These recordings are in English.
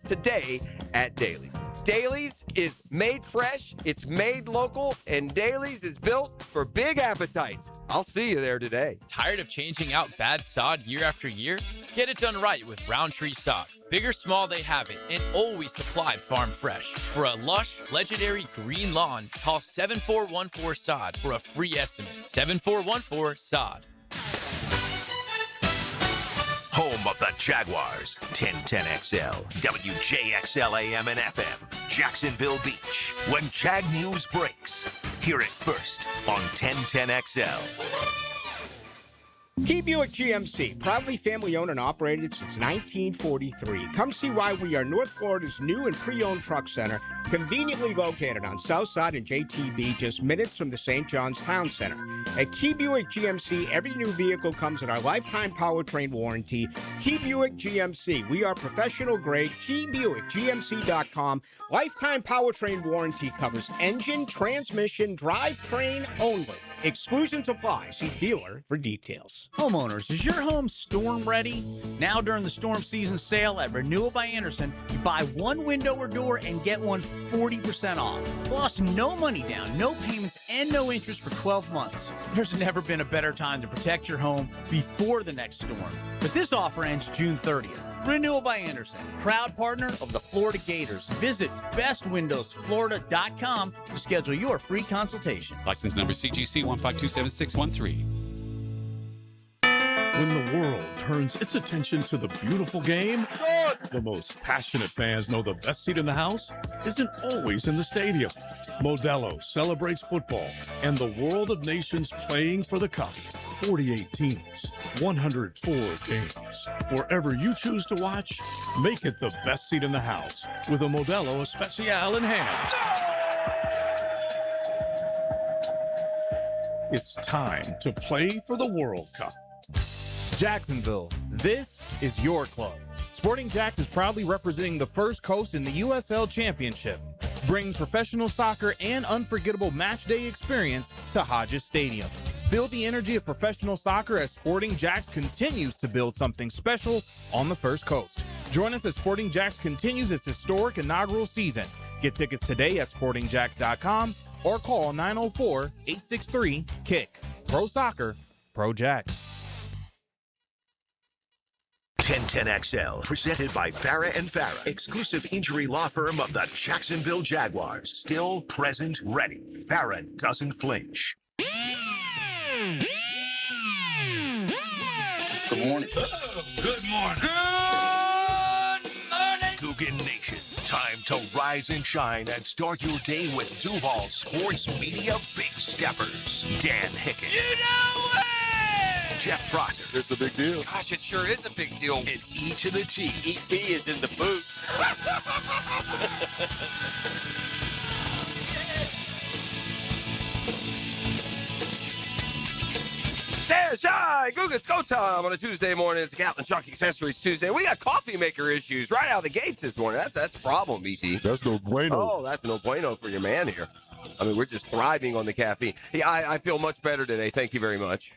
today at Dailies. Dailies is made fresh, it's made local, and Dailies is built for big appetites. I'll see you there today. Tired of changing out bad sod year after year? Get it done right with Roundtree Sod. Big or small, they have it, and always supplied farm fresh. For a lush, legendary green lawn, call 7414-SOD for a free estimate. 7414-SOD. Home of the Jaguars, 1010XL, WJXL AM and FM, Jacksonville Beach. When Jag News breaks, hear it first on 1010XL. Key Buick GMC, proudly family-owned and operated since 1943. Come see why we are North Florida's new and pre-owned truck center, conveniently located on South Side and JTB, just minutes from the St. John's Town Center. At Key Buick GMC, every new vehicle comes with our lifetime powertrain warranty. Key Buick GMC, we are professional grade. KeyBuickGMC.com. Lifetime powertrain warranty covers engine, transmission, drivetrain only. Exclusions apply. See dealer for details. Homeowners, is your home storm ready? Now during the storm season sale at Renewal by Anderson, you buy one window or door and get one 40% off. Plus, no money down, no payments, and no interest for 12 months. There's never been a better time to protect your home before the next storm. But this offer ends June 30th. Renewal by Anderson, proud partner of the Florida Gators. Visit bestwindowsflorida.com to schedule your free consultation. License number CGC 1527613. When the world turns its attention to the beautiful game, the most passionate fans know the best seat in the house isn't always in the stadium. Modelo celebrates football and the world of nations playing for the cup. 48 teams, 104 games. Wherever you choose to watch, make it the best seat in the house with a Modelo Especial in hand. It's time to play for the World Cup. Jacksonville, this is your club. Sporting Jacks is proudly representing the First Coast in the USL Championship, bringing professional soccer and unforgettable match day experience to Hodges Stadium. Feel the energy of professional soccer as Sporting Jacks continues to build something special on the First Coast. Join us as Sporting Jacks continues its historic inaugural season. Get tickets today at sportingjacks.com or call 904-863-KICK. Pro Soccer, Pro Jacks. 1010XL, presented by Farah & Farah, exclusive injury law firm of the Jacksonville Jaguars. Still, present, ready. Farah doesn't flinch. Good morning. Good morning. Good morning. Coogan Nation, time to rise and shine and start your day with Duval Sports Media Big Steppers. Dan Hicken. You know it! Jeff Proctor. It's a big deal. Gosh, it sure is a big deal. And E to the T. E.T. is in the booth. There's Shy Google. It's go time on a Tuesday morning. It's Gatlin Truck Accessories Tuesday. We got coffee maker issues right out of the gates this morning. That's a problem, BT. That's no bueno. Oh, that's no bueno for your man here. I mean, we're just thriving on the caffeine. Yeah, I feel much better today. Thank you very much.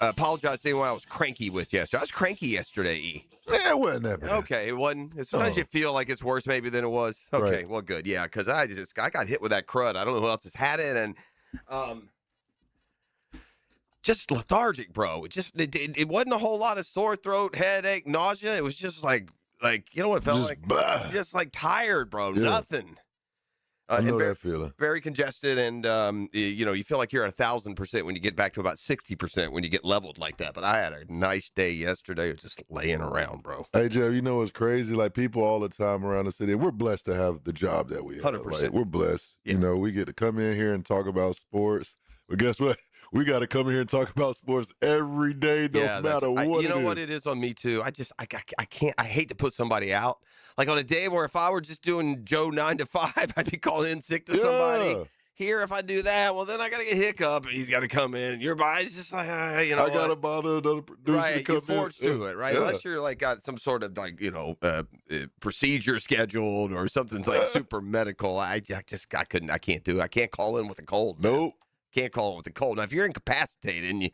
Apologize to anyone I was cranky with yesterday. I was cranky yesterday, E. Yeah, it wasn't that bad. Okay, it wasn't. Sometimes you feel like it's worse maybe than it was. Okay, Right. well, good. Yeah, because I got hit with that crud. I don't know who else has had it, and just lethargic, bro. It wasn't a whole lot of sore throat, headache, nausea. It was just like you know what it felt Just like? blah. Just like tired, bro. Yeah. Nothing. I know and that feeling. Very congested, and you feel like you're at 1,000% when you get back to about 60% when you get leveled like that. But I had a nice day yesterday, just laying around, bro. Hey, Jeff, you know what's crazy? Like, people all the time around the city, and we're blessed to have the job that we have. 100%. Like, we're blessed. Yeah. You know, we get to come in here and talk about sports. But guess what? We got to come in here and talk about sports every day, no matter what you know what it is on me, too? I can't. I hate to put somebody out. Like on a day where if I were just doing Joe 9 to 5, I'd be calling in sick to somebody. Here, if I do that, well, then I got to get hiccup, and he's got to come in. Your body's just like, I got to bother another producer right, to come you're forced in. to it, right? Yeah. Unless you're like got some sort of like, procedure scheduled or something like super medical. I couldn't. I can't do it. I can't call in with a cold. Nope. Can't call it with a cold. Now, if you're incapacitated and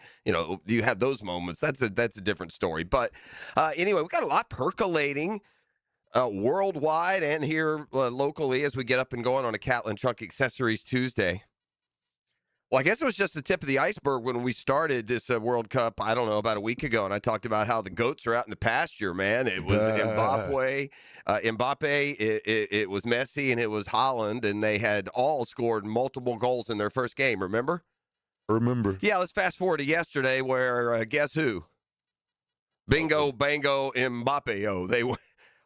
you have those moments, that's a different story. But anyway, we got a lot percolating worldwide and here locally as we get up and going on a Catlin Truck Accessories Tuesday. Well, I guess it was just the tip of the iceberg when we started this World Cup, I don't know, about a week ago, and I talked about how the goats are out in the pasture, man. It was Mbappe, it was Messi, and it was Haaland, and they had all scored multiple goals in their first game, remember? Remember. Yeah, let's fast forward to yesterday where, guess who? Bingo, bango, Mbappe. Oh, they were.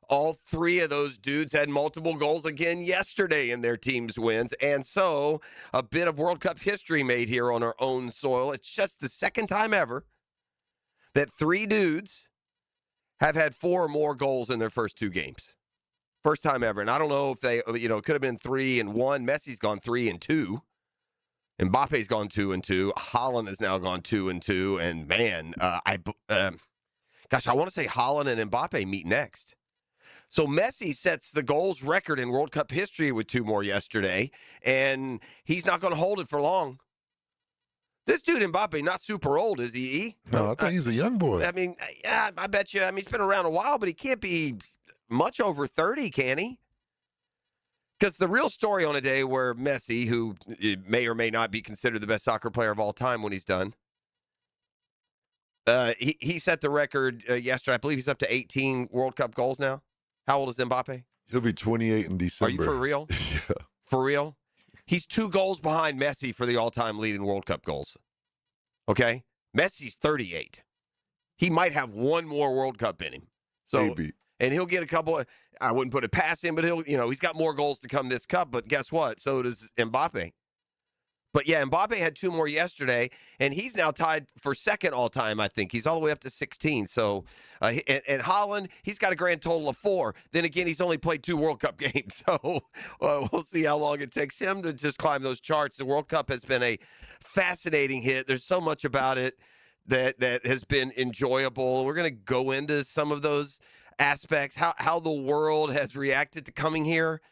All three of those dudes had multiple goals again yesterday in their team's wins. And so a bit of World Cup history made here on our own soil. It's just the second time ever that three dudes have had 4 or more goals in their first 2 games. First time ever. And I don't know if they, it could have been 3-1. Messi's gone 3-2. Mbappe's gone 2-2. Haaland has now gone 2-2. And man, I want to say Haaland and Mbappe meet next. So Messi sets the goals record in World Cup history with 2 more yesterday, and he's not going to hold it for long. This dude Mbappe, not super old, is he? No, I think he's a young boy. I mean, yeah, I bet you. I mean, he's been around a while, but he can't be much over 30, can he? Because the real story on a day where Messi, who may or may not be considered the best soccer player of all time when he's done, he set the record yesterday. I believe he's up to 18 World Cup goals now. How old is Mbappe? He'll be 28 in December. Are you for real? Yeah. For real? He's 2 goals behind Messi for the all-time lead in World Cup goals. Okay? Messi's 38. He might have 1 more World Cup in him. So, maybe. And he'll get a couple of, I wouldn't put it past him, but he's got more goals to come this cup. But guess what? So does Mbappe. But yeah, Mbappe had 2 more yesterday, and he's now tied for second all-time, I think. He's all the way up to 16. So, and Haaland, he's got a grand total of 4. Then again, he's only played 2 World Cup games. So we'll see how long it takes him to just climb those charts. The World Cup has been a fascinating hit. There's so much about it that has been enjoyable. We're going to go into some of those aspects, how the world has reacted to coming here.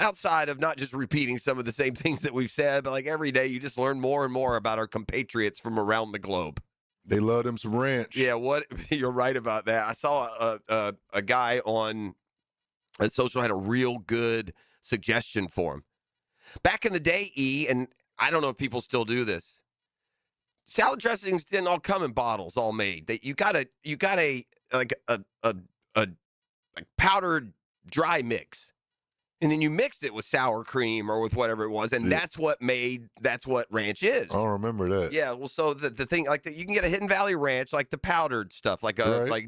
Outside of not just repeating some of the same things that we've said, but like every day you just learn more and more about our compatriots from around the globe. They love them some ranch. Yeah, you're right about that. I saw a guy on social had a real good suggestion for him. Back in the day, and I don't know if people still do this. Salad dressings didn't all come in bottles, all made. That you got a powdered dry mix. And then you mixed it with sour cream or with whatever it was, and that's what ranch is. I don't remember that. Yeah, well, so the thing, you can get a Hidden Valley Ranch, like the powdered stuff, like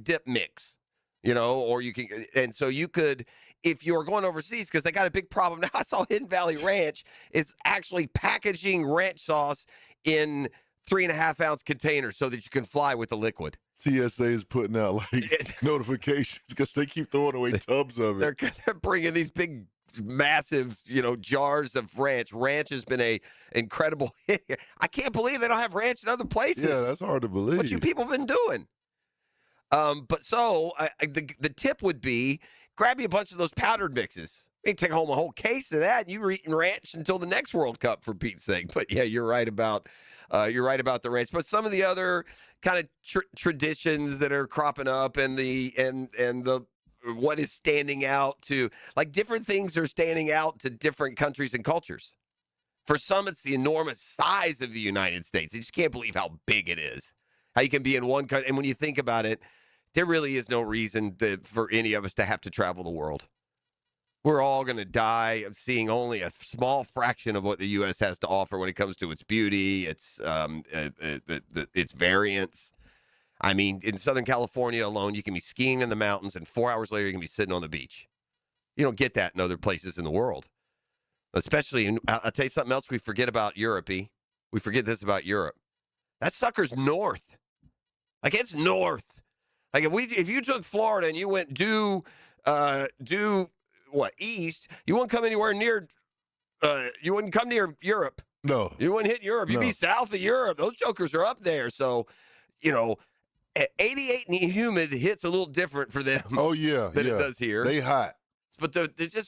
dip mix, or you can, and so you could, if you're going overseas, because they got a big problem now. I saw Hidden Valley Ranch is actually packaging ranch sauce in 3.5-ounce containers so that you can fly with the liquid. TSA is putting out notifications because they keep throwing away tubs of it. They're bringing these big, massive, jars of ranch. Ranch has been a incredible hit. I can't believe they don't have ranch in other places. Yeah, that's hard to believe. What you people been doing? But so the tip would be grab you a bunch of those powdered mixes. You can take home a whole case of that. And you were eating ranch until the next World Cup, for Pete's sake. But yeah, you're right about the ranch. But some of the other kind of traditions that are cropping up, and the what is standing out to, like, different things are standing out to different countries and cultures. For some, it's the enormous size of the United States. You just can't believe how big it is. How you can be in one country, and when you think about it, there really is no reason for any of us to have to travel the world. We're all going to die of seeing only a small fraction of what the U.S. has to offer when it comes to its beauty, its variance. I mean, in Southern California alone, you can be skiing in the mountains, and 4 hours later, you can be sitting on the beach. You don't get that in other places in the world. Especially, I'll tell you something else we forget about Europe, We forget this about Europe. That sucker's north. Like, it's north. Like, if you took Florida and you went east, you wouldn't come anywhere near, you wouldn't come near Europe. No. You wouldn't hit Europe. You'd be south of Europe. Those jokers are up there. So, 88 and humid hits a little different for them. Oh, yeah. Than it does here. They hot. but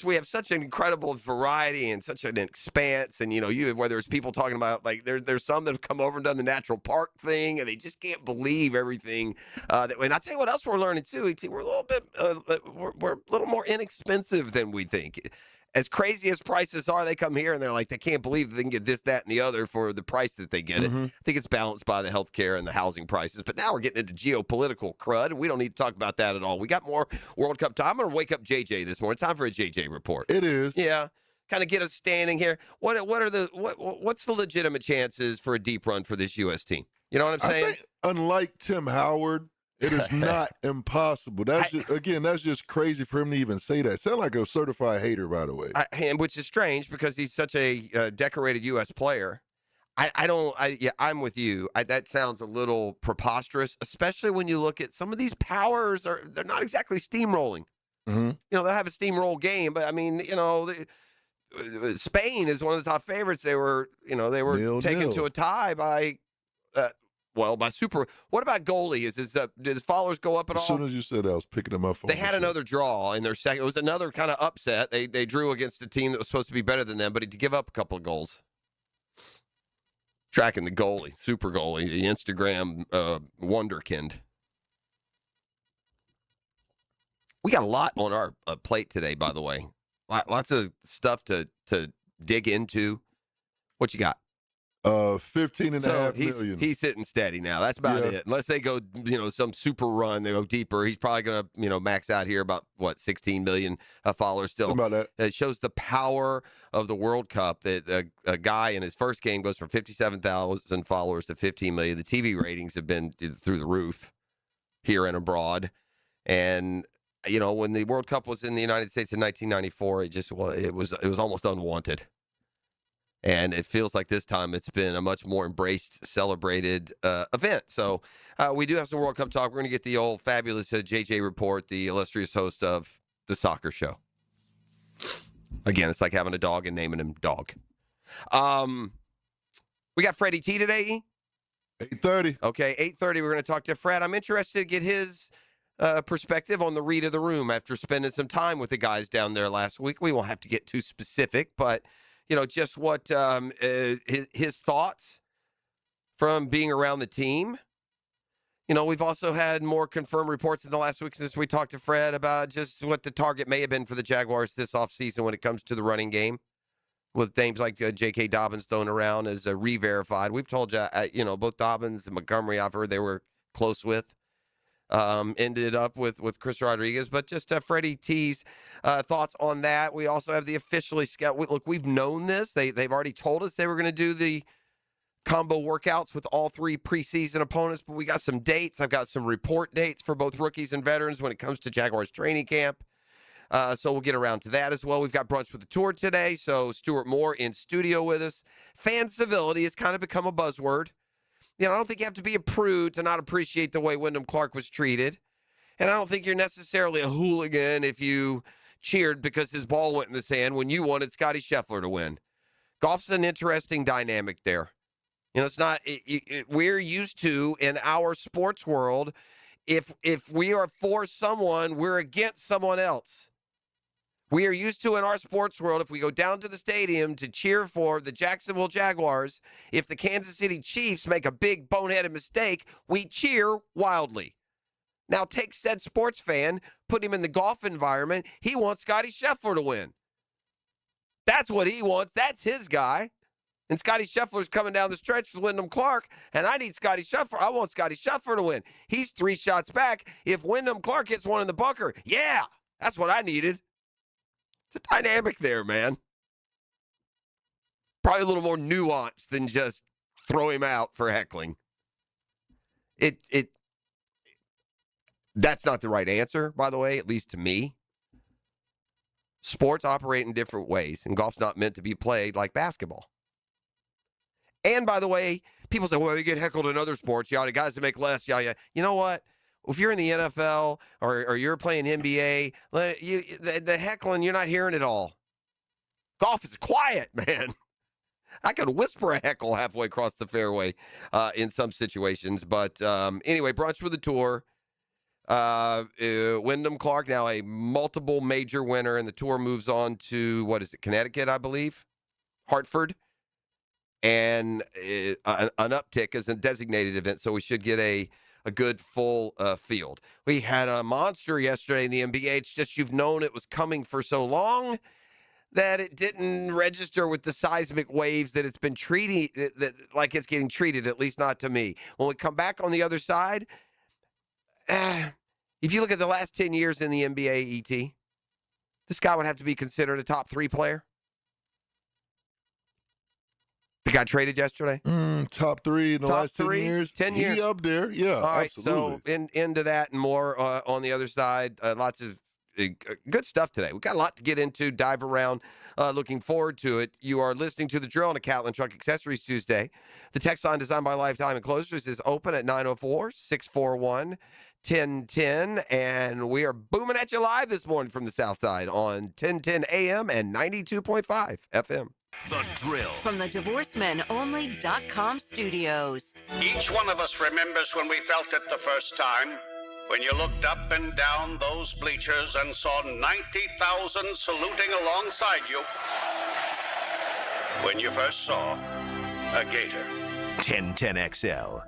we have such an incredible variety and such an expanse. And, whether it's people talking about, like, there's some that have come over and done the natural park thing, and they just can't believe everything. And I'll tell you what else we're learning, too. We're a little bit, we're a little more inexpensive than we think. As crazy as prices are, they come here and they're like, they can't believe that they can get this, that, and the other for the price that they get it. I think it's balanced by the healthcare and the housing prices. But now we're getting into geopolitical crud, and we don't need to talk about that at all. We got more World Cup time. I'm going to wake up JJ this morning. Time for a JJ report. It is. Yeah. Kind of get us standing here. What's the legitimate chances for a deep run for this U.S. team? You know what I'm saying? I think, unlike Tim Howard, it is not impossible. That's just crazy for him to even say that. Sound like a certified hater, by the way. Which is strange because he's such a decorated U.S. player. I'm with you. That sounds a little preposterous, especially when you look at some of these powers. They're not exactly steamrolling. They'll have a steamroll game, but I mean, Spain is one of the top favorites. They were taken to a tie by. By super. What about goalie? Did his followers go up at all? As soon as you said that, I was picking them up. They had another draw in their second. It was another kind of upset. They drew against a team that was supposed to be better than them, but he did give up a couple of goals. Tracking the goalie, super goalie, the Instagram wonderkind. We got a lot on our plate today, by the way. Lots of stuff to dig into. What you got? 15.5 million. He's sitting steady now. That's about it. Unless they go, some super run, they go deeper. He's probably going to, max out here about 16 million followers still. Something about that. It shows the power of the World Cup that a guy in his first game goes from 57,000 followers to 15 million. The TV ratings have been through the roof here and abroad. And when the World Cup was in the United States in 1994, it was almost unwanted. And it feels like this time it's been a much more embraced, celebrated event. So we do have some World Cup talk. We're going to get the old fabulous JJ report, the illustrious host of the soccer show. Again, it's like having a dog and naming him Dog. We got Freddie T today. 8:30. Okay, 8:30. We're going to talk to Fred. I'm interested to get his perspective on the read of the room after spending some time with the guys down there last week. We won't have to get too specific, but just what his thoughts from being around the team. We've also had more confirmed reports in the last week since we talked to Fred about just what the target may have been for the Jaguars this offseason when it comes to the running game, with names like J.K. Dobbins thrown around as re-verified. We've told you, both Dobbins and Montgomery, I've heard they were close with. Ended up with Chris Rodriguez, but just Freddie T's thoughts on that. We also have the officially scout. Look, we've known this. They've already told us they were going to do the combo workouts with all three preseason opponents, but we got some dates. I've got some report dates for both rookies and veterans when it comes to Jaguars training camp. So we'll get around to that as well. We've got brunch with the tour today, so Stuart Moore in studio with us. Fan civility has kind of become a buzzword. I don't think you have to be a prude to not appreciate the way Wyndham Clark was treated. And I don't think you're necessarily a hooligan if you cheered because his ball went in the sand when you wanted Scotty Scheffler to win. Golf's an interesting dynamic there. It's not we're used to in our sports world, if we are for someone, we're against someone else. We are used to in our sports world, if we go down to the stadium to cheer for the Jacksonville Jaguars, if the Kansas City Chiefs make a big boneheaded mistake, we cheer wildly. Now take said sports fan, put him in the golf environment. He wants Scotty Scheffler to win. That's what he wants. That's his guy. And Scotty Scheffler's coming down the stretch with Wyndham Clark, and I need Scotty Scheffler. I want Scotty Scheffler to win. He's 3 shots back. If Wyndham Clark hits one in the bunker, yeah, that's what I needed. It's a dynamic there, man. Probably a little more nuanced than just throw him out for heckling. That's not the right answer, by the way, at least to me. Sports operate in different ways, and golf's not meant to be played like basketball. And by the way, people say, well, you get heckled in other sports, the guys that make less, You know what? If you're in the NFL or you're playing NBA, the heckling, you're not hearing it all. Golf is quiet, man. I could whisper a heckle halfway across the fairway in some situations. But anyway, brunch with the tour. Wyndham Clark, now a multiple major winner, and the tour moves on to, Connecticut, I believe? Hartford. And an uptick as a designated event, so we should get a good full field. We had a monster yesterday in the NBA. It's just you've known it was coming for so long that it didn't register with the seismic waves that it's been treated, like it's getting treated, at least not to me. When we come back on the other side, if you look at the last 10 years in the NBA, ET, this guy would have to be considered a top 3 player. The guy traded yesterday? Top 3 in the last 10 years? 10 years. He up there, yeah, all right, absolutely. So into that and more on the other side. Lots of good stuff today. We've got a lot to get into, dive around. Looking forward to it. You are listening to The Drill on a Catlin Truck Accessories Tuesday. The text line designed by Lifetime Enclosures is open at 904-641-1010. And we are booming at you live this morning from the South Side on 1010 AM and 92.5 FM. The Drill. From the DivorceMenOnly.com studios. Each one of us remembers when we felt it the first time. When you looked up and down those bleachers and saw 90,000 saluting alongside you. When you first saw a gator. 1010XL.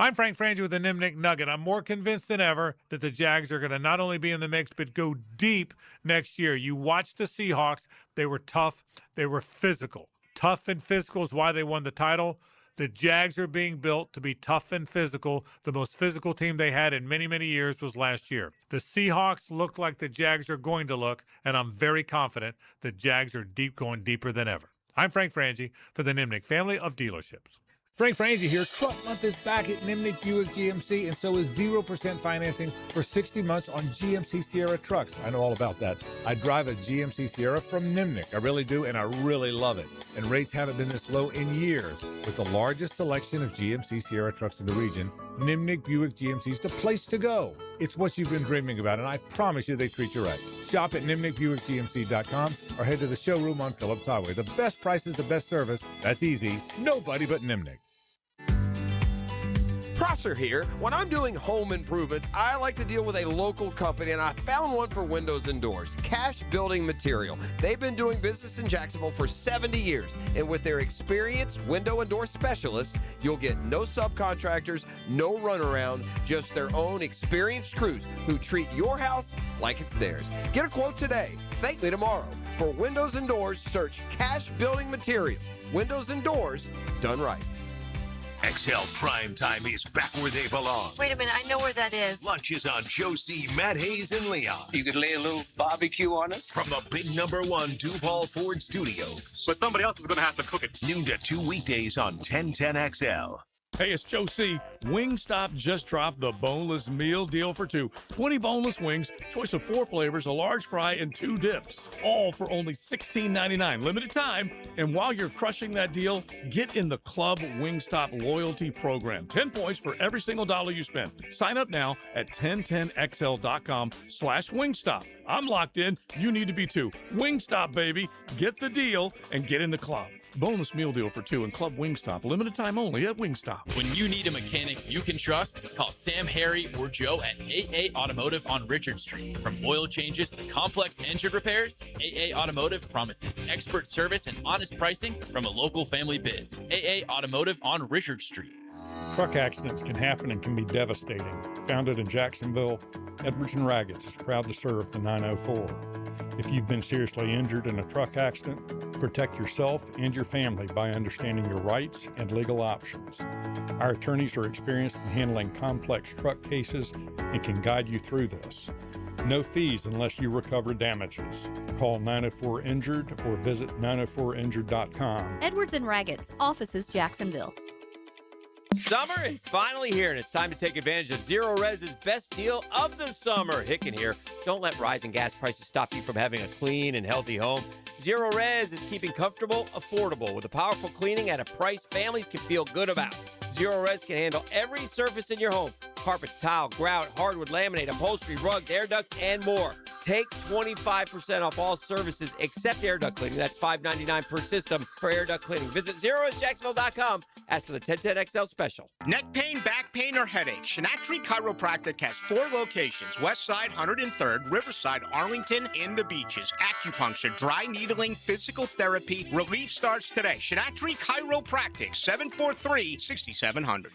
I'm Frank Frangie with the Nimnik Nugget. I'm more convinced than ever that the Jags are going to not only be in the mix, but go deep next year. You watch the Seahawks. They were tough. They were physical. Tough and physical is why they won the title. The Jags are being built to be tough and physical. The most physical team they had in many, many years was last year. The Seahawks look like the Jags are going to look, and I'm very confident the Jags are going deeper than ever. I'm Frank Frangie for the Nimnik family of dealerships. Frank Frangie here. Truck Month is back at Nimnik Buick GMC, and so is 0% financing for 60 months on GMC Sierra trucks. I know all about that. I drive a GMC Sierra from Nimnik. I really do, and I really love it. And rates haven't been this low in years. With the largest selection of GMC Sierra trucks in the region, Nimnik Buick GMC is the place to go. It's what you've been dreaming about, and I promise you they treat you right. Shop at NimnikBuickGMC.com or head to the showroom on Phillips Highway. The best prices, the best service. That's easy. Nobody but Nimnik. Prosser here. When I'm doing home improvements, I like to deal with a local company, and I found one for windows and doors, Cash Building Material. They've been doing business in Jacksonville for 70 years, and with their experienced window and door specialists, you'll get no subcontractors, no runaround, just their own experienced crews who treat your house like it's theirs. Get a quote today. Thank me tomorrow. For windows and doors, search Cash Building Materials. Windows and doors done right. XL Prime Time is back where they belong. Wait a minute, I know where that is. Lunch is on Joe C., Matt Hayes, and Leon. You could lay a little barbecue on us? From the big #1 Duval Ford Studios. But somebody else is going to have to cook it. Noon to 2 weekdays on 1010XL. Hey, it's Joe C. Wingstop just dropped the boneless meal deal for 2. 20 boneless wings, choice of 4 flavors, a large fry, and 2 dips. All for only $16.99. Limited time. And while you're crushing that deal, get in the Club Wingstop loyalty program. 10 points for every single dollar you spend. Sign up now at 1010XL.com/Wingstop. I'm locked in. You need to be too. Wingstop, baby. Get the deal and get in the club. Bonus meal deal for 2 and Club Wingstop. Limited time only at Wingstop. When you need a mechanic you can trust, call Sam, Harry, or Joe at AA Automotive on Richard Street. From oil changes to complex engine repairs, AA Automotive promises expert service and honest pricing from a local family biz. AA Automotive on Richard Street. Truck accidents can happen and can be devastating. Founded in Jacksonville, Edwards and Raggets is proud to serve the 904. If you've been seriously injured in a truck accident, protect yourself and your family by understanding your rights and legal options. Our attorneys are experienced in handling complex truck cases and can guide you through this. No fees unless you recover damages. Call 904-INJURED or visit 904injured.com. Edwards and Raggets, offices Jacksonville. Summer is finally here, and it's time to take advantage of Zero Res's best deal of the summer. Hicken here. Don't let rising gas prices stop you from having a clean and healthy home. Zero Res is keeping comfortable affordable with a powerful cleaning at a price families can feel good about. Zero Res can handle every surface in your home. Carpets, tile, grout, hardwood, laminate, upholstery, rugs, air ducts, and more. take 25% off all services except air duct cleaning. That's $5.99 per system for air duct cleaning. Visit ZeroIsJacksonville.com. Ask for the 1010XL special. Neck pain, back pain, or headache, Shinatri Chiropractic has 4 locations: West Side, 103rd, Riverside, Arlington, and the Beaches. Acupuncture, dry needling, physical therapy. Relief starts today. Shinatri Chiropractic, 743-6700.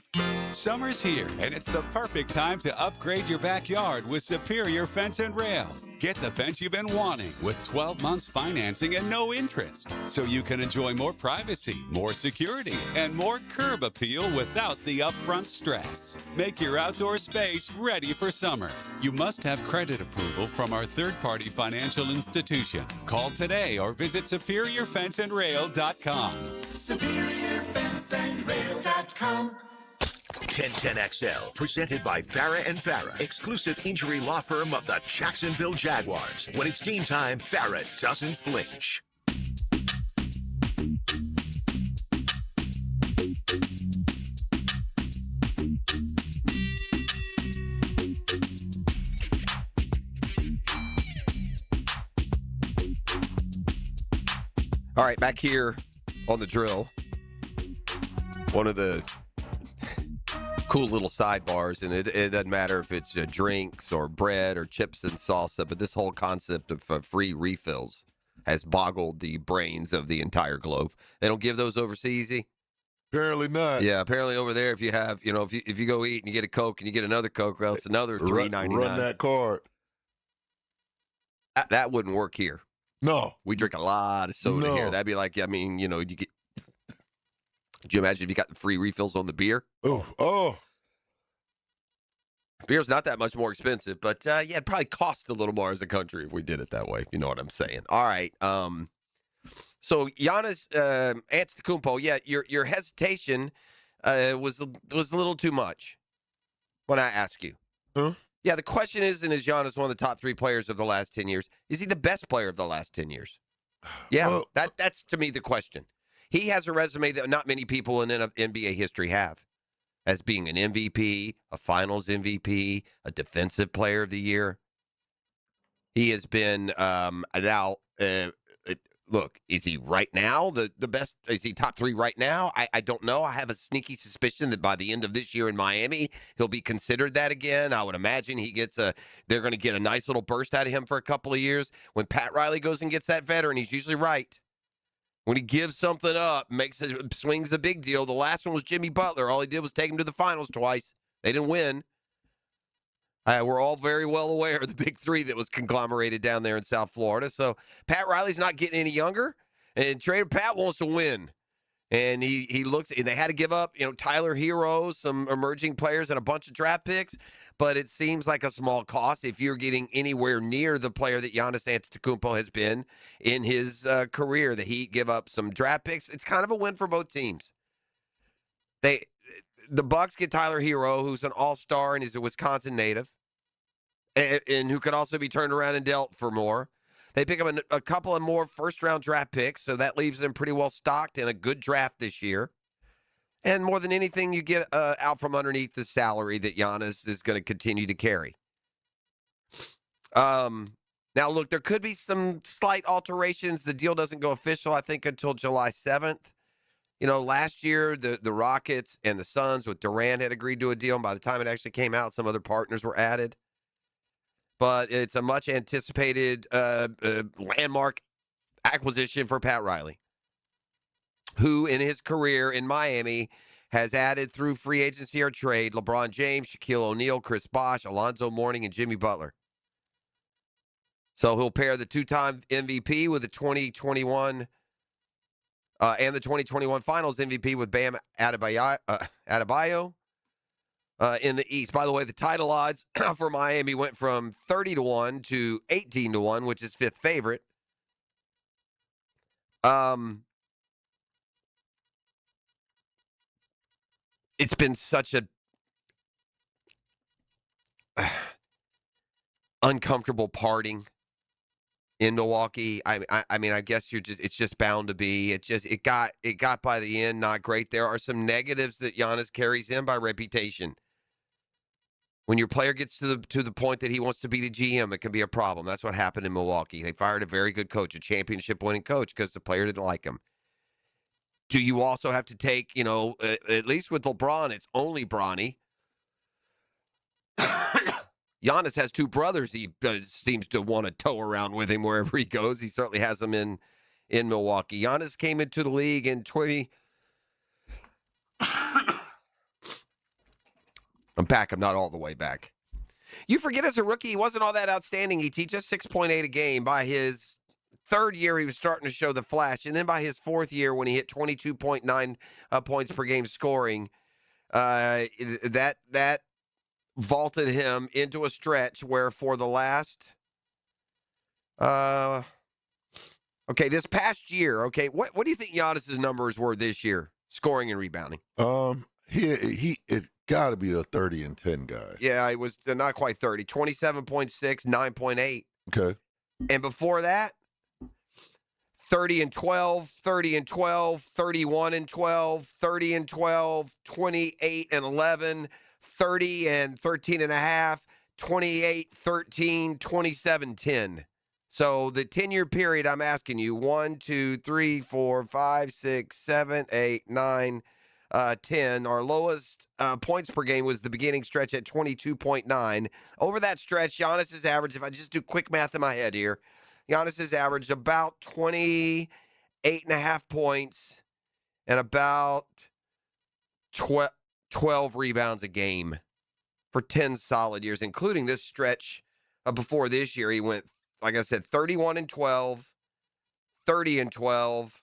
Summer's here, and it's the perfect time to upgrade your backyard with Superior Fence and Rail. Get the fence you've been wanting with 12 months financing and no interest, so you can enjoy more privacy, more security, and more curb appeal without the upfront stress. Make your outdoor space ready for summer. You must have credit approval from our third-party financial institution. Call today or visit SuperiorFenceandRail.com. SuperiorFenceandRail.com. 1010XL, presented by Farrah and Farrah, exclusive injury law firm of the Jacksonville Jaguars. When it's game time, Farrah doesn't flinch. All right, back here on the drill. One of the cool little sidebars, and it doesn't matter if it's drinks or bread or chips and salsa, but this whole concept of free refills has boggled the brains of the entire globe. They don't give those overseas. Apparently not. Yeah, apparently over there, if you have, if you go eat and you get a Coke and you get another Coke, well, it's another $3.99. Run that card. That wouldn't work here. No. We drink a lot of soda here. That'd be like, you get. Could you imagine if you got the free refills on the beer? Oh. Beer's not that much more expensive, but it'd probably cost a little more as a country if we did it that way, if you know what I'm saying. All right. So Giannis Antetokounmpo, your hesitation was a little too much when I ask you. Huh? Yeah, the question is Giannis one of the top 3 players of the last 10 years? Is he the best player of the last 10 years? Yeah, that's to me the question. He has a resume that not many people in NBA history have, as being an MVP, a Finals MVP, a Defensive Player of the Year. He has been look, is he right now the best? Is he top 3 right now? I don't know. I have a sneaky suspicion that by the end of this year in Miami, he'll be considered that again. I would imagine they're going to get a nice little burst out of him for a couple of years. When Pat Riley goes and gets that veteran, he's usually right. When he gives something up, swings a big deal. The last one was Jimmy Butler. All he did was take him to the finals twice. They didn't win. We're all very well aware of the big 3 that was conglomerated down there in South Florida. So Pat Riley's not getting any younger, and Trader Pat wants to win. And he looks, and they had to give up, Tyler Hero, some emerging players, and a bunch of draft picks. But it seems like a small cost if you're getting anywhere near the player that Giannis Antetokounmpo has been in his career. The Heat give up some draft picks. It's kind of a win for both teams. The Bucks get Tyler Hero, who's an all-star and is a Wisconsin native, and who could also be turned around and dealt for more. They pick up a couple of more first-round draft picks, so that leaves them pretty well stocked in a good draft this year. And more than anything, you get out from underneath the salary that Giannis is going to continue to carry. Now, look, there could be some slight alterations. The deal doesn't go official, I think, until July 7th. Last year, the Rockets and the Suns with Durant had agreed to a deal, and by the time it actually came out, some other partners were added. But it's a much-anticipated landmark acquisition for Pat Riley, who in his career in Miami has added through free agency or trade LeBron James, Shaquille O'Neal, Chris Bosh, Alonzo Mourning, and Jimmy Butler. So he'll pair the 2-time MVP with the 2021 and the 2021 Finals MVP with Bam Adebayo in the East. By the way, the title odds for Miami went from 30-1 to 18-1, which is 5th favorite. It's been such a uncomfortable parting in Milwaukee. I mean, I guess it's just bound to be. It got by the end not great. There are some negatives that Giannis carries in by reputation. When your player gets to the point that he wants to be the GM, it can be a problem. That's what happened in Milwaukee. They fired a very good coach, a championship-winning coach, because the player didn't like him. Do you also have to take, at least with LeBron, it's only Bronny. Giannis has two brothers he seems to want to tow around with him wherever he goes. He certainly has them in Milwaukee. Giannis came into the league in 20. I'm back. I'm not all the way back. You forget as a rookie, he wasn't all that outstanding. He teaches 6.8 a game. By his third year, he was starting to show the flash. And then by his fourth year, when he hit 22.9 points per game scoring, that vaulted him into a stretch where for the last this past year, what do you think Giannis's numbers were this year, scoring and rebounding? It got to be a 30 and 10 guy. Yeah, it was not quite 30. 27.6, 9.8. Okay. And before that, 30 and 12, 30 and 12, 31 and 12, 30 and 12, 28 and 11, 30 and 13 and a half, 28, 13, 27, 10. So the 10-year period, I'm asking you, 1, 2, 3, 4, 5, 6, 7, 8, 9, 10. Our lowest points per game was the beginning stretch at 22.9. Over that stretch, Giannis's average, if I just do quick math in my head here, Giannis's averaged about 28.5 points and about 12 rebounds a game for 10 solid years, including this stretch before this year. He went, like I said, 31 and 12, 30 and 12,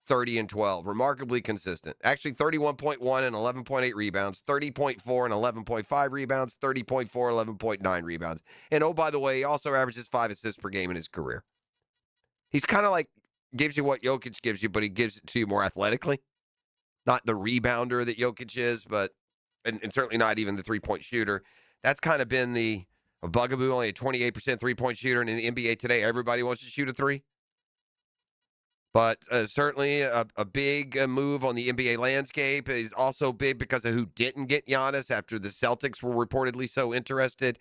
30 and 12. Remarkably consistent. Actually, 31.1 and 11.8 rebounds, 30.4 and 11.5 rebounds, 30.4, 11.9 rebounds. And oh, by the way, he also averages 5 assists per game in his career. He's kind of like, gives you what Jokic gives you, but he gives it to you more athletically. Not the rebounder that Jokic is, but and certainly not even the three-point shooter. That's kind of been the bugaboo, only a 28% three-point shooter. And in the NBA today, everybody wants to shoot a three. But certainly a big move on the NBA landscape. Is also big because of who didn't get Giannis after the Celtics were reportedly so interested.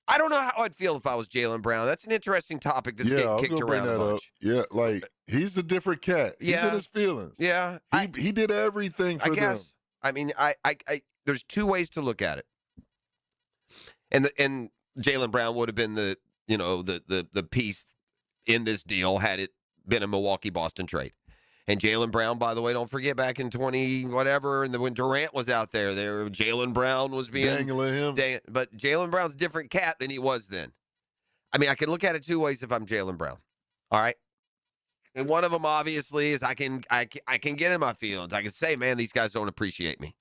I don't know how I'd feel if I was Jaylen Brown. That's an interesting topic that's getting kicked around a bunch. Yeah, like he's a different cat. He's in his feelings. Yeah. He did everything for them. I mean, I there's two ways to look at it. And Jaylen Brown would have been the piece in this deal had it been a Milwaukee-Boston trade. And Jaylen Brown, by the way, don't forget back in 20 whatever, and when Durant was out there, Jaylen Brown was being dangling him. But Jaylen Brown's a different cat than he was then. I mean, I can look at it two ways if I'm Jaylen Brown. All right. And one of them obviously is I can get in my feelings. I can say, man, these guys don't appreciate me.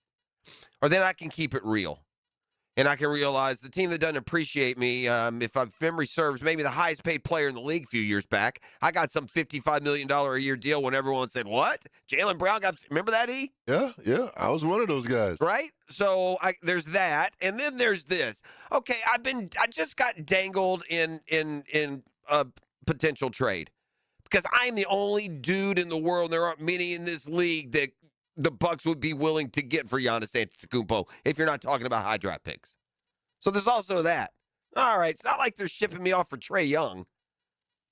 Or then I can keep it real. And I can realize the team that doesn't appreciate me, if memory serves, maybe the highest paid player in the league a few years back. I got some $55 million a year deal when everyone said, what? Jaylen Brown remember that, E? Yeah. I was one of those guys. Right? So there's that. And then there's this. Okay, I just got dangled in a potential trade. Because I'm the only dude in the world, there aren't many in this league that the Bucks would be willing to get for Giannis Antetokounmpo if you're not talking about high draft picks. So there's also that. All right, it's not like they're shipping me off for Trae Young.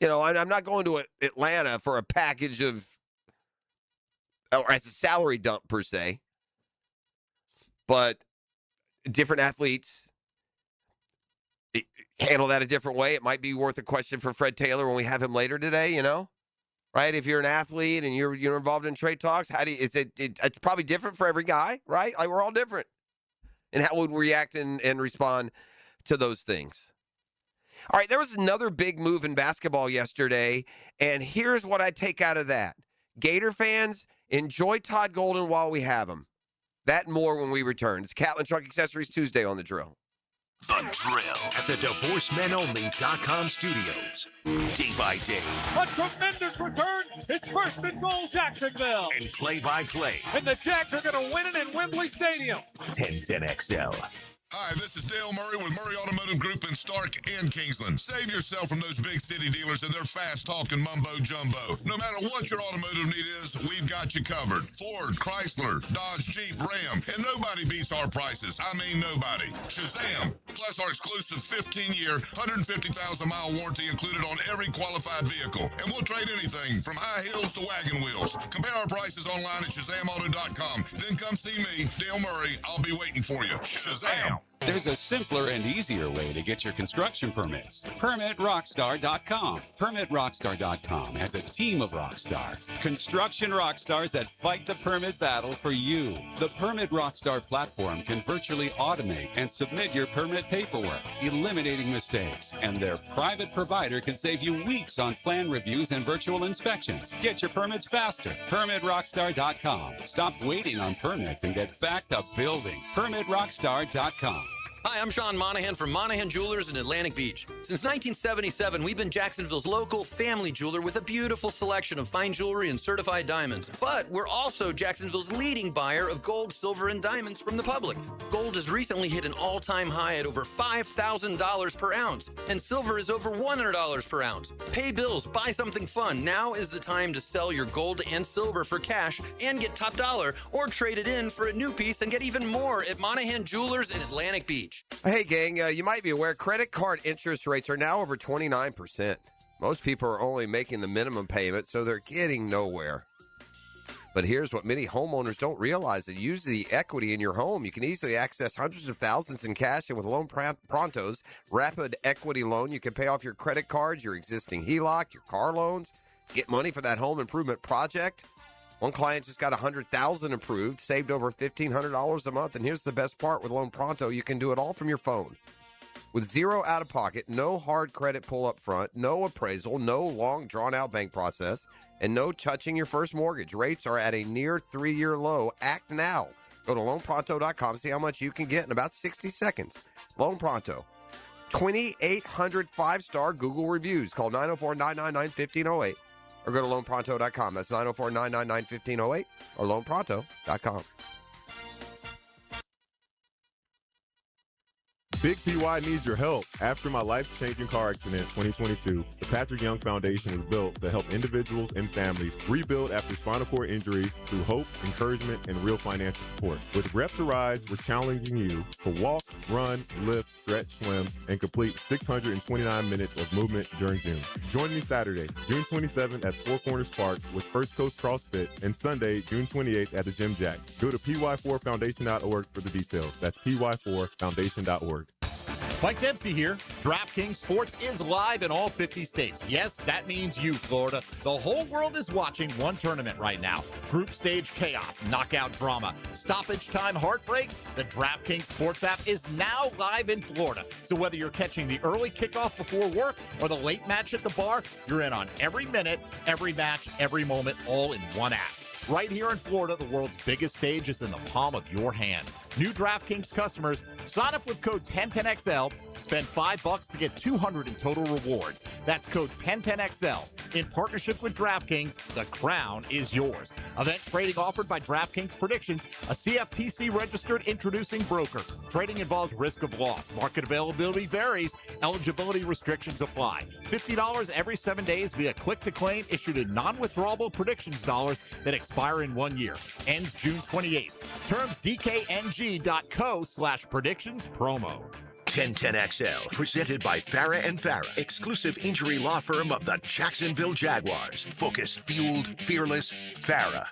I'm not going to Atlanta for a package of, or as a salary dump per se. But different athletes handle that a different way. It might be worth a question for Fred Taylor when we have him later today, right? If you're an athlete and you're involved in trade talks, it's probably different for every guy, right? Like we're all different. And how would we react and respond to those things? All right, there was another big move in basketball yesterday, and here's what I take out of that. Gator fans, enjoy Todd Golden while we have him. That and more when we return. It's Catlin Truck Accessories Tuesday on The Drill. The Drill at the DivorceMenOnly.com studios. Day by day. A tremendous return. It's first and goal, Jacksonville. And play by play. And the Jags are going to win it in Wembley Stadium. 1010XL. Hi, this is Dale Murray with Murray Automotive Group in Stark and Kingsland. Save yourself from those big city dealers and their fast-talking mumbo-jumbo. No matter what your automotive need is, we've got you covered. Ford, Chrysler, Dodge, Jeep, Ram, and nobody beats our prices. I mean nobody. Shazam! Plus our exclusive 15-year, 150,000-mile warranty included on every qualified vehicle. And we'll trade anything from high heels to wagon wheels. Compare our prices online at ShazamAuto.com. Then come see me, Dale Murray. I'll be waiting for you. Shazam! There's a simpler and easier way to get your construction permits. PermitRockstar.com. PermitRockstar.com has a team of rock stars, construction rock stars that fight the permit battle for you. The Permit Rockstar platform can virtually automate and submit your permit paperwork, eliminating mistakes, and their private provider can save you weeks on plan reviews and virtual inspections. Get your permits faster. PermitRockstar.com. Stop waiting on permits and get back to building. PermitRockstar.com. Hi, I'm Sean Monahan from Monahan Jewelers in Atlantic Beach. Since 1977, we've been Jacksonville's local family jeweler with a beautiful selection of fine jewelry and certified diamonds. But we're also Jacksonville's leading buyer of gold, silver, and diamonds from the public. Gold has recently hit an all-time high at over $5,000 per ounce, and silver is over $100 per ounce. Pay bills, buy something fun. Now is the time to sell your gold and silver for cash and get top dollar, or trade it in for a new piece and get even more at Monahan Jewelers in Atlantic Beach. Hey, gang, you might be aware credit card interest rates are now over 29%. Most people are only making the minimum payment, so they're getting nowhere. But here's what many homeowners don't realize. That use the equity in your home. You can easily access hundreds of thousands in cash, and with Loan Pronto's rapid equity loan, you can pay off your credit cards, your existing HELOC, your car loans, get money for that home improvement project. One client just got $100,000 approved, saved over $1,500 a month. And here's the best part with Loan Pronto. You can do it all from your phone. With zero out-of-pocket, no hard credit pull up front, no appraisal, no long, drawn-out bank process, and no touching your first mortgage. Rates are at a near 3-year low. Act now. Go to LoanPronto.com, see how much you can get in about 60 seconds. Loan Pronto. 2,800 5-star Google reviews. Call 904-999-1508. Or go to LoanPronto.com. That's 904-999-1508 or LoanPronto.com. Big PY needs your help. After my life-changing car accident in 2022, the Patrick Young Foundation was built to help individuals and families rebuild after spinal cord injuries through hope, encouragement, and real financial support. With Reps to Rise, we're challenging you to walk, run, lift, stretch, swim, and complete 629 minutes of movement during June. Join me Saturday, June 27th at Four Corners Park with First Coast CrossFit, and Sunday, June 28th at the Gym Jack. Go to py4foundation.org for the details. That's py4foundation.org. Mike Dempsey here. DraftKings Sports is live in all 50 states. Yes, that means you, Florida. The whole world is watching one tournament right now. Group stage chaos, knockout drama, stoppage time heartbreak. The DraftKings Sports app is now live in Florida. So whether you're catching the early kickoff before work or the late match at the bar, you're in on every minute, every match, every moment, all in one app. Right here in Florida, the world's biggest stage is in the palm of your hand. New DraftKings customers, sign up with code 1010XL, spend $5 to get $200 in total rewards. That's code 1010XL. In partnership with DraftKings, the crown is yours. Event trading offered by DraftKings Predictions, a CFTC registered introducing broker. Trading involves risk of loss. Market availability varies. Eligibility restrictions apply. $50 every 7 days via click to claim, issued in non-withdrawable predictions dollars that expire in 1 year. Ends June 28th. Terms DKNG.co/predictions promo. 1010XL, presented by Farah and Farah, exclusive injury law firm of the Jacksonville Jaguars. Focused, fueled, fearless, Farah.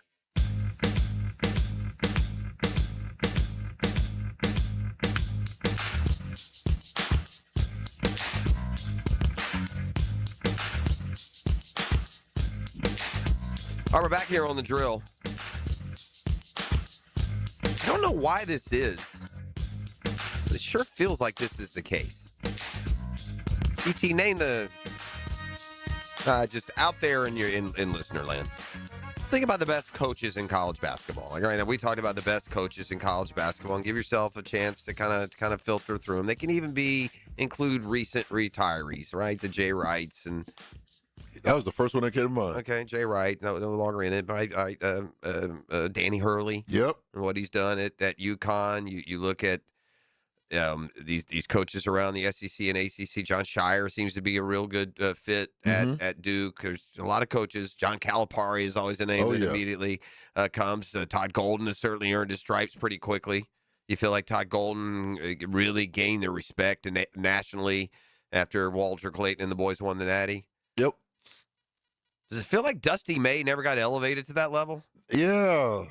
All right, we're back here on the drill. I don't know why this is. It sure feels like this is the case. E.T., name the just out there in listener land. Think about the best coaches in college basketball. Like right now, we talked about the best coaches in college basketball, and give yourself a chance to kind of filter through them. They can even include recent retirees, right? The Jay Wrights and. That was the first one that came to mind. Okay, Jay Wright, no longer in it, but Danny Hurley. Yep. And what he's done at UConn. You look at these coaches around the SEC and ACC. John Shire seems to be a real good fit at Duke. There's a lot of coaches. John Calipari is always a name that immediately comes. Todd Golden has certainly earned his stripes pretty quickly. You feel like Todd Golden really gained their respect nationally after Walter Clayton and the boys won the Natty? Yep. Does it feel like Dusty May never got elevated to that level? Yeah.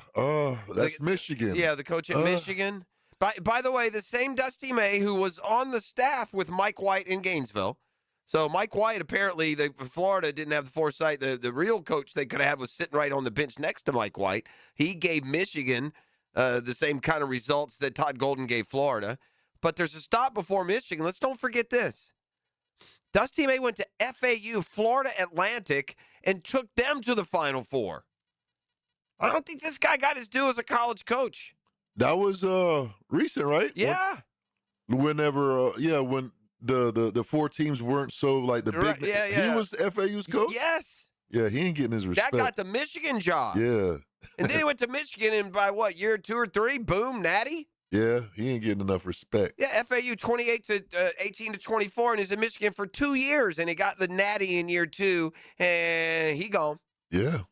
That's Michigan. Yeah, the coach at Michigan. By the way, the same Dusty May who was on the staff with Mike White in Gainesville. So Mike White, apparently, Florida didn't have the foresight. The real coach they could have had was sitting right on the bench next to Mike White. He gave Michigan the same kind of results that Todd Golden gave Florida. But there's a stop before Michigan. Let's don't forget this. Dusty May went to FAU, Florida Atlantic, and took them to the Final Four. I don't think this guy got his due as a college coach. That was recent, right? Yeah. Whenever, when the four teams weren't so like the big. Yeah. He was FAU's coach. Yes. Yeah, he ain't getting his respect. That got the Michigan job. Yeah. And then he went to Michigan, and by what, year 2 or 3, boom, Natty? Yeah, he ain't getting enough respect. Yeah, FAU 18 to 24, and he's in Michigan for 2 years, and he got the Natty in year 2, and he gone. Yeah.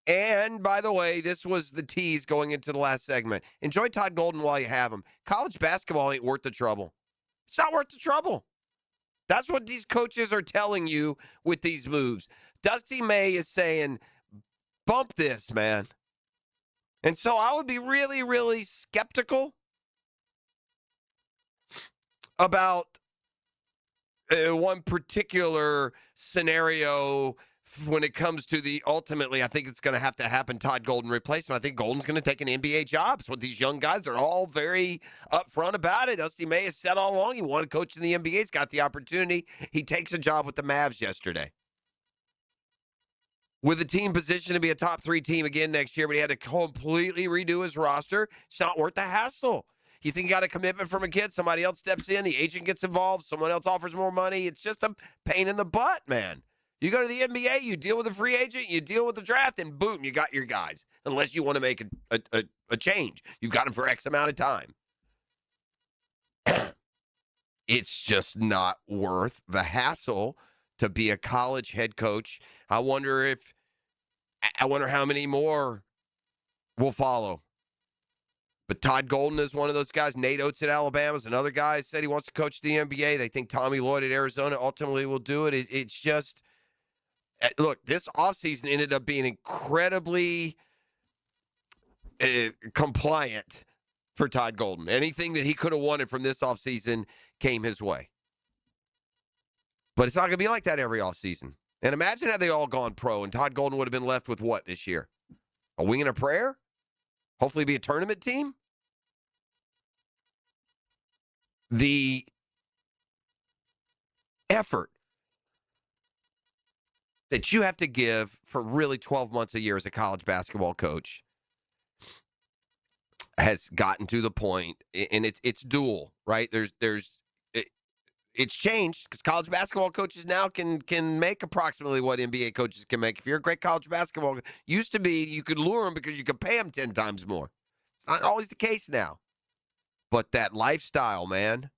And, by the way, this was the tease going into the last segment. Enjoy Todd Golden while you have him. College basketball ain't worth the trouble. It's not worth the trouble. That's what these coaches are telling you with these moves. Dusty May is saying, bump this, man. And so I would be really, really skeptical about one particular scenario when it comes to the ultimately, I think it's going to happen Todd Golden replacement. I think Golden's going to take an NBA job. It's what these young guys, they're all very upfront about it. Dusty May has said all along he wanted to coach in the NBA. He's got the opportunity. He takes a job with the Mavs yesterday. With the team positioned to be a top 3 team again next year, but he had to completely redo his roster. It's not worth the hassle. You think you got a commitment from a kid, somebody else steps in, the agent gets involved, someone else offers more money. It's just a pain in the butt, man. You go to the NBA, you deal with a free agent, you deal with the draft, and boom, you got your guys. Unless you want to make a change. You've got them for X amount of time. It's just not worth the hassle to be a college head coach. I wonder how many more will follow. But Todd Golden is one of those guys. Nate Oates at Alabama is another guy who said he wants to coach the NBA. They think Tommy Lloyd at Arizona ultimately will do it. It's just, look, this offseason ended up being incredibly compliant for Todd Golden. Anything that he could have wanted from this offseason came his way. But it's not going to be like that every offseason. And imagine had they all gone pro and Todd Golden would have been left with what this year? A wing and a prayer? Hopefully be a tournament team? The effort that you have to give for really 12 months a year as a college basketball coach has gotten to the point, and it's dual, right? It's changed because college basketball coaches now can make approximately what NBA coaches can make. If you're a great college basketball, used to be you could lure them because you could pay them 10 times more. It's not always the case now. But that lifestyle, man,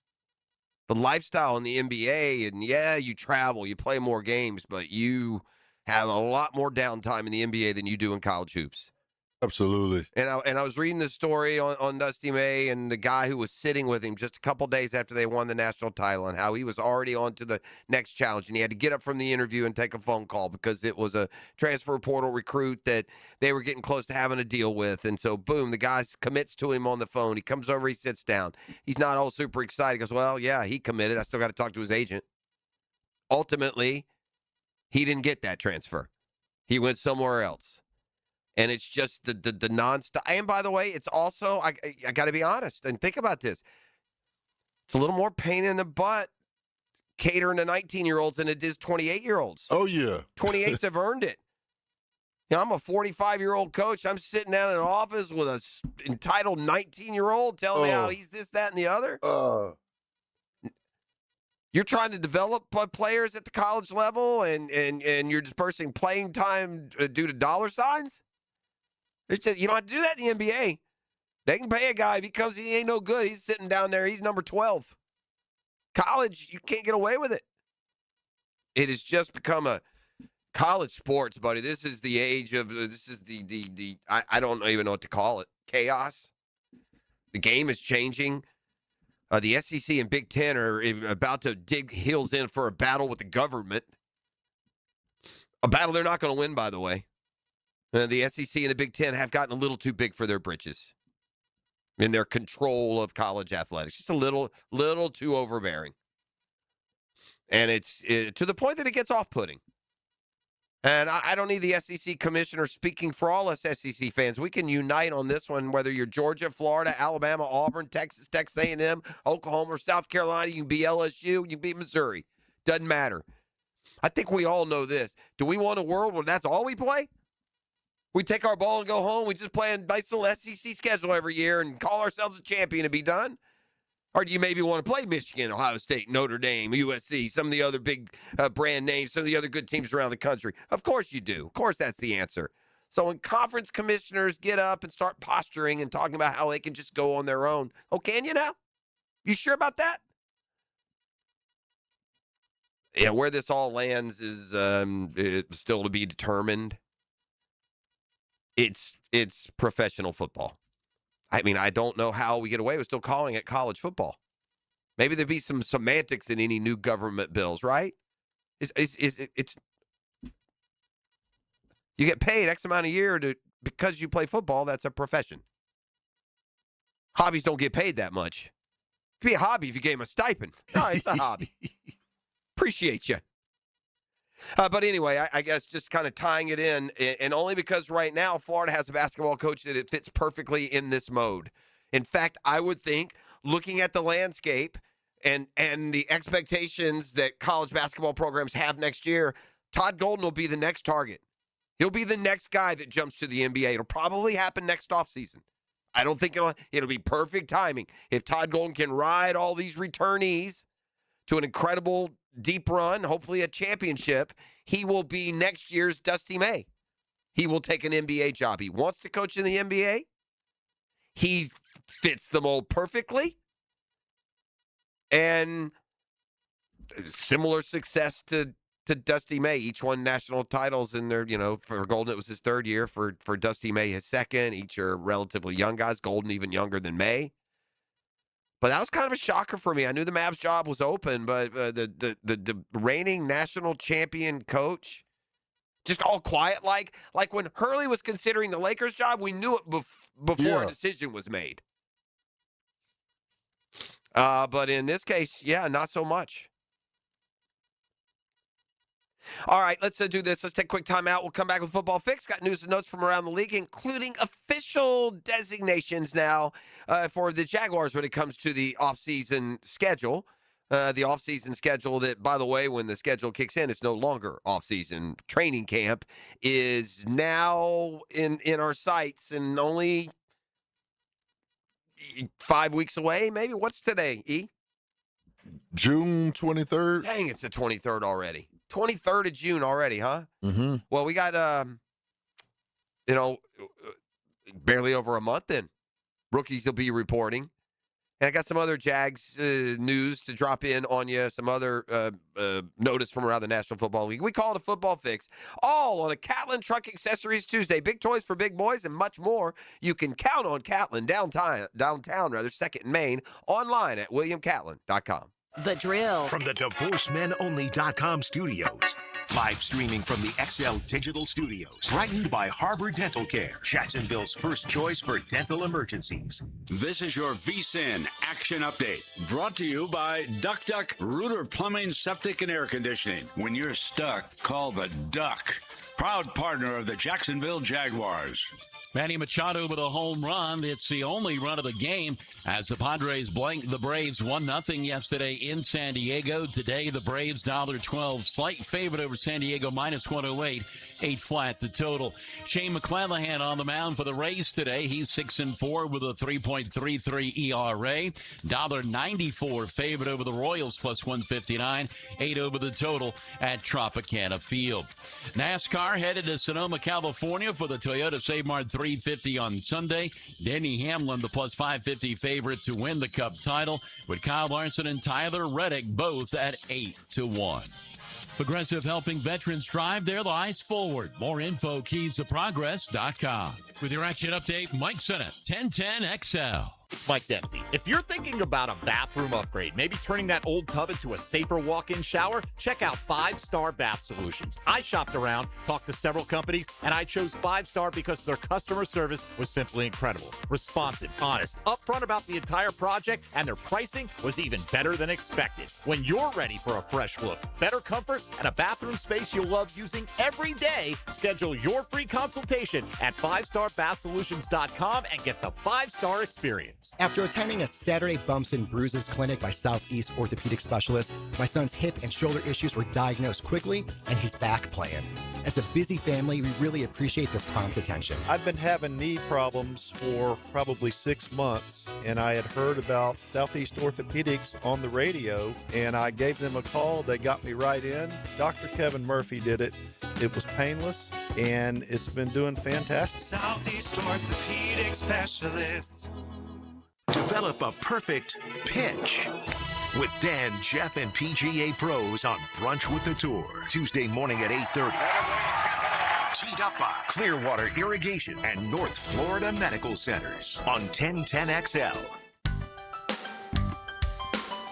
the lifestyle in the NBA, and yeah, you travel, you play more games, but you have a lot more downtime in the NBA than you do in college hoops. Absolutely. And I was reading this story on Dusty May and the guy who was sitting with him just a couple days after they won the national title and how he was already on to the next challenge. And he had to get up from the interview and take a phone call because it was a transfer portal recruit that they were getting close to having a deal with. And so, boom, the guy commits to him on the phone. He comes over, he sits down. He's not all super excited. He goes, well, yeah, he committed. I still got to talk to his agent. Ultimately, he didn't get that transfer. He went somewhere else. And it's just the nonstop. And by the way, it's also, I got to be honest and think about this. It's a little more pain in the butt catering to 19-year-olds than it is 28-year-olds. Oh, yeah. 28s have earned it. You know, I'm a 45-year-old coach. I'm sitting down in an office with an entitled 19-year-old telling me how he's this, that, and the other. You're trying to develop players at the college level and you're dispersing playing time due to dollar signs? You don't have to do that in the NBA. They can pay a guy because he ain't no good. He's sitting down there. He's number 12. College, you can't get away with it. It has just become a college sports, buddy. This is the age of, this is I don't even know what to call it, chaos. The game is changing. The SEC and Big Ten are about to dig heels in for a battle with the government. A battle they're not going to win, by the way. The SEC and the Big Ten have gotten a little too big for their britches in their control of college athletics. Just a little too overbearing. And it's to the point that it gets off-putting. And I don't need the SEC commissioner speaking for all us SEC fans. We can unite on this one, whether you're Georgia, Florida, Alabama, Auburn, Texas, Texas A&M, Oklahoma, or South Carolina. You can be LSU. You can be Missouri. Doesn't matter. I think we all know this. Do we want a world where that's all we play? We take our ball and go home. We just play a nice little SEC schedule every year and call ourselves a champion and be done? Or do you maybe want to play Michigan, Ohio State, Notre Dame, USC, some of the other big brand names, some of the other good teams around the country? Of course you do. Of course that's the answer. So when conference commissioners get up and start posturing and talking about how they can just go on their own, oh, can you now? You sure about that? Yeah, where this all lands is it's still to be determined. It's professional football. I mean, I don't know how we get away with still calling it college football. Maybe there'd be some semantics in any new government bills, right? It's you get paid X amount a year because you play football. That's a profession. Hobbies don't get paid that much. It could be a hobby if you gave them a stipend. No, it's a hobby. Appreciate you. But anyway, I guess just kind of tying it in, and only because right now Florida has a basketball coach that it fits perfectly in this mode. In fact, I would think, looking at the landscape and the expectations that college basketball programs have next year, Todd Golden will be the next target. He'll be the next guy that jumps to the NBA. It'll probably happen next offseason. I don't think it'll be perfect timing. If Todd Golden can ride all these returnees to an incredible deep run, hopefully a championship, he will be next year's Dusty May. He will take an NBA job. He wants to coach in the NBA. He fits the mold perfectly. And similar success to Dusty May. Each won national titles in their, for Golden, it was his third year. For Dusty May, his second. Each are relatively young guys. Golden even younger than May. But that was kind of a shocker for me. I knew the Mavs job was open, but the reigning national champion coach, just all quiet. Like when Hurley was considering the Lakers job, we knew it before a decision was made. But in this case, not so much. All right, let's do this. Let's take a quick time out. We'll come back with Football Fix. Got news and notes from around the league, including official designations now for the Jaguars when it comes to the offseason schedule. The offseason schedule that, by the way, when the schedule kicks in, it's no longer offseason. Training camp is now in our sights and only 5 weeks away, maybe. What's today, E? June 23rd. Dang, it's the 23rd already. 23rd of June already, huh? Mm-hmm. Well, we got, barely over a month then. Rookies will be reporting. And I got some other Jags news to drop in on you, some other notice from around the National Football League. We call it a Football Fix. All on a Catlin Truck Accessories Tuesday. Big toys for big boys and much more. You can count on Catlin downtown, 2nd and Main, online at WilliamCatlin.com. The Drill. From the DivorceMenOnly.com studios. Live streaming from the XL Digital Studios. Brightened by Harbor Dental Care, Jacksonville's first choice for dental emergencies. This is your VSIN Action Update. Brought to you by Duck Duck Rooter Plumbing, Septic, and Air Conditioning. When you're stuck, call the Duck. Proud partner of the Jacksonville Jaguars. Manny Machado with a home run. It's the only run of the game as the Padres blanked the Braves 1-0 yesterday in San Diego. Today, the Braves $1.12, slight favorite over San Diego, -108, 8 flat the total. Shane McClanahan on the mound for the Rays today. He's 6-4 with a 3.33 ERA. $1.94 favorite over the Royals, +159, 8 over the total at Tropicana Field. NASCAR headed to Sonoma, California for the Toyota Save Mart 350 on Sunday. Denny Hamlin, the plus 550 favorite to win the Cup title, with Kyle Larson and Tyler Reddick both at 8-1. Progressive helping veterans drive their lives forward. More info, keystoprogress.com. With your action update, Mike Sennett, 1010XL. Mike Dempsey. If you're thinking about a bathroom upgrade, maybe turning that old tub into a safer walk-in shower, check out 5 Star Bath Solutions. I shopped around, talked to several companies, and I chose 5 Star because their customer service was simply incredible. Responsive, honest, upfront about the entire project, and their pricing was even better than expected. When you're ready for a fresh look, better comfort, and a bathroom space you'll love using every day, schedule your free consultation at 5starbathsolutions.com and get the 5-star experience. After attending a Saturday Bumps and Bruises clinic by Southeast Orthopedic Specialist, my son's hip and shoulder issues were diagnosed quickly, and he's back playing. As a busy family, we really appreciate their prompt attention. I've been having knee problems for probably 6 months, and I had heard about Southeast Orthopedics on the radio, and I gave them a call. They got me right in. Dr. Kevin Murphy did it. It was painless, and it's been doing fantastic. Southeast Orthopedic Specialists. Develop a perfect pitch with Dan, Jeff, and PGA Pros on Brunch with the Tour. Tuesday morning at 8:30. Teed up by Clearwater Irrigation and North Florida Medical Centers on 1010XL.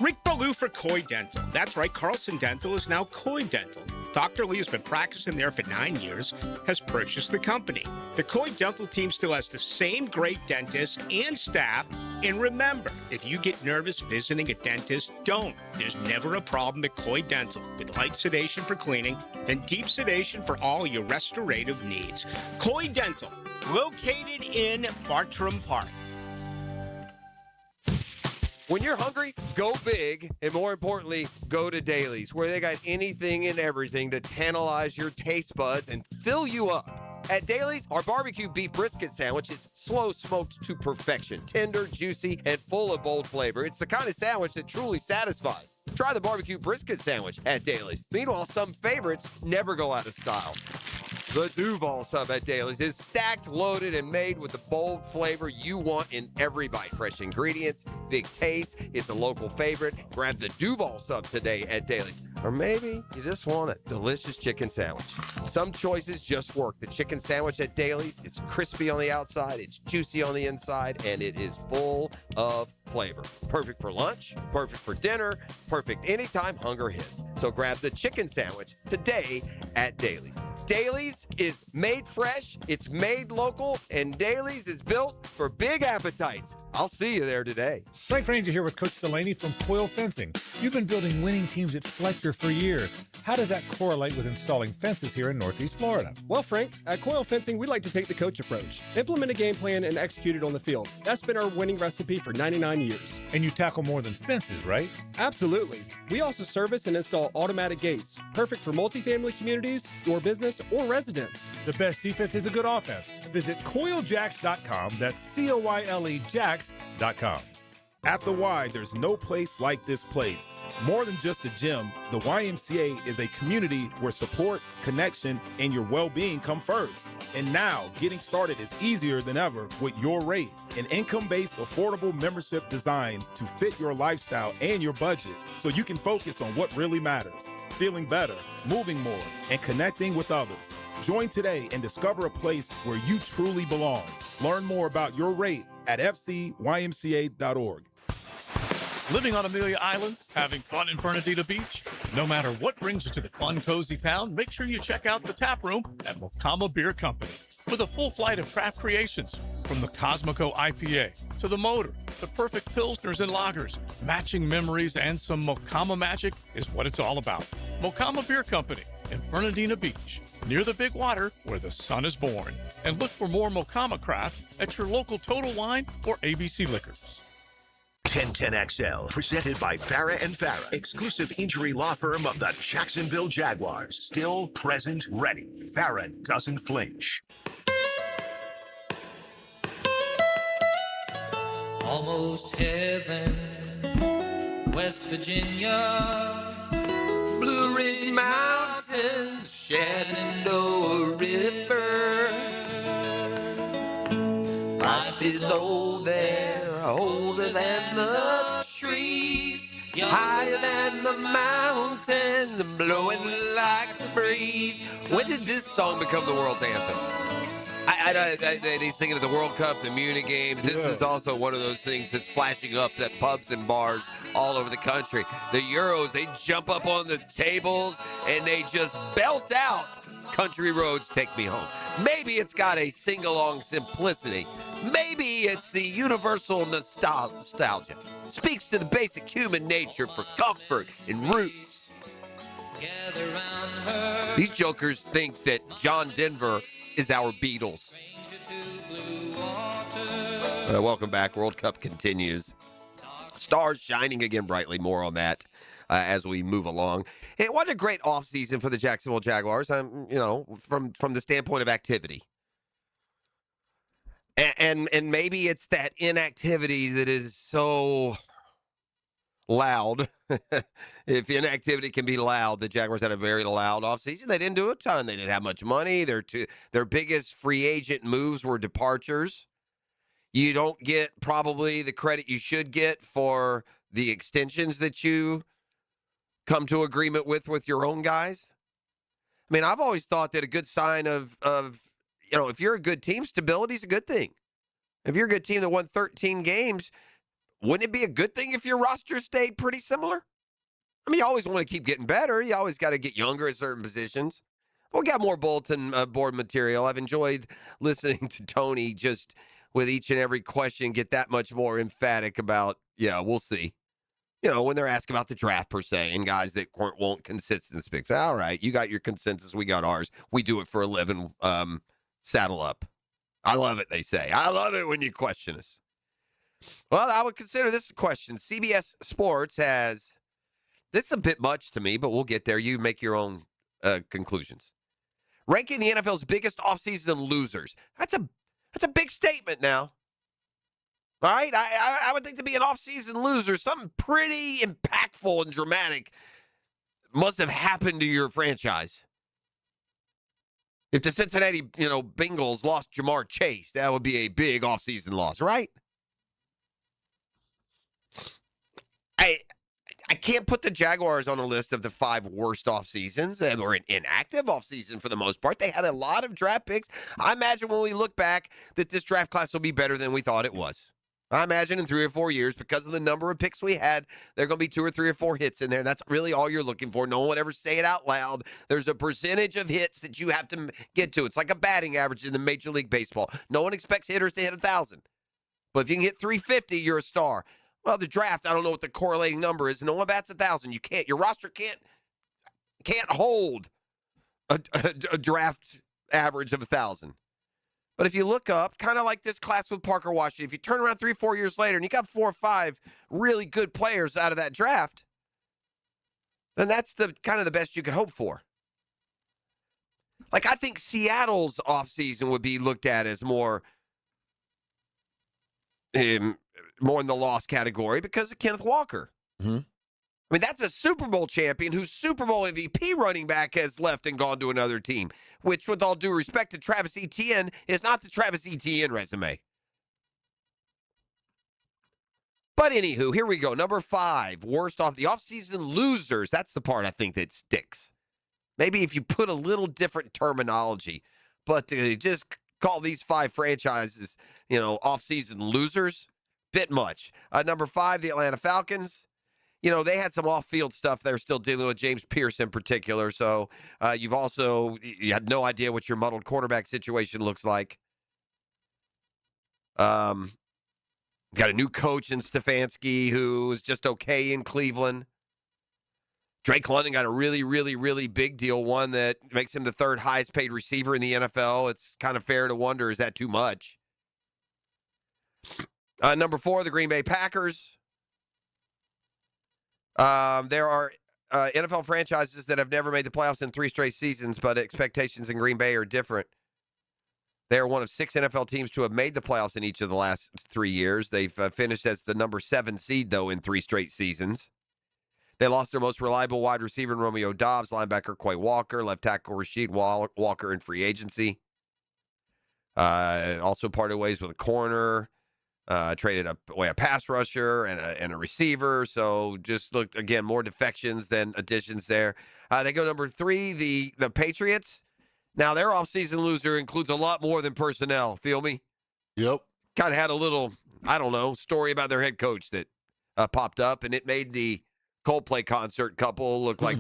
Rick Ballou for Coy Dental. That's right, Carlson Dental is now Coy Dental. Dr. Lee has been practicing there for 9 years, has purchased the company. The Coy Dental team still has the same great dentists and staff. And remember, if you get nervous visiting a dentist, don't. There's never a problem at Coy Dental, with light sedation for cleaning and deep sedation for all your restorative needs. Coy Dental, located in Bartram Park. When you're hungry, go big, and more importantly, go to Dailies, where they got anything and everything to tantalize your taste buds and fill you up. At Dailies, our barbecue beef brisket sandwich is slow smoked to perfection, tender, juicy, and full of bold flavor. It's the kind of sandwich that truly satisfies. Try the barbecue brisket sandwich at Dailies. Meanwhile, some favorites never go out of style. The Duval sub at Dailies is stacked, loaded, and made with the bold flavor you want in every bite. Fresh ingredients, big taste. It's a local favorite. Grab the Duval sub today at Dailies. Or maybe you just want a delicious chicken sandwich. Some choices just work. The chicken sandwich at Dailies is crispy on the outside, it's juicy on the inside, and it is full of flavor. Perfect for lunch, perfect for dinner, perfect anytime hunger hits. So grab the chicken sandwich today at Dailies. Dailies is made fresh, it's made local, and Dailies is built for big appetites. I'll see you there today. Frank Franger here with Coach Delaney from Coil Fencing. You've been building winning teams at Fletcher for years. How does that correlate with installing fences here in Northeast Florida? Well, Frank, at Coil Fencing, we like to take the coach approach. Implement a game plan and execute it on the field. That's been our winning recipe for 99 years. And you tackle more than fences, right? Absolutely. We also service and install automatic gates, perfect for multifamily communities, your business, or residents. The best defense is a good offense. Visit CoilJacks.com. That's COYLE Jacks.com. At the Y, there's no place like this place. More than just a gym, the YMCA is a community where support, connection, and your well-being come first. And now, getting started is easier than ever with Your Rate, an income-based, affordable membership designed to fit your lifestyle and your budget, so you can focus on what really matters: feeling better, moving more, and connecting with others. Join today and discover a place where you truly belong. Learn more about Your Rate at fcymca.org. Living on Amelia Island, having fun in Fernandina Beach? No matter what brings you to the fun, cozy town, make sure you check out the tap room at Mocama Beer Company. With a full flight of craft creations, from the Cosmico IPA to the Motor, the perfect pilsners and lagers, matching memories and some Mocama magic is what it's all about. Mocama Beer Company in Fernandina Beach, near the big water where the sun is born. And look for more Mocama craft at your local Total Wine or ABC Liquors. 1010XL, presented by Farah & Farah, exclusive injury law firm of the Jacksonville Jaguars. Still present, ready. Farah doesn't flinch. Almost heaven, West Virginia, Blue Ridge Mountains. mountains, Shenandoah River. Life is old there, older than the trees, higher than the mountains, and blowing like a breeze. When did this song become the world's anthem? They sing it at the World Cup, the Munich games. This is also one of those things that's flashing up at pubs and bars all over the country. The Euros, they jump up on the tables and they just belt out Country Roads Take Me Home. Maybe it's got a sing-along simplicity. Maybe it's the universal nostalgia. Speaks to the basic human nature for comfort and roots. These jokers think that John Denver is our Beatles. Welcome back. World Cup continues. Stars shining again brightly. More on that as we move along. It wasn't a great offseason for the Jacksonville Jaguars, from the standpoint of activity. And maybe it's that inactivity that is so loud. If inactivity can be loud, the Jaguars had a very loud offseason. They didn't do a ton. They didn't have much money. Their biggest free agent moves were departures. You don't get probably the credit you should get for the extensions that you come to agreement with your own guys. I mean, I've always thought that a good sign of if you're a good team, stability is a good thing. If you're a good team that won 13 games, wouldn't it be a good thing if your roster stayed pretty similar? I mean, you always want to keep getting better. You always got to get younger at certain positions. We got more bulletin board material. I've enjoyed listening to Tony just with each and every question get that much more emphatic about, we'll see. When they're asked about the draft per se and guys that won't consistency picks. All right, you got your consensus. We got ours. We do it for a living. Saddle up. I love it, they say. I love it when you question us. Well, I would consider this a question. CBS Sports has, this is a bit much to me, but we'll get there. You make your own conclusions. Ranking the NFL's biggest offseason losers. That's a big statement now. All right? I would think to be an offseason loser, something pretty impactful and dramatic must have happened to your franchise. If the Cincinnati, Bengals lost Jamar Chase, that would be a big offseason loss, right? I can't put the Jaguars on a list of the 5 worst off seasons. They were an inactive off season for the most part. They had a lot of draft picks. I imagine when we look back that this draft class will be better than we thought it was. I imagine in 3 or 4 years, because of the number of picks we had, there are going to be 2 or 3 or 4 hits in there. That's really all you're looking for. No one would ever say it out loud. There's a percentage of hits that you have to get to. It's like a batting average in the Major League Baseball. No one expects hitters to hit 1,000. But if you can hit 350, you're a star. Well, the draft, I don't know what the correlating number is. No one bats 1,000. You can't. Your roster can't hold a draft average of 1,000. But if you look up, kind of like this class with Parker Washington, if you turn around 3 or 4 years later and you got 4 or 5 really good players out of that draft, then that's the kind of the best you could hope for. Like, I think Seattle's offseason would be looked at as more in the loss category because of Kenneth Walker. Mm-hmm. I mean, that's a Super Bowl champion whose Super Bowl MVP running back has left and gone to another team, which, with all due respect to Travis Etienne, is not the Travis Etienne resume. But anywho, here we go. Number 5, worst off the offseason losers. That's the part I think that sticks. Maybe if you put a little different terminology, but to just call these 5 franchises, offseason losers, bit much. Number 5, the Atlanta Falcons. They had some off-field stuff they're still dealing with, James Pierce in particular. So you had no idea what your muddled quarterback situation looks like. Got a new coach in Stefanski who was just okay in Cleveland. Drake London got a really, really, really big deal, one that makes him the 3rd highest paid receiver in the NFL. It's kind of fair to wonder, is that too much? Number 4, the Green Bay Packers. There are NFL franchises that have never made the playoffs in 3 straight seasons, but expectations in Green Bay are different. They are one of 6 NFL teams to have made the playoffs in each of the last 3 years. They've finished as the number 7 seed, though, in 3 straight seasons. They lost their most reliable wide receiver in Romeo Dobbs, linebacker Quay Walker, left tackle Rasheed Walker in free agency. Also parted ways with a corner, traded away a pass rusher and a receiver. So just looked, again, more defections than additions there. They go number 3, the Patriots. Now, their offseason loser includes a lot more than personnel. Feel me? Yep. Kind of had a little, I don't know, story about their head coach that popped up, and it made the Coldplay concert couple look like,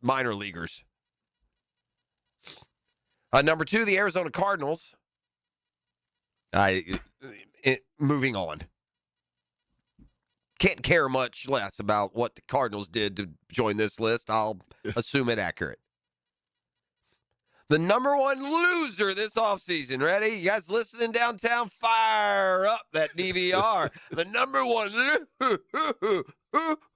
minor leaguers. Number 2, the Arizona Cardinals. Moving on. Can't care much less about what the Cardinals did to join this list. I'll assume it accurate. The number 1 loser this offseason. Ready? You guys listening downtown? Fire up that DVR. The number 1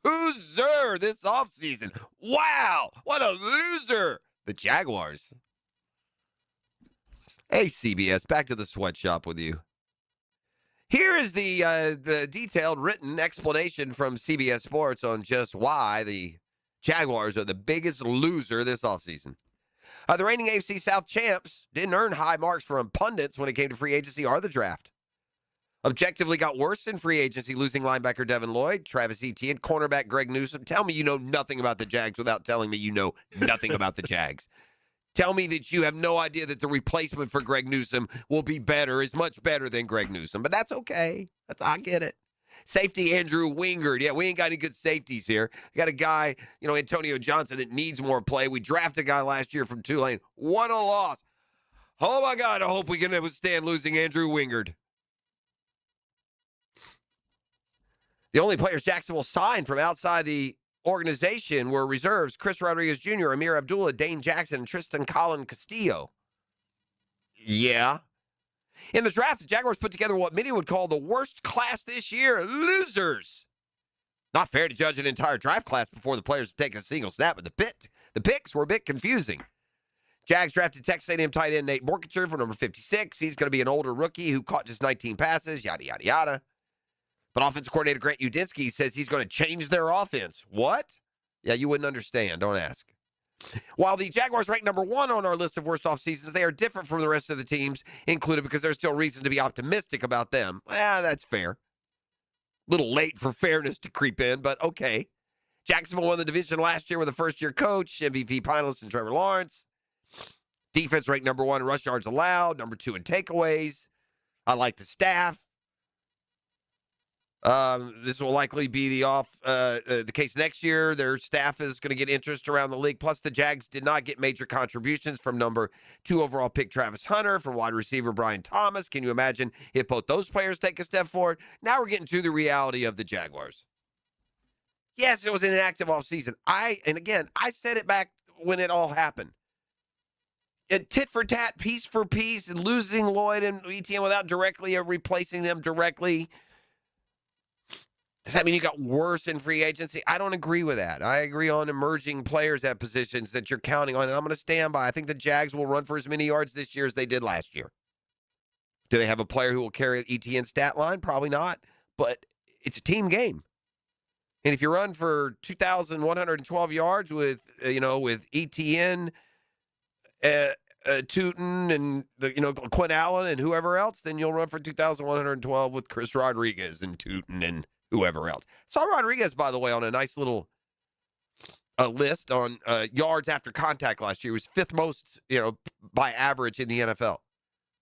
loser this offseason. Wow. What a loser. The Jaguars. Hey, CBS, back to the sweatshop with you. Here is the detailed written explanation from CBS Sports on just why the Jaguars are the biggest loser this offseason. The reigning AFC South champs didn't earn high marks from pundits when it came to free agency or the draft. Objectively got worse in free agency, losing linebacker Devin Lloyd, Travis Etienne, cornerback Greg Newsome. Tell me you know nothing about the Jags without telling me you know nothing about the Jags. Tell me that you have no idea that the replacement for Greg Newsome will be better, is much better than Greg Newsome. But that's okay. I get it. Safety Andrew Wingard. Yeah, we ain't got any good safeties here. We got a guy, Antonio Johnson, that needs more play. We drafted a guy last year from Tulane. What a loss. Oh, my God, I hope we can withstand losing Andrew Wingard. The only players Jacksonville signed from outside the organization were reserves: Chris Rodriguez Jr., Amir Abdullah, Dane Jackson, and Tristan Colin Castillo. Yeah. In the draft, the Jaguars put together what many would call the worst class this year. Losers. Not fair to judge an entire draft class before the players take a single snap, but the picks were a bit confusing. Jags drafted Texas A&M tight end Nate Morkacher for number 56. He's going to be an older rookie who caught just 19 passes, yada, yada, yada. But offensive coordinator Grant Udinski says he's going to change their offense. What? Yeah, you wouldn't understand. Don't ask. While the Jaguars rank number 1 on our list of worst off seasons, they are different from the rest of the teams included because there's still reason to be optimistic about them. That's fair. A little late for fairness to creep in, but okay. Jacksonville won the division last year with a first-year coach, MVP finalist in Trevor Lawrence. Defense ranked number 1 in rush yards allowed, number 2 in takeaways. I like the staff. This will likely be the case next year. Their staff is going to get interest around the league. Plus, the Jags did not get major contributions from number 2 overall pick Travis Hunter, from wide receiver Brian Thomas. Can you imagine if both those players take a step forward? Now we're getting to the reality of the Jaguars. Yes, it was an inactive offseason. I said it back when it all happened. Tit for tat, piece for piece, and losing Lloyd and Etienne without directly replacing them directly. Does that mean you got worse in free agency? I don't agree with that. I agree on emerging players at positions that you're counting on, and I'm going to stand by. I think the Jags will run for as many yards this year as they did last year. Do they have a player who will carry Etienne's stat line? Probably not, but it's a team game. And if you run for 2,112 yards with Etienne, Tootin, and Quinn Allen and whoever else, then you'll run for 2,112 with Chris Rodriguez and Tootin and whoever else. Saw Rodriguez, by the way, on a nice little list on yards after contact last year. He was 5th most, by average in the NFL.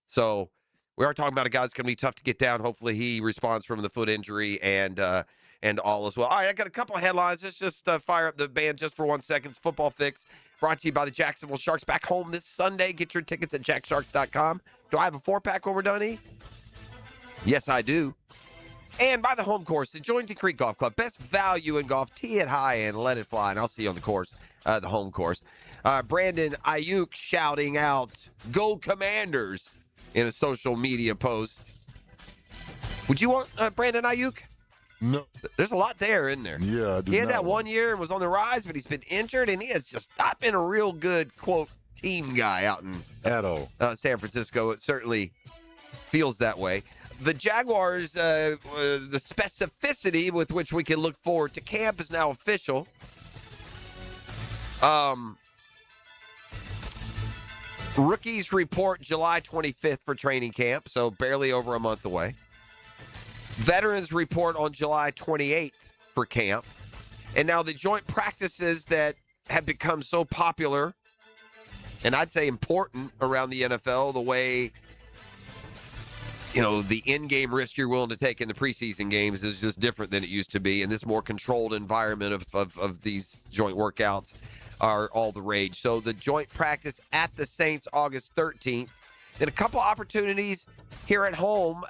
So we are talking about a guy that's going to be tough to get down. Hopefully he responds from the foot injury and all as well. All right, I got a couple of headlines. Let's just fire up the band just for 1 second. It's Football Fix, brought to you by the Jacksonville Sharks. Back home this Sunday. Get your tickets at jacksharks.com. Do I have a 4-pack when we're done, E? Yes, I do. And by the home course, the Jointed Creek Golf Club. Best value in golf. Tee it high and let it fly. And I'll see you on the course, the home course. Brandon Ayuk shouting out, "Go Commanders," in a social media post. Would you want Brandon Ayuk? No. There's a lot there, isn't there? Yeah, I do. He had that 1 year and was on the rise, but he's been injured, and he has just not been a real good, quote, team guy out in at all. San Francisco. It certainly feels that way. the Jaguars, the specificity with which we can look forward to camp is now official. Rookies report July 25th for training camp, so barely over a month away. Veterans report on July 28th for camp. And now the joint practices that have become so popular, and I'd say important around the NFL, the way, the in-game risk you're willing to take in the preseason games is just different than it used to be. And this more controlled environment of these joint workouts are all the rage. So the joint practice at the Saints August 13th. Then a couple opportunities here at home,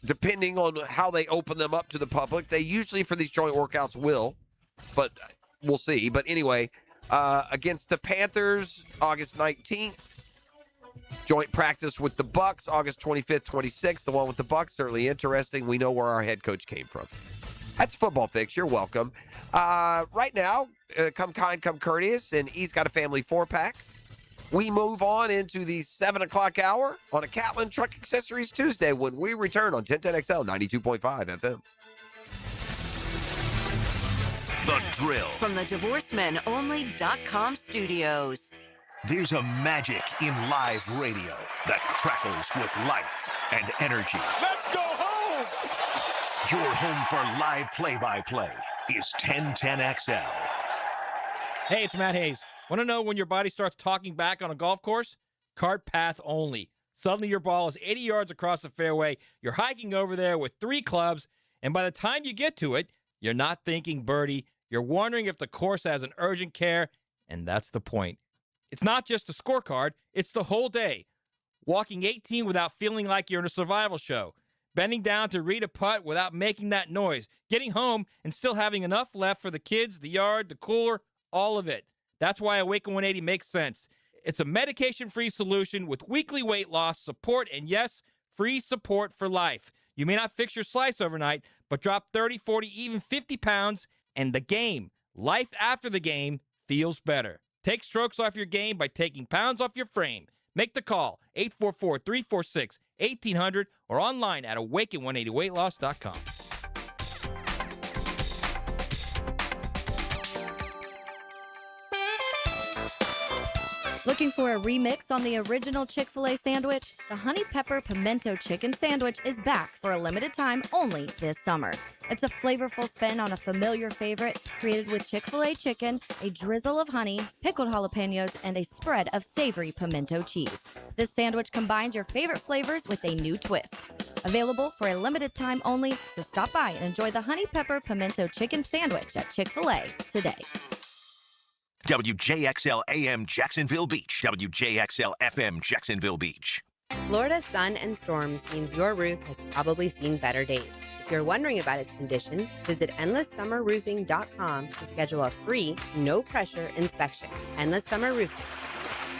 depending on how they open them up to the public. They usually for these joint workouts will, but we'll see. But anyway, against the Panthers, August 19th. Joint practice with the Bucs, August 25th, 26th. The one with the Bucs, certainly interesting. We know where our head coach came from. That's Football Fix. You're welcome. Right now, come kind, come courteous, and he's got a family 4-pack. We move on into the 7 o'clock hour on a Catlin Truck Accessories Tuesday when we return on 1010XL 92.5 FM. The Drill. From the DivorceMenOnly.com studios. There's a magic in live radio that crackles with life and energy. Let's go home! Your home for live play-by-play is 1010XL. Hey, it's Matt Hayes. Want to know when your body starts talking back on a golf course? Cart path only. Suddenly your ball is 80 yards across the fairway. You're hiking over there with 3 clubs, and by the time you get to it, you're not thinking birdie. You're wondering if the course has an urgent care, and that's the point. It's not just a scorecard, it's the whole day. Walking 18 without feeling like you're in a survival show. Bending down to read a putt without making that noise. Getting home and still having enough left for the kids, the yard, the cooler, all of it. That's why Awaken 180 makes sense. It's a medication-free solution with weekly weight loss, support, and yes, free support for life. You may not fix your slice overnight, but drop 30, 40, even 50 pounds, and the game, life after the game, feels better. Take strokes off your game by taking pounds off your frame. Make the call, 844-346-1800, or online at awaken180weightloss.com. Looking for a remix on the original Chick-fil-A sandwich? The Honey Pepper Pimento Chicken Sandwich is back for a limited time only this summer. It's a flavorful spin on a familiar favorite, created with Chick-fil-A chicken, a drizzle of honey, pickled jalapenos, and a spread of savory pimento cheese. This sandwich combines your favorite flavors with a new twist. Available for a limited time only, so stop by and enjoy the Honey Pepper Pimento Chicken Sandwich at Chick-fil-A today. WJXL AM Jacksonville Beach. WJXL FM Jacksonville Beach. Florida sun and storms means your roof has probably seen better days. If you're wondering about its condition, visit EndlessSummerRoofing.com to schedule a free, no-pressure inspection. Endless Summer Roofing,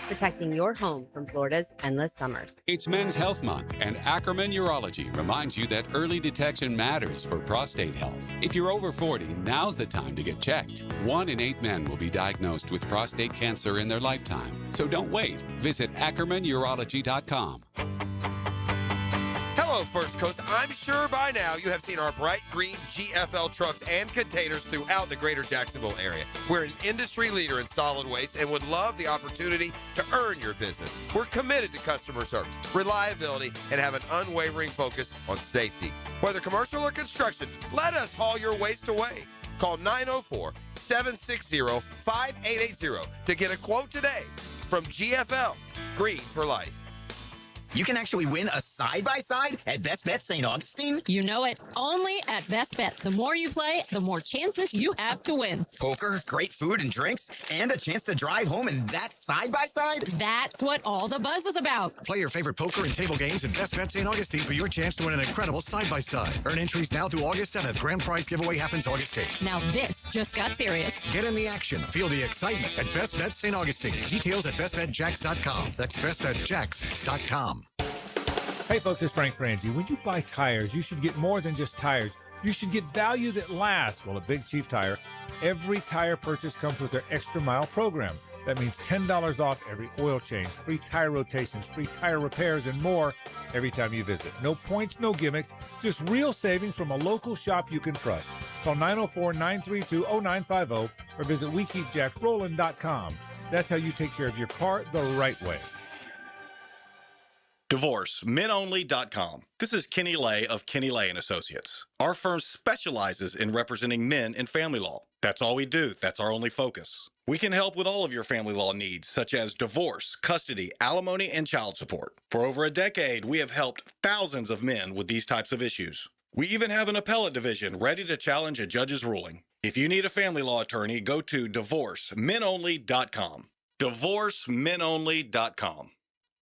protecting your home from Florida's endless summers. It's Men's Health Month, and Ackerman Urology reminds you that early detection matters for prostate health. If you're over 40, now's the time to get checked. 1 in 8 men will be diagnosed with prostate cancer in their lifetime. So don't wait. Visit AckermanUrology.com. Hello, First Coast. I'm sure by now you have seen our bright green GFL trucks and containers throughout the greater Jacksonville area. We're an industry leader in solid waste and would love the opportunity to earn your business. We're committed to customer service, reliability, and have an unwavering focus on safety. Whether commercial or construction, let us haul your waste away. Call 904-760-5880 to get a quote today from GFL, Green for Life. You can actually win a side-by-side at Best Bet St. Augustine. You know it. Only at Best Bet. The more you play, the more chances you have to win. Poker, great food and drinks, and a chance to drive home in that side-by-side. That's what all the buzz is about. Play your favorite poker and table games at Best Bet St. Augustine for your chance to win an incredible side-by-side. Earn entries now through August 7th. Grand prize giveaway happens August 8th. Now this just got serious. Get in the action. Feel the excitement at Best Bet St. Augustine. Details at bestbetjacks.com. That's bestbetjacks.com. Hey folks, it's Frank Frangie. When you buy tires, you should get more than just tires. You should get value that lasts. Well, at Big Chief Tire, every tire purchase comes with their Extra Mile program. That means $10 off every oil change, free tire rotations, free tire repairs, and more every time you visit. No points, no gimmicks, just real savings from a local shop you can trust. Call 904-932-0950 or visit WeKeepJacksRollin.com. That's how you take care of your car the right way. DivorceMenOnly.com. This is Kenny Lay of Kenny Lay & Associates. Our firm specializes in representing men in family law. That's all we do. That's our only focus. We can help with all of your family law needs, such as divorce, custody, alimony, and child support. For over a decade, we have helped thousands of men with these types of issues. We even have an appellate division ready to challenge a judge's ruling. If you need a family law attorney, go to DivorceMenOnly.com. DivorceMenOnly.com.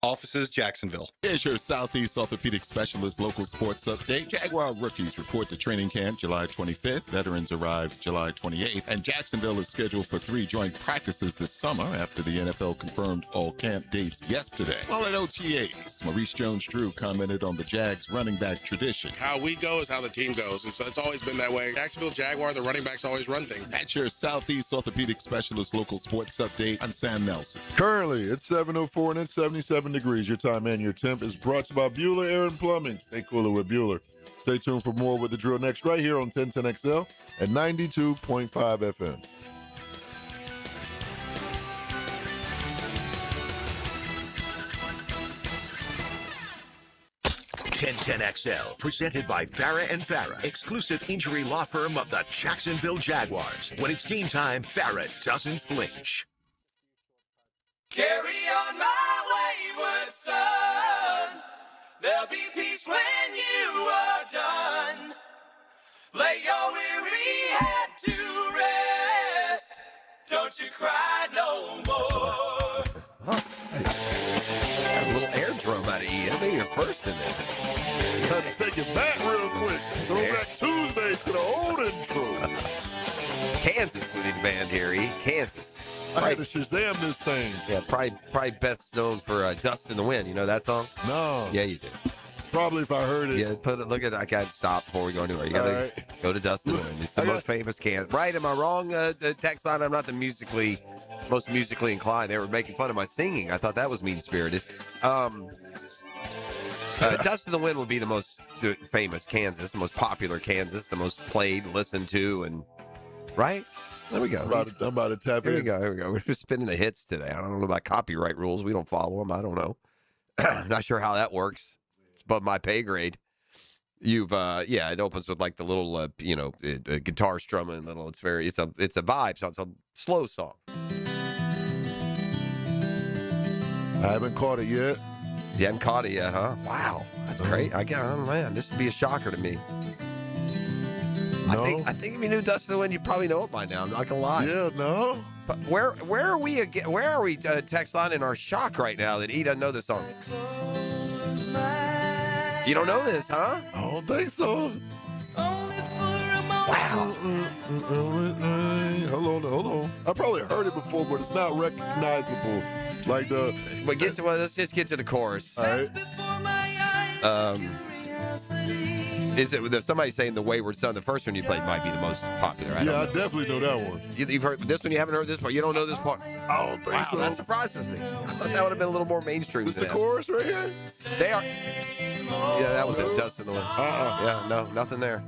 Offices, Jacksonville. Here's your Southeast Orthopedic Specialist local sports update. Jaguar rookies report to training camp July 25th. Veterans arrive July 28th. And Jacksonville is scheduled for 3 joint practices this summer after the NFL confirmed all camp dates yesterday. While at OTAs, Maurice Jones-Drew commented on the Jags running back tradition. How we go is how the team goes. And so it's always been that way. Jacksonville Jaguar, the running backs always run things. That's your Southeast Orthopedic Specialist local sports update. I'm Sam Nelson. Currently, it's 7:04 and it's 77 degrees. Your time and your temp is brought to you by Bueller Air and Plumbing. Stay cooler with Bueller. Stay tuned for more with the drill next right here on 1010XL at 92.5 FM. XL, presented by Farah and Farah, exclusive injury law firm of the Jacksonville Jaguars. When it's game time, Farah doesn't flinch. Carry on my wayward son. There'll be peace when you are done. Lay your weary head to rest. Don't you cry no more. Got a little air drum out of you. I think you're first in there. Got to take it back real quick. Go back Tuesday to the old intro. Kansas, we need a band here, E. Kansas. I had to Shazam this thing. Yeah, probably best known for Dust in the Wind. You know that song? No. Yeah, you do. Probably if I heard it. Yeah, look at. I got to stop before we go anywhere. You got to go to Dust in the Wind. It's the most famous Kansas. Right? Am I wrong? The text line. I'm not the most musically inclined. They were making fun of my singing. I thought that was mean spirited. Dust in the Wind would be the most famous Kansas, the most popular Kansas, the most played, listened to, and right. There we go. I'm about to tap in. Here we go. We're just spinning the hits today. I don't know about copyright rules. We don't follow them. I don't know. I'm not sure how that works. It's above my pay grade. It opens with like the little, guitar strumming. It's a vibe. So it's a slow song. I haven't caught it yet. You haven't caught it yet, huh? Wow, that's great. Man, this would be a shocker to me. No. I think if you knew Dust in the Wind, you'd probably know it by now. I'm not gonna lie. Yeah, no. But where are we again? Where are we text line in our shock right now that he doesn't know this song? You don't know this, huh? I don't think so. Wow. Hold on. I probably heard it before, but it's not recognizable. Let's just get to the chorus. All right. Is it? There's somebody saying the Wayward Son. The first one you played might be the most popular. I definitely know that one. You've heard this one. You haven't heard this part. You don't know this part. I don't think so. That surprises me. I thought that would have been a little more mainstream. Is the chorus right here? They are. Yeah, that was it. Dust in the Wind. Yeah, no, nothing there.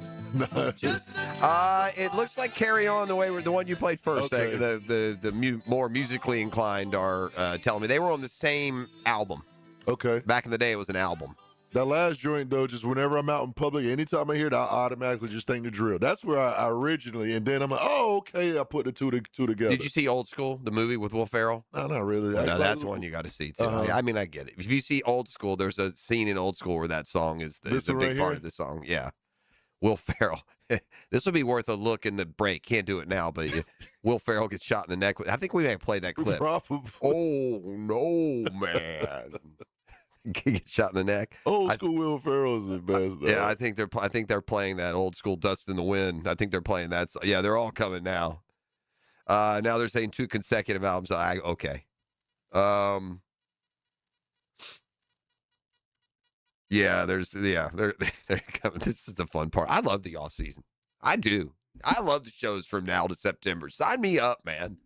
It looks like Carry On, the Wayward, the one you played first. Okay. The more musically inclined are telling me they were on the same album. Okay. Back in the day, it was an album. That last joint, though, just whenever I'm out in public, anytime I hear it, I automatically just think the drill. That's where I originally, and then I'm like, oh, okay, I put the two together. Did you see Old School, the movie with Will Ferrell? No, not really. No, that's one you got to see, too. I mean, I get it. If you see Old School, there's a scene in Old School where that song is the big part of the song. Yeah. Will Ferrell. This would be worth a look in the break. Can't do it now, but Will Ferrell gets shot in the neck. I think we may have played that clip. Probably. Oh, no, man. Get shot in the neck. Old school Will Ferrell is the best. Though. Yeah, I think they're playing that old school Dust in the Wind. I think they're playing that. Yeah, they're all coming now. Now they're saying 2 consecutive albums. Okay. Yeah, they're coming. This is the fun part. I love the off season. I do. I love the shows from now to September. Sign me up, man.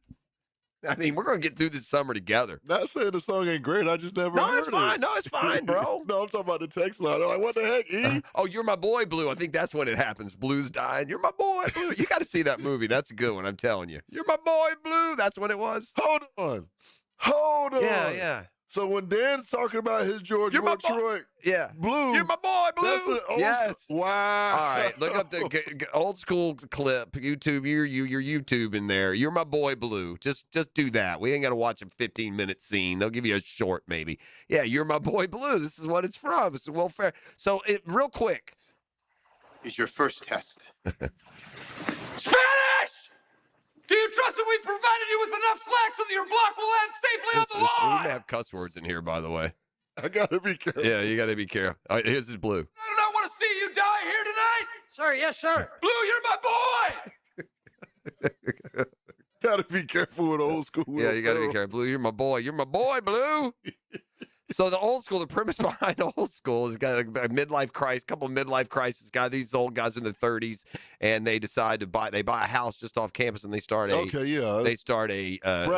I mean, we're going to get through this summer together. Not saying the song ain't great. I just never heard it's fine. it. No, it's fine, bro. No, I'm talking about the text line. I'm like, what the heck, E? Oh, You're My Boy, Blue. I think that's when it happens. Blue's dying. You're my boy, Blue. You got to see that movie. That's a good one, I'm telling you. You're my boy, Blue. That's what it was. Hold on. Yeah. So when Dan's talking about his George Detroit, Blue. You're my boy, Blue. That's an old school. Wow. All right, look up the old school clip. YouTube, your YouTube in there. You're my boy, Blue. Just do that. We ain't got to watch a 15-minute scene. They'll give you a short, maybe. Yeah, You're My Boy, Blue. This is what it's from. It's Will Ferrell. So, real quick. Is your first test. Spanish! Do you trust that we've provided you with enough slack so that your block will land safely on the We line? may have cuss words in here, by the way. I got to be careful. Yeah, you got to be careful. All right, here's his Blue. I do not want to see you die here tonight. Sir, yes, sir. Blue, you're my boy. Got to be careful with old school. Yeah, you got to be careful. Blue, you're my boy. You're my boy, Blue. So the old school, the premise behind old school is got a midlife crisis, couple of midlife crisis guys. These old guys in their 30s, and they decide to buy a house just off campus, and they start a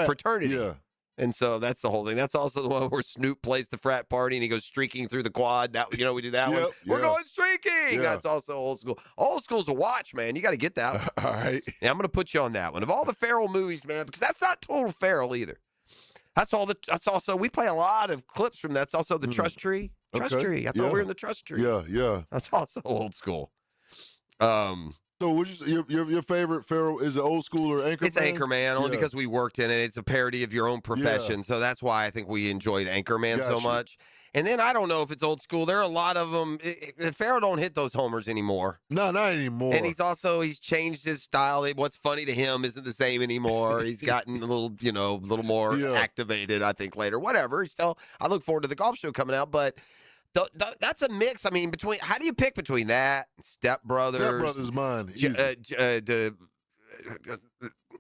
fraternity. Yeah. And so that's the whole thing. That's also the one where Snoop plays the frat party and he goes streaking through the quad. That we do that one. We're going streaking. Yeah. That's also old school. Old school's a watch, man. You got to get that one. All right. Yeah, I'm going to put you on that one. Of all the Ferrell movies, man, because that's not total Ferrell either. That's also, we play a lot of clips from that. That's also the Trust Tree. Trust Tree. I thought we were in the Trust Tree. Yeah. That's also old school. So would you your favorite Ferrell is it old school or Anchorman? It's Anchorman, only because we worked in it. It's a parody of your own profession. So that's why I think we enjoyed Anchorman so much. And then I don't know if it's old school. There are a lot of them. Ferrell don't hit those homers anymore. No, not anymore. And he's changed his style. What's funny to him isn't the same anymore. He's gotten a little more activated, I think, later. Whatever. I look forward to the golf show coming out, but that's a mix. I mean, how do you pick between that and Step Brothers? Step Brothers mine.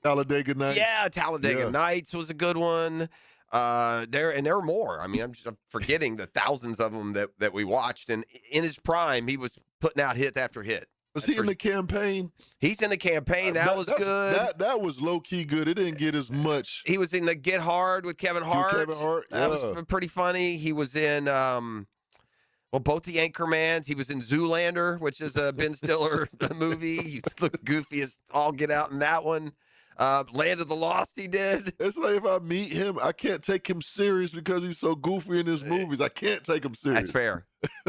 Talladega Nights. Yeah, Talladega Nights was a good one. There were more. I mean, I'm forgetting the thousands of them that we watched. And in his prime, he was putting out hit after hit. Was he in the campaign? He's in the campaign. That was good. That was low key good. It didn't get as much. He was in the Get Hard with Kevin Hart. That was pretty funny. He was in both the Anchormans. He was in Zoolander, which is a Ben Stiller movie. He looked goofy as all get out in that one. Land of the Lost, he did. It's like if I meet him, I can't take him serious because he's so goofy in his movies. I can't take him serious. That's fair.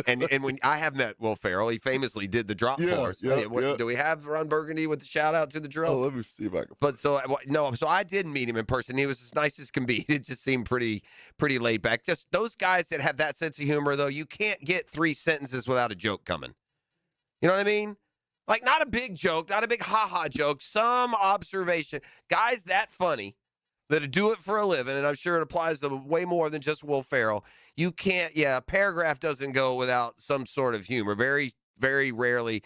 And when I have met Will Ferrell, he famously did the drop for us. Do we have Ron Burgundy with the shout out to the drill? Oh, let me see if I can. But so I did meet him in person. He was as nice as can be. It just seemed pretty laid back. Just those guys that have that sense of humor, though, you can't get 3 sentences without a joke coming. You know what I mean? Like, not a big joke, not a big ha-ha joke, some observation. Guys that funny that do it for a living, and I'm sure it applies to way more than just Will Ferrell. You can't, a paragraph doesn't go without some sort of humor. Very, very rarely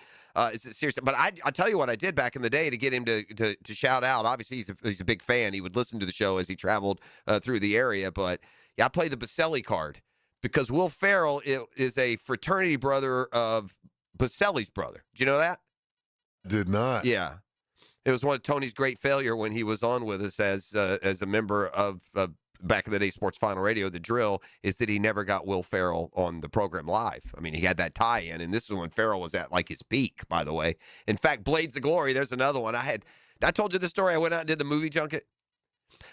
is it serious. But I tell you what I did back in the day to get him to shout out. Obviously, he's a big fan. He would listen to the show as he traveled through the area. But, I played the Baselli card because Will Ferrell is a fraternity brother of Baselli's brother. Do you know that? Did not. Yeah. It was one of Tony's great failure when he was on with us as a member of back in the day Sports Final Radio, The Drill, is that he never got Will Ferrell on the program live. I mean, he had that tie-in, and this is when Ferrell was at like his peak, by the way. In fact, Blades of Glory, there's another one. I told you the story. I went out and did the movie junket.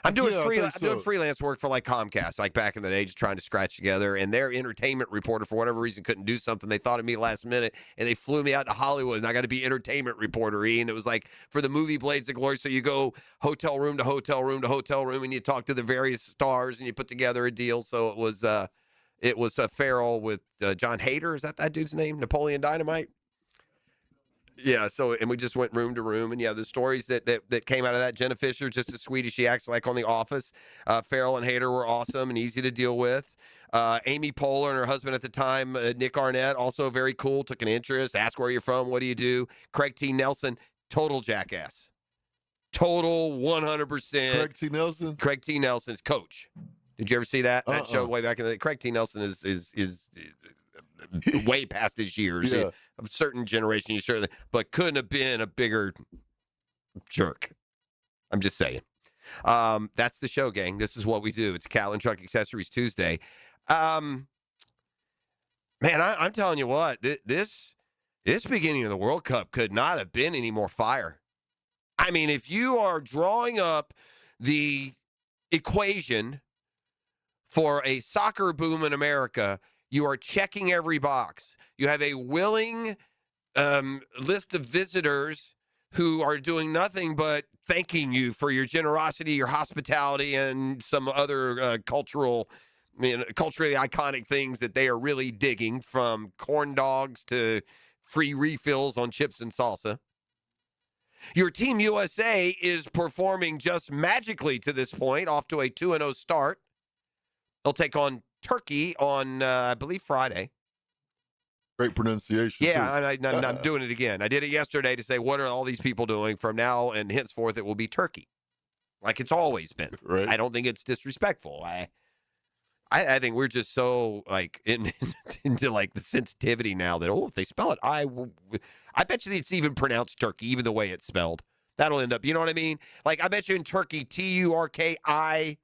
I'm doing freelance work for like Comcast, like back in the day, just trying to scratch together. And their entertainment reporter, for whatever reason, couldn't do something. They thought of me last minute, and they flew me out to Hollywood, and I got to be entertainment reporter. And it was like for the movie Blades of Glory. So you go hotel room to hotel room to hotel room, and you talk to the various stars, and you put together a deal. So it was Ferrell with John Hader. Is that dude's name? Napoleon Dynamite. Yeah, and we just went room to room, and the stories that came out of that. Jenna Fisher, just as sweet as she acts like on The Office. Ferrell and Hader were awesome and easy to deal with. Amy Poehler and her husband at the time, Nick Arnett, also very cool, took an interest, asked where you're from, what do you do? Craig T. Nelson, total jackass. Total 100%. Craig T. Nelson? Craig T. Nelson's coach. Did you ever see that show way back in the day? Craig T. Nelson is way past his years. Yeah. Of a certain generation, but couldn't have been a bigger jerk. I'm just saying. That's the show, gang. This is what we do. It's Catlin Truck Accessories Tuesday. Man, I'm telling you what, this beginning of the World Cup could not have been any more fire. I mean, if you are drawing up the equation for a soccer boom in America, you are checking every box. You have a willing list of visitors who are doing nothing but thanking you for your generosity, your hospitality, and some other culturally iconic things that they are really digging, from corn dogs to free refills on chips and salsa. Your Team USA is performing just magically to this point, off to a 2-0 start. They'll take on Turkey on, I believe, Friday. Great pronunciation. Yeah, too. I'm doing it again. I did it yesterday to say, what are all these people doing? From now and henceforth, it will be Turkey, like it's always been. Right. I don't think it's disrespectful. I think we're just so like into like the sensitivity now that, if they spell it, I bet you it's even pronounced Turkey, even the way it's spelled. That'll end up, you know what I mean? Like, I bet you in Turkey, Turkiye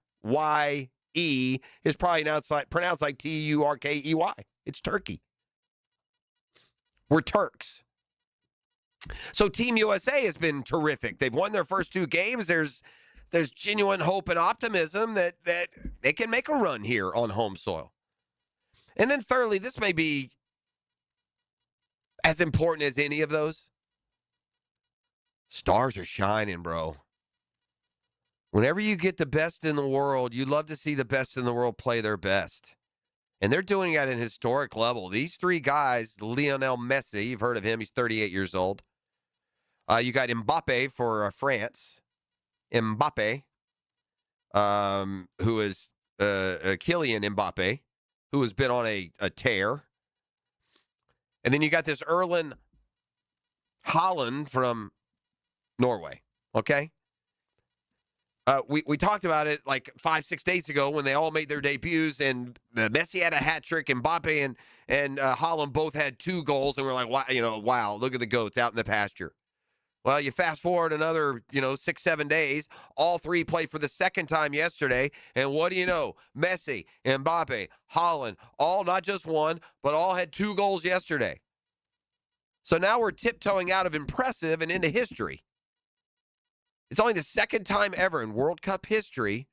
is probably pronounced like Turkey. It's Turkey. We're Turks. So Team USA has been terrific. They've won their first 2 games. There's genuine hope and optimism that they can make a run here on home soil. And then thirdly, this may be as important as any of those. Stars are shining, bro. Whenever you get the best in the world, you love to see the best in the world play their best. And they're doing it at an historic level. These 3 guys, Lionel Messi, you've heard of him. He's 38 years old. You got Mbappe for France. Mbappe, who is Kylian Mbappe, who has been on a tear. And then you got this Erling Haaland from Norway, okay? We talked about it like 5-6 days ago when they all made their debuts, and Messi had a hat trick, Mbappe and Haaland both had 2 goals, and we're like, wow, look at the goats out in the pasture. Well, you fast forward another, 6-7 days, all 3 played for the second time yesterday, and what do you know? Messi, Mbappe, Haaland, all not just one, but all had 2 goals yesterday. So now we're tiptoeing out of impressive and into history. It's only the second time ever in World Cup history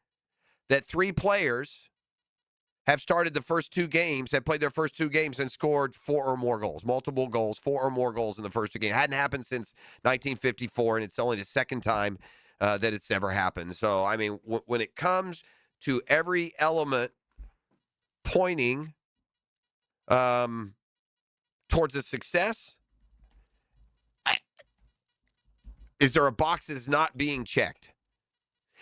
that 3 players have started the first 2 games, have played their first 2 games and scored 4 or more goals, multiple goals, 4 or more goals in the first 2 games. It hadn't happened since 1954, and it's only the second time that it's ever happened. So, I mean, when it comes to every element pointing towards a success, is there a box that's not being checked?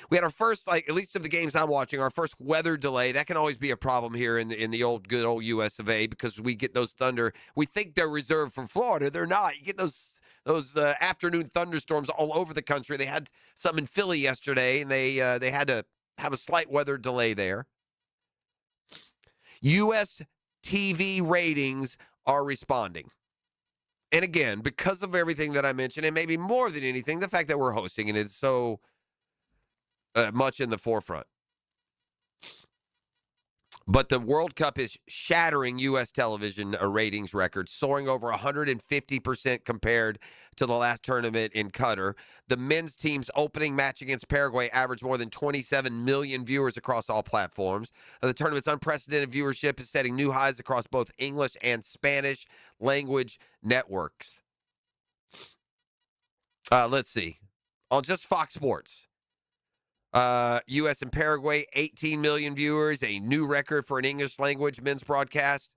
We had our first, at least of the games I'm watching, our first weather delay. That can always be a problem here in the good old US of A, because we get those thunder. We think they're reserved for Florida. They're not. You get those afternoon thunderstorms all over the country. They had some in Philly yesterday, and they had to have a slight weather delay there. US TV ratings are responding. And again, because of everything that I mentioned, and maybe more than anything, the fact that we're hosting and it's so much in the forefront. But the World Cup is shattering U.S. television ratings records, soaring over 150% compared to the last tournament in Qatar. The men's team's opening match against Paraguay averaged more than 27 million viewers across all platforms. The tournament's unprecedented viewership is setting new highs across both English and Spanish language networks. Let's see. On just Fox Sports. U.S. and Paraguay, 18 million viewers, a new record for an English language men's broadcast.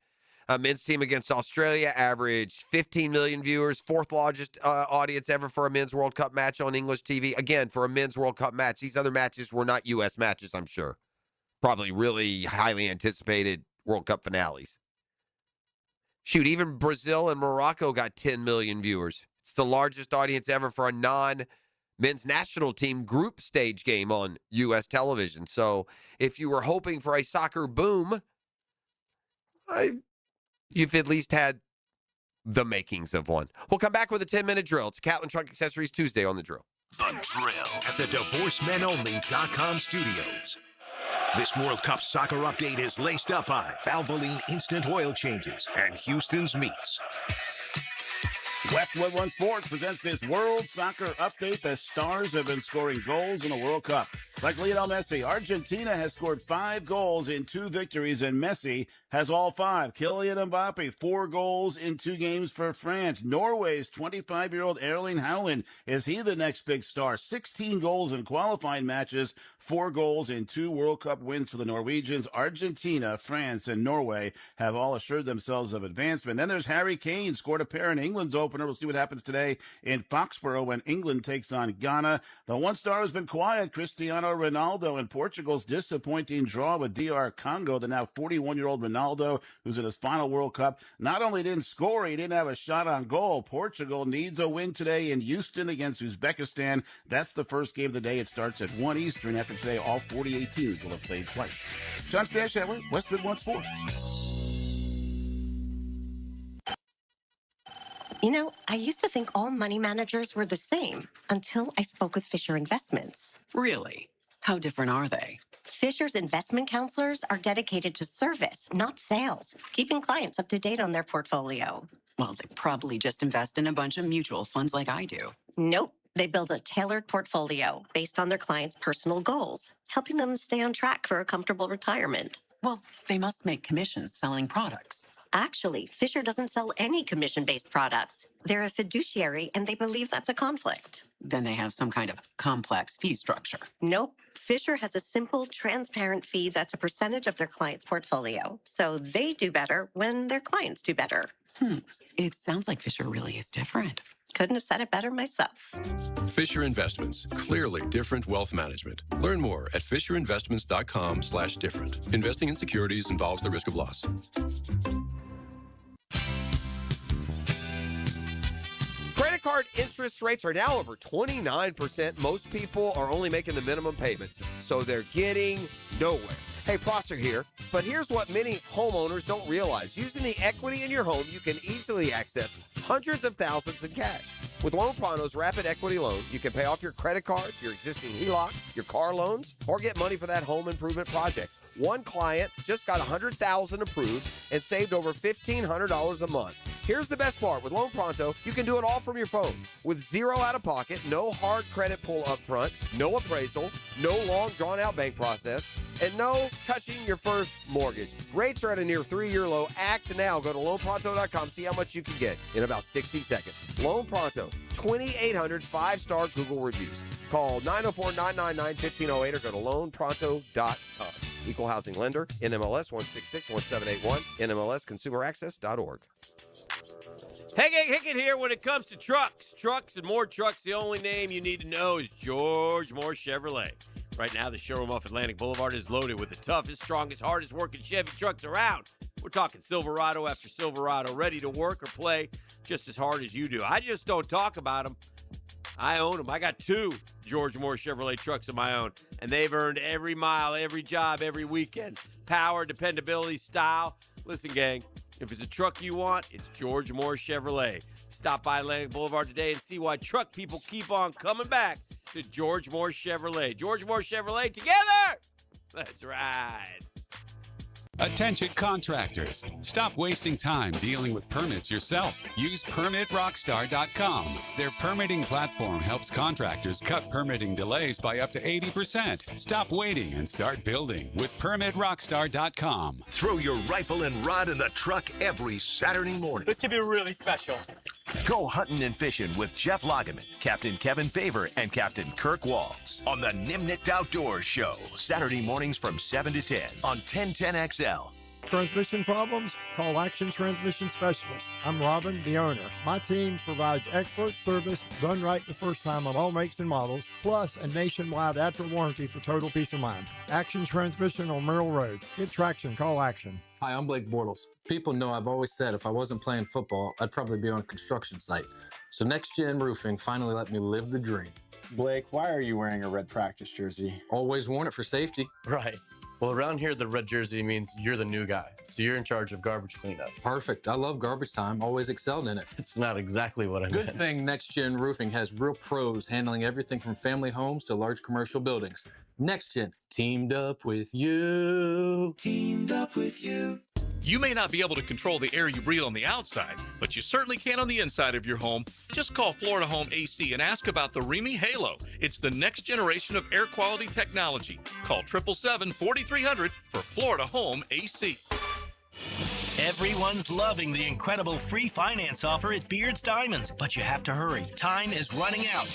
Men's team against Australia averaged 15 million viewers, 4th largest audience ever for a men's World Cup match on English TV. Again, for a men's World Cup match. These other matches were not U.S. matches, I'm sure. Probably really highly anticipated World Cup finales. Shoot, even Brazil and Morocco got 10 million viewers. It's the largest audience ever for a men's national team group stage game on U.S. television. So if you were hoping for a soccer boom, you've at least had the makings of one. We'll come back with a 10-minute drill. It's Catlin Truck Accessories Tuesday on The Drill. The Drill at the DivorceMenOnly.com studios. This World Cup soccer update is laced up by Valvoline Instant Oil Changes and Houston's Meats. Westwood One Sports presents this World Soccer Update. The stars have been scoring goals in the World Cup. Like Lionel Messi, Argentina has scored 5 goals in 2 victories, and Messi has all 5. Kylian Mbappe, 4 goals in 2 games for France. Norway's 25-year-old Erling Haaland, is he the next big star? 16 goals in qualifying matches, 4 goals in 2 World Cup wins for the Norwegians. Argentina, France, and Norway have all assured themselves of advancement. Then there's Harry Kane, scored a pair in England's opener. We'll see what happens today in Foxborough when England takes on Ghana. The one star has been quiet, Cristiano Ronaldo, in Portugal's disappointing draw with DR Congo. The now 41-year-old Ronaldo, who's in his final World Cup, not only didn't score, he didn't have a shot on goal. Portugal needs a win today in Houston against Uzbekistan. That's the first game of the day. It starts at 1 Eastern. After today, all 48 teams will have played twice. John Stashadler, Westwood One Sports. You know, I used to think all money managers were the same until I spoke with Fisher Investments. Really? How different are they? Fisher's investment counselors are dedicated to service, not sales, keeping clients up to date on their portfolio. Well, they probably just invest in a bunch of mutual funds like I do. Nope. They build a tailored portfolio based on their clients' personal goals, helping them stay on track for a comfortable retirement. Well, they must make commissions selling products. Actually, Fisher doesn't sell any commission-based products. They're a fiduciary, and they believe that's a conflict. Then they have some kind of complex fee structure. Nope. Fisher has a simple, transparent fee that's a percentage of their client's portfolio. So they do better when their clients do better. It sounds like Fisher really is different. Couldn't have said it better myself. Fisher Investments, clearly different wealth management. Learn more at FisherInvestments.com/different. Investing in securities involves the risk of loss. Credit card interest rates are now over 29%. Most people are only making the minimum payments, so they're getting nowhere. Hey, Prosser here, but here's what many homeowners don't realize. Using the equity in your home, you can easily access hundreds of thousands in cash. With Loan Pronto's Rapid Equity Loan, you can pay off your credit card, your existing HELOC, your car loans, or get money for that home improvement project. One client just got $100,000 approved and saved over $1,500 a month. Here's the best part. With Loan Pronto, you can do it all from your phone. With zero out-of-pocket, no hard credit pull up front, no appraisal, no long drawn-out bank process, and no touching your first mortgage. Rates are at a near 3-year low. Act now. Go to loanpronto.com. See how much you can get in about 60 seconds. Loan Pronto, 2,800 5-star Google reviews. Call 904-999-1508 or go to loanpronto.com. Equal housing lender, NMLS 1661781, NMLSconsumeraccess.org. Hey, gang, Hickett here. When it comes to trucks and more trucks, the only name you need to know is George Moore Chevrolet. Right now, the showroom off Atlantic Boulevard is loaded with the toughest, strongest, hardest working Chevy trucks around. We're talking Silverado after Silverado, ready to work or play just as hard as you do. I just don't talk about them. I own them. I got 2 George Moore Chevrolet trucks of my own, and they've earned every mile, every job, every weekend. Power, dependability, style. Listen, gang, if it's a truck you want, it's George Moore Chevrolet. Stop by Atlantic Boulevard today and see why truck people keep on coming back to George Moore Chevrolet. George Moore Chevrolet, together! That's right. Attention contractors, stop wasting time dealing with permits yourself. Use PermitRockstar.com. Their permitting platform helps contractors cut permitting delays by up to 80%. Stop waiting and start building with PermitRockstar.com. Throw your rifle and rod in the truck every Saturday morning. This could be really special. Go hunting and fishing with Jeff Lageman, Captain Kevin Favor, and Captain Kirk Walls on the Nimnicht Outdoors Show, Saturday mornings from 7 to 10 on 1010XL. Transmission problems? Call Action Transmission Specialist. I'm Robin, the owner. My team provides expert service, done right the first time on all makes and models, plus a nationwide after warranty for total peace of mind. Action Transmission on Merrill Road. Get traction, call Action. Hi, I'm Blake Bortles. People know I've always said if I wasn't playing football, I'd probably be on a construction site. So Next Gen Roofing finally let me live the dream. Blake, why are you wearing a red practice jersey? Always worn it for safety. Right. Well, around here, the red jersey means you're the new guy. So you're in charge of garbage cleanup. Perfect. I love garbage time. Always excelled in it. It's not exactly what I Good meant. thing Next Gen Roofing has real pros handling everything from family homes to large commercial buildings. Next Gen, teamed up with you. Teamed up with you. You may not be able to control the air you breathe on the outside, but you certainly can on the inside of your home. Just call Florida Home AC and ask about the Remy Halo. It's the next generation of air quality technology. Call 777-4300 for Florida Home AC. Everyone's loving the incredible free finance offer at Beard's Diamonds, but you have to hurry. Time is running out.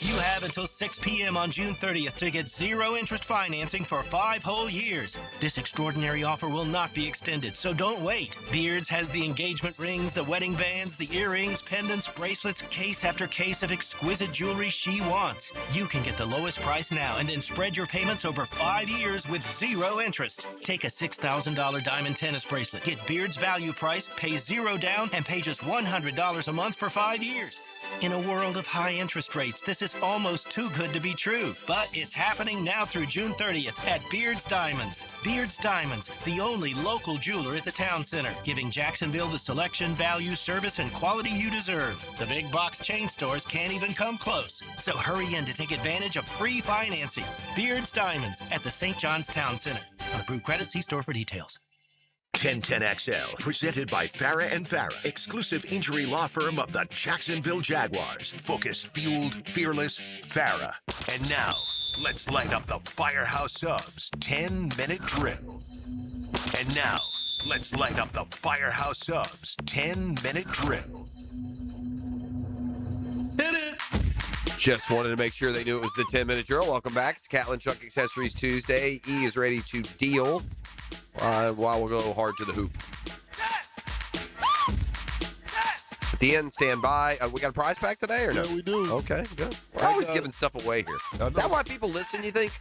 You have until 6 p.m. on June 30th to get zero interest financing for 5 whole years. This extraordinary offer will not be extended, so don't wait. Beard's has the engagement rings, the wedding bands, the earrings, pendants, bracelets, case after case of exquisite jewelry she wants. You can get the lowest price now and then spread your payments over 5 years with zero interest. Take a $6,000 diamond tennis bracelet. Get Beard's value price, pay zero down, and pay just $100 a month for 5 years. In a world of high interest rates, this is almost too good to be true. But it's happening now through June 30th at Beard's Diamonds. Beard's Diamonds, the only local jeweler at the town center, giving Jacksonville the selection, value, service, and quality you deserve. The big box chain stores can't even come close. So hurry in to take advantage of free financing. Beard's Diamonds at the St. John's Town Center. On approved credit, see store for details. 1010XL, presented by Farah and Farah, exclusive injury law firm of the Jacksonville Jaguars. Focused, fueled, fearless, Farah. And now, let's light up the Firehouse Subs 10-minute drill. And now, let's light up the Firehouse Subs 10-minute drill. Just wanted to make sure they knew it was the 10-minute drill. Welcome back. It's Catlin Truck Accessories Tuesday. E is ready to deal. While we'll go hard to the hoop. At the end, stand by. We got a prize pack today or no? Yeah, we do. Okay, good. We're always giving stuff away here. Is that why people listen, you think?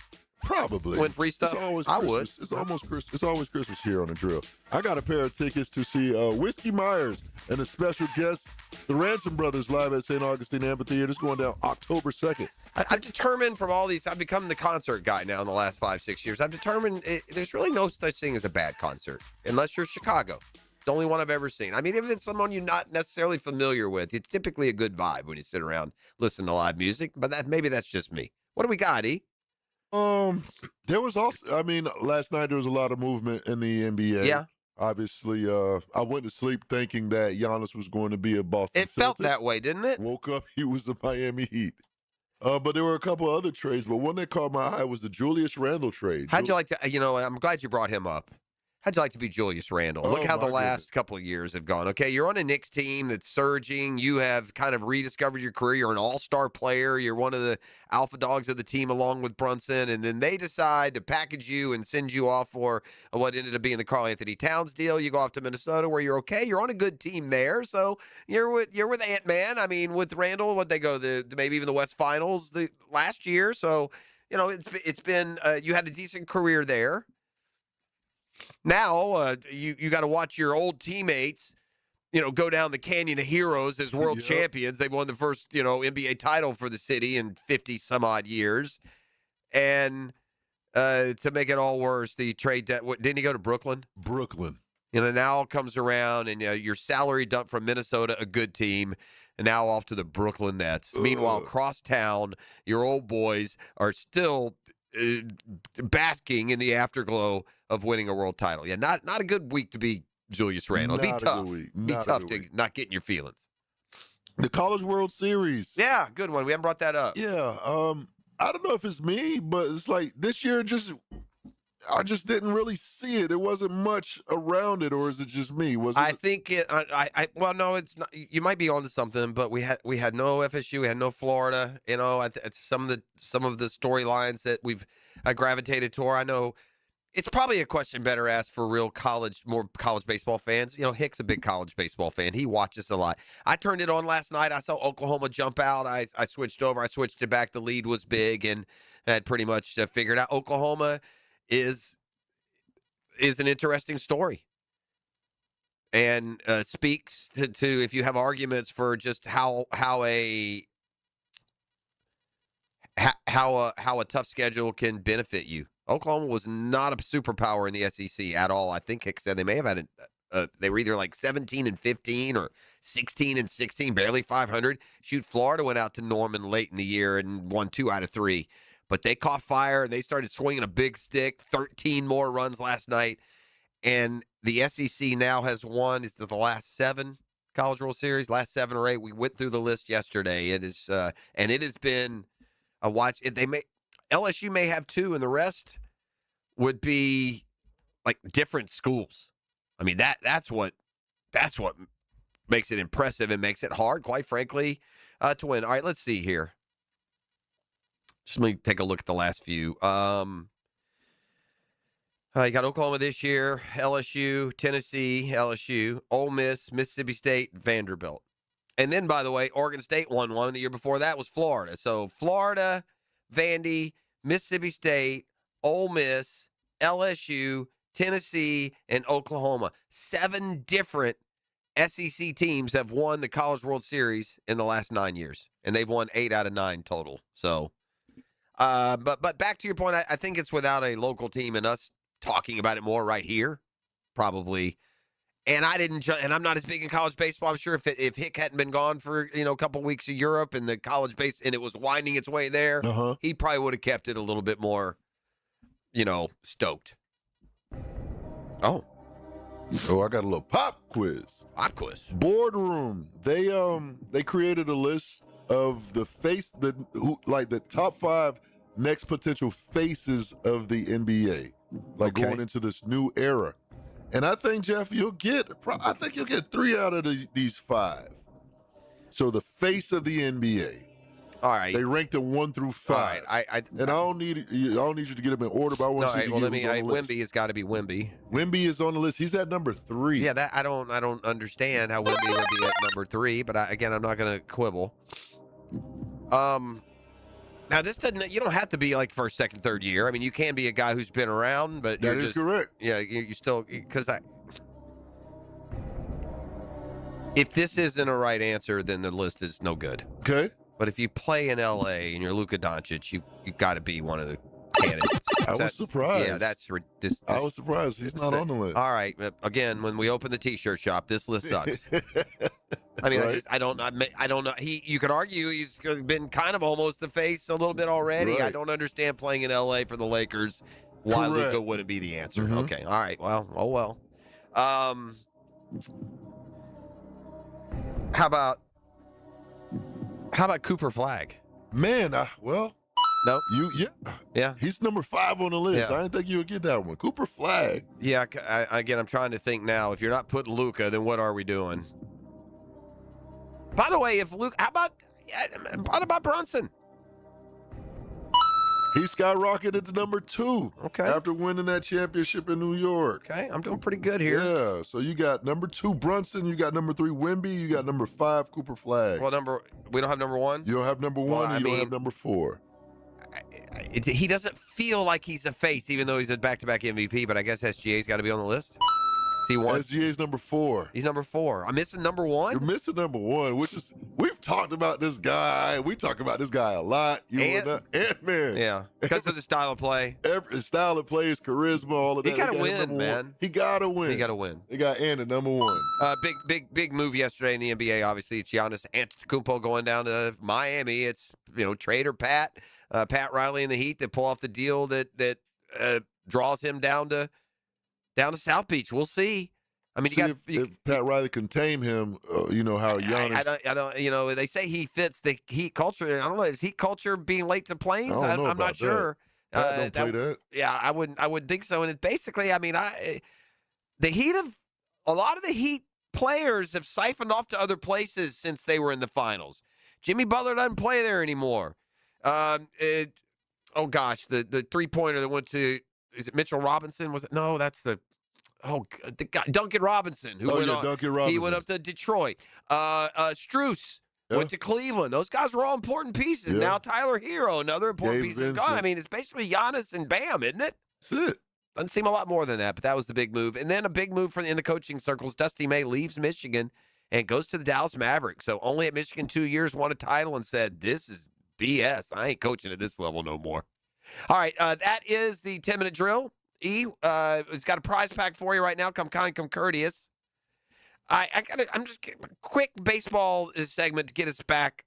Probably. Win free stuff? It's always I Christmas. would. It's almost Christmas. It's always Christmas here on the drill. I got a pair of tickets to see Whiskey Myers and a special guest, the Ransom Brothers, live at St. Augustine Amphitheater. It's going down October 2nd. I've determined from all these, I've become the concert guy now in the last 5-6 years. I've determined there's really no such thing as a bad concert, unless you're Chicago. It's the only one I've ever seen. I mean, if it's someone you're not necessarily familiar with, it's typically a good vibe when you sit around listening to live music, but maybe that's just me. What do we got, E? There was also, I mean, last night there was a lot of movement in the NBA. Yeah. Obviously, I went to sleep thinking that Giannis was going to be a Boston It felt Celtic. that way, didn't it? Woke up, he was the Miami Heat. But there were a couple other trades, but one that caught my eye was the Julius Randle trade. How'd you like to, I'm glad you brought him up. How'd you like to be Julius Randle? Look how the last couple of years have gone. Okay, you're on a Knicks team that's surging. You have kind of rediscovered your career. You're an all-star player. You're one of the alpha dogs of the team along with Brunson. And then they decide to package you and send you off for what ended up being the Karl-Anthony Towns deal. You go off to Minnesota where you're okay. You're on a good team there. So you're with Ant-Man. I mean, with Randle, they go to maybe even the West Finals the last year. So, it's been you had a decent career there. Now you got to watch your old teammates, go down the canyon of heroes as world champions. They've won the first, NBA title for the city in 50 some odd years, and to make it all worse, the trade debt. Didn't he go to Brooklyn? Brooklyn. Now it comes around, and your salary dumped from Minnesota, a good team, and now off to the Brooklyn Nets. Meanwhile, crosstown, your old boys are still basking in the afterglow of winning a world title. Yeah, not a good week to be Julius Randle. It'd be tough. Be tough to not get in your feelings. The College World Series. Yeah, good one. We haven't brought that up. Yeah, I don't know if it's me, but it's like this year I just didn't really see it. There wasn't much around it, or is it just me? I think it. Well, no, it's not. You might be onto something, but we had no FSU, we had no Florida. Some of the storylines that I gravitated toward. I know it's probably a question better asked for more college baseball fans. Hick's a big college baseball fan. He watches a lot. I turned it on last night. I saw Oklahoma jump out. I switched over. I switched it back. The lead was big, and had pretty much figured out Oklahoma is an interesting story, and speaks to if you have arguments for just how a tough schedule can benefit you. Oklahoma was not a superpower in the SEC at all. I think Hick said they may have had they were either like 17-15 or 16-16, barely 500. Shoot, Florida went out to Norman late in the year and won 2 out of 3. But they caught fire and they started swinging a big stick. 13 more runs last night. And the SEC now has won, is the last 7 College World Series, last 7 or 8. We went through the list yesterday. It is, and it has been a watch. LSU may have 2, and the rest would be like different schools. I mean, that's what makes it impressive and makes it hard, quite frankly, to win. All right, let's see here. Just let me take a look at the last few. You got Oklahoma this year, LSU, Tennessee, LSU, Ole Miss, Mississippi State, Vanderbilt. And then, by the way, Oregon State won one. The year before that was Florida. So Florida, Vandy, Mississippi State, Ole Miss, LSU, Tennessee, and Oklahoma. 7 different SEC teams have won the College World Series in the last 9 years, and they've won 8 out of 9 total. So, but back to your point, I think it's without a local team and us talking about it more right here, probably. And I'm not as big in college baseball. I'm sure if Hick hadn't been gone for a couple weeks of Europe and the college base and it was winding its way there, he probably would have kept it a little bit more, stoked. Oh, I got a little pop quiz. Pop quiz. Boardroom. They created a list of the top 5 next potential faces of the NBA, going into this new era. And I think, Jeff, you'll get 3 out of these 5. So the face of the NBA. All right. They ranked them 1 through 5. All right. I don't need you to get them in order, but I want to see. Wemby has got to be Wemby. Wemby is on the list. He's at number 3. Yeah, that I don't understand how Wemby would be at number 3, but I'm not going to quibble. Now this doesn't. You don't have to be like first, second, third year. I mean, you can be a guy who's been around, but that is correct. Yeah, you still because if this isn't a right answer, then the list is no good. Okay. But if you play in LA and you're Luka Doncic, you got to be one of the candidates. I was surprised. Yeah, I was surprised he's not on the list. All right. Again, when we open the T-shirt shop, this list sucks. I mean, right. I don't know. You could argue he's been kind of almost the face a little bit already. Right. I don't understand playing in LA for the Lakers. Why Luka wouldn't be the answer? Mm-hmm. Okay. All right. Well. Oh well. How about Cooper Flagg? Man, no. Yeah. He's number 5 on the list. Yeah. I didn't think you would get that one. Cooper Flagg. Yeah. Again, I'm trying to think now. If you're not putting Luka, then what are we doing? By the way, how about Brunson? He skyrocketed to number 2. Okay. After winning that championship in New York. Okay, I'm doing pretty good here. Yeah. So you got number 2 Brunson, you got number 3 Wemby, you got number 5 Cooper Flagg. Well, we don't have number 1. You don't have number 1. Well, don't have number 4. He doesn't feel like he's a face, even though he's a back-to-back MVP. But I guess SGA's got to be on the list. SGA's number 4. He's number 4. I'm missing number 1. You're missing number 1, which is we've talked about this guy. We talk about this guy a lot. Ant-Man. Yeah, because of the style of play. Style of play, his charisma, all of that. He got to win, man. He got to win. He got to win. They got Ant at number 1. Big move yesterday in the NBA. Obviously, it's Giannis Antetokounmpo going down to Miami. It's Trader Pat Riley in the Heat that pull off the deal that draws him down to South Beach. We'll see. I mean, if Pat Riley can tame him, how Giannis. I don't. They say he fits the Heat culture. I don't know. Is Heat culture being late to planes? I'm not sure. Don't play that. Yeah, I wouldn't think so. And it basically, I mean, a lot of the Heat players have siphoned off to other places since they were in the finals. Jimmy Butler doesn't play there anymore. The 3-pointer that went to. Is it Mitchell Robinson? Was it? No, that's the guy, Duncan Robinson, who went on. Duncan Robinson. He went up to Detroit. Strus went to Cleveland. Those guys were all important pieces. Yeah. Now Tyler Hero, another important piece, is gone. I mean, it's basically Giannis and Bam, isn't it? That's it. Doesn't seem a lot more than that, but that was the big move. And then a big move in the coaching circles. Dusty May leaves Michigan and goes to the Dallas Mavericks. So only at Michigan 2 years, won a title, and said, "This is BS. I ain't coaching at this level no more." All right, that is the 10-minute drill. It's got a prize pack for you right now. Come kind, come courteous. I'm just getting a quick baseball segment to get us back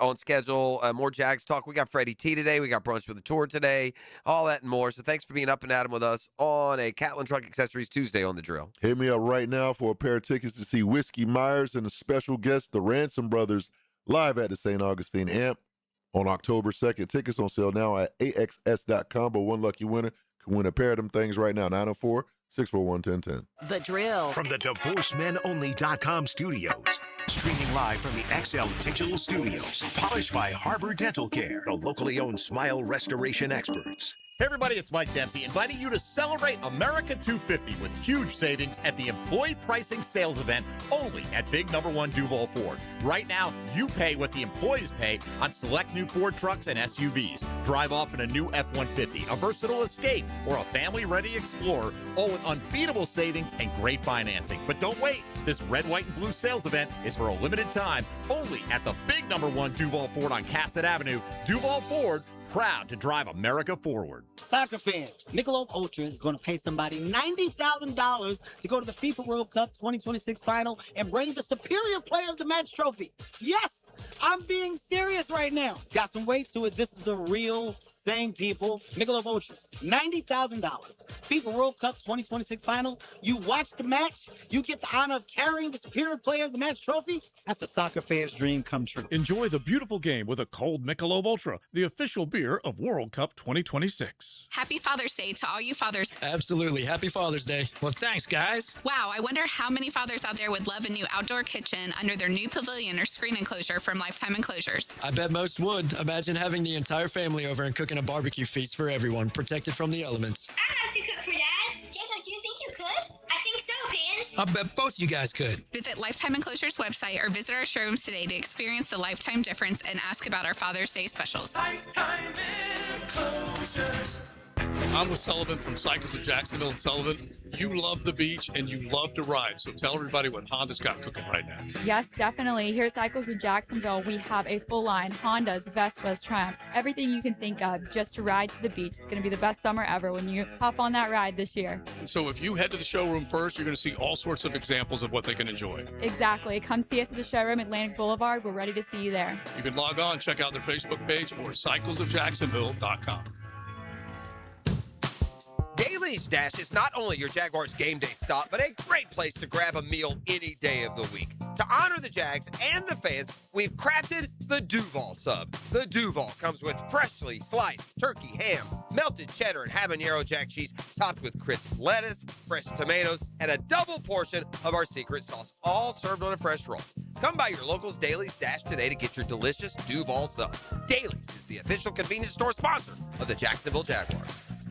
on schedule. More Jags talk. We got Freddie T today. We got Brunch with the Tour today. All that and more. So thanks for being up and at 'em with us on a Catlin Truck Accessories Tuesday on the drill. Hit me up right now for a pair of tickets to see Whiskey Myers and a special guest, the Ransom Brothers, live at the St. Augustine Amp on October 2nd. Tickets on sale now at AXS.com, but one lucky winner can win a pair of them things right now. 904-641-1010. The drill. From the DivorceMenOnly.com studios. Streaming live from the XL Digital Studios. Polished by Harbor Dental Care, the locally owned smile restoration experts. Hey everybody, it's Mike Dempsey, inviting you to celebrate America 250 with huge savings at the Employee Pricing Sales Event only at Big Number 1 Duval Ford. Right now, you pay what the employees pay on select new Ford trucks and SUVs. Drive off in a new F-150, a versatile Escape, or a family-ready Explorer, all with unbeatable savings and great financing. But don't wait. This red, white, and blue sales event is for a limited time only at the Big Number 1 Duval Ford on Cassett Avenue. Duval Ford, proud to drive America forward. Soccer fans, Michelob Ultra is going to pay somebody $90,000 to go to the FIFA World Cup 2026 final and bring the Superior Player of the Match trophy. Yes, I'm being serious right now. It's got some weight to it. This is the real thing, people. Michelob Ultra, $90,000. FIFA World Cup 2026 final. You watch the match, you get the honor of carrying the Superior Player of the Match trophy. That's a soccer fan's dream come true. Enjoy the beautiful game with a cold Michelob Ultra, the official beer of World Cup 2026. Happy Father's Day to all you fathers. Absolutely. Happy Father's Day. Well, thanks, guys. Wow, I wonder how many fathers out there would love a new outdoor kitchen under their new pavilion or screen enclosure from Lifetime Enclosures. I bet most would. Imagine having the entire family over and cooking a barbecue feast for everyone, protected from the elements. I'd like to cook for Dad. Jacob, do you think you could? I think so, Pan. I bet both you guys could. Visit Lifetime Enclosures website or visit our showrooms today to experience the Lifetime difference and ask about our Father's Day specials. Lifetime Enclosures. I'm with Sullivan from Cycles of Jacksonville and Sullivan. You love the beach and you love to ride, so tell everybody what Honda's got cooking right now. Yes, definitely. Here at Cycles of Jacksonville, we have a full line: Hondas, Vespas, Triumphs, everything you can think of just to ride to the beach. It's going to be the best summer ever when you hop on that ride this year. And so if you head to the showroom first, you're going to see all sorts of examples of what they can enjoy. Exactly. Come see us at the showroom, Atlantic Boulevard. We're ready to see you there. You can log on, check out their Facebook page or cyclesofjacksonville.com. Daly's Dash is not only your Jaguars game day stop, but a great place to grab a meal any day of the week. To honor the Jags and the fans, we've crafted the Duval Sub. The Duval comes with freshly sliced turkey ham, melted cheddar and habanero jack cheese, topped with crisp lettuce, fresh tomatoes, and a double portion of our secret sauce, all served on a fresh roll. Come by your local's Daly's Dash today to get your delicious Duval Sub. Daly's is the official convenience store sponsor of the Jacksonville Jaguars.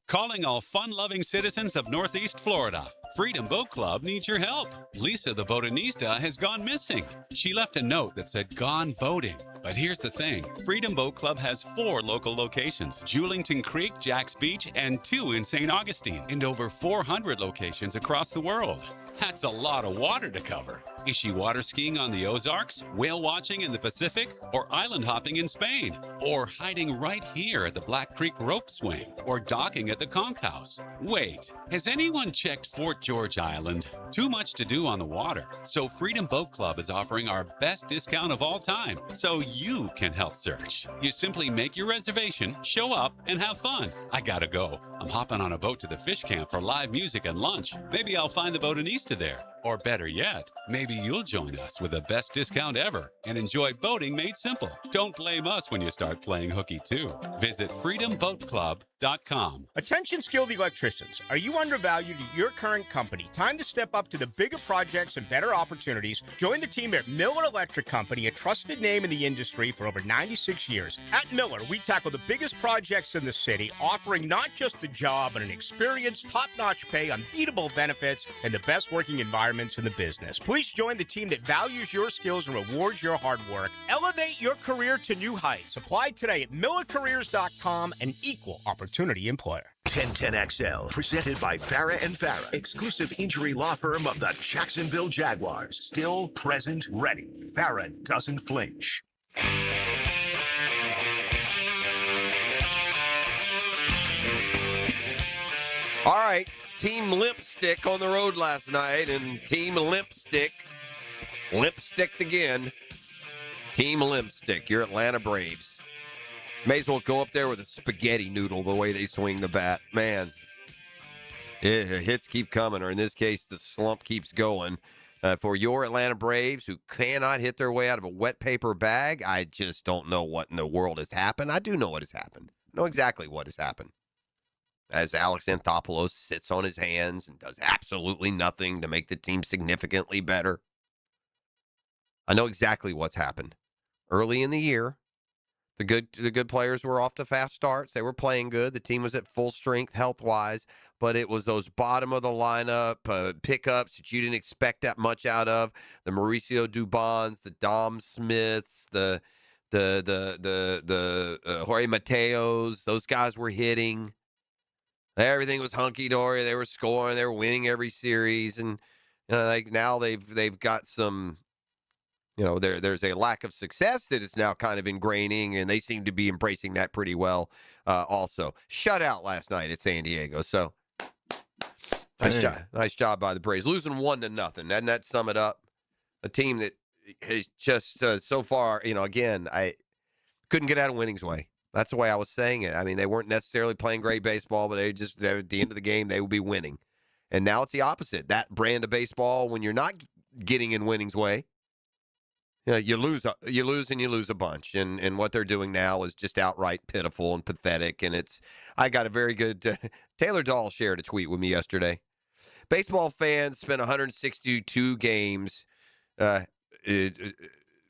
Calling all fun-loving citizens of Northeast Florida. Freedom Boat Club needs your help. Lisa the Botanista has gone missing. She left a note that said gone boating. But here's the thing. Freedom Boat Club has 4 local locations: Julington Creek, Jack's Beach, and 2 in St. Augustine, and over 400 locations across the world. That's a lot of water to cover. Is she water skiing on the Ozarks, whale watching in the Pacific, or island hopping in Spain? Or hiding right here at the Black Creek Rope Swing? Or docking at the Conch House? Wait, has anyone checked Fort George Island? Too much to do on the water. So Freedom Boat Club is offering our best discount of all time, so you can help search. You simply make your reservation, show up, and have fun. I gotta go. I'm hopping on a boat to the fish camp for live music and lunch. Maybe I'll find the Botanista there. Or better yet, maybe you'll join us with the best discount ever and enjoy boating made simple. Don't blame us when you start playing hooky too. Visit freedomboatclub.com. Attention skilled electricians. Are you undervalued at your current company? Time to step up to the bigger projects and better opportunities. Join the team at Miller Electric Company, a trusted name in the industry for over 96 years. At Miller, we tackle the biggest projects in the city, offering not just the job, but an experienced, top-notch pay, unbeatable benefits, and the best working environments in the business. Please join the team that values your skills and rewards your hard work. Elevate your career to new heights. Apply today at millercareers.com, an equal opportunity employer. 1010XL, presented by Farah and Farah, exclusive injury law firm of the Jacksonville Jaguars. Still, present, ready. Farah doesn't flinch. All right, Team Lipstick on the road last night, and Team Lipstick again. Team Lipstick, your Atlanta Braves. May as well go up there with a spaghetti noodle the way they swing the bat. Man, hits keep coming, or in this case, the slump keeps going. For your Atlanta Braves, who cannot hit their way out of a wet paper bag, I just don't know what in the world has happened. I do know what has happened. I know exactly what has happened. As Alex Anthopoulos sits on his hands and does absolutely nothing to make the team significantly better. I know exactly what's happened. Early in the year, the good players were off to fast starts. They were playing good. The team was at full strength health-wise, but it was those bottom of the lineup pickups that you didn't expect that much out of. The Mauricio Dubons, the Dom Smiths, the Jorge Mateos. Those guys were hitting. Everything was hunky-dory. They were scoring. They were winning every series. And like now they've got some, there's a lack of success that is now kind of ingraining, and they seem to be embracing that pretty well also. Shutout last night at San Diego. So nice job by the Braves. Losing 1-0. Doesn't that sum it up? A team that has just so far, again, I couldn't get out of winning's way. That's the way I was saying it. I mean, they weren't necessarily playing great baseball, but they just, at the end of the game, they would be winning. And now it's the opposite. That brand of baseball, when you're not getting in winning's way, you lose and you lose a bunch. And what they're doing now is just outright pitiful and pathetic. And I got a very good, Taylor Dahl shared a tweet with me yesterday. Baseball fans spent 162 games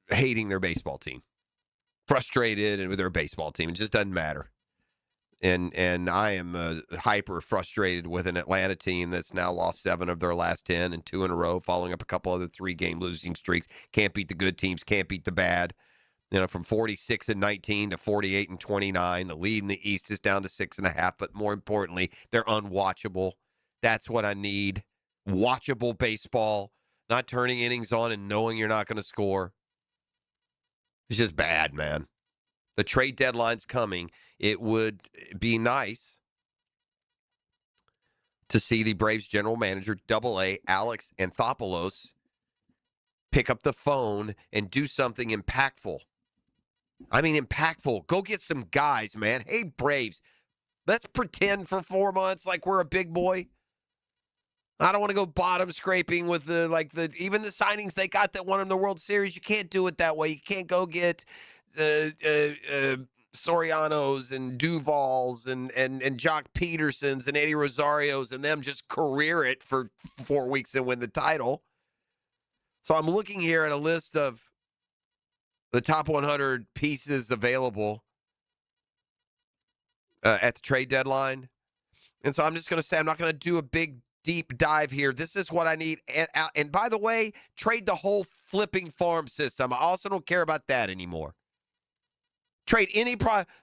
hating their baseball team. Frustrated and with their baseball team. It just doesn't matter. And I am hyper frustrated with an Atlanta team that's now lost 7 of their last 10 and 2 in a row, following up a couple other 3-game losing streaks. Can't beat the good teams, can't beat the bad. From 46-19 to 48-29. The lead in the East is down to 6.5, but more importantly, they're unwatchable. That's what I need. Watchable baseball, not turning innings on and knowing you're not going to score. It's just bad, man. The trade deadline's coming. It would be nice to see the Braves general manager, AA Alex Anthopoulos, pick up the phone and do something impactful. I mean, impactful. Go get some guys, man. Hey, Braves, let's pretend for 4 months like we're a big boy. I don't want to go bottom scraping with even the signings they got that won them the World Series. You can't do it that way. You can't go get Sorianos and Duvals and Jock Petersons and Eddie Rosarios and them just career it for 4 weeks and win the title. So I'm looking here at a list of the top 100 pieces available at the trade deadline. And so I'm just going to say I'm not going to do a big deep dive here. This is what I need. And by the way, trade the whole flipping farm system. I also don't care about that anymore. Trade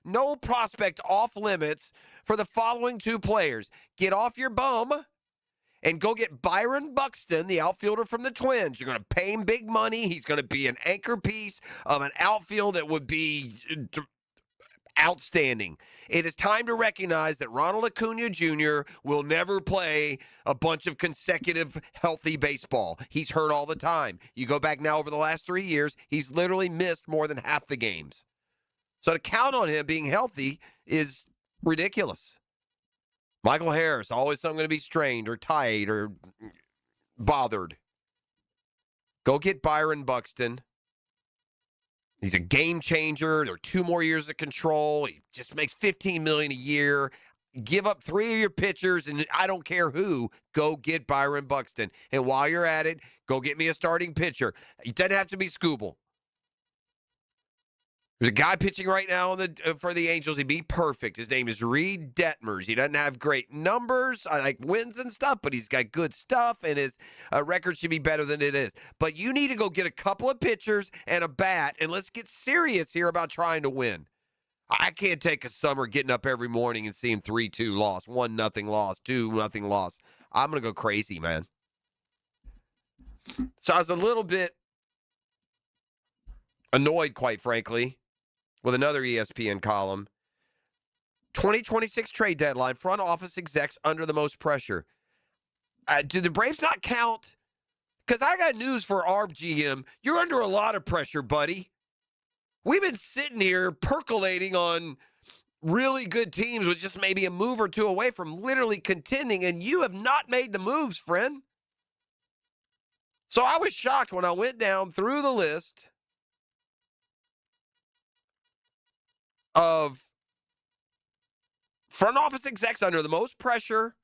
no prospect off limits for the following 2 players. Get off your bum and go get Byron Buxton, the outfielder from the Twins. You're going to pay him big money. He's going to be an anchor piece of an outfield that would be outstanding. It is time to recognize that Ronald Acuna Jr. will never play a bunch of consecutive healthy baseball. He's hurt all the time. You go back now over the last 3 years, he's literally missed more than half the games. So to count on him being healthy is ridiculous. Michael Harris, always something going to be strained or tight or bothered. Go get Byron Buxton. He's a game changer. There are 2 more years of control. He just makes $15 million a year. Give up 3 of your pitchers, and I don't care who. Go get Byron Buxton. And while you're at it, go get me a starting pitcher. It doesn't have to be Skubal. There's a guy pitching right now for the Angels. He'd be perfect. His name is Reed Detmers. He doesn't have great numbers, like wins and stuff, but he's got good stuff, and his record should be better than it is. But you need to go get a couple of pitchers and a bat, and let's get serious here about trying to win. I can't take a summer getting up every morning and seeing 3-2 loss, 1-0 loss, 2-0 loss. I'm going to go crazy, man. So I was a little bit annoyed, quite frankly, with another ESPN column 2026 trade deadline, front office execs under the most pressure. Do the Braves not count? Because I got news for our GM. You're under a lot of pressure, buddy. We've been sitting here percolating on really good teams with just maybe a move or two away from literally contending, and you have not made the moves, friend. So I was shocked when I went down through the list of front office execs under the most pressure,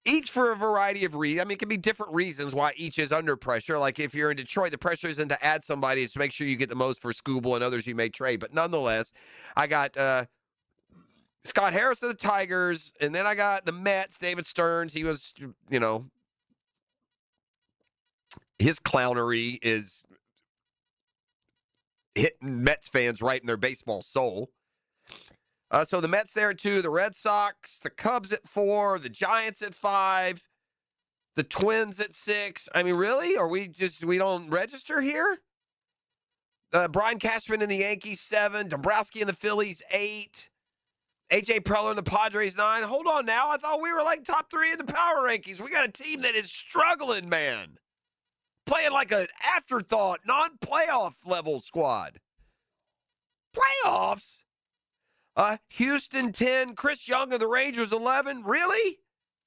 each for a variety of reasons. I mean, it can be different reasons why each is under pressure. Like if you're in Detroit, the pressure isn't to add somebody, it's to make sure you get the most for Skubal and others you may trade. But nonetheless, I got Scott Harris of the Tigers, and then I got the Mets, David Stearns. He was, his clownery is hitting Mets fans right in their baseball soul. So the Mets there at 2, the Red Sox, the Cubs at 4, the Giants at 5, the Twins at 6. I mean, really? Are we don't register here? Brian Cashman in the Yankees, 7, Dombrowski in the Phillies, 8, A.J. Preller in the Padres, 9. Hold on now. I thought we were like top 3 in the power rankings. We got a team that is struggling, man. Playing like an afterthought, non-playoff level squad. Playoffs? Houston 10, Chris Young of the Rangers 11. Really?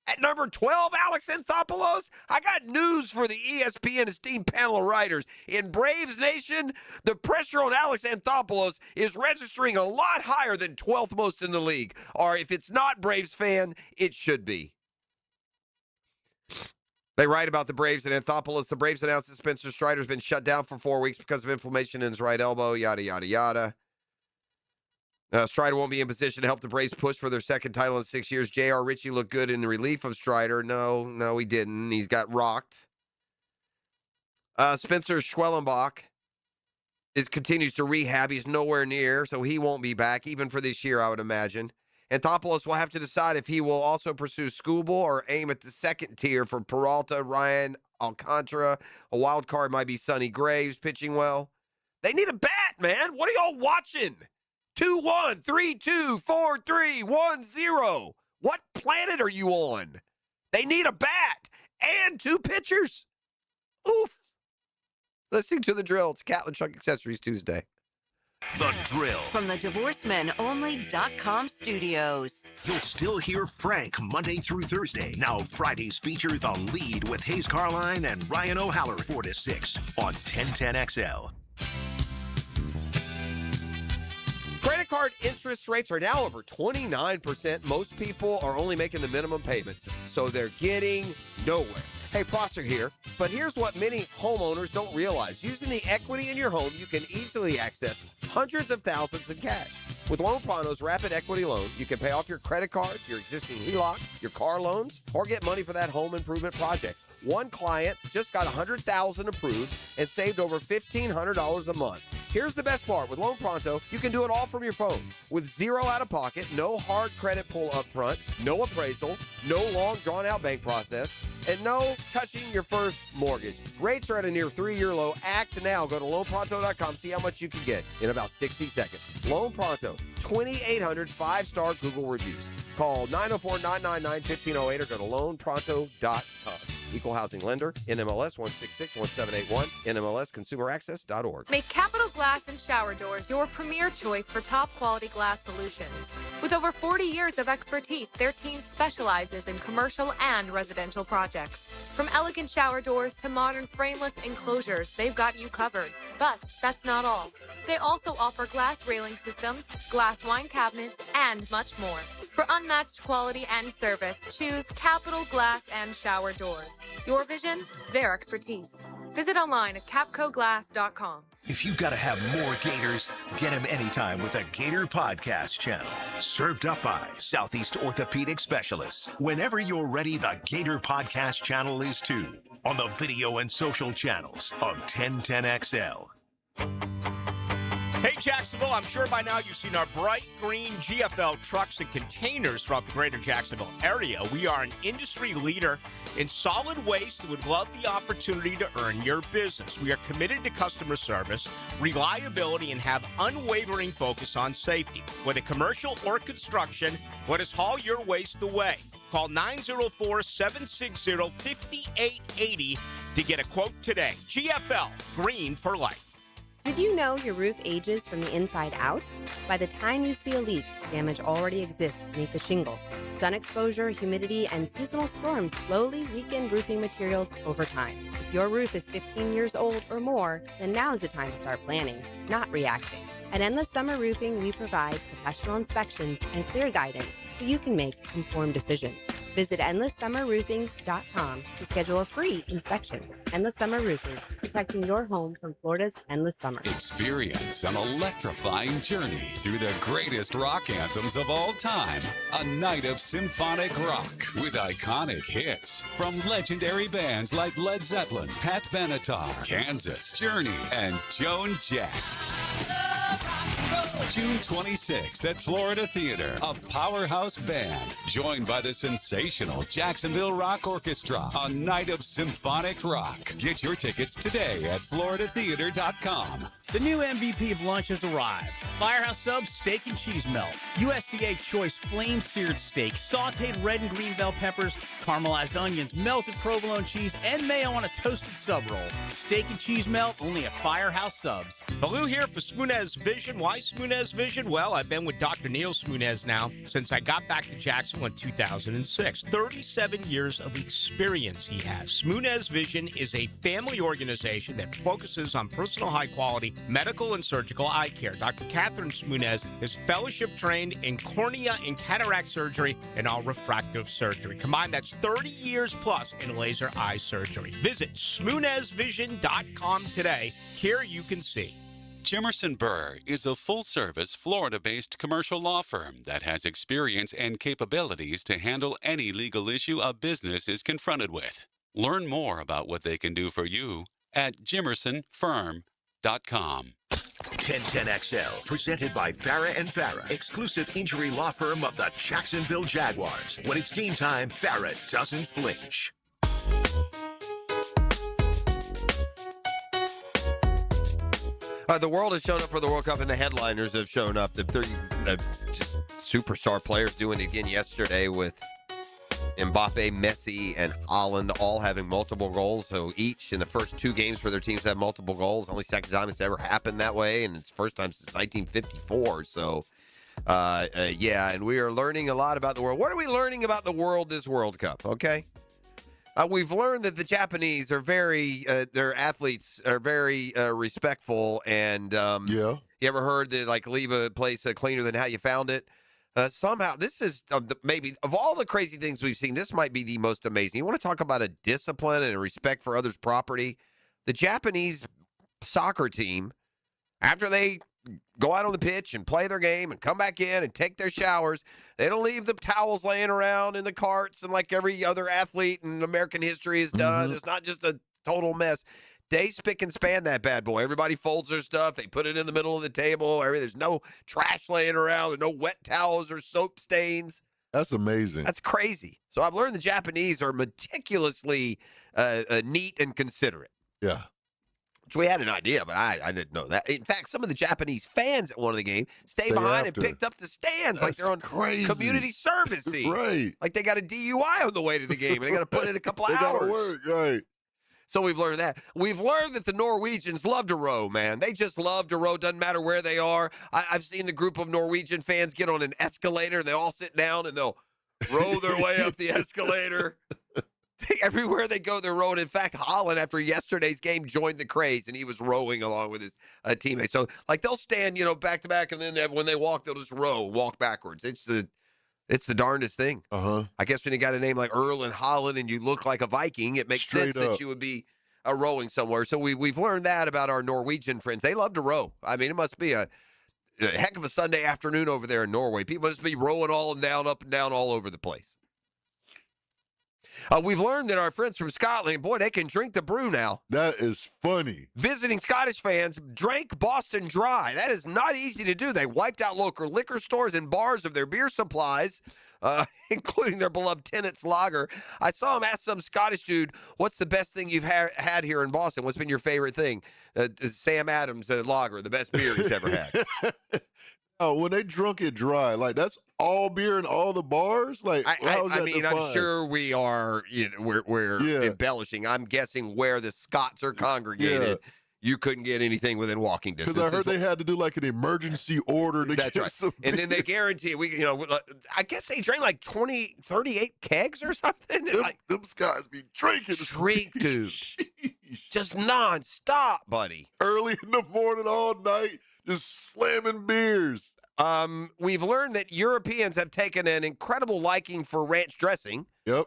At number 12, Alex Anthopoulos? I got news for the ESPN esteemed panel of writers. In Braves Nation, the pressure on Alex Anthopoulos is registering a lot higher than 12th most in the league. Or if it's not Braves fan, it should be. They write about the Braves and Anthopoulos. The Braves announced that Spencer Strider's been shut down for 4 weeks because of inflammation in his right elbow, yada, yada, yada. Strider won't be in position to help the Braves push for their second title in 6 years. J.R. Ritchie looked good in the relief of Strider. No, he didn't. He's got rocked. Spencer Schwellenbach continues to rehab. He's nowhere near, so he won't be back, even for this year, I would imagine. Anthopoulos will have to decide if he will also pursue Skubal or aim at the second tier for Peralta, Ryan Alcantara. A wild card might be Sonny Graves pitching well. They need a bat, man. What are y'all watching? 2-1, 3-2, 4-3, 1-0. What planet are you on? They need a bat and 2 pitchers. Oof. Listening to The Drill. It's Catlin Truck Accessories Tuesday. The Drill. From the DivorceMenOnly.com studios. You'll still hear Frank Monday through Thursday. Now Fridays feature The Lead with Hayes Carline and Ryan O'Haller 4 to 6 on 1010XL. Credit card interest rates are now over 29%. Most people are only making the minimum payments, so they're getting nowhere. Hey, Prosser here, but here's what many homeowners don't realize. Using the equity in your home, you can easily access hundreds of thousands in cash. With Loan Pronto's Rapid Equity Loan, you can pay off your credit card, your existing HELOC, your car loans, or get money for that home improvement project. One client just got $100,000 approved and saved over $1,500 a month. Here's the best part. With Loan Pronto, you can do it all from your phone. With zero out-of-pocket, no hard credit pull up front, no appraisal, no long drawn-out bank process, and no touching your first mortgage. Rates are at a near 3-year low. Act now. Go to loanpronto.com. See how much you can get in about 60 seconds. Loan Pronto, 2,800 5-star Google reviews. Call 904-999-1508 or go to loanpronto.com. Equal housing lender, NMLS 1661781, NMLSconsumeraccess.org. Make Capital Glass and Shower Doors your premier choice for top quality glass solutions. With over 40 years of expertise, their team specializes in commercial and residential projects. From elegant shower doors to modern frameless enclosures, they've got you covered. But that's not all. They also offer glass railing systems, glass wine cabinets, and much more. For unmatched quality and service, choose Capital Glass and Shower Doors. Your vision, their expertise. Visit online at capcoglass.com. If you've got to have more Gators, get them anytime with a Gator Podcast channel. Served up by Southeast Orthopedic Specialists. Whenever you're ready, the Gator Podcast channel is too. On the video and social channels of 1010XL. Hey, Jacksonville, I'm sure by now you've seen our bright green GFL trucks and containers throughout the greater Jacksonville area. We are an industry leader in solid waste and would love the opportunity to earn your business. We are committed to customer service, reliability, and have unwavering focus on safety. Whether commercial or construction, let us haul your waste away. Call 904-760-5880 to get a quote today. GFL, green for life. Did you know your roof ages from the inside out? By the time you see a leak, damage already exists beneath the shingles. Sun exposure, humidity, and seasonal storms slowly weaken roofing materials over time. If your roof is 15 years old or more, then now is the time to start planning, not reacting. At Endless Summer Roofing, we provide professional inspections and clear guidance so you can make informed decisions. Visit EndlessSummerRoofing.com to schedule a free inspection. Endless Summer Roofing, protecting your home from Florida's endless summer. Experience an electrifying journey through the greatest rock anthems of all time. A night of symphonic rock with iconic hits from legendary bands like Led Zeppelin, Pat Benatar, Kansas, Journey, and Joan Jett. June 26th at Florida Theater, a powerhouse band joined by the sensational Jacksonville Rock Orchestra. A night of symphonic rock. Get your tickets today at floridatheater.com. The new MVP of lunch has arrived. Firehouse Subs Steak and Cheese Melt. USDA Choice Flame-Seared Steak, sauteed red and green bell peppers, caramelized onions, melted provolone cheese, and mayo on a toasted sub roll. Steak and Cheese Melt, only at Firehouse Subs. Baloo here for Smoonez Vision. Why Smoonez Vision? Well, I've been with Dr. Neil Smoonez now since I got back to Jacksonville in 2006. 37 years of experience he has. Smoonez Vision is a family organization that focuses on personal high-quality medical and surgical eye care. Dr. Catherine Smoonez is fellowship trained in cornea and cataract surgery and all refractive surgery. Combined, that's 30 years plus in laser eye surgery. Visit SmoonezVision.com today. Here you can see. Jimerson Burr is a full-service, Florida-based commercial law firm that has experience and capabilities to handle any legal issue a business is confronted with. Learn more about what they can do for you at jimersonfirm.com. 1010XL, presented by Farah and Farah, exclusive injury law firm of the Jacksonville Jaguars. When it's game time, Farah doesn't flinch. The world has shown up for the World Cup, and the headliners have shown up. The just superstar players doing it again yesterday with Mbappe, Messi, and Haaland all having multiple goals. So each in the first two games for their teams have multiple goals. Only second time it's ever happened that way, and it's first time since 1954. So, yeah, and we are learning a lot about the world. What are we learning about the world this World Cup, okay? We've learned that the Japanese are their athletes are very respectful. And you ever heard that, like, leave a place cleaner than how you found it? Somehow, this is maybe, of all the crazy things we've seen, this might be the most amazing. You want to talk about a discipline and a respect for others' property? The Japanese soccer team, after they go out on the pitch and play their game and come back in and take their showers, they don't leave the towels laying around in the carts and like every other athlete in American history has done. It's not just a total mess. They spick and span that bad boy. Everybody folds their stuff. They put it in the middle of the table. There's no trash laying around. There's no wet towels or soap stains. That's amazing. That's crazy. So I've learned the Japanese are meticulously neat and considerate. Yeah. Which we had an idea, but I didn't know that. In fact, some of the Japanese fans at one of the games stayed behind and picked up the stands like they're on community service. Right. Like they got a DUI on the way to the game, and they got to put in a couple of hours. They got to work, right. So we've learned that. We've learned that the Norwegians love to row, man. They just love to row. Doesn't matter where they are. I've seen the group of Norwegian fans get on an escalator, and they all sit down, and they'll row their way up the escalator. Everywhere they go, they're rowing. In fact, Haaland, after yesterday's game, joined the craze, and he was rowing along with his teammates. So, like, they'll stand, back to back, and then when they walk, they'll just walk backwards. It's the darndest thing. I guess when you got a name like Erling Haaland and you look like a Viking, it makes sense that you would be rowing somewhere. So we've learned that about our Norwegian friends. They love to row. I mean, it must be a heck of a Sunday afternoon over there in Norway. People must be rowing up and down all over the place. We've learned that our friends from Scotland, boy, they can drink the brew now. That is funny. Visiting Scottish fans drank Boston Dry. That is not easy to do. They wiped out local liquor stores and bars of their beer supplies, including their beloved Tennent's Lager. I saw him ask some Scottish dude, what's the best thing you've had here in Boston? What's been your favorite thing? Sam Adams Lager, the best beer he's ever had. Oh, when they drunk it dry, like that's all beer in all the bars. Like, how is that I mean, defined? I'm sure we are. We're embellishing. I'm guessing where the Scots are congregated, you couldn't get anything within walking distance. Because I heard they had to do like an emergency order to That's get right. some. And then they guarantee I guess they drank like 38 kegs or something. Them guys be drinking. Drink, dude. Just nonstop, buddy. Early in the morning, all night, just slamming beers. We've learned that Europeans have taken an incredible liking for ranch dressing. Yep.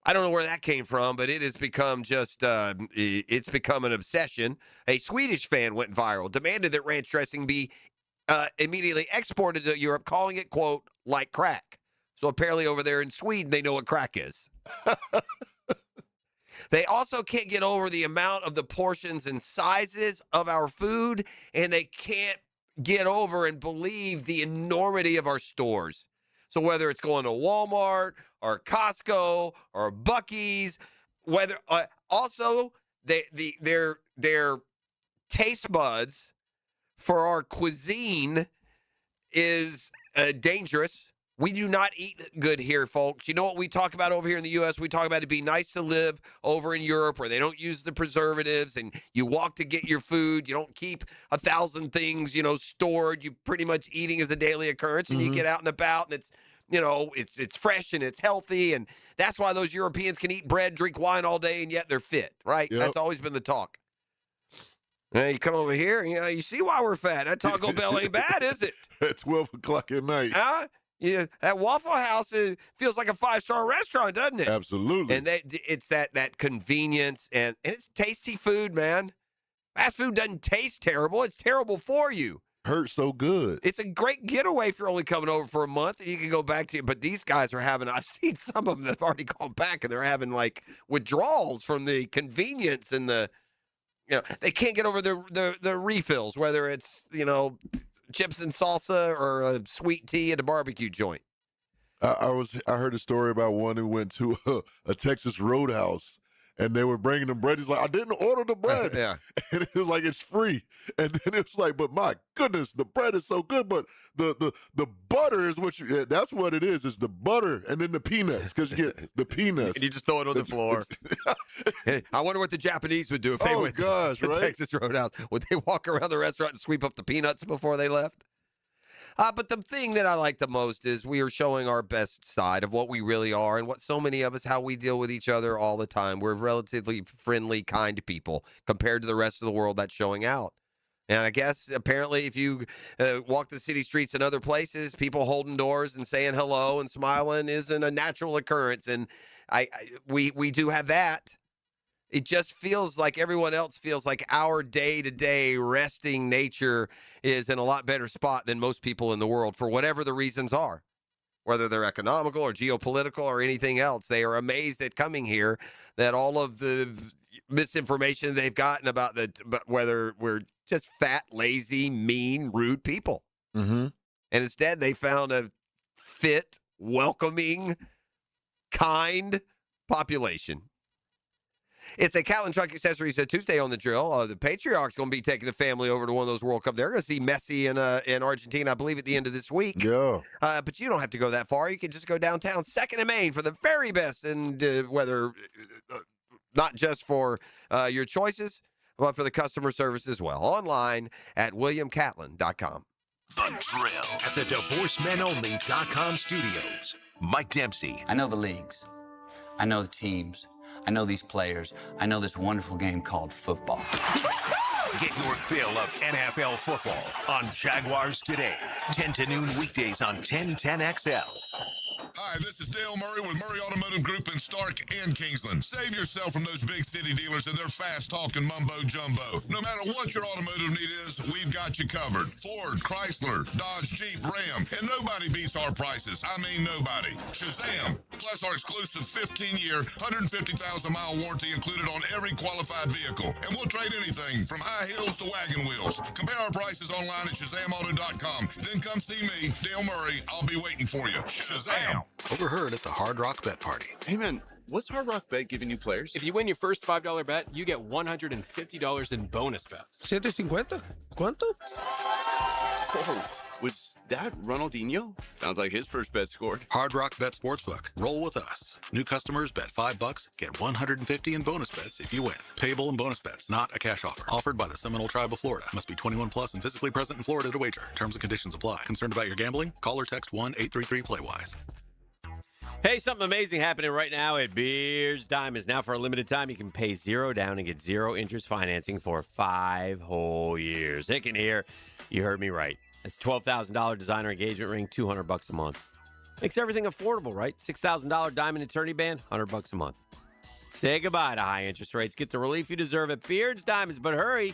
I don't know where that came from, but it has become it's become an obsession. A Swedish fan went viral, demanded that ranch dressing be immediately exported to Europe, calling it, quote, like crack. So apparently over there in Sweden, they know what crack is. They also can't get over the amount of the portions and sizes of our food, and they can't get over and believe the enormity of our stores. So whether it's going to Walmart or Costco or Buc-ee's, whether also their taste buds for our cuisine is dangerous. We do not eat good here, folks. You know what we talk about over here in the U.S.? We talk about it'd be nice to live over in Europe where they don't use the preservatives and you walk to get your food. You don't keep 1,000 things, stored. You pretty much eating as a daily occurrence, and you get out and about, and it's, it's fresh and it's healthy. And that's why those Europeans can eat bread, drink wine all day, and yet they're fit, right? Yep. That's always been the talk. You come over here, and, you see why we're fat. That Taco Bell ain't bad, is it? At 12 o'clock at night. Huh? Yeah, that Waffle House feels like a 5-star restaurant, doesn't it? Absolutely. And it's that convenience, and it's tasty food, man. Fast food doesn't taste terrible. It's terrible for you. Hurts so good. It's a great getaway if you're only coming over for a month, and you can go back to it. But these guys are I've seen some of them that have already gone back, and they're having, like, withdrawals from the convenience and they can't get over the refills, whether it's, chips and salsa or a sweet tea at a barbecue joint. I heard a story about one who went to a Texas Roadhouse, and they were bringing them bread. He's like, I didn't order the bread. Yeah. And it was like, it's free. And then it was like, but my goodness, the bread is so good. But the butter is that's what it is. It's the butter and then the peanuts, because you get the peanuts. And you just throw it on the floor. I wonder what the Japanese would do if they went to Texas Roadhouse. Would they walk around the restaurant and sweep up the peanuts before they left? But the thing that I like the most is we are showing our best side of what we really are and what so many of us, how we deal with each other all the time. We're relatively friendly, kind people compared to the rest of the world that's showing out. And I guess apparently if you walk the city streets and other places, people holding doors and saying hello and smiling isn't a natural occurrence. And we do have that. It just feels like everyone else feels like our day-to-day resting nature is in a lot better spot than most people in the world for whatever the reasons are, whether they're economical or geopolitical or anything else. They are amazed at coming here that all of the misinformation they've gotten about whether we're just fat, lazy, mean, rude people. Mm-hmm. And instead they found a fit, welcoming, kind population. It's a Catlin Truck Accessories Tuesday on the drill. The Patriarch's going to be taking the family over to one of those World Cup. They're going to see Messi in Argentina, I believe, at the end of this week. Yeah. But you don't have to go that far. You can just go downtown, 2nd and Main, for the very best, and whether not just for your choices, but for the customer service as well. Online at WilliamCatlin.com. The Drill at the DivorceMenOnly.com studios. Mike Dempsey. I know the leagues. I know the teams. I know these players. I know this wonderful game called football. Get your fill of NFL football on Jaguars Today. 10 to noon weekdays on 1010XL. Hi, this is Dale Murray with Murray Automotive Group in Stark and Kingsland. Save yourself from those big city dealers and their fast-talking mumbo-jumbo. No matter what your automotive need is, we've got you covered. Ford, Chrysler, Dodge, Jeep, Ram, and nobody beats our prices. I mean nobody. Shazam! Plus our exclusive 15-year, 150,000-mile warranty included on every qualified vehicle. And we'll trade anything from high heels to wagon wheels. Compare our prices online at ShazamAuto.com. Then come see me, Dale Murray. I'll be waiting for you. Shazam! Overheard at the Hard Rock Bet Party. Hey man, what's Hard Rock Bet giving you players? If you win your first $5 bet, you get $150 in bonus bets. $750? ¿Cuánto? Oh, was that Ronaldinho? Sounds like his first bet scored. Hard Rock Bet Sportsbook. Roll with us. New customers bet $5, get $150 in bonus bets if you win. Payable in bonus bets, not a cash offer. Offered by the Seminole Tribe of Florida. Must be 21 plus and physically present in Florida to wager. Terms and conditions apply. Concerned about your gambling? Call or text 1-833-PLAY-WISE. Hey, something amazing happening right now at Beard's Diamonds. Now, for a limited time, you can pay $0 down and get 0 interest financing for 5 whole years. Hicken here. You heard me right. It's $12,000 designer engagement ring, $200 a month. Makes everything affordable, right? $6,000 diamond eternity band, $100 a month. Say goodbye to high interest rates. Get the relief you deserve at Beard's Diamonds. But hurry,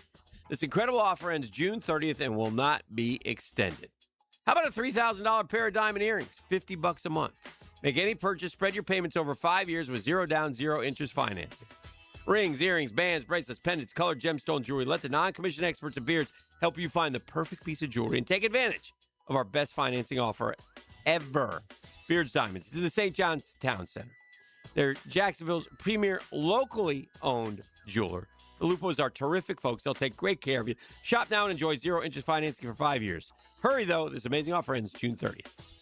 this incredible offer ends June 30th and will not be extended. How about a $3,000 pair of diamond earrings, $50 a month? Make any purchase, spread your payments over 5 years with 0 down, 0 interest financing. Rings, earrings, bands, bracelets, pendants, colored gemstone jewelry. Let the non-commissioned experts at Beards help you find the perfect piece of jewelry and take advantage of our best financing offer ever. Beards Diamonds. It's in the St. John's Town Center. They're Jacksonville's premier locally owned jeweler. The Lupos are terrific folks. They'll take great care of you. Shop now and enjoy 0 interest financing for 5 years. Hurry, though. This amazing offer ends June 30th.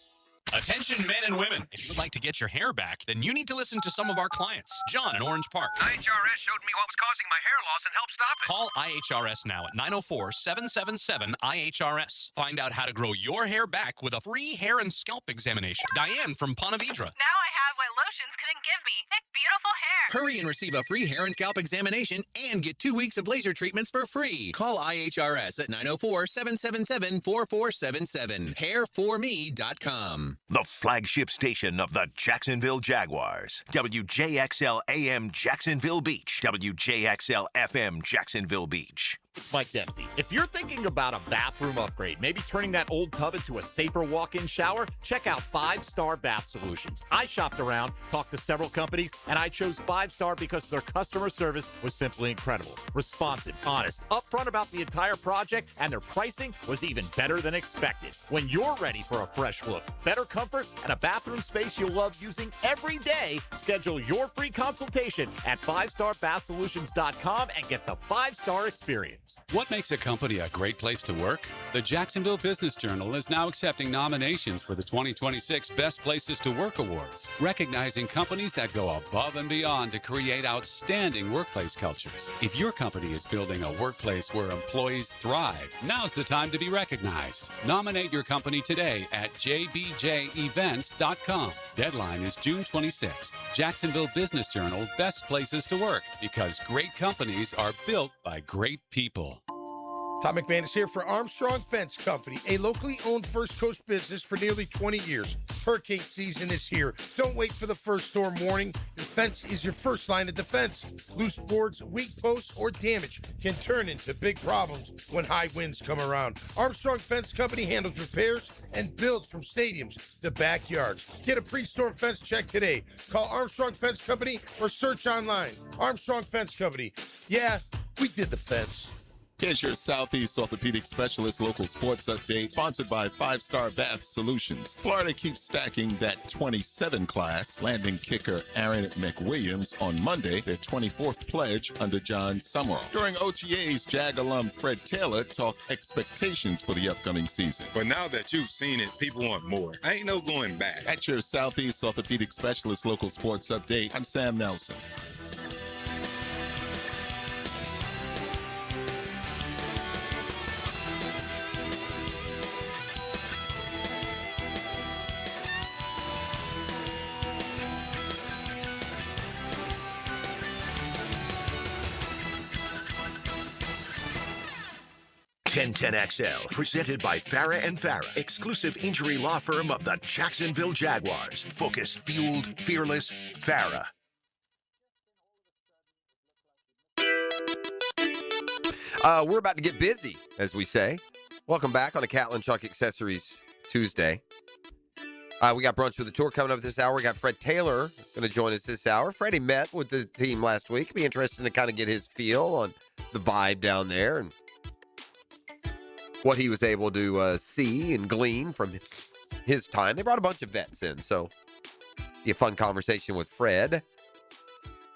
Attention men and women. If you would like to get your hair back, then you need to listen to some of our clients. John in Orange Park. IHRS showed me what was causing my hair loss and helped stop it. Call IHRS now at 904-777-IHRS. Find out how to grow your hair back with a free hair and scalp examination. Diane from Ponte Vedra. Now I have what lotions couldn't give me. Thick, beautiful hair. Hurry and receive a free hair and scalp examination and get 2 weeks of laser treatments for free. Call IHRS at 904-777-4477. Hairforme.com. The flagship station of the Jacksonville Jaguars. WJXL AM Jacksonville Beach. WJXL FM Jacksonville Beach. Mike Dempsey. If you're thinking about a bathroom upgrade, maybe turning that old tub into a safer walk-in shower, check out 5 Star Bath Solutions. I shopped around, talked to several companies, and I chose 5 Star because their customer service was simply incredible. Responsive, honest, upfront about the entire project, and their pricing was even better than expected. When you're ready for a fresh look, better comfort, and a bathroom space you'll love using every day, schedule your free consultation at 5starbathsolutions.com and get the 5-star experience. What makes a company a great place to work? The Jacksonville Business Journal is now accepting nominations for the 2026 Best Places to Work Awards, recognizing companies that go above and beyond to create outstanding workplace cultures. If your company is building a workplace where employees thrive, now's the time to be recognized. Nominate your company today at jbjevents.com. Deadline is June 26th. Jacksonville Business Journal Best Places to Work, because great companies are built by great people. Tom McMahon is here for Armstrong Fence Company, a locally owned First Coast business for nearly 20 years. Hurricane season is here. Don't wait for the first storm warning. Your fence is your first line of defense. Loose boards, weak posts, or damage can turn into big problems when high winds come around. Armstrong Fence Company handles repairs and builds from stadiums to backyards. Get a pre-storm fence check today. Call Armstrong Fence Company or search online. Armstrong Fence Company. Yeah, we did the fence. Here's your Southeast Orthopedic Specialist local sports update, sponsored by 5 Star Bath Solutions. Florida keeps stacking that 27 class, landing kicker Aaron McWilliams on Monday, their 24th pledge under John Summerall. During OTAs, Jag alum Fred Taylor talked expectations for the upcoming season. But now that you've seen it, people want more. I ain't no going back. That's your Southeast Orthopedic Specialist local sports update. I'm Sam Nelson. 1010XL, presented by Farah and Farah, exclusive injury law firm of the Jacksonville Jaguars. Focused, fueled, fearless, Farah. We're about to get busy, as we say. Welcome back on a Catlin Chuck Accessories Tuesday. We got Brunch with the Tour coming up this hour. We got Fred Taylor going to join us this hour. Freddie met with the team last week. It'd be interesting to kind of get his feel on the vibe down there and what he was able to see and glean from his time. They brought a bunch of vets in, so be a fun conversation with Fred.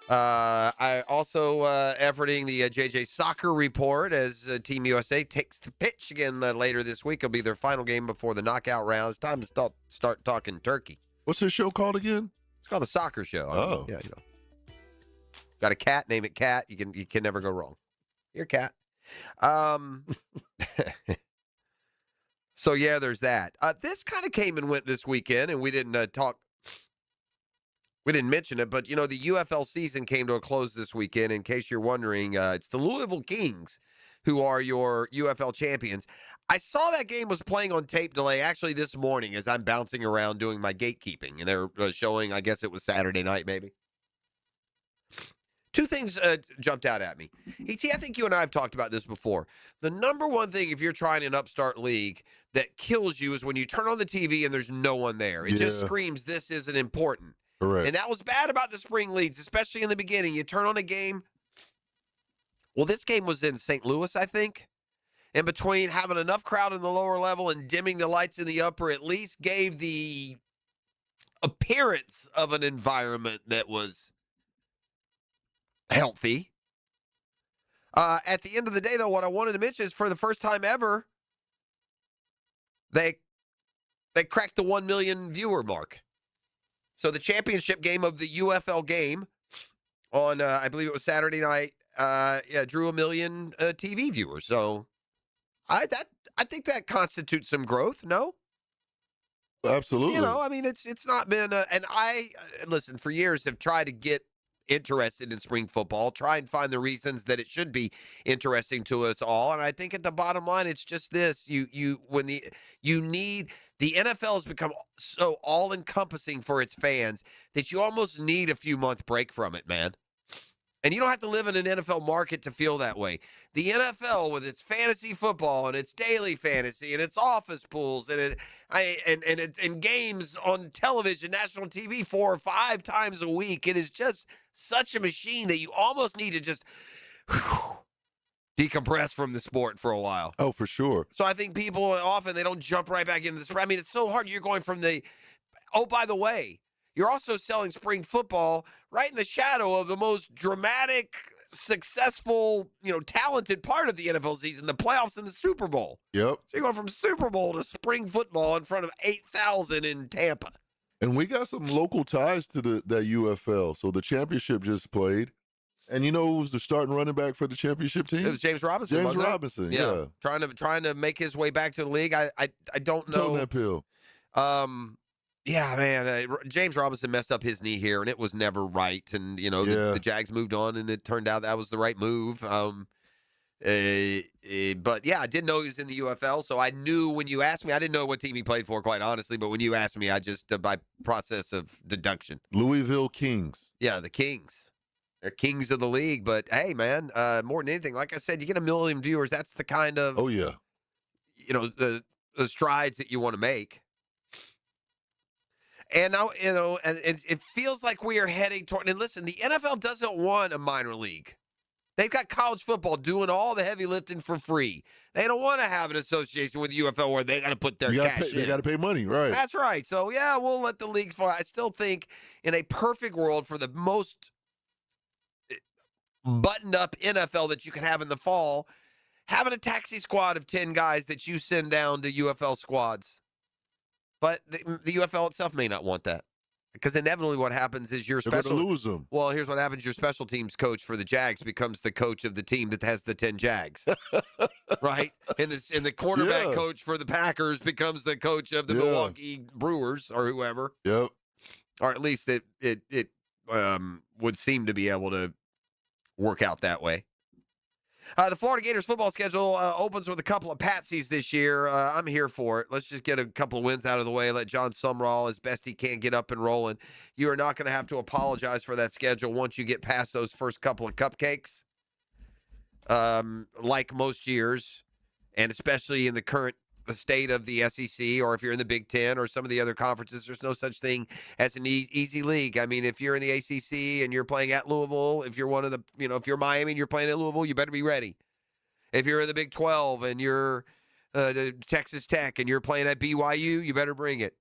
I also efforting the JJ Soccer Report as Team USA takes the pitch again later this week. It'll be their final game before the knockout round. It's time to start talking turkey. What's this show called again? It's called The Soccer Show. Oh. Yeah, you know. Got a cat, name it Cat. You can never go wrong. You're Cat. So, yeah, there's that. This kind of came and went this weekend, and we didn't We didn't mention it, but, you know, the UFL season came to a close this weekend. In case you're wondering, it's the Louisville Kings who are your UFL champions. I saw that game was playing on tape delay actually this morning as I'm bouncing around doing my gatekeeping, and they're showing, I guess it was Saturday night maybe. Two things jumped out at me. E.T., I think you and I have talked about this before. The number one thing if you're trying an upstart league that kills you is when you turn on the TV and there's no one there. It just screams, this isn't important. Correct. And that was bad about the spring leagues, especially in the beginning. You turn on a game. Well, this game was in St. Louis, I think. And between having enough crowd in the lower level and dimming the lights in the upper, at least gave the appearance of an environment that was healthy. At the end of the day, though, what I wanted to mention is for the first time ever, they cracked the 1 million viewer mark. So the championship game of the UFL game on, I believe it was Saturday night, drew 1 million TV viewers. So I think that constitutes some growth. No, absolutely. You know, I mean, it's not been, and I listen for years have tried to get interested in spring football, try and find the reasons that it should be interesting to us all. And I think at the bottom line, it's just this: the NFL has become so all encompassing for its fans that you almost need a few month break from it, man. And you don't have to live in an NFL market to feel that way. The NFL, with its fantasy football and its daily fantasy and its office pools and games on television, national TV 4 or 5 times a week, it is just such a machine that you almost need to just decompress from the sport for a while. Oh, for sure. So I think people often, they don't jump right back into this. I mean, it's so hard. You're going from oh, by the way, you're also selling spring football right in the shadow of the most dramatic, successful, talented part of the NFL season, the playoffs and the Super Bowl. Yep. So you're going from Super Bowl to spring football in front of 8,000 in Tampa. And we got some local ties to that UFL. So the championship just played. And you know who was the starting running back for the championship team? It was James Robinson. James Robinson, yeah. Trying to make his way back to the league. I don't know. Tone that pill. Yeah, man. James Robinson messed up his knee here, and it was never right. And, the Jags moved on, and it turned out that was the right move. But, yeah, I didn't know he was in the UFL, so I knew when you asked me. I didn't know what team he played for, quite honestly, but when you asked me, I just, by process of deduction. Louisville Kings. Yeah, the Kings. They're kings of the league. But, hey, man, more than anything, like I said, you get 1 million viewers. That's the kind of, the strides that you want to make. And now, and it feels like we are heading toward, and listen, the NFL doesn't want a minor league. They've got college football doing all the heavy lifting for free. They don't want to have an association with the UFL where they got to put their cash in. They got to pay money, right? That's right. So, yeah, we'll let the leagues fall. I still think in a perfect world for the most buttoned up NFL that you can have in the fall, having a taxi squad of 10 guys that you send down to UFL squads. But the UFL itself may not want that, because inevitably what happens is your They're going to lose them. Well, here's what happens: your special teams coach for the Jags becomes the coach of the team that has the 10 Jags, right? And the quarterback coach for the Packers becomes the coach of the Milwaukee Brewers or whoever. Yep. Or at least it would seem to be able to work out that way. The Florida Gators football schedule opens with a couple of patsies this year. I'm here for it. Let's just get a couple of wins out of the way. Let John Sumrall, as best he can, get up and rolling. You are not going to have to apologize for that schedule once you get past those first couple of cupcakes. Like most years, and especially in the current state of the SEC, or if you're in the Big Ten or some of the other conferences, there's no such thing as an easy league. I mean, if you're in the ACC and you're playing at Louisville, if you're one of the, if you're Miami and you're playing at Louisville, you better be ready. If you're in the Big 12 and you're the Texas Tech and you're playing at BYU, you better bring it.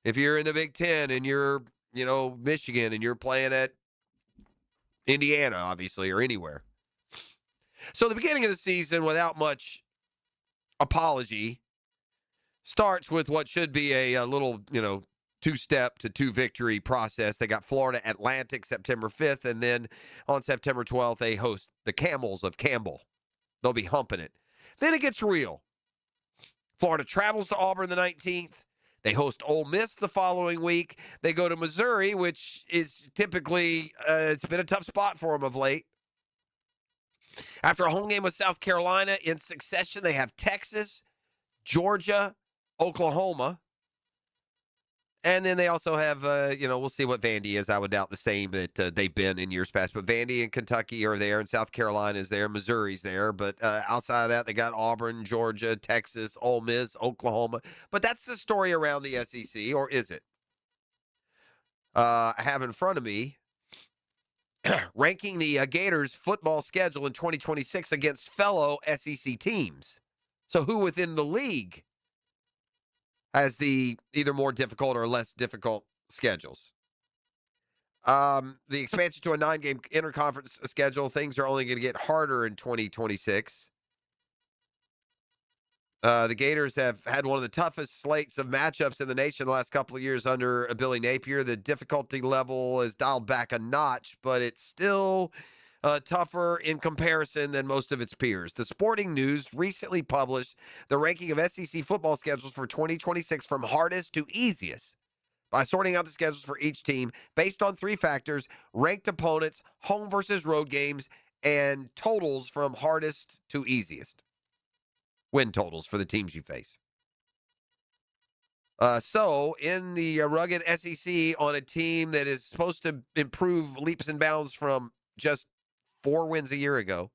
If you're in the Big 10 and you're, Michigan and you're playing at Indiana, obviously, or anywhere. So the beginning of the season, without much apology, starts with what should be a little, two-step to two-victory process. They got Florida Atlantic September 5th, and then on September 12th, they host the Camels of Campbell. They'll be humping it. Then it gets real. Florida travels to Auburn the 19th. They host Ole Miss the following week. They go to Missouri, which is typically, it's been a tough spot for them of late. After a home game with South Carolina in succession, they have Texas, Georgia, Oklahoma. And then they also have, we'll see what Vandy is. I would doubt the same that they've been in years past. But Vandy and Kentucky are there, and South Carolina is there, Missouri's there. But outside of that, they got Auburn, Georgia, Texas, Ole Miss, Oklahoma. But that's the story around the SEC, or is it? I have in front of me ranking the Gators football schedule in 2026 against fellow SEC teams. So who within the league has the either more difficult or less difficult schedules? The expansion to a 9-game interconference schedule, things are only going to get harder in 2026. The Gators have had one of the toughest slates of matchups in the nation the last couple of years under Billy Napier. The difficulty level is dialed back a notch, but it's still tougher in comparison than most of its peers. The Sporting News recently published the ranking of SEC football schedules for 2026 from hardest to easiest by sorting out the schedules for each team based on 3 factors: ranked opponents, home versus road games, and totals from hardest to easiest. Win totals for the teams you face. So in the rugged SEC, on a team that is supposed to improve leaps and bounds from just 4 wins a year ago,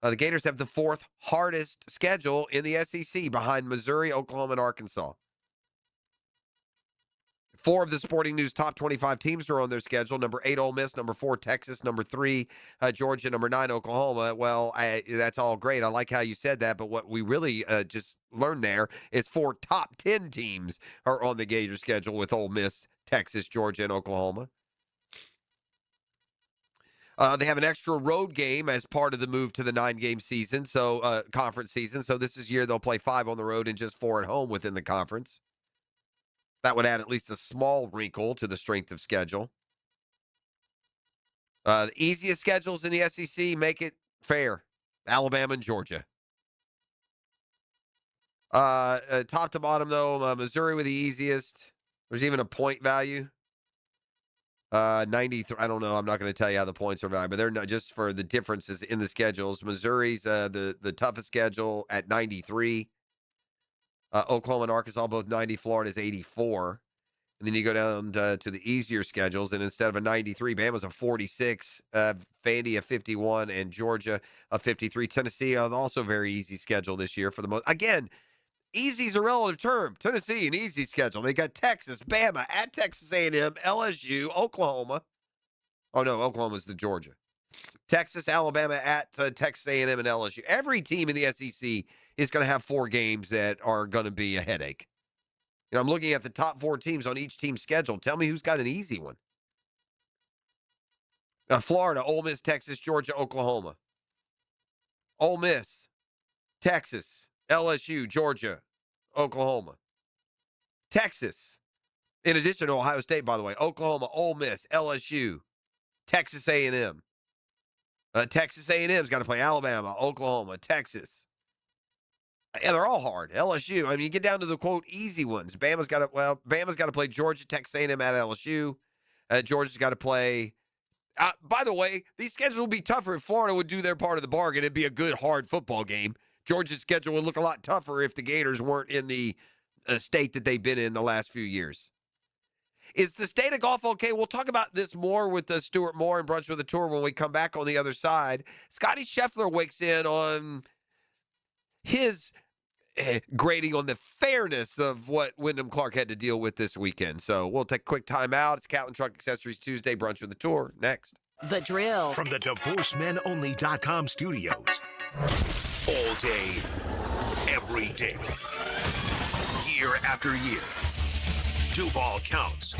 the Gators have the 4th hardest schedule in the SEC behind Missouri, Oklahoma, and Arkansas. 4 of the Sporting News top 25 teams are on their schedule. Number 8, Ole Miss. Number 4, Texas. Number 3, Georgia. Number 9, Oklahoma. Well, that's all great. I like how you said that, but what we really just learned there is 4 top 10 teams are on the Gators schedule with Ole Miss, Texas, Georgia, and Oklahoma. They have an extra road game as part of the move to the 9-game season, so conference season. So this is year they'll play 5 on the road and just 4 at home within the conference. That would add at least a small wrinkle to the strength of schedule. The easiest schedules in the SEC make it fair. Alabama and Georgia. Top to bottom, though, Missouri with the easiest. There's even a point value. 93. I don't know. I'm not going to tell you how the points are valued, but they're not just for the differences in the schedules. Missouri's the toughest schedule at 93. Oklahoma and Arkansas both 90. Florida's 84. And then you go down to the easier schedules, and instead of a 93, Bama's a 46, Vandy a 51, and Georgia a 53. Tennessee also a very easy schedule this year for the most. Again, easy's a relative term. Tennessee, an easy schedule. They got Texas, Bama, at Texas A&M, LSU, Oklahoma. Oh, no, Oklahoma's the Georgia. Texas, Alabama, at Texas A&M, and LSU. Every team in the SEC is going to have 4 games that are going to be a headache. I'm looking at the top 4 teams on each team's schedule. Tell me who's got an easy one. Florida, Ole Miss, Texas, Georgia, Oklahoma. Ole Miss, Texas, LSU, Georgia, Oklahoma. Texas, in addition to Ohio State, by the way, Oklahoma, Ole Miss, LSU, Texas A&M. Texas A&M's got to play Alabama, Oklahoma, Texas. Yeah, they're all hard. LSU. I mean, you get down to the quote easy ones. Bama's got to play Georgia, Texas A&M at LSU. Georgia's got to play By the way, these schedules would be tougher if Florida would do their part of the bargain. It'd be a good, hard football game. Georgia's schedule would look a lot tougher if the Gators weren't in the state that they've been in the last few years. Is the state of golf okay? We'll talk about this more with Stuart Moore and Brunch with a Tour when we come back on the other side. Scotty Scheffler wakes in on his grading on the fairness of what Wyndham Clark had to deal with this weekend. So we'll take a quick time out. It's Catlin Truck Accessories Tuesday, Brunch with the Tour. Next. The Drill. From the DivorceMenOnly.com studios. All day, every day. Year after year. Duval counts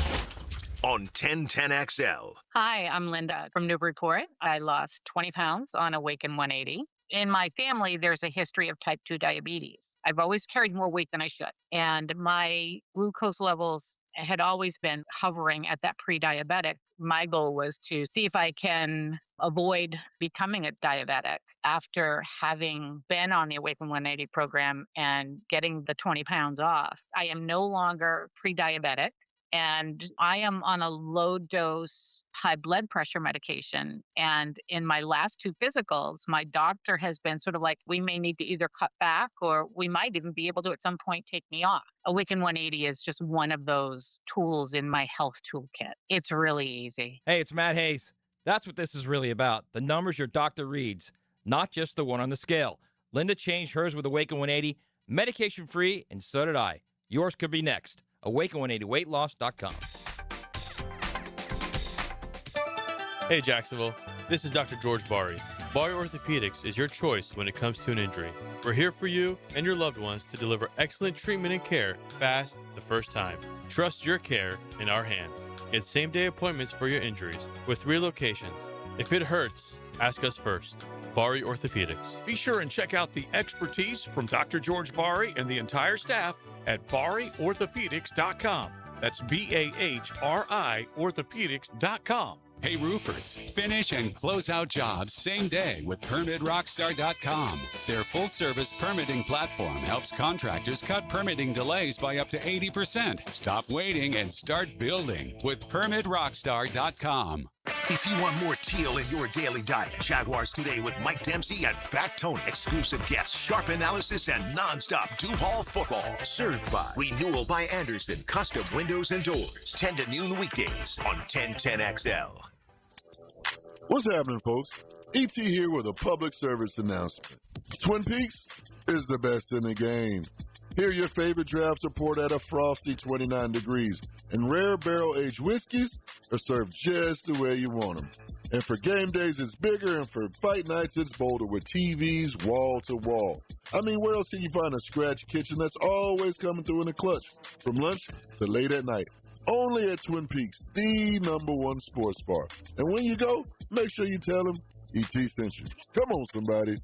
on 1010XL. Hi, I'm Linda from Newburyport. I lost 20 pounds on Awaken 180. In my family, there's a history of type 2 diabetes. I've always carried more weight than I should. And my glucose levels had always been hovering at that pre-diabetic. My goal was to see if I can avoid becoming a diabetic after having been on the Awaken 180 program and getting the 20 pounds off. I am no longer pre-diabetic. And I am on a low dose high blood pressure medication. And in my last 2 physicals, my doctor has been sort of like, we may need to either cut back or we might even be able to at some point take me off. Awaken 180 is just one of those tools in my health toolkit. It's really easy. Hey, it's Matt Hayes. That's what this is really about. The numbers your doctor reads, not just the one on the scale. Linda changed hers with Awaken 180, medication free, and so did I. Yours could be next. Awaken180weightloss.com. Hey Jacksonville, this is Dr. George Bari. Bari Orthopedics is your choice when it comes to an injury. We're here for you and your loved ones to deliver excellent treatment and care fast the first time. Trust your care in our hands. Get same-day appointments for your injuries with 3 locations. If it hurts, ask us first. Bari Orthopedics. Be sure and check out the expertise from Dr. George Bari and the entire staff at BariOrthopedics.com. That's BAHRI Orthopedics.com. Hey roofers, finish and close out jobs same day with PermitRockstar.com. Their full-service permitting platform helps contractors cut permitting delays by up to 80%. Stop waiting and start building with PermitRockstar.com. If you want more teal in your daily diet, Jaguars Today with Mike Dempsey and Fat Tony. Exclusive guests, sharp analysis, and non-stop Duval football. Served by Renewal by Anderson, custom windows and doors. 10 to noon weekdays on 1010XL. What's happening, folks? ET here with a public service announcement. Twin Peaks is the best in the game. Hear your favorite drafts are poured at a frosty 29 degrees, and rare barrel-aged whiskeys are served just the way you want them. And for game days, it's bigger, and for fight nights, it's bolder with TVs wall to wall. I mean, where else can you find a scratch kitchen that's always coming through in the clutch, from lunch to late at night? Only at Twin Peaks, the #1 sports bar. And when you go, make sure you tell them ET sent you. Come on, somebody.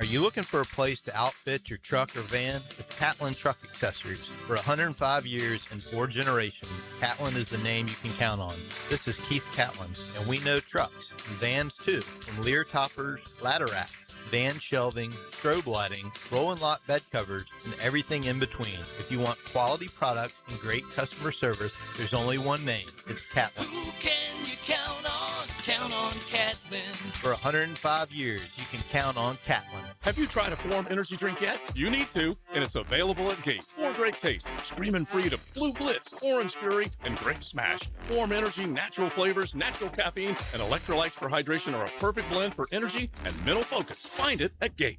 Are you looking for a place to outfit your truck or van? It's Catlin Truck Accessories. For 105 years and 4 generations, Catlin is the name you can count on. This is Keith Catlin, and we know trucks and vans too, from Lear toppers, ladder racks, van shelving, strobe lighting, roll and lock bed covers, and everything in between. If you want quality products and great customer service, there's only one name. It's Catlin. Who can you count on? Count on Catlin. For 105 years, you can count on Catlin. Have you tried a Form Energy drink yet? You need to, and it's available at Gate. 4 great tastes, screaming free to Blue Blitz, Orange Fury, and Grape Smash. Form Energy, natural flavors, natural caffeine, and electrolytes for hydration are a perfect blend for energy and mental focus. Find it at Gate.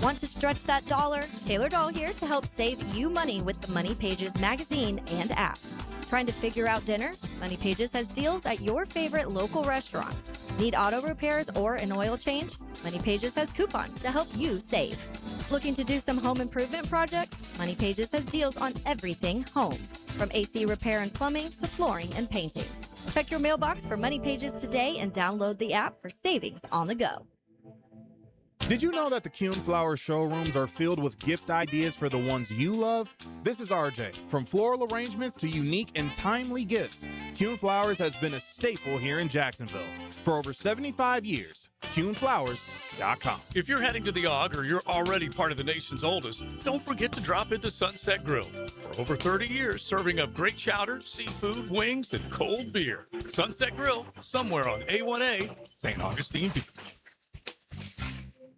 Want to stretch that dollar? Taylor Doll here to help save you money with the Money Pages magazine and app. Trying to figure out dinner? Money Pages has deals at your favorite local restaurants. Need auto repairs or an oil change? Money Pages has coupons to help you save. Looking to do some home improvement projects? Money Pages has deals on everything home, from AC repair and plumbing to flooring and painting. Check your mailbox for Money Pages today and download the app for savings on the go. Did you know that the Kuhn Flower showrooms are filled with gift ideas for the ones you love? This is RJ. From floral arrangements to unique and timely gifts, Kuhn Flowers has been a staple here in Jacksonville. For over 75 years, CuneFlowers.com. If you're heading to the Og or you're already part of the nation's oldest, don't forget to drop into Sunset Grill. For over 30 years, serving up great chowder, seafood, wings, and cold beer. Sunset Grill, somewhere on A1A, St. Augustine Beach.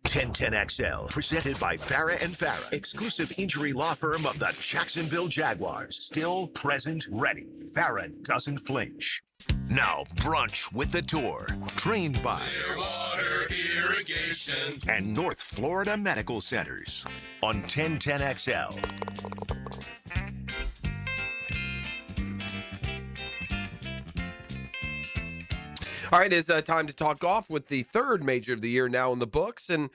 1010XL, presented by Farah and Farah, exclusive injury law firm of the Jacksonville Jaguars. Still present, ready. Farah doesn't flinch. Now, Brunch with the Tour, trained by Clearwater Irrigation and North Florida Medical Centers on 1010XL. All right, it's time to talk golf with the third major of the year now in the books. And,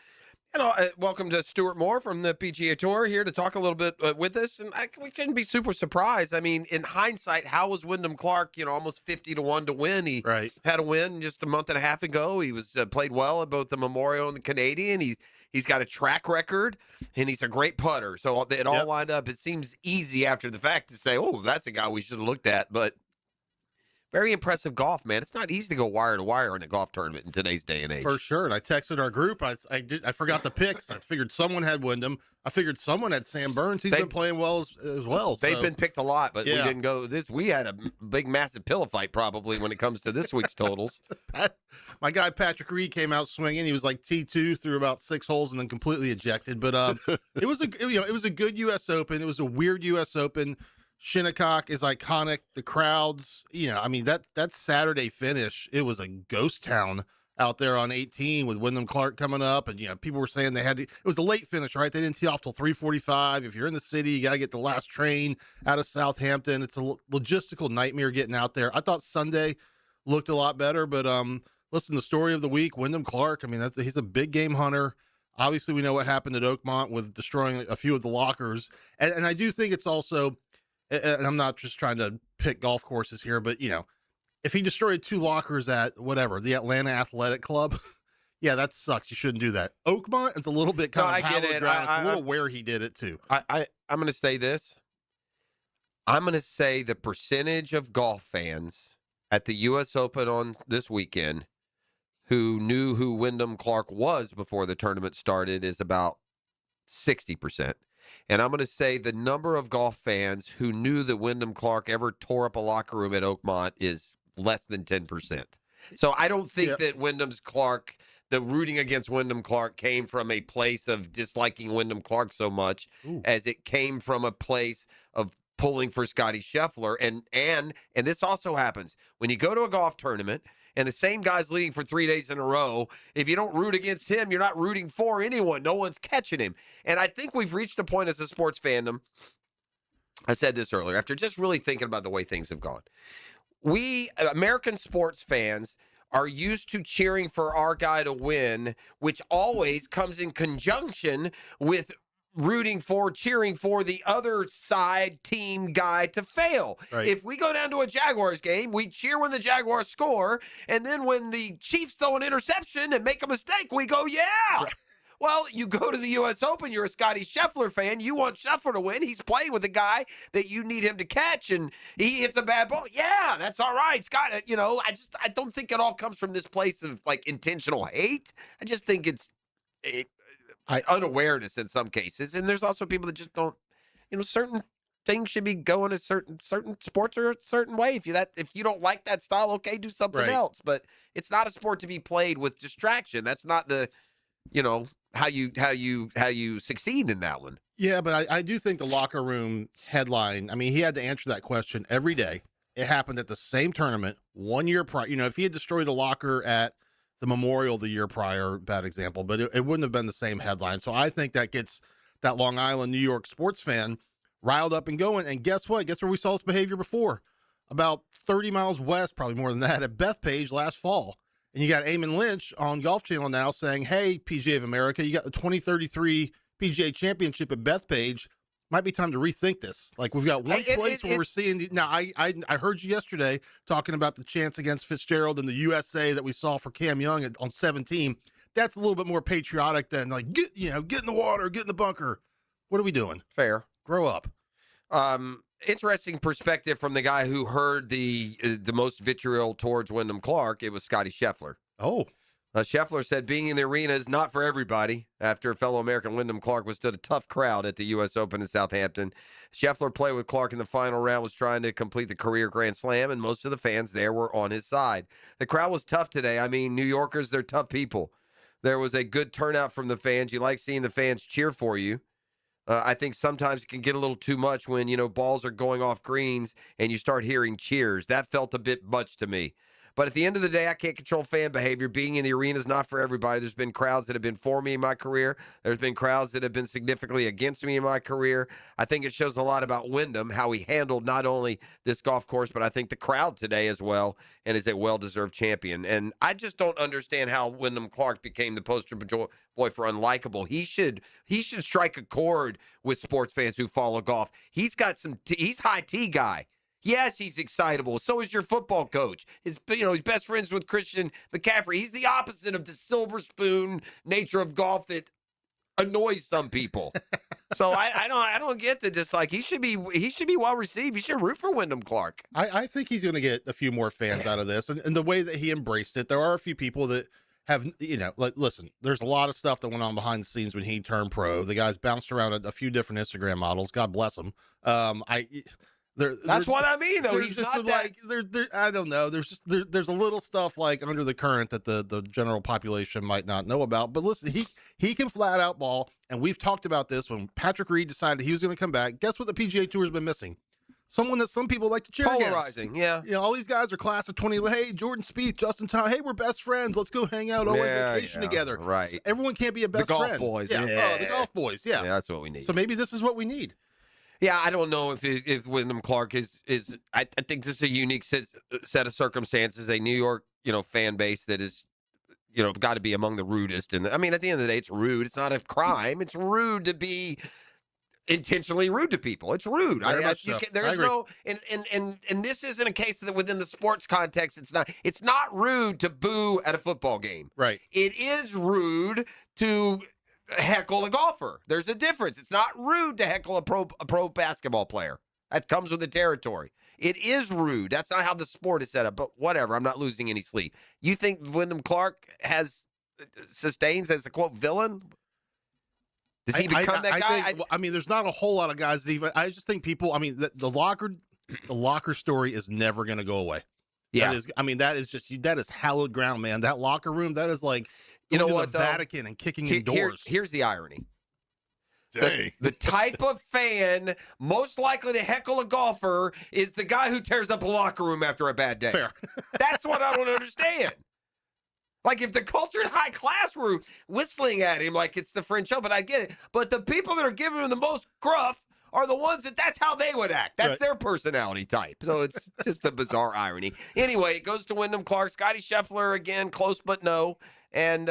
welcome to Stuart Moore from the PGA Tour here to talk a little bit with us. And we couldn't be super surprised. I mean, in hindsight, how was Wyndham Clark, almost 50-1 to win? He had a win just a month and a half ago. He was played well at both the Memorial and the Canadian. He's got a track record, and he's a great putter. So it all lined up. It seems easy after the fact to say, oh, that's a guy we should have looked at. But very impressive golf, man. It's not easy to go wire to wire in a golf tournament in today's day and age. For sure. And I texted our group. I forgot the picks. I figured someone had Wyndham. I figured someone had Sam Burns. He's been playing well as well. They've been picked a lot, but we didn't go this. We had a big, massive pillow fight probably when it comes to this week's totals. My guy Patrick Reed came out swinging. He was like T2 through about 6 holes and then completely ejected. But it was a good U.S. Open. It was a weird U.S. Open. Shinnecock is iconic. The crowds, that Saturday finish, it was a ghost town out there on 18 with Wyndham Clark coming up. And, people were saying it was a late finish, right? They didn't tee off till 3:45. If you're in the city, you got to get the last train out of Southampton. It's a logistical nightmare getting out there. I thought Sunday looked a lot better, but listen, the story of the week, Wyndham Clark, he's a big game hunter. Obviously, we know what happened at Oakmont with destroying a few of the lockers. And I do think it's also, and I'm not just trying to pick golf courses here, but, if he destroyed 2 lockers at the Atlanta Athletic Club, yeah, that sucks. You shouldn't do that. Oakmont is a little bit kind of hallowed ground. It's a little where he did it, too. I'm going to say this. I'm going to say the percentage of golf fans at the U.S. Open on this weekend who knew who Wyndham Clark was before the tournament started is about 60%. And I'm going to say the number of golf fans who knew that Wyndham Clark ever tore up a locker room at Oakmont is less than 10%. So I don't think that the rooting against Wyndham Clark came from a place of disliking Wyndham Clark so much as it came from a place of pulling for Scotty Scheffler. And this also happens when you go to a golf tournament and the same guy's leading for 3 days in a row. If you don't root against him, you're not rooting for anyone. No one's catching him. And I think we've reached a point as a sports fandom. I said this earlier, after just really thinking about the way things have gone. We, American sports fans, are used to cheering for our guy to win, which always comes in conjunction with cheering for the other side team guy to fail. Right. If we go down to a Jaguars game, we cheer when the Jaguars score, and then when the Chiefs throw an interception and make a mistake, we go, yeah! Right. Well, you go to the U.S. Open, you're a Scotty Scheffler fan, you want Scheffler to win, he's playing with a guy that you need him to catch, and he hits a bad ball. Yeah, that's all right, Scott. I don't think it all comes from this place of, intentional hate. I just think it's unawareness in some cases, and there's also people that just don't, certain things should be going a certain sports are a certain way. If you don't like that style, okay, do something else. But it's not a sport to be played with distraction. That's not the, how you succeed in that one. Yeah, but I do think the locker room headline, he had to answer that question every day. It happened at the same tournament 1 year prior. If he had destroyed a locker at the Memorial the year prior, bad example, but it wouldn't have been the same headline. So I think that gets that Long Island, New York sports fan riled up and going. And guess what? Guess where we saw this behavior before? About 30 miles west, probably more than that, at Bethpage last fall. And you got Eamon Lynch on Golf Channel now saying, hey, PGA of America, you got the 2033 PGA Championship at Bethpage. Might be time to rethink this. We've got one place where we're seeing now. I heard you yesterday talking about the chance against Fitzgerald and the USA that we saw for Cam Young on 17. That's a little bit more patriotic than get in the water, get in the bunker. What are we doing? Fair. Grow up. Interesting perspective from the guy who heard the most vitriol towards Wyndham Clark. It was Scotty Scheffler. Oh. Scheffler said being in the arena is not for everybody after fellow American Wyndham Clark withstood a tough crowd at the U.S. Open in Southampton. Scheffler played with Clark in the final round, was trying to complete the career Grand Slam, and most of the fans there were on his side. The crowd was tough today. I mean, New Yorkers, they're tough people. There was a good turnout from the fans. You like seeing the fans cheer for you. I think sometimes it can get a little too much when, balls are going off greens and you start hearing cheers. That felt a bit much to me. But at the end of the day, I can't control fan behavior. Being in the arena is not for everybody. There's been crowds that have been for me in my career. There's been crowds that have been significantly against me in my career. I think it shows a lot about Wyndham, how he handled not only this golf course, but I think the crowd today as well, and is a well-deserved champion. And I just don't understand how Wyndham Clark became the poster boy for unlikable. He should strike a chord with sports fans who follow golf. He's got he's high tea guy. Yes, he's excitable. So is your football coach. He's best friends with Christian McCaffrey. He's the opposite of the silver spoon nature of golf that annoys some people. So I don't get to dislike. He should be well received. You should root for Wyndham Clark. I think he's going to get a few more fans out of this, and the way that he embraced it. There are a few people that have, listen, there's a lot of stuff that went on behind the scenes when he turned pro. The guy's bounced around a few different Instagram models. God bless him. That's what I mean, though. He's just not that. I don't know. There's a little stuff like under the current that the general population might not know about. But listen, he can flat out ball, and we've talked about this when Patrick Reed decided he was going to come back. Guess what the PGA Tour has been missing? Someone that some people like to cheer Polarizing, against. yeah. All these guys are class of 20. Hey, Jordan Spieth, Justin Thomas. Hey, we're best friends. Let's go hang out on vacation together. Right. So everyone can't be a best friend. The golf boys. Yeah. Oh, the golf boys. Yeah. That's what we need. So maybe this is what we need. Yeah, I don't know if Wyndham Clark is. I think this is a unique set of circumstances. A New York, fan base that is, got to be among the rudest. And at the end of the day, it's rude. It's not a crime. It's rude to be intentionally rude to people. It's rude. There's no, and this isn't a case that within the sports context. It's not rude to boo at a football game. Right. It is rude to heckle a golfer. There's a difference. It's not rude to heckle a pro basketball player. That comes with the territory. It is rude. That's not how the sport is set up, but whatever. I'm not losing any sleep. You think Wyndham Clark sustains as a, quote, villain? Does he become that guy? There's not a whole lot of guys that even, I just think people, the locker story is never going to go away. Yeah. That is hallowed ground, man. That locker room, that is like, the Vatican and kicking indoors. Here's the irony. The type of fan most likely to heckle a golfer is the guy who tears up a locker room after a bad day. Fair. That's what I don't understand. Like, if the cultured high class were whistling at him like it's the French Open, I get it. But the people that are giving him the most gruff are the ones that's how they would act. That's their personality type. So it's just a bizarre irony. Anyway, it goes to Wyndham Clark. Scotty Scheffler, again, close but no. And,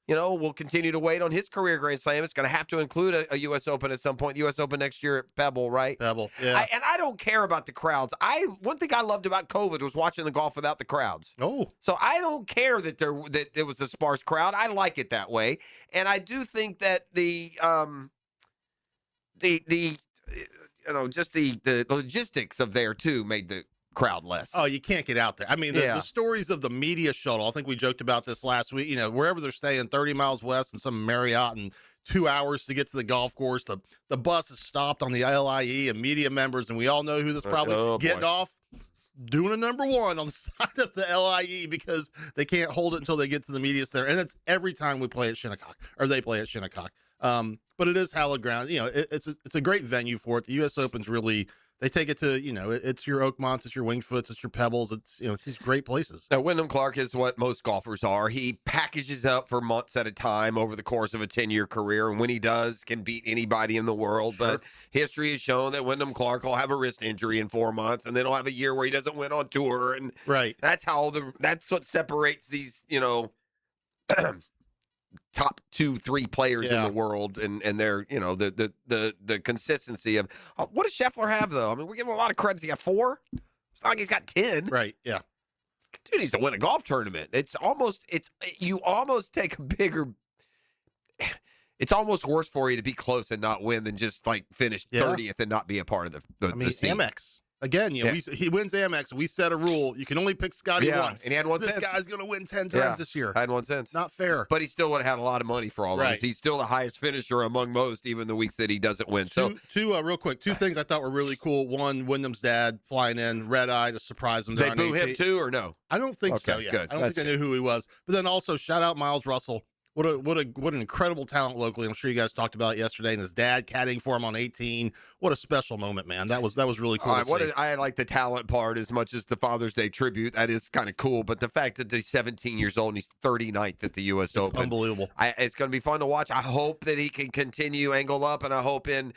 we'll continue to wait on his career Grand Slam. It's going to have to include a U.S. Open at some point. The U.S. Open next year at Pebble, right? Pebble, yeah. And I don't care about the crowds. One thing I loved about COVID was watching the golf without the crowds. Oh. So I don't care that there was a sparse crowd. I like it that way. And I do think that the logistics of there, too, made the crowd less. Oh, you can't get out there. The stories of the media shuttle, I think we joked about this last week, wherever they're staying 30 miles west in some Marriott and 2 hours to get to the golf course, the bus is stopped on the LIE and media members, and we all know who this probably getting off, doing a number one on the side of the LIE because they can't hold it until they get to the media center. And that's every time we play at Shinnecock, or they play at Shinnecock. But it is hallowed ground. It's a great venue for it. The U.S. Open's really, they take it to, it's your Oakmonts, it's your Winged Foots, it's your Pebbles. It's these great places. Now, Wyndham Clark is what most golfers are. He packages up for months at a time over the course of a 10-year career, and when he does, can beat anybody in the world. Sure. But history has shown that Wyndham Clark will have a wrist injury in 4 months, and then he'll have a year where he doesn't win on tour. And right. That's what separates these, top 2-3 players in the world, and their the consistency of what does Scheffler have though? We're giving him a lot of credit. He got 4. It's not like he's got 10. Right. Yeah. Dude needs to win a golf tournament. You almost take a bigger. It's almost worse for you to be close and not win than just like finish 30th and not be a part of the scene. Amex. Again, he wins Amex. We set a rule. You can only pick Scotty once. And he had one This since. guy's going to win 10 times this year. Had one since. Not fair. But he still would have had a lot of money for all of Right. this. He's still the highest finisher among most, even the weeks that he doesn't win. So Real quick, two things I thought were really cool. One, Wyndham's dad flying in, red eye to surprise him. they there on boo him 18. too, or no? I don't think so. Okay, Yeah, good. I don't That's think I knew who he was. But then also shout out Miles Russell. What an incredible talent locally. I'm sure you guys talked about it yesterday. And his dad caddying for him on 18. What a special moment, man. That was really cool. All right, I like the talent part as much as the Father's Day tribute. That is kind of cool. But the fact that he's 17 years old and he's 39th at the U.S. Open. It's unbelievable. It's going to be fun to watch. I hope that he can continue angle up, and I hope in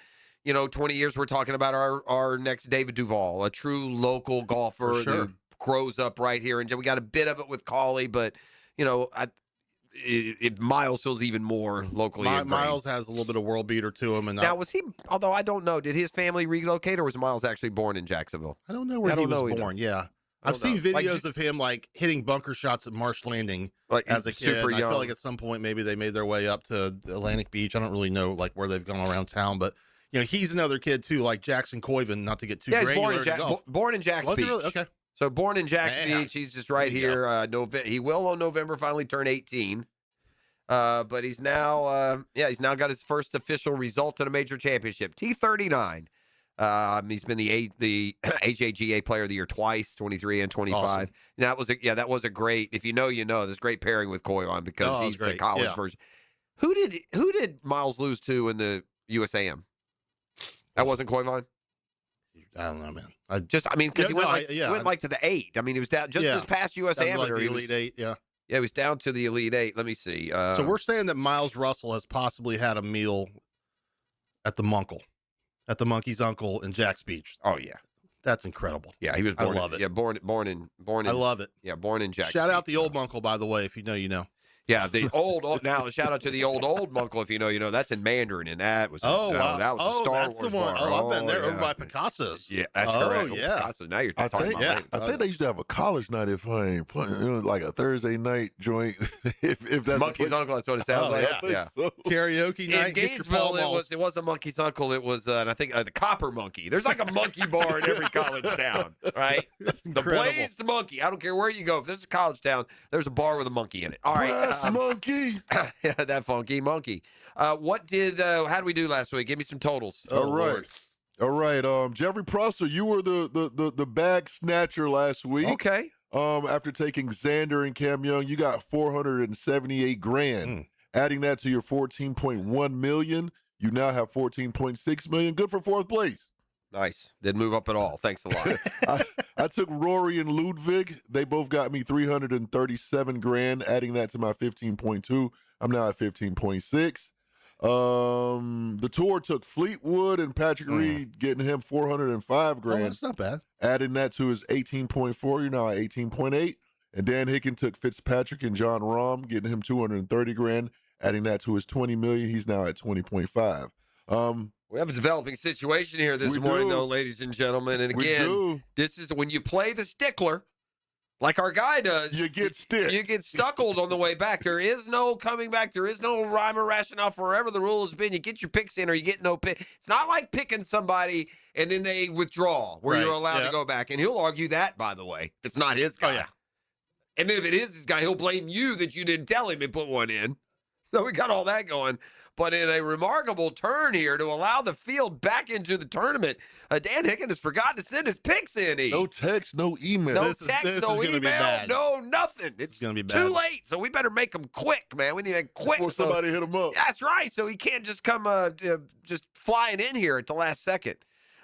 20 years we're talking about our next David Duval, a true local golfer For sure. that grows up right here. And we got a bit of it with Cauley, but, if Miles feels even more locally ingrained. Miles has a little bit of world beater to him. And Now, was he, although I don't know, did his family relocate or was Miles actually born in Jacksonville? I don't know where he was born. Yeah. I've seen know. videos of him hitting bunker shots at Marsh Landing as a kid. super And I young. feel like at some point maybe they made their way up to Atlantic Beach. I don't really know where they've gone around town, but he's another kid too, like Jackson Coyven, not to get too He's granular. born in Jack's Was he Beach. really? Okay. So born in Jack's Man. Beach. He's just right here. He will on November finally turn 18. But he's now, he's now got his first official result in a major championship. T39. He's been the HAGA Player of the Year twice, 23 and 25. Awesome. That was a great. If you know, there's great pairing with Koyon because he's the college version. Who did Miles lose to in the USAM? That wasn't Koyon. I don't know, man. Because he went to the 8. I mean, he was down just this past US That was Amateur. the He Elite was- Eight, yeah. Yeah, he was down to the Elite 8. Let me see. So we're saying that Miles Russell has possibly had a meal at the Munkle, at the Monkey's Uncle in Jack's Beach. Oh yeah, that's incredible. Yeah, he was born. I love it. Yeah, born in. I love it. Yeah, born in Jack's Shout out Beach. the old Munkle, by the way, if you know, you know. Yeah, the old now. Shout out to the old Munkle, if you know. That's in Mandarin, and that was Wow. that was a Star that's Wars the one. bar. Oh, I've been there over yeah. by Picasso's. Yeah, that's Oh, correct. yeah. Picasso. Now you're I talking think, about I think they used to have a college night if I ain't playing, like a Thursday night joint. if that's Monkey's Uncle. That's what it sounds like. yeah. Yeah. Karaoke night. In get your Gainesville, Pall Malls. it wasn't Monkey's Uncle. It was, and I think the Copper Monkey. There's like a monkey bar in every college town, right? The Incredible. Blaze, the monkey. I don't care where you go. If there's a college town, there's a bar with a monkey in it. All right, Brass monkey. yeah, that funky monkey. How did we do last week? Give me some totals. All right. Lord. All right. Jeffrey Prosser, you were the bag snatcher last week. Okay. After taking Xander and Cam Young, you got $478,000. Adding that to your $14.1 million, you now have $14.6 million. Good for fourth place. Nice. Didn't move up at all. Thanks a lot. I took Rory and Ludwig. They both got me $337,000. Adding that to my 15.2, I'm now at 15.6. The tour took Fleetwood and Patrick Reed, getting him $405,000. Oh, that's not bad. Adding that to his 18.4, you're now at 18.8. And Dan Hicken took Fitzpatrick and John Rahm, getting him $230,000. Adding that to his $20 million, he's now at 20.5. We have a developing situation here this We morning, do. though, ladies and gentlemen. And We again, do. this is when you play the stickler, like our guy does. You get sticked. You get stuckled on the way back. There is no coming back. There is no rhyme or rationale. Forever the rule has been you get your picks in or you get no pick. It's not like picking somebody and then they withdraw where you're Right, allowed yeah. to go back. And he'll argue that, by the way, if it's not his guy. Oh, yeah. And then if it is his guy, he'll blame you that you didn't tell him and put one in. So we got all that going. But in a remarkable turn here to allow the field back into the tournament, Dan Hicken has forgotten to send his picks in. No text, no email. No This is text, no gonna be email, bad. no nothing. It's gonna be too bad. late. So we better make them quick, man. We need to quick. Before somebody hit him up. That's right. So he can't just come just flying in here at the last second.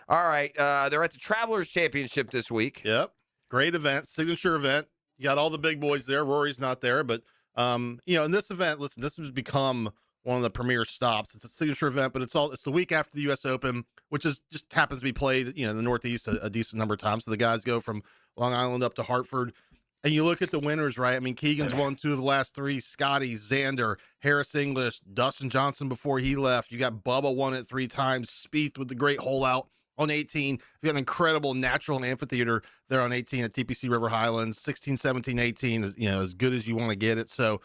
All right. They're at the Travelers Championship this week. Yep. Great event, signature event. You got all the big boys there. Rory's not there, but in this event, listen, this has become one of the premier stops. It's a signature event, but it's the week after the U.S. Open, which is just happens to be played, in the Northeast a decent number of times. So the guys go from Long Island up to Hartford. And you look at the winners, right? I mean, Keegan's won 2 of the last 3. Scotty, Xander, Harris English, Dustin Johnson before he left. You got Bubba won it 3 times. Spieth with the great hole out on 18. You got an incredible natural amphitheater there on 18 at TPC River Highlands. 16, 17, 18 is as good as you want to get it. So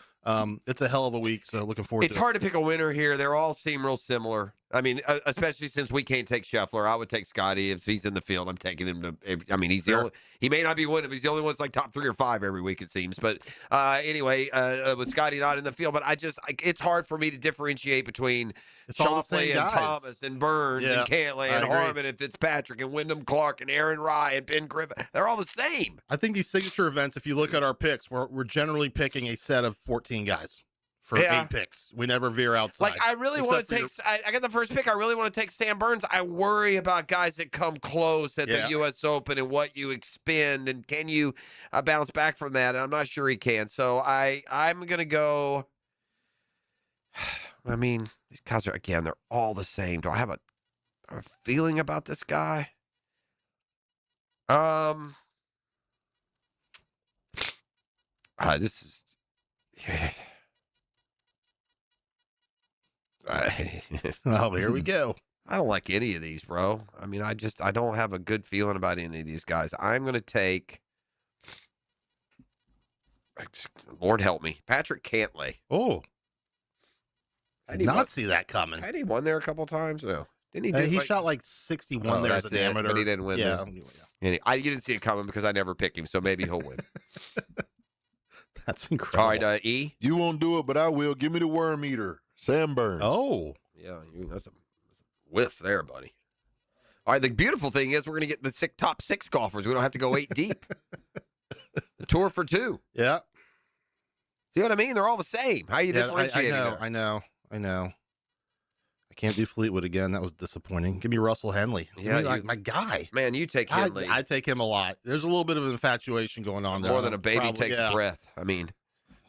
it's a hell of a week. So looking forward to it. It's hard to pick a winner here. They all seem real similar. I mean, especially since we can't take Scheffler, I would take Scotty if he's in the field. I'm taking him to. I mean, he's the only. He may not be winning, but he's the only one that's like top 3 or 5 every week, it seems. But anyway, with Scotty not in the field, but it's hard for me to differentiate between Schauffele and Thomas and Burns and Cantlay and Harmon and Fitzpatrick and Wyndham Clark and Aaron Rye and Ben Griffin. They're all the same. I think these signature events, if you look at our picks, we're generally picking a set of 14 guys. For 8 picks. We never veer outside. Like, I really want to take I got the first pick. I really want to take Sam Burns. I worry about guys that come close at the U.S. Open and what you expend, and can you bounce back from that? And I'm not sure he can. So I'm going to go. I mean, these guys are, again, they're all the same. Do I have a feeling about this guy? This is. Oh, here we go. I don't like any of these, bro. I mean, I don't have a good feeling about any of these guys. I'm going to take, Lord help me, Patrick Cantlay. Oh. I did not see that coming. Had he won there a couple times? No. Didn't he he shot like 61 there as an amateur. But he didn't win there. Yeah. And you didn't see it coming because I never picked him, so maybe he'll win. That's incredible. All right, E. You won't do it, but I will. Give me the worm eater. Sam Burns. Oh. Yeah, that's a whiff there, buddy. All right, the beautiful thing is we're going to get the top 6 golfers. We don't have to go 8 deep. The tour for 2. Yeah. See what I mean? They're all the same. How you differentiating there? I know. I can't do Fleetwood again. That was disappointing. Give me Russell Henley. Yeah, my guy. Man, you take Henley. I take him a lot. There's a little bit of infatuation going on there. More than a baby takes a breath. I mean.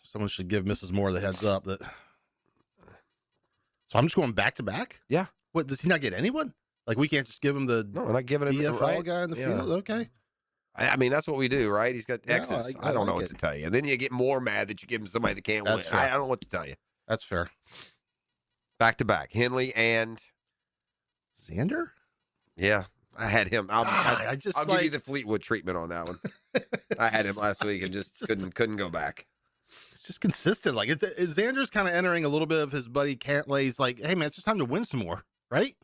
Someone should give Mrs. Moore the heads up that... So I'm just going back to back? Yeah. What, does he not get anyone? Like, we can't just give him the we're not giving him DFL guy in the field? Okay. I mean, that's what we do, right? He's got X's. I don't know what to tell you. And then you get more mad that you give him somebody that can't win. I don't know what to tell you. That's fair. Back to back. Henley and... Xander? Yeah. I had him. I'll give you the Fleetwood treatment on that one. I had him last week and just couldn't go back. Just consistent. Like Xander's kind of entering a little bit of his buddy Cantlay's like, hey man, it's just time to win some more, right?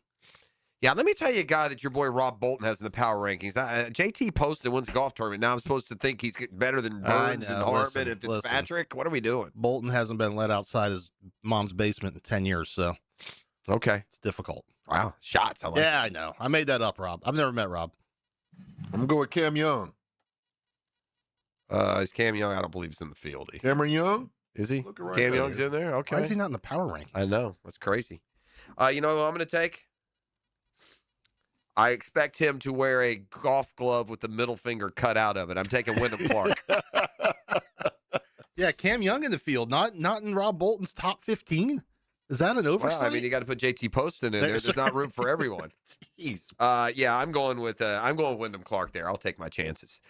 Yeah, let me tell you a guy that your boy Rob Bolton has in the power rankings. JT posted wins a golf tournament. Now I'm supposed to think he's getting better than Burns and Harmon and Fitzpatrick. What are we doing? Bolton hasn't been let outside his mom's basement in 10 years, so okay, it's difficult. Wow, shots. I like I know. I made that up, Rob. I've never met Rob. I'm gonna go with Cam Young. Is Cam Young? I don't believe he's in the field. Cameron Young? Is he? Cam Young's in there? Okay. Why is he not in the power rankings? I know. That's crazy. You know what I'm going to take? I expect him to wear a golf glove with the middle finger cut out of it. I'm taking Wyndham Clark. Yeah, Cam Young in the field, not in Rob Bolton's top 15. Is that an oversight? Well, I mean, you got to put JT Poston in there. There's not room for everyone. Jeez. Yeah, I'm going with Wyndham Clark there. I'll take my chances.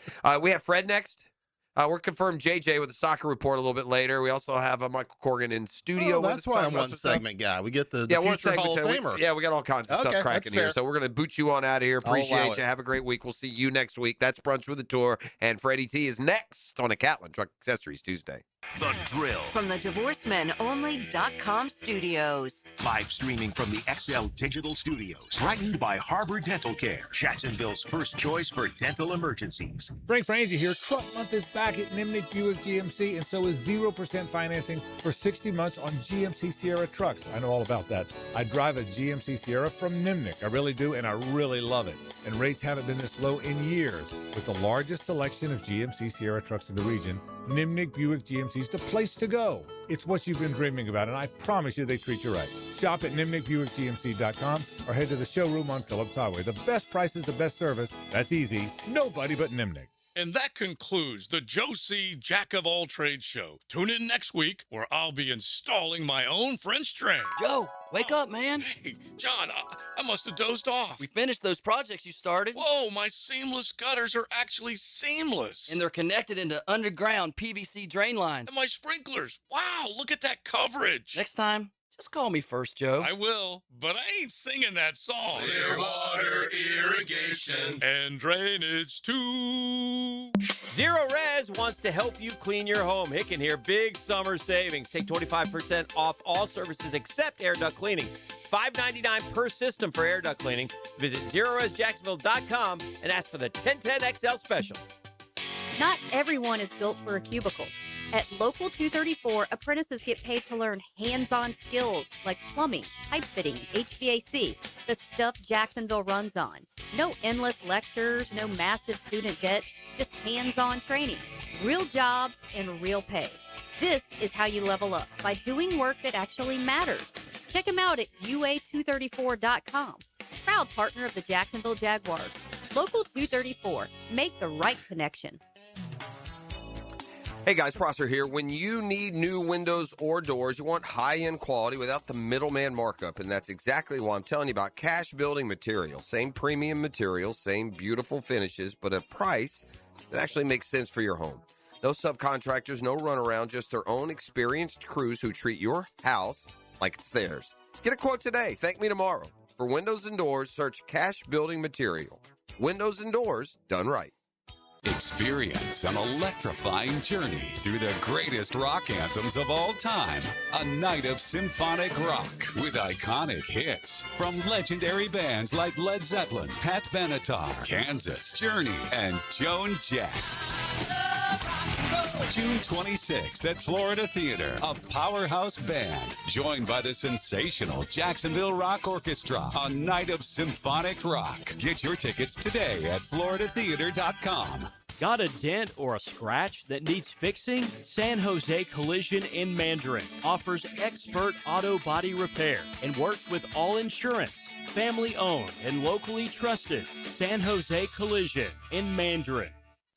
We have Fred next. We're confirmed JJ with the soccer report a little bit later. We also have Michael Corgan in studio. That's why I'm one segment guy. We get the future Hall of Famer. We got all kinds of stuff cracking here. So we're going to boot you on out of here. Appreciate you. Have a great week. We'll see you next week. That's Brunch with the Tour. And Freddie T is next on a Catlin Truck Accessories Tuesday. The Drill. From the DivorceMenOnly.com studios. Live streaming from the XL Digital Studios. Brightened by Harbor Dental Care. Jacksonville's first choice for dental emergencies. Frank Frangie here. Truck month is back at Nimnik Buick GMC, and so is 0% financing for 60 months on GMC Sierra trucks. I know all about that. I drive a GMC Sierra from Nimnik. I really do, and I really love it. And rates haven't been this low in years. With the largest selection of GMC Sierra trucks in the region, Nimnik Buick GMC is the place to go. It's what you've been dreaming about, and I promise you they treat you right. Shop at NimnikBuickGMC.com or head to the showroom on Phillips Highway. The best prices, the best service. That's easy. Nobody but Nimnik. And that concludes the Joe C. Jack of All Trades show. Tune in next week where I'll be installing my own French drain. Joe, wake up, man. Hey, John, I must have dozed off. We finished those projects you started. Whoa, my seamless gutters are actually seamless. And they're connected into underground PVC drain lines. And my sprinklers. Wow, look at that coverage. Next time, Just call me First, Joe. I will, but I ain't singing that song. Clearwater Irrigation And drainage too. Zero Res wants to help you clean your home. Hicken here, big summer savings. Take 25% off all services except air duct cleaning. $5.99 per system for air duct cleaning. Visit ZeroResJacksonville.com and ask for the 1010XL special. Not everyone is built for a cubicle. At Local 234, apprentices get paid to learn hands-on skills like plumbing, pipe fitting, HVAC, the stuff Jacksonville runs on. No endless lectures, no massive student debt, just hands-on training, real jobs, and real pay. This is how you level up, by doing work that actually matters. Check them out at UA234.com. Proud partner of the Jacksonville Jaguars. Local 234. Make the right connection. Hey guys, Prosser here. When you need new windows or doors, you want high-end quality without the middleman markup, and that's exactly why I'm telling you about Cash Building Materials. Same premium materials, same beautiful finishes, but a price that actually makes sense for your home. No subcontractors, no runaround, just their own experienced crews who treat your house like it's theirs. Get a quote today. Thank me tomorrow. For windows and doors, search Cash Building Material. Windows and doors done right. Experience an electrifying journey through the greatest rock anthems of all time. A night of symphonic rock with iconic hits from legendary bands like Led Zeppelin, Pat Benatar, Kansas, Journey, and Joan Jett. June 26th at Florida Theater, a powerhouse band joined by the sensational Jacksonville Rock Orchestra. A night of symphonic rock. Get your tickets today at floridatheater.com. Got a dent or a scratch that needs fixing? San Jose Collision in Mandarin offers expert auto body repair and works with all insurance. Family owned and locally trusted. San Jose Collision in Mandarin.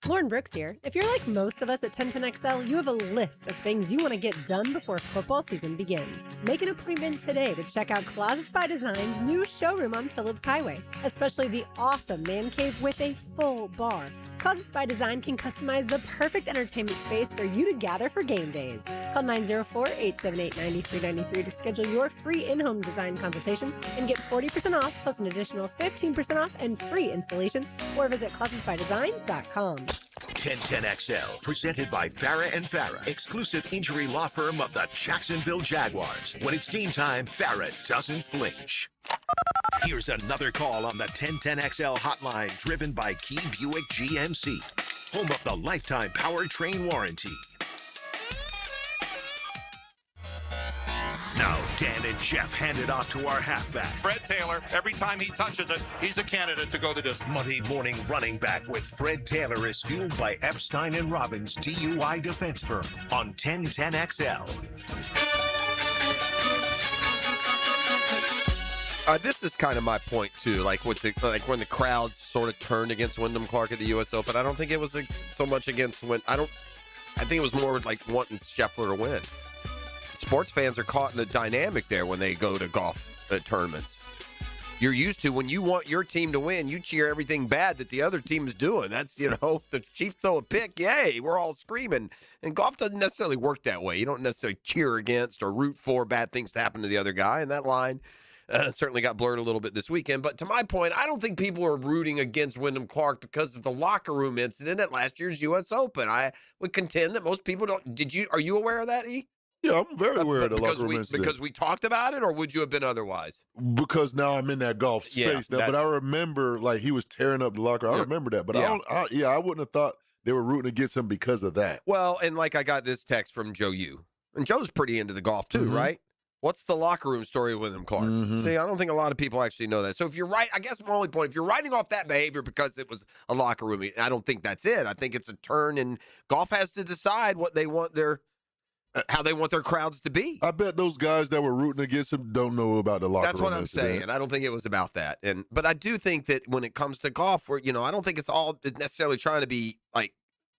Lauren Brooks here. If you're like most of us at 1010XL, you have a list of things you want to get done before football season begins. Make an appointment today to check out Closets by Design's new showroom on Phillips Highway, especially the awesome man cave with a full bar. Closets by Design can customize the perfect entertainment space for you to gather for game days. Call 904-878-9393 to schedule your free in-home design consultation and get 40% off plus an additional 15% off and free installation, or visit closetsbydesign.com. 1010XL, presented by Farah and Farah, exclusive injury law firm of the Jacksonville Jaguars. When it's game time, Farah doesn't flinch. Here's another call on the 1010XL hotline, driven by Key Buick GMC, home of the lifetime powertrain warranty. Now, Dan and Jeff hand it off to our halfback. Fred Taylor, every time he touches it, he's a candidate to go the distance. Monday morning running back with Fred Taylor is fueled by Epstein and Robbins DUI defense firm on 1010XL. This is kind of my point too. Like when the crowds sort of turned against Wyndham Clark at the U.S. Open, I don't think it was so much against I think it was more like wanting Scheffler to win. Sports fans are caught in a dynamic there when they go to golf tournaments. You're used to when you want your team to win, you cheer everything bad that the other team is doing. That's, if the Chiefs throw a pick, yay, we're all screaming. And golf doesn't necessarily work that way. You don't necessarily cheer against or root for bad things to happen to the other guy. And that line certainly got blurred a little bit this weekend. But to my point, I don't think people are rooting against Wyndham Clark because of the locker room incident at last year's U.S. Open. I would contend that most people don't. Are you aware of that, E? Yeah, I'm very aware of the locker room incident. Because we talked about it, or would you have been otherwise? Because now I'm in that golf space now. But I remember, he was tearing up the locker. I remember that. But I wouldn't have thought they were rooting against him because of that. Well, and I got this text from Joe Yu. And Joe's pretty into the golf too, right? What's the locker room story with him, Clark? See, I don't think a lot of people actually know that. So if you're right, I guess my only point, if you're writing off that behavior because it was a locker room, I don't think that's it. I think it's a turn, and golf has to decide what they want how they want their crowds to be. I bet those guys that were rooting against him don't know about the locker room. That's what I'm saying. I don't think it was about that. But I do think that when it comes to golf, I don't think it's all necessarily trying to be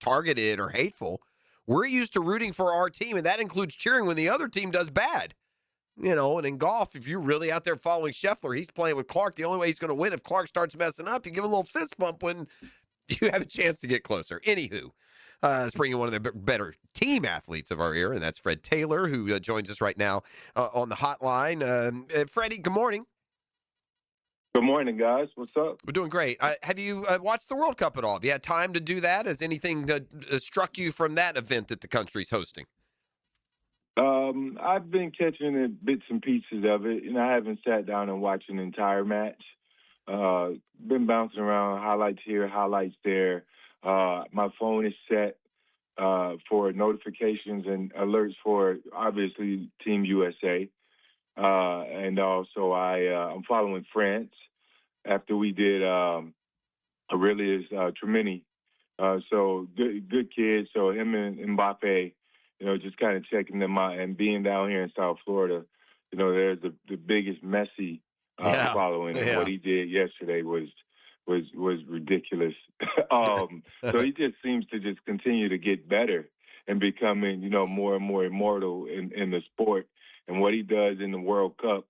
targeted or hateful. We're used to rooting for our team, and that includes cheering when the other team does bad. And in golf, if you're really out there following Scheffler, he's playing with Clark. The only way he's going to win if Clark starts messing up, you give him a little fist bump when you have a chance to get closer. Anywho, Let's bring in one of the better team athletes of our era, and that's Fred Taylor, who joins us right now on the hotline. Freddie, good morning. Good morning, guys. What's up? We're doing great. Have you watched the World Cup at all? Have you had time to do that? Has anything struck you from that event that the country's hosting? I've been catching bits and pieces of it, and I haven't sat down and watched an entire match. Been bouncing around, highlights here, highlights there. My phone is set for notifications and alerts for, obviously, Team USA. And also I'm following France after we did Aurelius Tchouameni. So good kids. So him and Mbappe, just kind of checking them out, and being down here in South Florida, there's the biggest Messi following. And what he did yesterday was ridiculous. So he just seems to just continue to get better and becoming, more and more immortal in the sport. And what he does in the World Cup,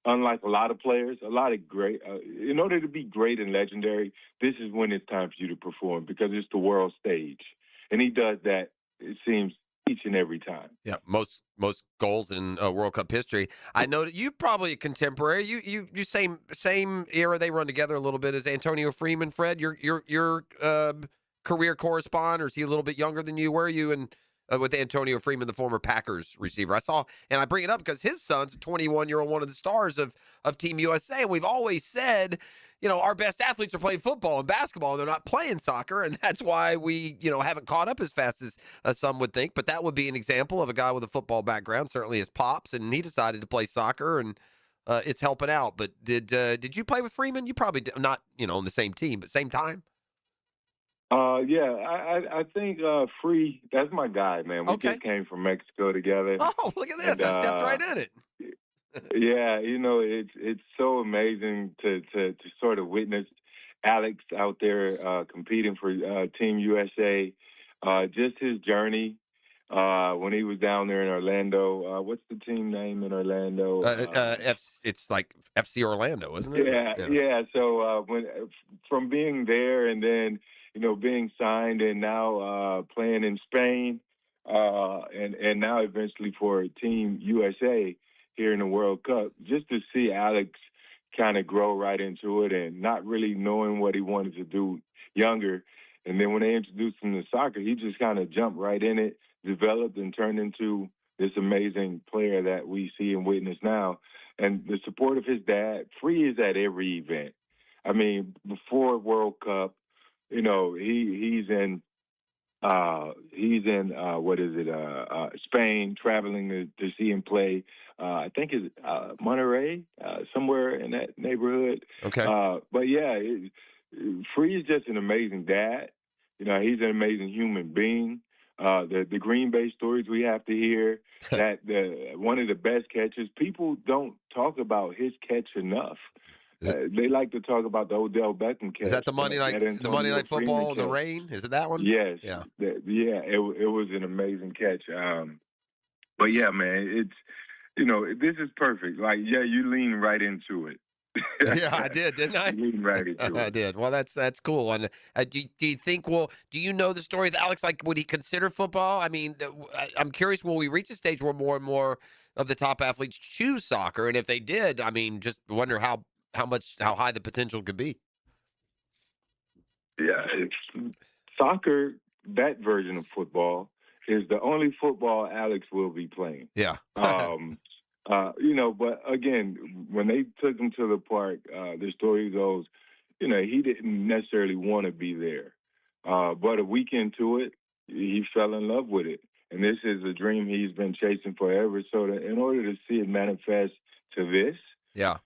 unlike a lot of players, a lot of great, in order to be great and legendary, this is when it's time for you to perform, because it's the world stage. And he does that, it seems, each and every time. Yeah, most goals in World Cup history. I know that you probably a contemporary. You same era. They run together a little bit as Antonio Freeman. Fred, your career correspondent, or is he a little bit younger than you? Where are you in with Antonio Freeman, the former Packers receiver? I saw, and I bring it up because his son's a 21-year-old, one of the stars of Team USA, and we've always said, our best athletes are playing football and basketball, and they're not playing soccer, and that's why we, haven't caught up as fast as some would think. But that would be an example of a guy with a football background, certainly his pops, and he decided to play soccer, and it's helping out. But did you play with Freeman? You probably not, on the same team, but same time. I think Free, that's my guy, man. We just came from Mexico together. Oh, look at this! And, I stepped right in it. Yeah, it's so amazing to sort of witness Alex out there competing for Team USA. Just his journey when he was down there in Orlando. What's the team name in Orlando? It's like FC Orlando, isn't it? Yeah. So from being there and then being signed and now playing in Spain and now eventually for Team USA here in the World Cup, just to see Alex kind of grow right into it and not really knowing what he wanted to do younger. And then when they introduced him to soccer, he just kind of jumped right in it, developed and turned into this amazing player that we see and witness now. And the support of his dad, Free is at every event. I mean, before World Cup, he's in Spain, traveling to see him play. I think it's Monterrey, somewhere in that neighborhood. Okay. But yeah, Free is just an amazing dad. He's an amazing human being. The Green Bay stories we have to hear, that one of the best catches. People don't talk about his catch enough. They like to talk about the Odell Beckham catch. Is that the Monday night football in the rain? Is it that one? Yes. Yeah. It was an amazing catch. But yeah, man, it's this is perfect. Like, you lean right into it. Yeah, I did, didn't I? You lean right into it. I did. Well, that's cool. And do you think? Well, do you know the story of Alex? Like, would he consider football? I mean, I'm curious. Will we reach a stage where more and more of the top athletes choose soccer? And if they did, I mean, just wonder how high the potential could be. Yeah, soccer, that version of football, is the only football Alex will be playing. Yeah. But again, when they took him to the park, the story goes, he didn't necessarily want to be there. But a week into it, he fell in love with it. And this is a dream he's been chasing forever. So in order to see it manifest to this, yeah.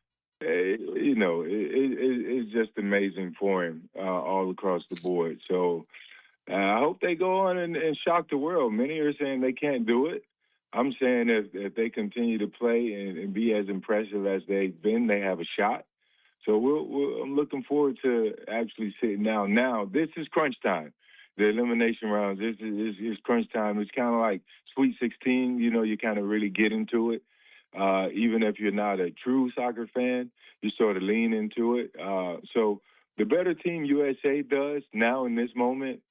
It's just amazing for him all across the board. So I hope they go on and shock the world. Many are saying they can't do it. I'm saying if they continue to play and be as impressive as they've been, they have a shot. So I'm looking forward to actually sitting down. Now, this is crunch time. The elimination rounds, this is crunch time. It's kind of like Sweet 16. You kind of really get into it. Even if you're not a true soccer fan, you sort of lean into it. So the better Team USA does now in this moment,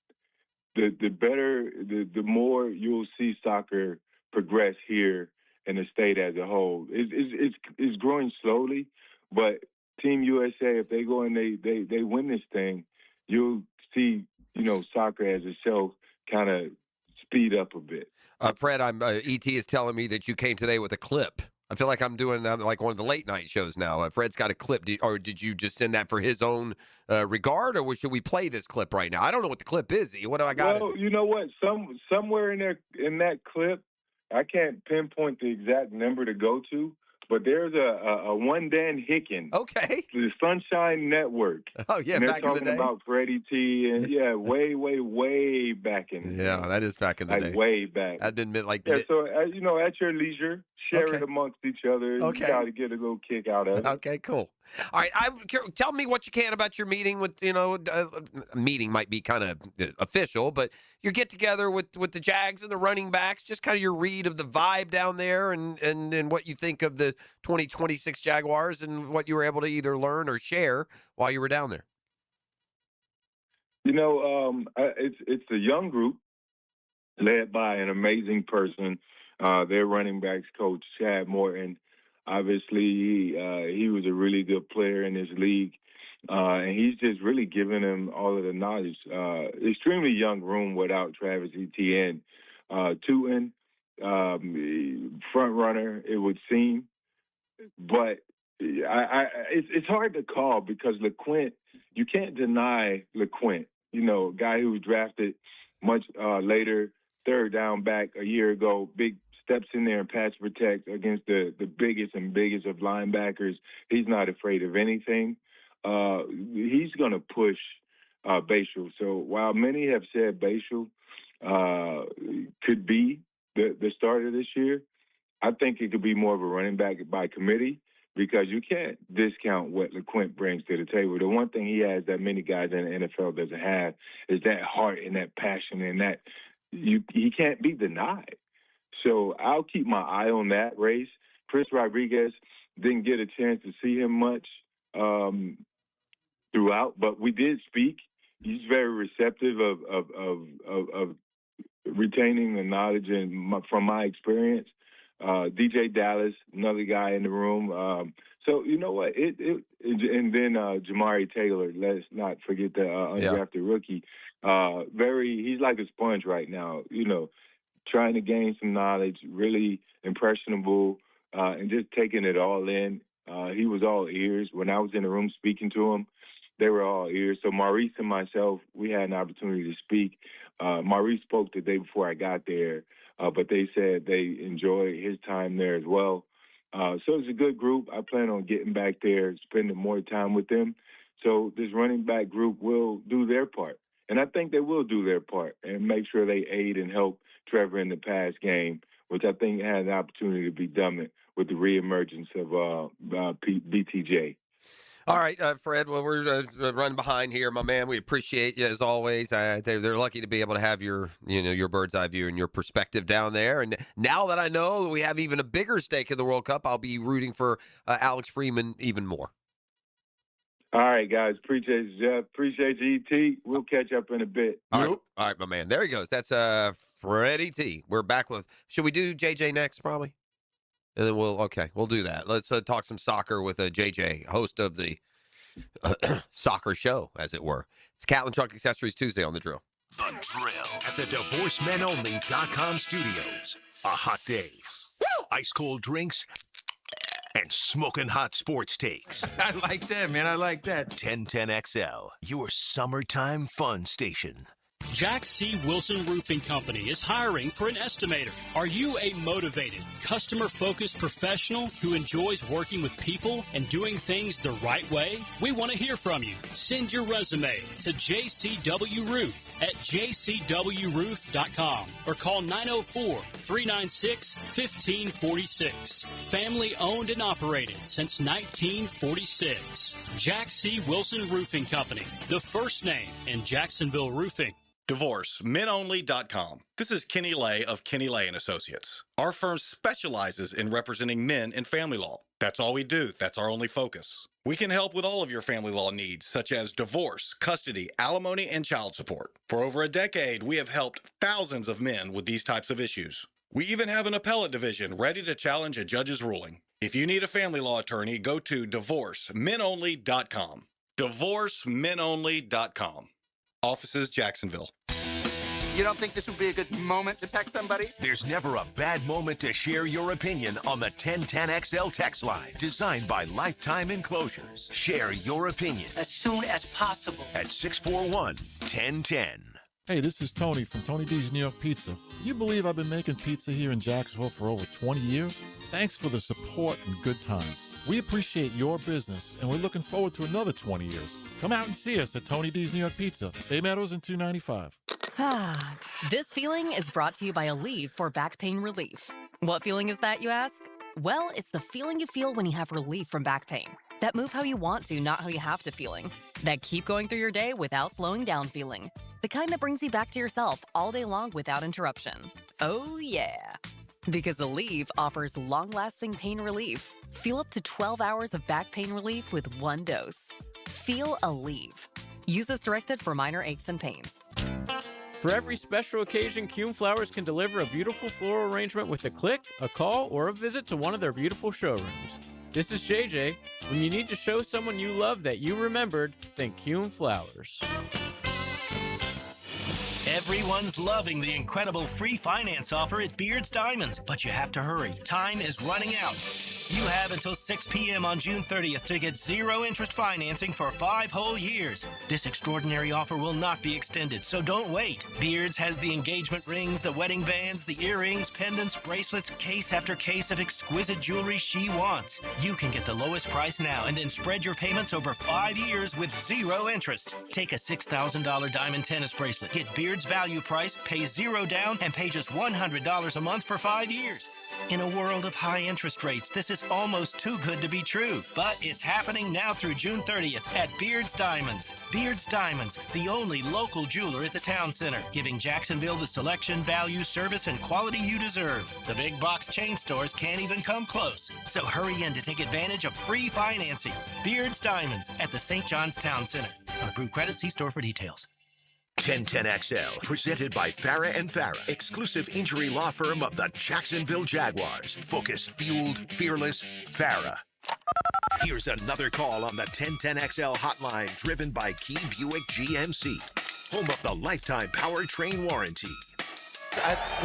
the better, the more you'll see soccer progress here in the state as a whole. It's growing slowly, but Team USA, if they go and they win this thing, you'll see, soccer as itself kind of speed up a bit. Fred, ET is telling me that you came today with a clip. I feel like I'm doing like one of the late night shows now. Fred's got a clip, or did you just send that for his own regard, or should we play this clip right now? I don't know what the clip is. What do I got? Well, you know what? Somewhere in that clip, I can't pinpoint the exact number to go to, but there's a one Dan Hicken. Okay. The Sunshine Network. Oh yeah, and back in the day. They're talking about Freddie T. And way back in the day. Yeah, that is back in the day. Way back. I've been like. Yeah, so at your leisure, share it amongst each other. Okay. You got to get a little kick out of it. Okay, cool. All right, tell me what you can about your meeting with, meeting might be kind of official, but your get together with the Jags and the running backs, just kind of your read of the vibe down there and what you think of the 2026 Jaguars and what you were able to either learn or share while you were down there. It's a young group led by an amazing person, their running backs coach, Chad Morton. Obviously, he was a really good player in this league, and he's just really giving them all of the knowledge. Extremely young room without Travis Etienne. Tootin, front runner, it would seem. But it's hard to call because LeQuint, you can't deny LeQuint. A guy who was drafted much later, third down back a year ago, big steps in there and pass protect against the biggest of linebackers. He's not afraid of anything. He's going to push Bashal. So while many have said Bashal could be the starter this year, I think it could be more of a running back by committee because you can't discount what LeQuint brings to the table. The one thing he has that many guys in the NFL doesn't have is that heart and that passion and that he can't be denied. So I'll keep my eye on that race. Chris Rodriguez didn't get a chance to see him much throughout, but we did speak. He's very receptive of retaining the knowledge and from my experience. DJ Dallas, another guy in the room. So you know what? And then Jamari Taylor. Let's not forget the undrafted rookie. He's like a sponge right now. Trying to gain some knowledge, really impressionable, and just taking it all in. He was all ears. When I was in the room speaking to him, they were all ears. So Maurice and myself, we had an opportunity to speak. Maurice spoke the day before I got there, but they said they enjoyed his time there as well. So it's a good group. I plan on getting back there, spending more time with them. So this running back group will do their part. And I think they will do their part and make sure they aid and help Trevor in the pass game, which I think has an opportunity to be done with the reemergence of BTJ. All right, Fred. Well, we're running behind here, my man. We appreciate you as always. They're lucky to be able to have your bird's eye view and your perspective down there. And now that I know we have even a bigger stake in the World Cup, I'll be rooting for Alex Freeman even more. All right, guys. Appreciate you, Jeff. Appreciate you, E.T. We'll catch up in a bit. All right, my man. There he goes. That's Freddie T. We're back with. Should we do JJ next, probably? And then we'll do that. Let's talk some soccer with JJ, host of the soccer show, as it were. It's Catlin Truck Accessories Tuesday on The Drill. The Drill at the DivorceMenOnly.com studios. A hot day, ice cold drinks, and smoking hot sports takes. I like that, man. I like that. 1010XL, your summertime fun station. Jack C. Wilson Roofing Company is hiring for an estimator. Are you a motivated, customer-focused professional who enjoys working with people and doing things the right way? We want to hear from you. Send your resume to JCW Roof at jcwroof.com or call 904-396-1546. Family owned and operated since 1946. Jack C. Wilson Roofing Company, the first name in Jacksonville roofing. DivorceMenOnly.com. This is Kenny Lay of Kenny Lay & Associates. Our firm specializes in representing men in family law. That's all we do. That's our only focus. We can help with all of your family law needs, such as divorce, custody, alimony, and child support. For over a decade, we have helped thousands of men with these types of issues. We even have an appellate division ready to challenge a judge's ruling. If you need a family law attorney, go to divorcemenonly.com. Divorcemenonly.com. Offices, Jacksonville. You don't think this would be a good moment to text somebody? There's never a bad moment to share your opinion on the 1010XL text line, designed by Lifetime Enclosures. Share your opinion As soon as possible. at 641-1010. Hey, this is Tony from Tony D's New York Pizza. Can you believe I've been making pizza here in Jacksonville for over 20 years? Thanks for the support and good times. We appreciate your business, and we're looking forward to another 20 years. Come out and see us at Tony D's New York Pizza, Bay Meadows and 295. This feeling is brought to you by Aleve for back pain relief. What feeling is that, you ask? Well, it's the feeling you feel when you have relief from back pain. That move how you want to, not how you have to feeling. That keep going through your day without slowing down feeling. The kind that brings you back to yourself all day long without interruption. Oh, yeah. Because Aleve offers long-lasting pain relief. Feel up to 12 hours of back pain relief with one dose. Feel Aleve. Use as directed for minor aches and pains. For every special occasion, Kuhn Flowers can deliver a beautiful floral arrangement with a click, a call, or a visit to one of their beautiful showrooms. This is JJ. When you need to show someone you love that you remembered, think Kuhn Flowers. Everyone's loving the incredible free finance offer at Beard's Diamonds, but you have to hurry. Time is running out. You have until 6 p.m. on June 30th to get zero interest financing for 5 whole years. This extraordinary offer will not be extended, so don't wait. Beards has the engagement rings, the wedding bands, the earrings, pendants, bracelets, case after case of exquisite jewelry she wants. You can get the lowest price now and then spread your payments over 5 years with zero interest. Take a $6,000 diamond tennis bracelet, get Beard's value price, pay zero down, and pay just $100 a month for 5 years. In a world of high interest rates, this is almost too good to be true. But it's happening now through June 30th at Beard's Diamonds. Beard's Diamonds, the only local jeweler at the town center, giving Jacksonville the selection, value, service, and quality you deserve. The big box chain stores can't even come close. So hurry in to take advantage of free financing. Beard's Diamonds at the St. John's Town Center. On approved credit, see store for details. 1010XL, presented by Farah and Farah, exclusive injury law firm of the Jacksonville Jaguars. Focused, fueled, fearless, Farah. Here's another call on the 1010XL hotline, driven by Key Buick GMC, home of the lifetime powertrain warranty.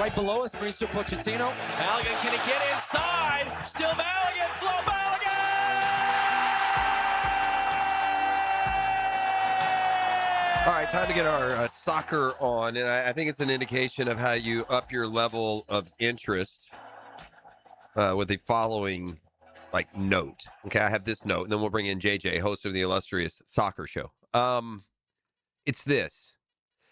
Right below us, Mauricio Pochettino. Balogun, can he get inside? Still Balogun, Flo Balogun! All right, time to get our soccer on, and I think it's an indication of how you up your level of interest with the following, note. Okay, I have this note, and then we'll bring in JJ, host of the illustrious soccer show. It's this.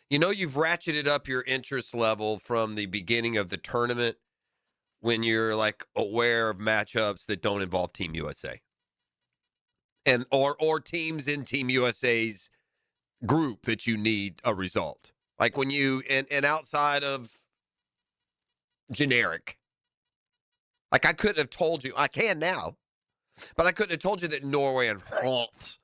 You know, you've ratcheted up your interest level from the beginning of the tournament when you're, aware of matchups that don't involve Team USA. And or teams in Team USA's group that you need a result. Like when you and outside of generic. I couldn't have told you, I can now, but I couldn't have told you that Norway and France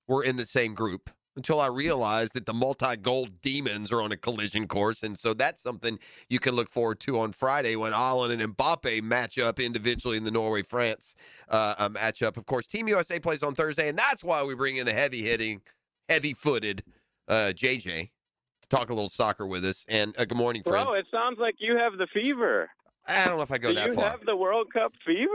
were in the same group until I realized that the multi-goal demons are on a collision course. And so that's something you can look forward to on Friday when Haaland and Mbappe match up individually in the Norway-France matchup. Of course, Team USA plays on Thursday, and that's why we bring in the heavy-footed JJ to talk a little soccer with us. And good morning, friend. Bro, it sounds like you have the fever. I don't know if I go that far. Do you have the World Cup fever?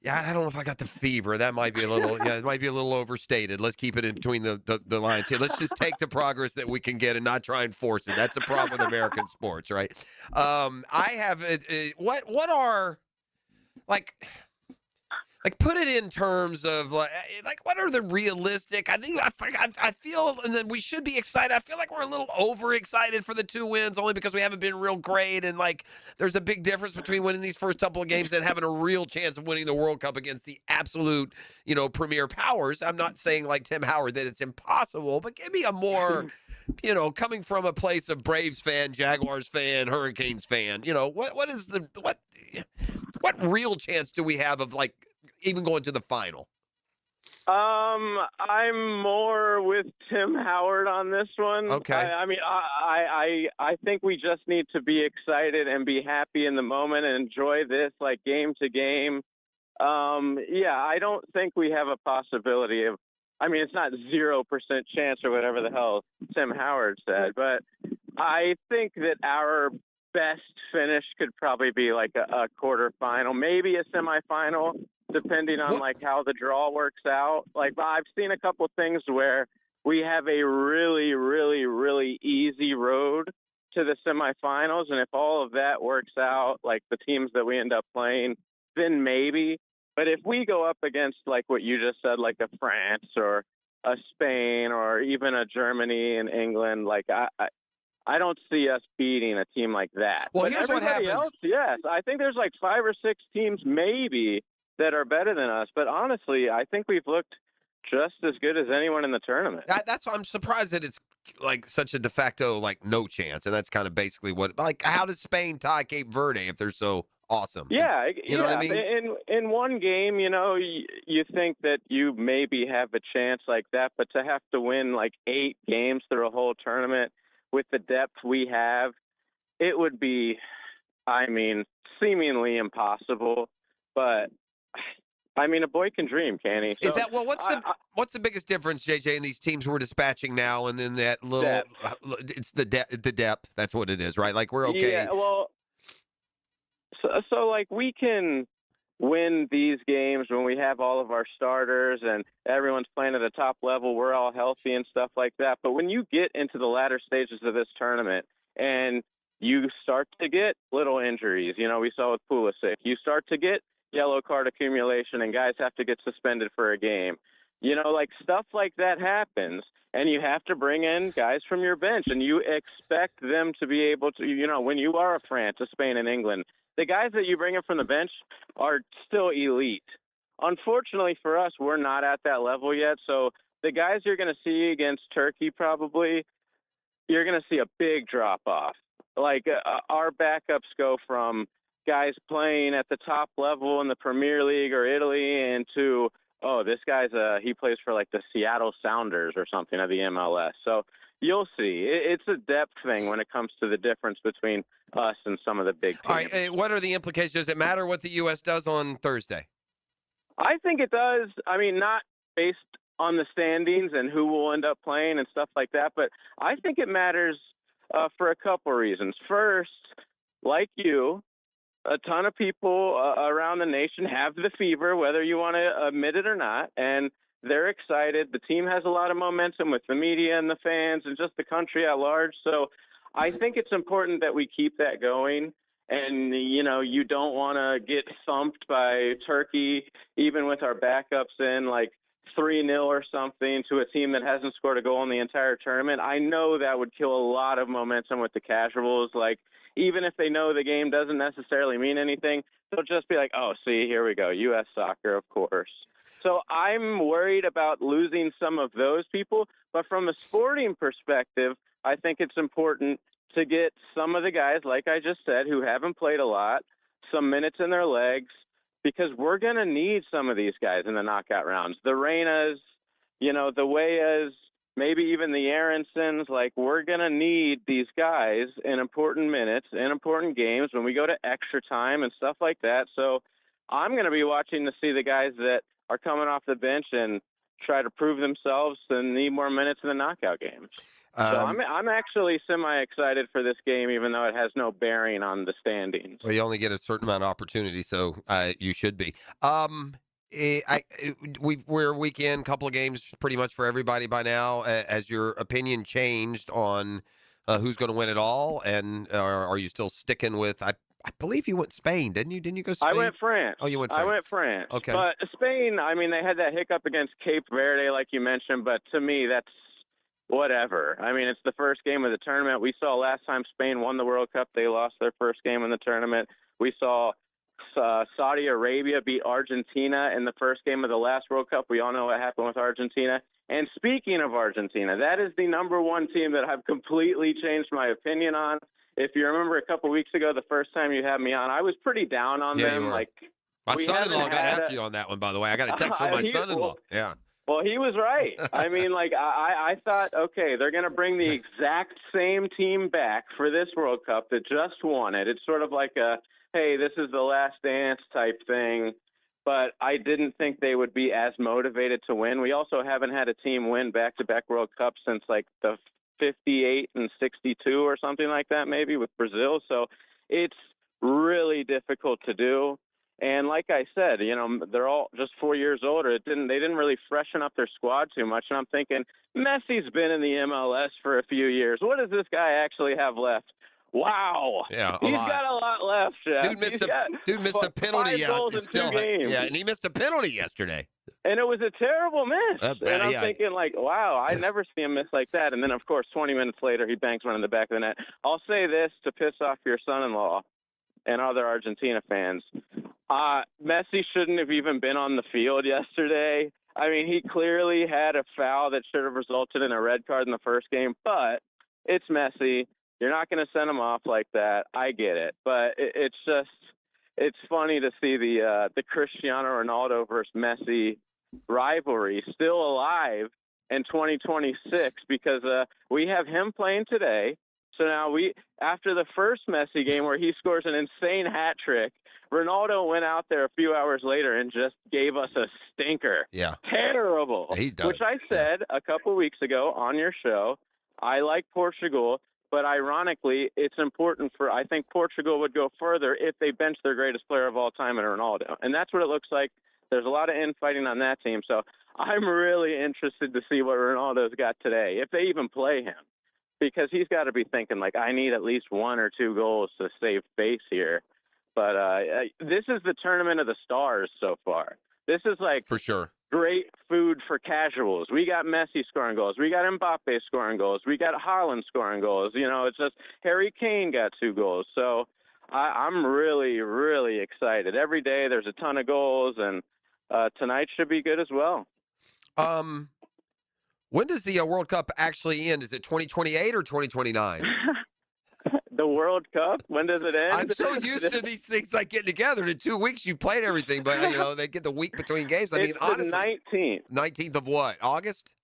Yeah, I don't know if I got the fever. That might be a little, it might be a little overstated. Let's keep it in between the lines here. Let's just take the progress that we can get and not try and force it. That's the problem with American sports, right? I have, what are, put it in terms of what are the realistic? I feel, and then we should be excited. I feel like we're a little overexcited for the 2 wins only because we haven't been real great. And there's a big difference between winning these first couple of games and having a real chance of winning the World Cup against the absolute, premier powers. I'm not saying like Tim Howard that it's impossible, but give me a more, coming from a place of Braves fan, Jaguars fan, Hurricanes fan, what real chance do we have of even going to the final? I'm more with Tim Howard on this one. Okay. I think we just need to be excited and be happy in the moment and enjoy this like game to game. I don't think we have a possibility of. I mean, it's not 0% chance or whatever the hell Tim Howard said, but I think that our best finish could probably be like a quarterfinal, maybe a semifinal, depending on like how the draw works out. Like I've seen a couple things where we have a really, really, really easy road to the semifinals, and if all of that works out, like the teams that we end up playing, then maybe. But if we go up against like what you just said, like a France or a Spain or even a Germany and England, like I don't see us beating a team like that. Well, but here's what everybody happens. else, yes, I think there's like 5 or 6 teams maybe that are better than us. But honestly, I think we've looked just as good as anyone in the tournament. That's why I'm surprised that it's like such a de facto like no chance, and that's kind of basically what. Like, how does Spain tie Cape Verde if they're so awesome? Yeah, you know what I mean. In one game, you know, you think that you maybe have a chance like that, but to have to win like 8 games through a whole tournament with the depth we have, it would be, I mean, seemingly impossible. But I mean, a boy can dream, can he? So, Is that what's the biggest difference, JJ, in these teams we're dispatching now, and then that little it's the depth. That's what it is, right? Like we're okay. Yeah, well, so like we can win these games when we have all of our starters and everyone's playing at a top level. We're all healthy and stuff like that. But when you get into the latter stages of this tournament and you start to get little injuries, you know, we saw with Pulisic, you start to get yellow card accumulation and guys have to get suspended for a game. You know, like stuff like that happens, and you have to bring in guys from your bench, and you expect them to be able to, you know, when you are a France, a Spain, and England, the guys that you bring in from the bench are still elite. Unfortunately for us, we're not at that level yet. So the guys you're going to see against Turkey, probably, you're going to see a big drop off. Like our backups go from guys playing at the top level in the Premier League or Italy into, oh, this guy's he plays for like the Seattle Sounders or something of the MLS. So you'll see. It's a depth thing when it comes to the difference between us and some of the big teams. All right, what are the implications? Does it matter what the U.S. does on Thursday? I think it does. I mean, not based on the standings and who will end up playing and stuff like that, but I think it matters for a couple reasons. First, like you, a ton of people around the nation have the fever, whether you want to admit it or not, and they're excited. The team has a lot of momentum with the media and the fans and just the country at large. So I think it's important that we keep that going. And, you know, you don't want to get thumped by Turkey, even with our backups in, like 3-0 or something to a team that hasn't scored a goal in the entire tournament. I know that would kill a lot of momentum with the casuals. Like, even if they know the game doesn't necessarily mean anything, they'll just be like, oh, see, here we go, U.S. soccer, of course. So I'm worried about losing some of those people. But from a sporting perspective, I think it's important to get some of the guys, like I just said, who haven't played a lot, some minutes in their legs, because we're going to need some of these guys in the knockout rounds. The Reynas, you know, the Weahs, maybe even the Aaronsons, like we're going to need these guys in important minutes, in important games when we go to extra time and stuff like that. So I'm going to be watching to see the guys that are coming off the bench and try to prove themselves and need more minutes in the knockout games. So I'm actually semi-excited for this game, even though it has no bearing on the standings. Well, you only get a certain amount of opportunity, so you should be. We're a weekend, couple of games pretty much for everybody by now. Has your opinion changed on who's going to win it all? And are you still sticking with, I believe you went Spain, didn't you? Didn't you go Spain? I went France. Oh, you went France. I went France. Okay. But Spain, I mean, they had that hiccup against Cape Verde, like you mentioned, but to me, that's whatever. I mean, it's the first game of the tournament. We saw last time Spain won the World Cup, they lost their first game in the tournament. We saw Saudi Arabia beat Argentina in the first game of the last World Cup. We all know what happened with Argentina. And speaking of Argentina, that is the number one team that I've completely changed my opinion on. If you remember a couple weeks ago, the first time you had me on, I was pretty down on them. Like, My we son-in-law haven't got had after you on that one, by the way. I got a text from my son-in-law. Yeah. Well, he was right. I mean, like, I thought, okay, they're going to bring the exact same team back for this World Cup that just won it. It's sort of like a, hey, this is the last dance type thing. But I didn't think they would be as motivated to win. We also haven't had a team win back-to-back World Cups since, like, the 58 and 62 or something like that, maybe, with Brazil. So it's really difficult to do. And like I said, you know, they're all just 4 years older. They didn't really freshen up their squad too much. And I'm thinking, Messi's been in the MLS for a few years. What does this guy actually have left? Wow. Yeah, He's got a lot left, Jeff. Dude missed a penalty. Yeah, and he missed a penalty yesterday. And it was a terrible miss. And I'm yeah. thinking, like, wow, I never see him miss like that. And then, of course, 20 minutes later, he banks one in the back of the net. I'll say this to piss off your son-in-law and other Argentina fans. Messi shouldn't have even been on the field yesterday. I mean, he clearly had a foul that should have resulted in a red card in the first game, but it's Messi. You're not going to send him off like that. I get it. But it's funny to see the Cristiano Ronaldo versus Messi rivalry still alive in 2026 because we have him playing today. So now after the first Messi game where he scores an insane hat trick, Ronaldo went out there a few hours later and just gave us a stinker. Yeah. Terrible. Yeah, he's done. Which I said a couple weeks ago on your show. I like Portugal, but ironically, it's important I think Portugal would go further if they bench their greatest player of all time in Ronaldo. And that's what it looks like. There's a lot of infighting on that team. So I'm really interested to see what Ronaldo's got today, if they even play him. Because he's got to be thinking, like, I need at least 1 or 2 goals to save face here. But this is the tournament of the stars so far. This is, like, for sure, great food for casuals. We got Messi scoring goals. We got Mbappe scoring goals. We got Haaland scoring goals. You know, it's just Harry Kane got 2 goals. So I'm really, really excited. Every day there's a ton of goals, and tonight should be good as well. When does the World Cup actually end? Is it 2028 or 2029? The World Cup? When does it end? I'm so used to these things like getting together. In 2 weeks, you played everything, but you know they get the week between games. I mean, honestly, the 19th of what? August?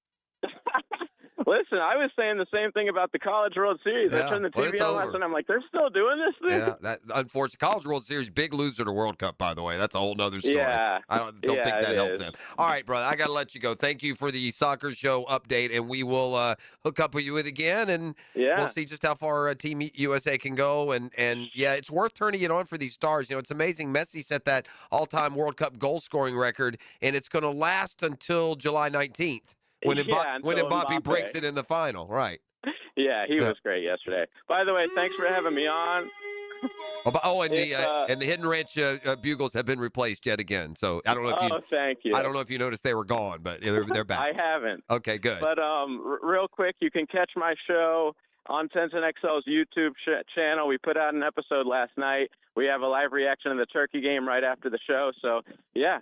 Listen, I was saying the same thing about the College World Series. I turned the TV on last night. I'm like, they're still doing this thing? Yeah, that unfortunate College World Series, big loser to World Cup, by the way. That's a whole nother story. Yeah. I don't think that helped them. All right, brother, I got to let you go. Thank you for the soccer show update, and we will hook up with you again, and we'll see just how far Team USA can go. And yeah, it's worth turning it on for these stars. You know, it's amazing. Messi set that all-time World Cup goal-scoring record, and it's going to last until July 19th. When Mbappe breaks it in the final, right? Yeah, he was great yesterday. By the way, thanks for having me on. And the Hidden Ranch bugles have been replaced yet again. So I don't know if thank you. I don't know if you noticed they were gone, but they're back. I haven't. Okay, good. But real quick, you can catch my show on 1010XL's YouTube channel. We put out an episode last night. We have a live reaction of the Turkey game right after the show. So, yeah,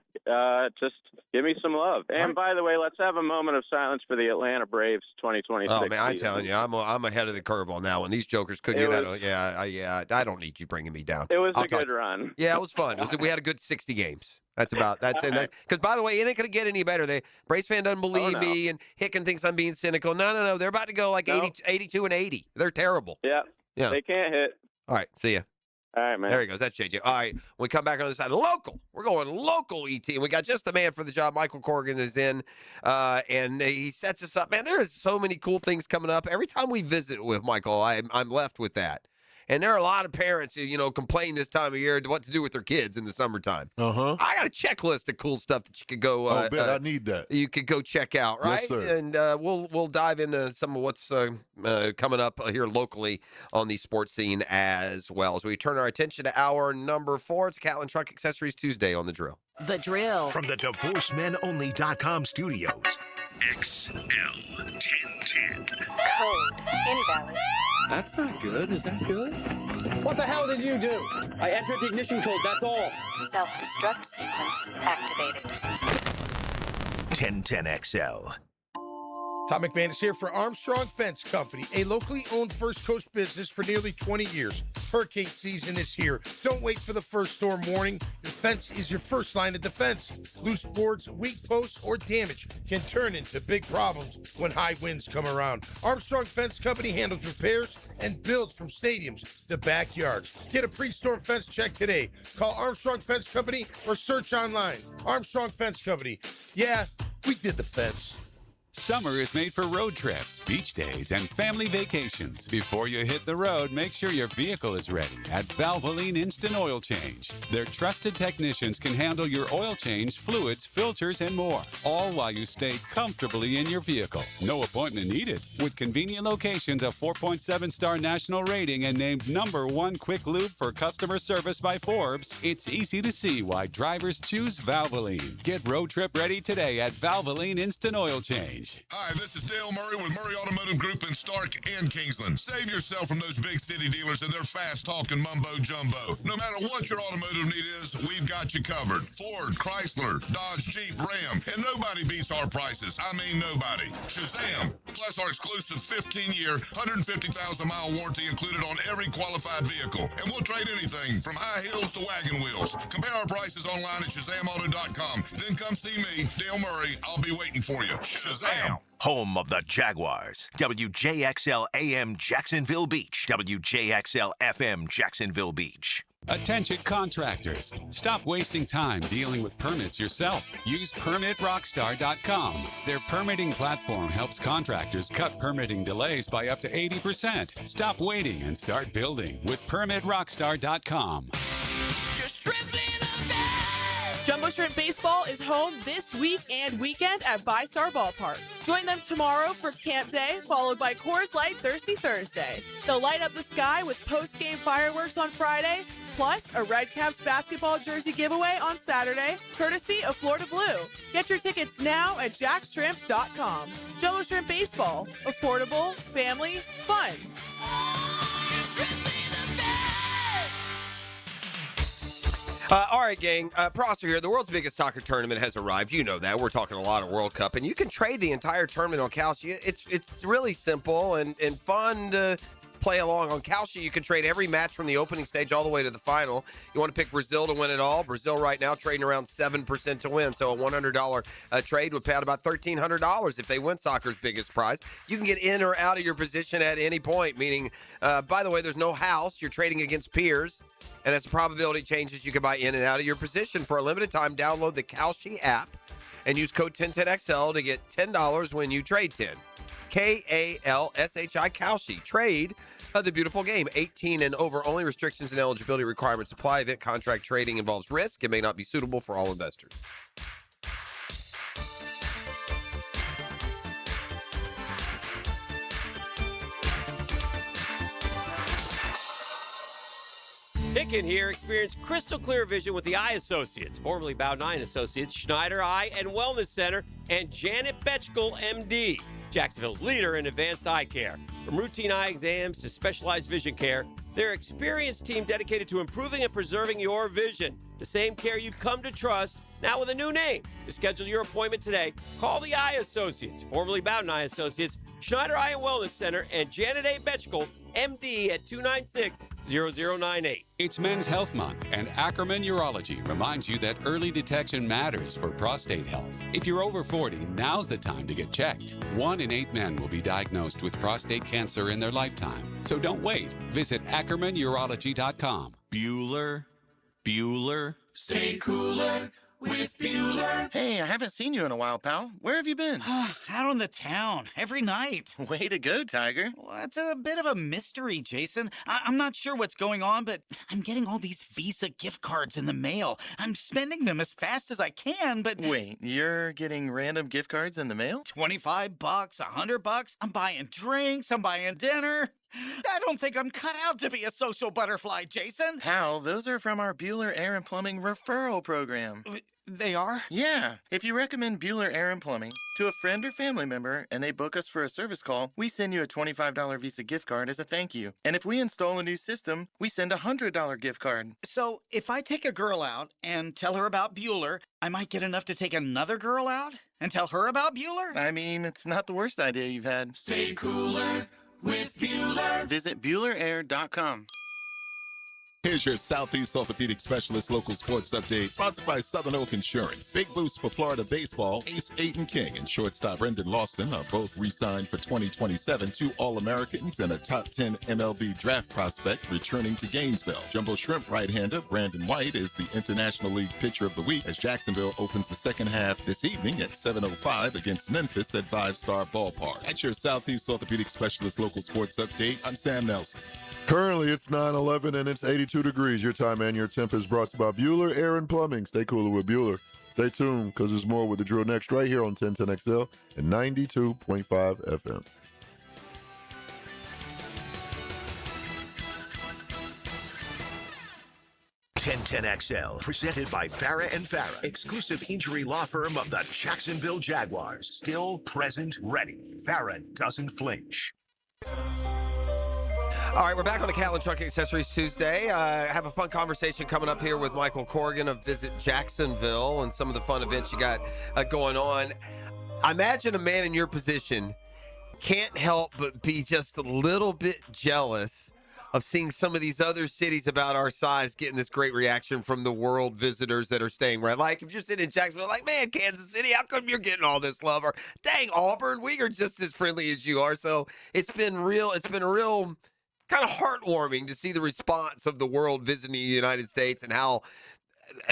just give me some love. And, by the way, let's have a moment of silence for the Atlanta Braves 2026 Oh, man, I'm season. telling you, I'm ahead of the curve on that one. These jokers couldn't get out. Yeah, I don't need you bringing me down. It was a good run. Yeah, it was fun. We had a good 60 games. Because, by the way, it ain't going to get any better. Braves fan doesn't believe me, and Hicken thinks I'm being cynical. No. They're about to go like 82 and 80. They're terrible. Yeah. They can't hit. All right, see ya. All right, man. There he goes. That's JJ. All right, when we come back on the side, local. We're going local, ET. And we got just the man for the job. Michael Corrigan is in, and he sets us up. Man, there is so many cool things coming up. Every time we visit with Michael, I'm left with that. And there are a lot of parents who, complain this time of year what to do with their kids in the summertime. Uh-huh. I got a checklist of cool stuff that you could go. I need that. You could go check out, right? Yes, sir. And we'll dive into some of what's coming up here locally on the sports scene as well. As we turn our attention to hour number 4, it's Catlin Truck Accessories Tuesday on The Drill. The Drill. From the DivorceMenOnly.com studios. XL 1010. Code invalid. That's not good. Is that good? What the hell did you do? I entered the ignition code, that's all. Self-destruct sequence activated. 1010XL. Tom McManus here for Armstrong Fence Company, a locally owned First Coast business for nearly 20 years. Hurricane season is here. Don't wait for the first storm warning. Your Fence is your first line of defense. Loose boards, weak posts, or damage can turn into big problems when high winds come around. Armstrong Fence Company handles repairs and builds from stadiums to backyards. Get a pre-storm fence check today. Call Armstrong Fence Company or search online. Armstrong Fence Company. Yeah, we did the fence. Summer is made for road trips, beach days, and family vacations. Before you hit the road, make sure your vehicle is ready at Valvoline Instant Oil Change. Their trusted technicians can handle your oil change, fluids, filters, and more, all while you stay comfortably in your vehicle. No appointment needed. With convenient locations, a 4.7-star national rating, and named #1 quick lube for customer service by Forbes, it's easy to see why drivers choose Valvoline. Get road trip ready today at Valvoline Instant Oil Change. Hi, this is Dale Murray with Murray Automotive Group in Stark and Kingsland. Save yourself from those big city dealers and their fast-talking mumbo-jumbo. No matter what your automotive need is, we've got you covered. Ford, Chrysler, Dodge, Jeep, Ram, and nobody beats our prices. I mean nobody. Shazam! Plus our exclusive 15-year, 150,000-mile warranty included on every qualified vehicle. And we'll trade anything from high heels to wagon wheels. Compare our prices online at ShazamAuto.com. Then come see me, Dale Murray. I'll be waiting for you. Shazam! Home of the Jaguars. WJXL AM Jacksonville Beach. WJXL FM Jacksonville Beach. Attention contractors. Stop wasting time dealing with permits yourself. Use PermitRockstar.com. Their permitting platform helps contractors cut permitting delays by up to 80%. Stop waiting and start building with PermitRockstar.com. Jumbo Shrimp Baseball is home this week and weekend at VyStar Ballpark. Join them tomorrow for Camp Day, followed by Coors Light Thirsty Thursday. They'll light up the sky with post-game fireworks on Friday, plus a Red Caps basketball jersey giveaway on Saturday, courtesy of Florida Blue. Get your tickets now at jackshrimp.com. Jumbo Shrimp Baseball. Affordable, family, fun. All right, gang. Prosser here. The world's biggest soccer tournament has arrived. You know that. We're talking a lot of World Cup, and you can trade the entire tournament on Kalshi. It's really simple and fun to play along. On Kalshi, you can trade every match from the opening stage all the way to the final. You want to pick Brazil to win it all. Brazil right now trading around 7% to win, so a $100 trade would pay out about $1,300 if they win soccer's biggest prize. You can get in or out of your position at any point, meaning, by the way, there's no house. You're trading against peers. And as the probability changes, you can buy in and out of your position. For a limited time, download the Kalshi app and use code 1010XL to get $10 when you trade 10. Kalshi, Kalshi. Trade the beautiful game. 18 and over only. Restrictions and eligibility requirements apply. Event contract trading involves risk and may not be suitable for all investors. Hicken here. Experience crystal clear vision with the Eye Associates, formerly Bowden Eye Associates, Schneider Eye and Wellness Center, and Janet Betchkel, MD, Jacksonville's leader in advanced eye care. From routine eye exams to specialized vision care, their experienced team dedicated to improving and preserving your vision. The same care you've come to trust, now with a new name. To schedule your appointment today, call the Eye Associates, formerly Bowden Eye Associates, Schneider Eye and Wellness Center, and Janet A. Betchkel, MD, at 296-0098. It's Men's Health Month, and Ackerman Urology reminds you that early detection matters for prostate health. If you're over 40, now's the time to get checked. 1 in 8 men will be diagnosed with prostate cancer in their lifetime. So don't wait. Visit AckermanUrology.com. Bueller, stay cooler with Bueller. Hey, I haven't seen you in a while, pal. Where have you been? Out on the town, every night. Way to go, Tiger. Well, it's a bit of a mystery, Jason. I'm not sure what's going on, but I'm getting all these Visa gift cards in the mail. I'm spending them as fast as I can, but... Wait, you're getting random gift cards in the mail? $25, $100. I'm buying drinks, I'm buying dinner. I don't think I'm cut out to be a social butterfly, Jason. Pal, those are from our Bueller Air and Plumbing referral program. They are? Yeah. If you recommend Bueller Air and Plumbing to a friend or family member and they book us for a service call, we send you a $25 Visa gift card as a thank you. And if we install a new system, we send a $100 gift card. So if I take a girl out and tell her about Bueller, I might get enough to take another girl out and tell her about Bueller? I mean, it's not the worst idea you've had. Stay cooler with Bueller. Visit BuellerAir.com. Here's your Southeast Orthopedic Specialist local sports update, sponsored by Southern Oak Insurance. Big boost for Florida baseball. Ace Aiden King and shortstop Brendan Lawson are both re-signed for 2027. 2 All-Americans and a top 10 MLB draft prospect returning to Gainesville. Jumbo Shrimp right-hander Brandon White is the International League Pitcher of the Week as Jacksonville opens the second half this evening at 7:05 against Memphis at 5-Star Ballpark. That's your Southeast Orthopedic Specialist local sports update. I'm Sam Nelson. Currently, it's 9:11 and it's 82 degrees. Your time and your temp is brought to you by Bueller Air and Plumbing. Stay cooler with Bueller. Stay tuned because there's more with the drill next right here on 1010XL and 92.5 FM. XL, presented by Farah and Farah, exclusive injury law firm of the Jacksonville Jaguars. Still present, ready. Farah doesn't flinch. All right, we're back on the Catlin Truck Accessories Tuesday. I have a fun conversation coming up here with Michael Corrigan of Visit Jacksonville and some of the fun events you got going on. I imagine a man in your position can't help but be just a little bit jealous of seeing some of these other cities about our size getting this great reaction from the world visitors that are staying right. Like, if you're sitting in Jacksonville, like, man, Kansas City, how come you're getting all this love? Or, dang, Auburn, we are just as friendly as you are. So it's been a real kind of heartwarming to see the response of the world visiting the United States and how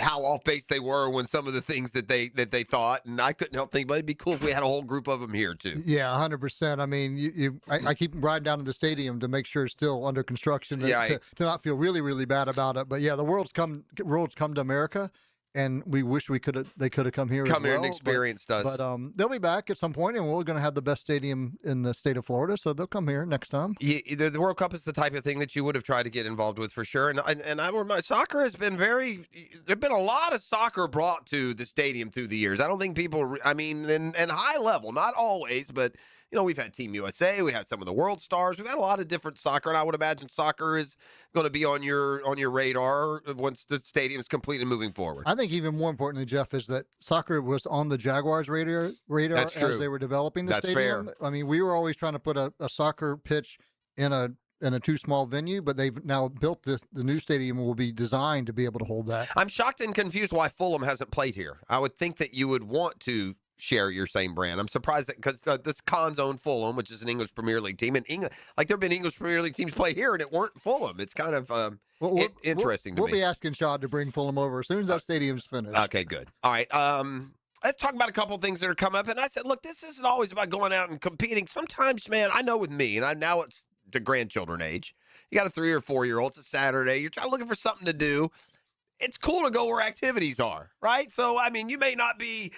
off base they were when some of the things that they thought. And I couldn't help thinking, but it'd be cool if we had a whole group of them here too. Yeah, 100%. I mean, I keep riding down to the stadium to make sure it's still under construction to not feel really, really bad about it. But yeah, the world's come to America. And we wish they could have come here. And experienced us. But they'll be back at some point, and we're going to have the best stadium in the state of Florida, so they'll come here next time. The World Cup is the type of thing that you would have tried to get involved with for sure. And I remember soccer has been there've been a lot of soccer brought to the stadium through the years. I don't think people, and high level, not always, but we've had Team USA, we had some of the world stars, we've had a lot of different soccer, and I would imagine soccer is going to be on your radar once the stadium is complete and moving forward. I think even more importantly, Jeff, is that soccer was on the Jaguars' radar as they were developing the stadium. Fair. I mean, we were always trying to put a soccer pitch in a too small venue, but they've now built the new stadium will be designed to be able to hold that. I'm shocked and confused why Fulham hasn't played here. I would think that you would want to share your same brand. I'm surprised that because this Cons own Fulham, which is an English Premier League team, and there have been English Premier League teams play here, and it weren't Fulham. It's kind of interesting to me. We'll be asking Shad to bring Fulham over as soon as that stadium's finished. Okay, good. All right. Let's talk about a couple of things that are coming up. And I said, look, this isn't always about going out and competing. Sometimes, man, I know with me, and now it's the grandchildren age. You got a 3 or 4 year old. It's a Saturday. You're looking for something to do. It's cool to go where activities are, right? So, I mean, you may not be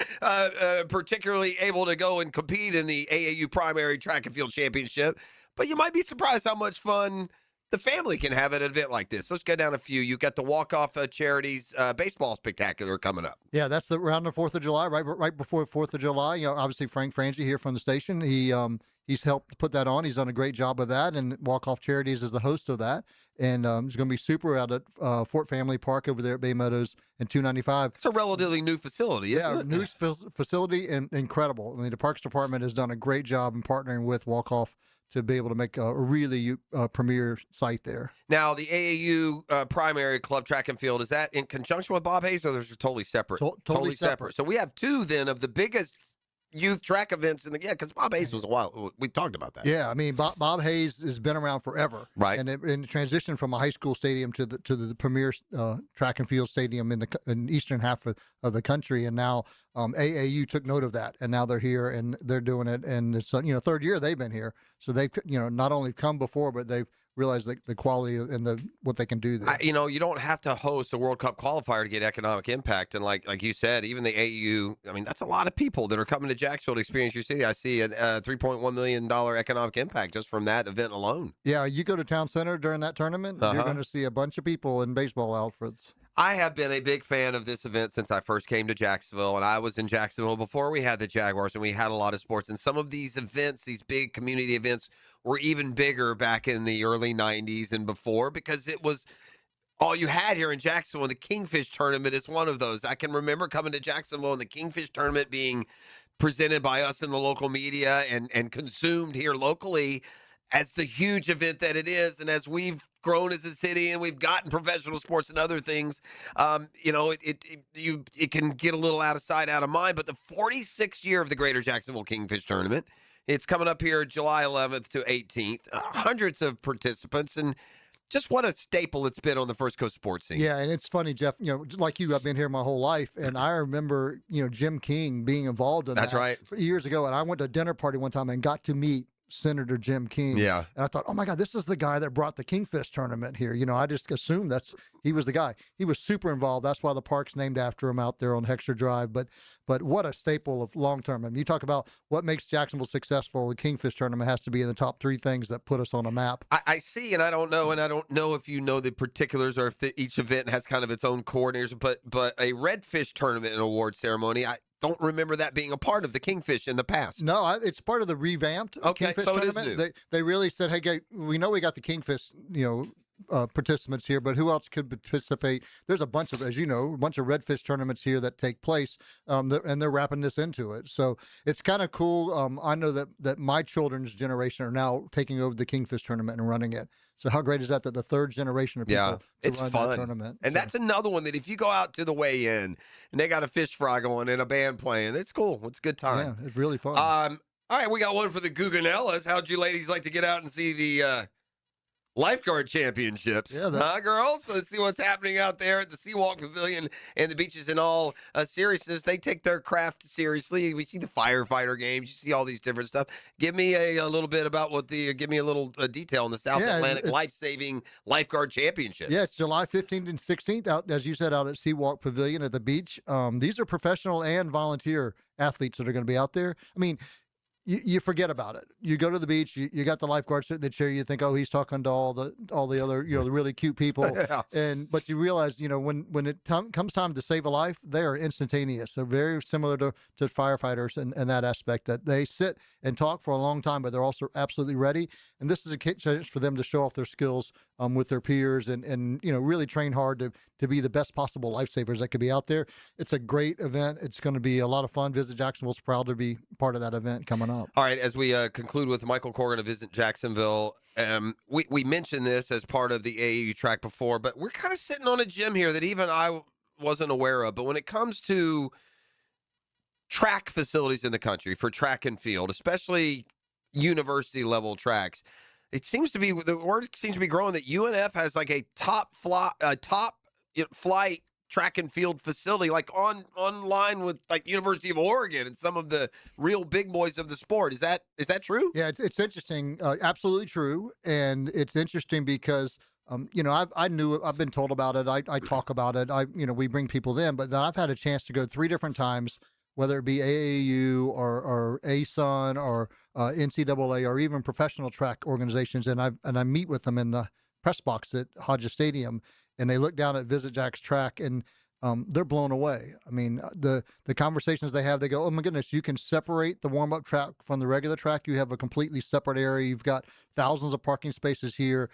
particularly able to go and compete in the AAU Primary Track and Field Championship, but you might be surprised how much fun the family can have at an event like this. Let's go down a few. You got the Walk-Off Charities Baseball Spectacular coming up. Yeah, that's around the 4th of July, right before 4th of July. Obviously, Frank Frangie here from the station, he's helped put that on. He's done a great job of that, and Walk-Off Charities is the host of that. And it's going to be super out at Fort Family Park over there at Bay Meadows and 295. It's a relatively new facility, isn't it? Yeah, new facility and incredible. I mean, the Parks Department has done a great job in partnering with Walk-Off to be able to make a really premier site there. Now, the AAU Primary Club Track and Field, is that in conjunction with Bob Hayes, or they're totally separate? Totally separate. So we have two, then, of the biggest youth track events because Bob Hayes was a while. We talked about that. Yeah, I mean, Bob Hayes has been around forever, right? And it transitioned from a high school stadium to the premier track and field stadium in the eastern half of the country, and now AAU took note of that, and now they're here and they're doing it, and it's third year they've been here, so they've not only come before, but they've realize the quality and what they can do there. You don't have to host a World Cup qualifier to get economic impact. And like you said, even the AAU, I mean, that's a lot of people that are coming to Jacksonville to experience your city. I see a $3.1 million economic impact just from that event alone. Yeah, you go to Town Center during that tournament, you're going to see a bunch of people in baseball outfits. I have been a big fan of this event since I first came to Jacksonville, and I was in Jacksonville before we had the Jaguars, and we had a lot of sports. And some of these events, these big community events, were even bigger back in the early 90s and before, because it was all you had here in Jacksonville. The Kingfish Tournament is one of those. I can remember coming to Jacksonville and the Kingfish Tournament being presented by us in the local media and consumed here locally as the huge event that it is. And as we've grown as a city and we've gotten professional sports and other things, it can get a little out of sight, out of mind. But the 46th year of the Greater Jacksonville Kingfish Tournament, it's coming up here July 11th to 18th. Hundreds of participants, and just what a staple it's been on the First Coast sports scene. Yeah, and it's funny, Jeff, like you, I've been here my whole life, and I remember, Jim King being involved in That's that right. years ago, and I went to a dinner party one time and got to meet Senator Jim King. Yeah. And I thought, oh my God, this is the guy that brought the Kingfish tournament here. I just assumed he was the guy. He was super involved. That's why the park's named after him out there on Hexter Drive. But what a staple of long term. I mean, you talk about what makes Jacksonville successful. The Kingfish tournament has to be in the top 3 things that put us on a map. I see, and I don't know if you know the particulars or if each event has kind of its own coordinators, but a redfish tournament and award ceremony, I don't remember that being a part of the Kingfish in the past. No, it's part of the revamped Kingfish so tournament. It is new. They really said, hey, we know we got the Kingfish, participants here, but who else could participate? There's a bunch of, as you know, a bunch of redfish tournaments here that take place, and they're wrapping this into it. So it's kind of cool. I know that my children's generation are now taking over the Kingfish tournament and running it. So how great is that the third generation of people it's run fun. that tournament? And that's another one that if you go out to the weigh-in and they got a fish fry going and a band playing, it's cool. It's a good time. Yeah, it's really fun. All right, we got one for the Guggenellas. How'd you ladies like to get out and see the lifeguard championships? Yeah, girls? Let's see what's happening out there at the Seawalk Pavilion and the beaches in all seriousness. They take their craft seriously. We see the firefighter games. You see all these different stuff. Give me a little bit about give me a little detail on the South Atlantic Life-Saving Lifeguard Championships. Yeah, it's July 15th and 16th, out, as you said, out at Seawalk Pavilion at the beach. These are professional and volunteer athletes that are going to be out there. I mean, you forget about it. You go to the beach, you got the lifeguard sitting in the chair, you think, oh, he's talking to all the other, the really cute people. But you realize, when it comes time to save a life, they are instantaneous. They're very similar to firefighters in that aspect, that they sit and talk for a long time, but they're also absolutely ready. And this is a chance for them to show off their skills with their peers and really train hard to be the best possible lifesavers that could be out there. It's a great event. It's going to be a lot of fun. Visit Jacksonville's proud to be part of that event coming up. All right, as we conclude with Michael Corrigan of Visit Jacksonville, we mentioned this as part of the AAU track before, but we're kind of sitting on a gem here that even I wasn't aware of. But when it comes to track facilities in the country for track and field, especially university level tracks, it seems to be, the word seems to be growing that UNF has like a top flight track and field facility, like on line with like University of Oregon and some of the real big boys of the sport. Is that true? Yeah, it's interesting. Absolutely true. And it's interesting because I've been told about it. I talk about it. We bring people in, but then I've had a chance to go 3 different times, whether it be AAU or ASUN or NCAA or even professional track organizations, and I meet with them in the press box at Hodges Stadium, and they look down at Visit Jack's track, and they're blown away. I mean, the conversations they have, they go, oh my goodness, you can separate the warm-up track from the regular track. You have a completely separate area. You've got thousands of parking spaces here.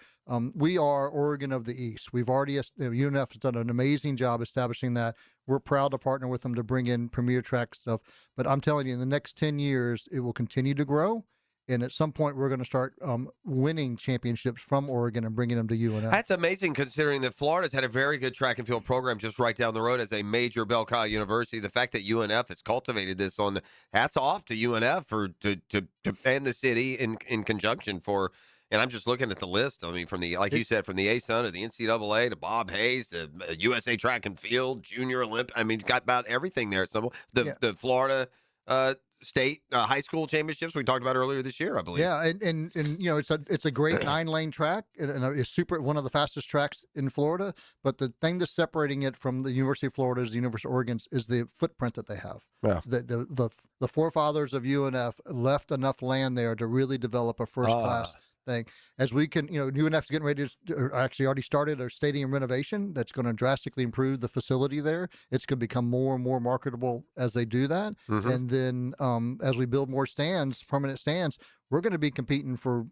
We are Oregon of the East. We've already, UNF has done an amazing job establishing that. We're proud to partner with them to bring in premier track stuff. But I'm telling you, in the next 10 years, it will continue to grow. And at some point, we're going to start winning championships from Oregon and bringing them to UNF. That's amazing, considering that Florida's had a very good track and field program just right down the road as a major Bell Kyle university. The fact that UNF has cultivated this hats off to UNF and the city in conjunction for. And I'm just looking at the list. I mean, from the, like you said, from the ASUN to the NCAA to Bob Hayes to USA Track and Field, Junior Olympic. I mean, it's got about everything there. The Florida State high school championships we talked about earlier this year, I believe. Yeah, and it's a great 9-lane track, and it's one of the fastest tracks in Florida. But the thing that's separating it from the University of Florida is the University of Oregon is the footprint that they have. Yeah. The forefathers of UNF left enough land there to really develop a first class thing. As we can, UNF's getting ready to actually already started a stadium renovation that's going to drastically improve the facility there. It's going to become more and more marketable as they do that. Mm-hmm. And then as we build more permanent stands, we're going to be competing for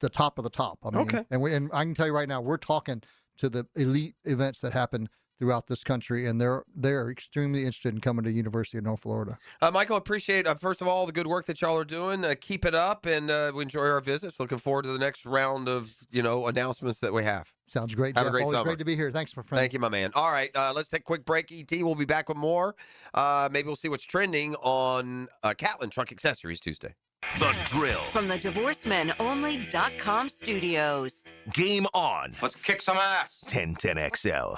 the top of the top. I mean, and I can tell you right now, we're talking to the elite events that happen throughout this country, and they're extremely interested in coming to the University of North Florida. Michael, appreciate, first of all, the good work that y'all are doing. Keep it up, and we enjoy our visits. Looking forward to the next round of, announcements that we have. Sounds great, Have Jeff. a great Always summer. great to be here. Thanks, my friend. Thank you, my man. All right, let's take a quick break, ET. We'll be back with more. Maybe we'll see what's trending on Catlin Truck Accessories Tuesday. The Drill. From the DivorceMenOnly.com studios. Game on. Let's kick some ass. 1010XL.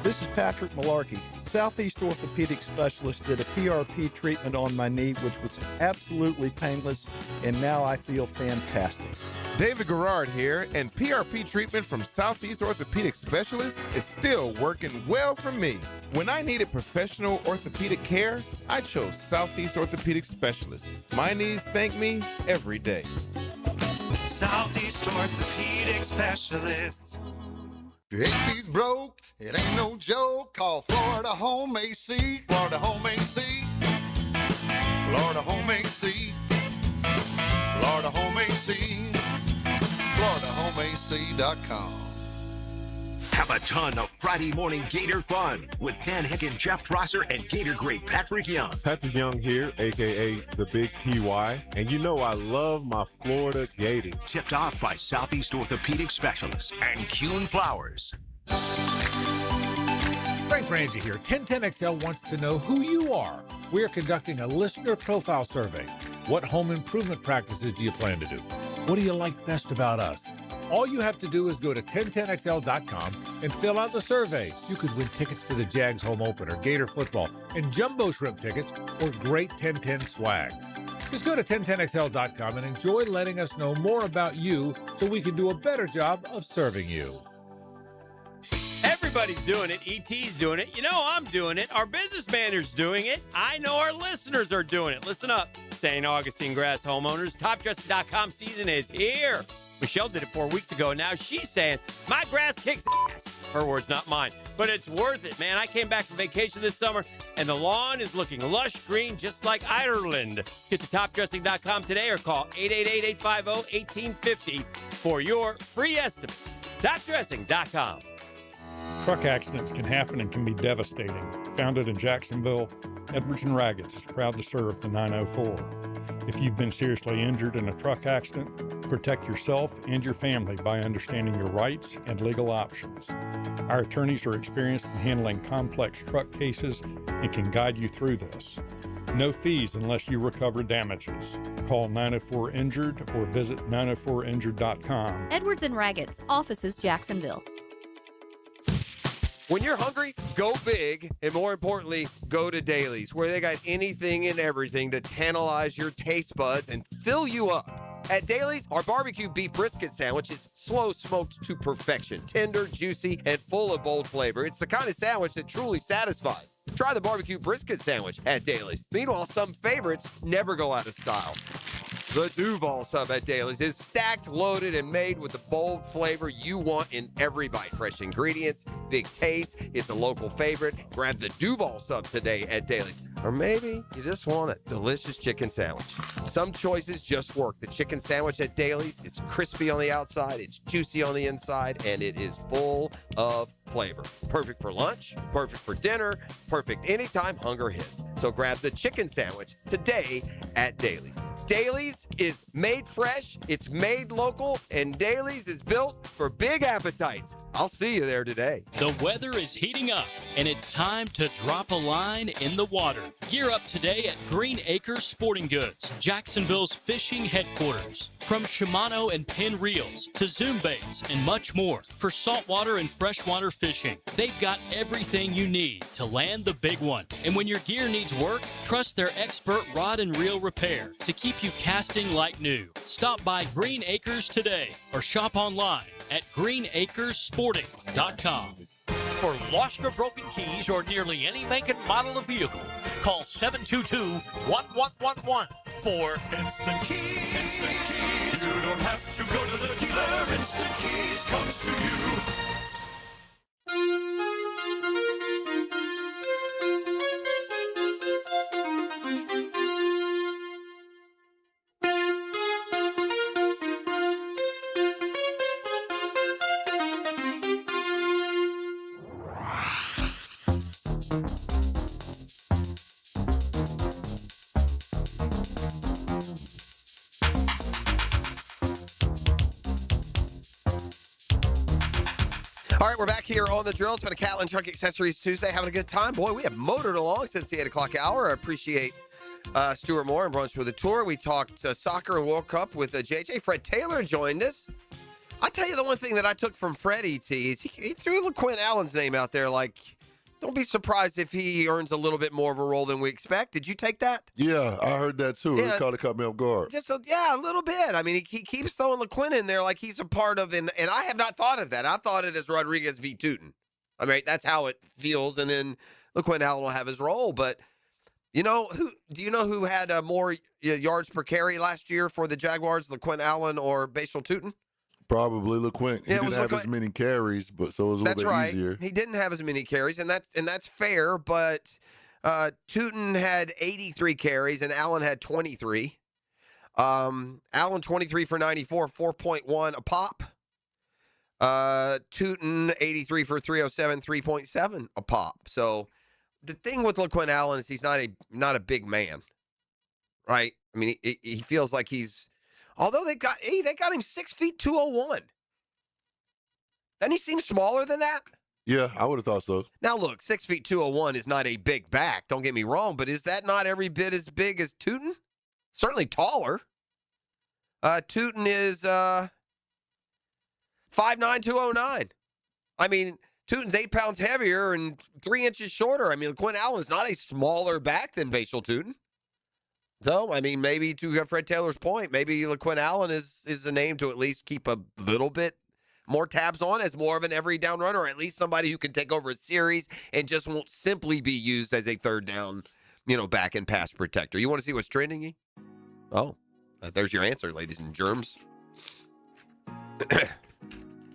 This is Patrick Malarkey. Southeast Orthopedic Specialist did a PRP treatment on my knee, which was absolutely painless, and now I feel fantastic. David Garrard here, and PRP treatment from Southeast Orthopedic Specialist is still working well for me. When I needed professional orthopedic care, I chose Southeast Orthopedic Specialist. My knees thank me every day. Southeast Orthopedic Specialists. Your AC's broke, it ain't no joke. Call Florida Home AC. Florida Home AC. Florida Home AC. Florida Home AC. FloridaHomeAC.com. Have a ton of Friday morning Gator fun with Dan Hicken, Jeff Prosser, and Gator great Patrick Young. Patrick Young here, a.k.a. the Big PY. And you know I love my Florida Gators. Tipped off by Southeast Orthopedic Specialists and Kuhn Flowers. Frank Frangie here. 1010XL wants to know who you are. We are conducting a listener profile survey. What home improvement practices do you plan to do? What do you like best about us? All you have to do is go to 1010XL.com and fill out the survey. You could win tickets to the Jags home opener, Gator football, and Jumbo Shrimp tickets, or great 1010 swag. Just go to 1010XL.com and enjoy letting us know more about you so we can do a better job of serving you. Everybody's doing it. ET's doing it. You know I'm doing it. Our business manager's doing it. I know our listeners are doing it. Listen up. St. Augustine Grass homeowners, TopDressing.com season is here. Michelle did it 4 weeks ago. Now she's saying, my grass kicks ass. Her words, not mine. But it's worth it, man. I came back from vacation this summer, and the lawn is looking lush green just like Ireland. Get to TopDressing.com today or call 888-850-1850 for your free estimate. TopDressing.com. Truck accidents can happen and can be devastating. Founded in Jacksonville, Edwards and Raggets is proud to serve the 904. If you've been seriously injured in a truck accident, protect yourself and your family by understanding your rights and legal options. Our attorneys are experienced in handling complex truck cases and can guide you through this. No fees unless you recover damages. Call 904-INJURED or visit 904injured.com. Edwards and Raggets, offices Jacksonville. When you're hungry, go big, and more importantly, go to Dailies, where they got anything and everything to tantalize your taste buds and fill you up. At Dailies, our barbecue beef brisket sandwich is slow smoked to perfection, tender, juicy, and full of bold flavor. It's the kind of sandwich that truly satisfies. Try the barbecue brisket sandwich at Dailies. Meanwhile, some favorites never go out of style. The Duval sub at Dailies is stacked, loaded, and made with the bold flavor you want in every bite. Fresh ingredients, big taste. It's a local favorite. Grab the Duval sub today at Dailies. Or maybe you just want a delicious chicken sandwich. Some choices just work. The chicken sandwich at Dailies is crispy on the outside, it's juicy on the inside, and it is full of flavor. Perfect for lunch, perfect for dinner, perfect anytime hunger hits. So grab the chicken sandwich today at Dailies. Dailies is made fresh, it's made local, and Dailies is built for big appetites. I'll see you there today. The weather is heating up, and it's time to drop a line in the water. Gear up today at Green Acres Sporting Goods, Jacksonville's fishing headquarters. From Shimano and Penn Reels to Zoom baits and much more for saltwater and freshwater fishing. They've got everything you need to land the big one. And when your gear needs work, trust their expert rod and reel repair to keep you casting like new. Stop by Green Acres today or shop online at greenacresporting.com. For lost or broken keys or nearly any make and model of vehicle, call 722-1111 for Instant Keys. Instant Keys. You don't have to go to the dealer. Instant Keys comes to you. All right, we're back here on the drill. It's been a Catlin Truck Accessories Tuesday. Having a good time. Boy, we have motored along since the 8 o'clock hour. I appreciate Stuart Moore and Brunch for the Tour. We talked soccer and World Cup with JJ. Fred Taylor joined us. I tell you the one thing that I took from Fred, ET, is he threw LaQuinn Allen's name out there like, don't be surprised if he earns a little bit more of a role than we expect. Did you take that? Yeah, I heard that too. Yeah. It kind of caught me off guard. Just a little bit. I mean, he keeps throwing LaQuinn in there like he's a part of, and I have not thought of that. I thought it as Rodriguez v. Tootin. I mean, that's how it feels, and then LaQuinn Allen will have his role. But do you know who had more yards per carry last year for the Jaguars, LaQuinn Allen or Bashal Tootin? Probably LaQuinn. He didn't have LaQuinn. as many carries, but so it was a That's little bit right. easier. He didn't have as many carries, and that's fair. But Tootin had 83 carries, and Allen had 23. Allen 23 for 94, 4.1 a pop. Tootin 83 for 307, 3.7 a pop. So the thing with LaQuinn Allen is he's not a big man, right? I mean, he feels like he's. Although they got him 6 feet 201. Doesn't he seem smaller than that? Yeah, I would have thought so. Now look, 6 feet 201 is not a big back. Don't get me wrong, but is that not every bit as big as Tootin? Certainly taller. Tootin is 5'9", 209. I mean, Tootin's 8 pounds heavier and 3 inches shorter. I mean, LaQuinn Allen's not a smaller back than Bashal Tootin. So, I mean, maybe to Fred Taylor's point, maybe LaQuinn Allen is a name to at least keep a little bit more tabs on as more of an every down runner, or at least somebody who can take over a series and just won't simply be used as a third down, back and pass protector. You want to see what's trending, E? Oh, there's your answer, ladies and germs.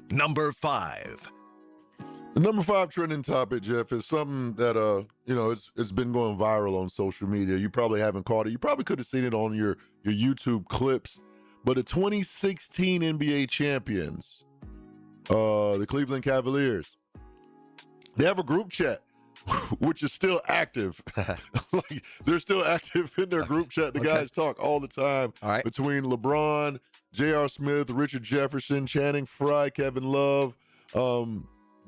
Number 5. The number 5 trending topic, Jeff, is something that it's been going viral on social media. You probably haven't caught it. You probably could have seen it on your YouTube clips. But the 2016 NBA champions, the Cleveland Cavaliers, they have a group chat, which is still active. Like, they're still active in their group chat. The guys talk all the time between LeBron, J.R. Smith, Richard Jefferson, Channing Frye, Kevin Love,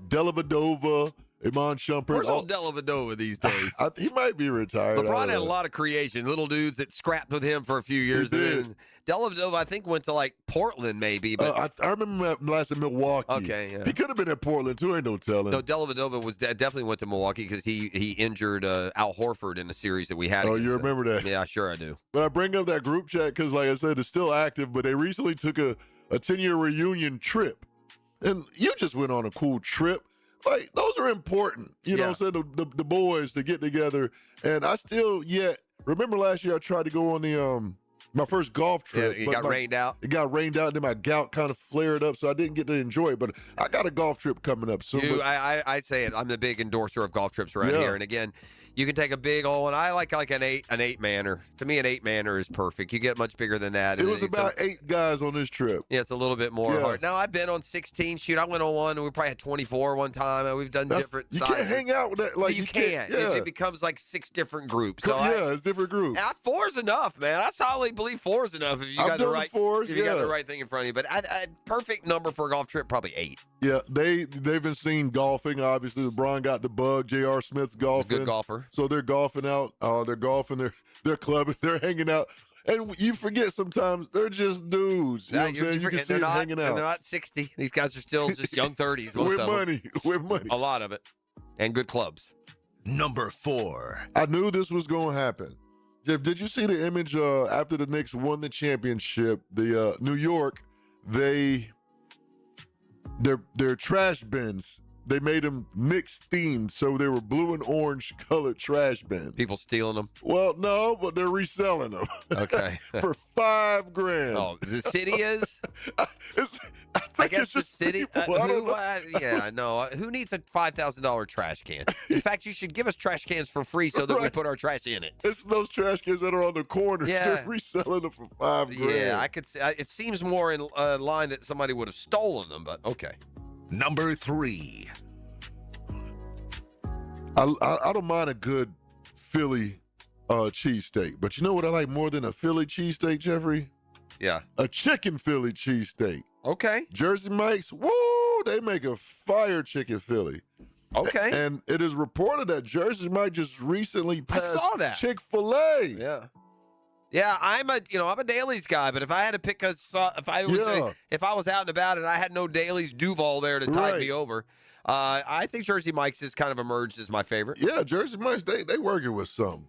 Dellavedova, Iman Shumpert. Where's old Dellavedova these days? He might be retired. LeBron had a lot of creations, little dudes that scrapped with him for a few years. He did. And then Dellavedova, I think, went to like Portland maybe. But I remember him last in Milwaukee. Okay, yeah. He could have been at Portland too. Ain't no telling. No, Dellavedova was definitely went to Milwaukee because he injured Al Horford in a series that we had. Oh, you remember that? Yeah, sure I do. But I bring up that group chat because, like I said, it's still active. But they recently took a 10-year reunion trip, and you just went on a cool trip. Like, those are important. You know what I'm saying? The boys to get together. And I still remember last year I tried to go on the my first golf trip. Yeah, it got rained out. It got rained out, and then my gout kind of flared up, so I didn't get to enjoy it. But I got a golf trip coming up soon. I say it. I'm the big endorser of golf trips around here. And again, you can take a big old one. I like an eight-manner. To me, an eight-manner is perfect. You get much bigger than that. It was about 8 guys on this trip. Yeah, it's a little bit more hard. Now, I've been on 16. Shoot, I went on one, and we probably had 24 one time. And we've done different sizes. You can't hang out with that. Like, you can't. It becomes like 6 different groups. So it's different groups. 4's enough, man. I solidly believe 4 is enough if you got the right fours, if you got the right thing in front of you. But perfect number for a golf trip, probably 8. Yeah, they've been seen golfing. Obviously, LeBron got the bug. J.R. Smith's golfing. Good golfer. So they're golfing out. They're golfing. They're clubbing. They're hanging out. And you forget sometimes they're just dudes. You know what I'm saying? You can see them hanging out. And they're not 60. These guys are still just young 30s. Most With of money. them. With money. A lot of it. And good clubs. Number 4. I knew this was going to happen. Jeff, did you see the image after the Knicks won the championship? The New York, their trash bins, they made them Knicks themed, so they were blue and orange colored trash bins. People stealing them? Well, no, but they're reselling them. Okay. For $5,000. Oh, the city is? I guess the city. Who needs a $5,000 trash can? In fact, you should give us trash cans for free so that we put our trash in it. It's those trash cans that are on the corners. Yeah. They're reselling them for $5,000. Yeah, I could see. It seems more in line that somebody would have stolen them, but okay. Number 3. I don't mind a good Philly cheesesteak, but you know what I like more than a Philly cheesesteak, Jeffrey? Yeah. A chicken Philly cheesesteak. Okay. Jersey Mike's, woo, they make a fire chicken Philly. Okay. And it is reported that Jersey Mike just recently passed saw that. Chick-fil-A. Yeah. Yeah, I'm a Dailies guy, but if I had to pick if I was out and about and I had no Dailies Duval there to tide me over, I think Jersey Mike's has kind of emerged as my favorite. Yeah, Jersey Mike's, they working with something.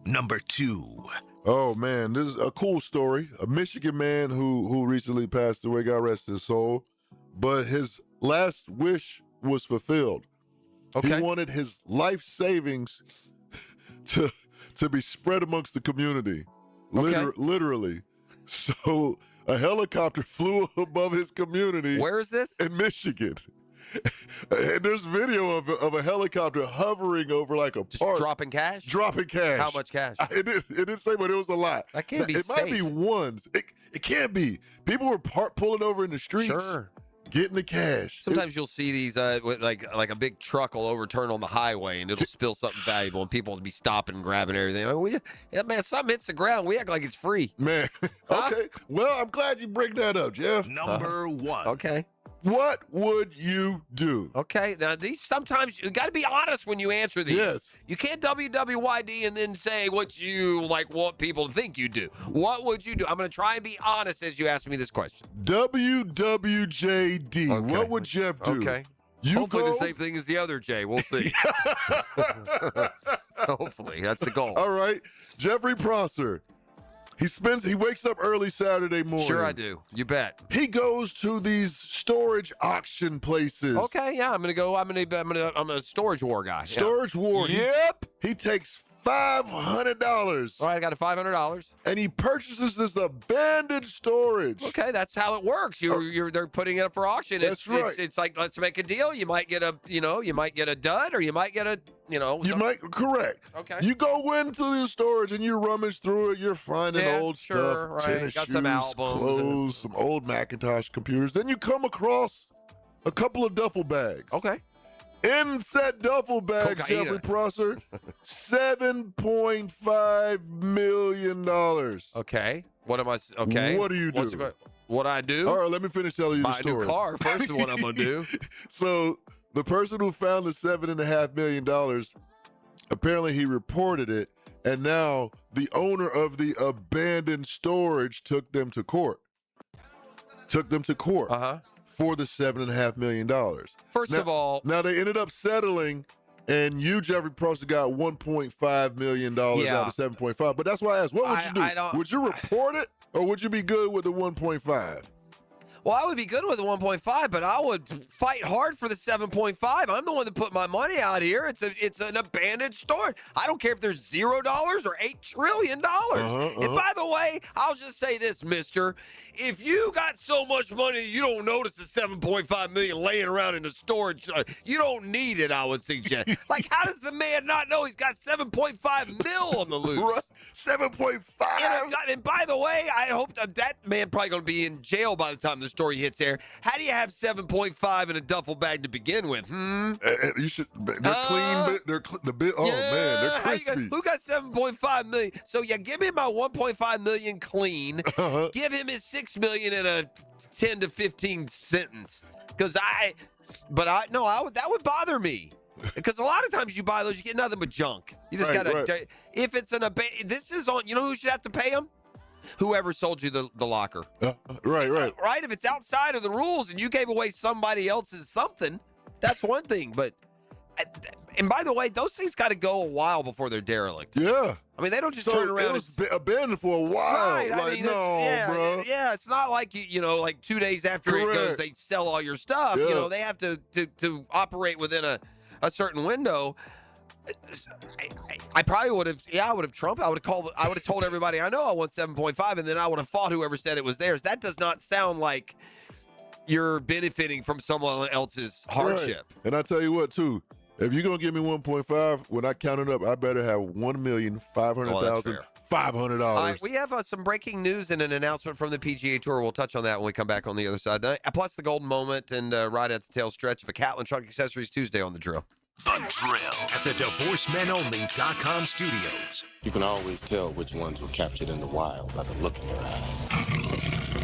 Number 2. Oh man, this is a cool story. A Michigan man who recently passed away, God rest his soul, but his last wish was fulfilled. Okay. He wanted his life savings to be spread amongst the community, literally. So a helicopter flew above his community. Where is this? In Michigan. And there's video of a helicopter hovering over like a park. Dropping cash? Dropping cash. How much cash? It didn't say, but it was a lot. That can't be It safe. might be ones. It can't be. People were pulling over in the streets. Sure. Getting the cash. Sometimes you'll see these with like a big truck will overturn on the highway and it'll spill something valuable and people will be stopping and grabbing everything. Man, something hits the ground. We act like it's free. Man, okay. Well, I'm glad you bring that up, Jeff. Number 1. Okay. What would you do? Okay, now these sometimes you got to be honest when you answer these. Yes. You can't WWYD and then say what you want people to think you do. What would you do? I'm going to try and be honest as you ask me this question. WWJD. Okay. What would Jeff do? Okay. You Hopefully go? the same thing as the other Jay. We'll see. Hopefully that's the goal. All right, Jeffrey Prosser. He wakes up early Saturday morning. Sure I do. You bet. He goes to these storage auction places. Okay, yeah, I'm a storage war guy. Storage war. Yep. He takes $500. All right, I got a $500. And he purchases this abandoned storage. Okay, that's how it works. They're putting it up for auction. That's right. It's like, let's make a deal. You might get a dud, or you might get a correct. Okay. You go into the storage and you rummage through it. You're finding old stuff, right. tennis Got shoes, some albums, clothes, some old Macintosh computers. Then you come across a couple of duffel bags. Okay. In said duffel bags, Cocaine. Jeffrey Prosser, $7.5 million. Okay. What am I? Okay. What do you do? What I do? All right, let me finish telling you the story. Buy a new car. First is what I'm gonna do. So the person who found the $7.5 million, apparently he reported it, and now the owner of the abandoned storage took them to court. For the $7.5 million. First of all, now they ended up settling, and you, Jeffrey Prosser, got $1.5 million out of 7.5. But that's why I asked, what would you do? Would you report it, or would you be good with the 1.5? Well, I would be good with the 1.5, but I would fight hard for the 7.5. I'm the one that put my money out here. It's an abandoned store. I don't care if there's $0 or $8 trillion. And by the way, I'll just say this, mister. If you got so much money you don't notice the 7.5 million laying around in the storage, you don't need it, I would suggest. Like, how does the man not know he's got 7.5 mil on the loose? 7.5? And by the way, I hope that man probably going to be in jail by the time the story hits air. How do you have 7.5 in a duffel bag to begin with? You should. They're clean. They're man, they're crispy. Who got 7.5 million? So yeah, give him my 1.5 million clean. Give him his 6 million in a 10 to 15 sentence. Because that would bother me. Because a lot of times you buy those, you get nothing but junk. You just gotta. If it's this is on. You know who should have to pay him? Whoever sold you the locker. Right. Right? If it's outside of the rules and you gave away somebody else's something, that's one thing. But, and by the way, those things got to go a while before they're derelict. Yeah. I mean, they don't just turn around. It was abandoned for a while. Right. I mean, bro. Yeah, it's not like, like 2 days after it goes, they sell all your stuff. Yeah. They have to operate within a certain window. I probably would have. Yeah, I would have trumped. I would have told everybody I know I want 7.5, and then I would have fought whoever said it was theirs. That does not sound like you're benefiting from someone else's hardship. Right. And I tell you what, too. If you're gonna give me 1.5, when I count it up, I better have $1,500,500. All right, we have some breaking news and an announcement from the PGA Tour. We'll touch on that when we come back on the other side. Plus the golden moment and right at the tail stretch of a Catlin Truck Accessories Tuesday on the drill. The Drill at the DivorceMenOnly.com studios. You can always tell which ones were captured in the wild by the look in their eyes.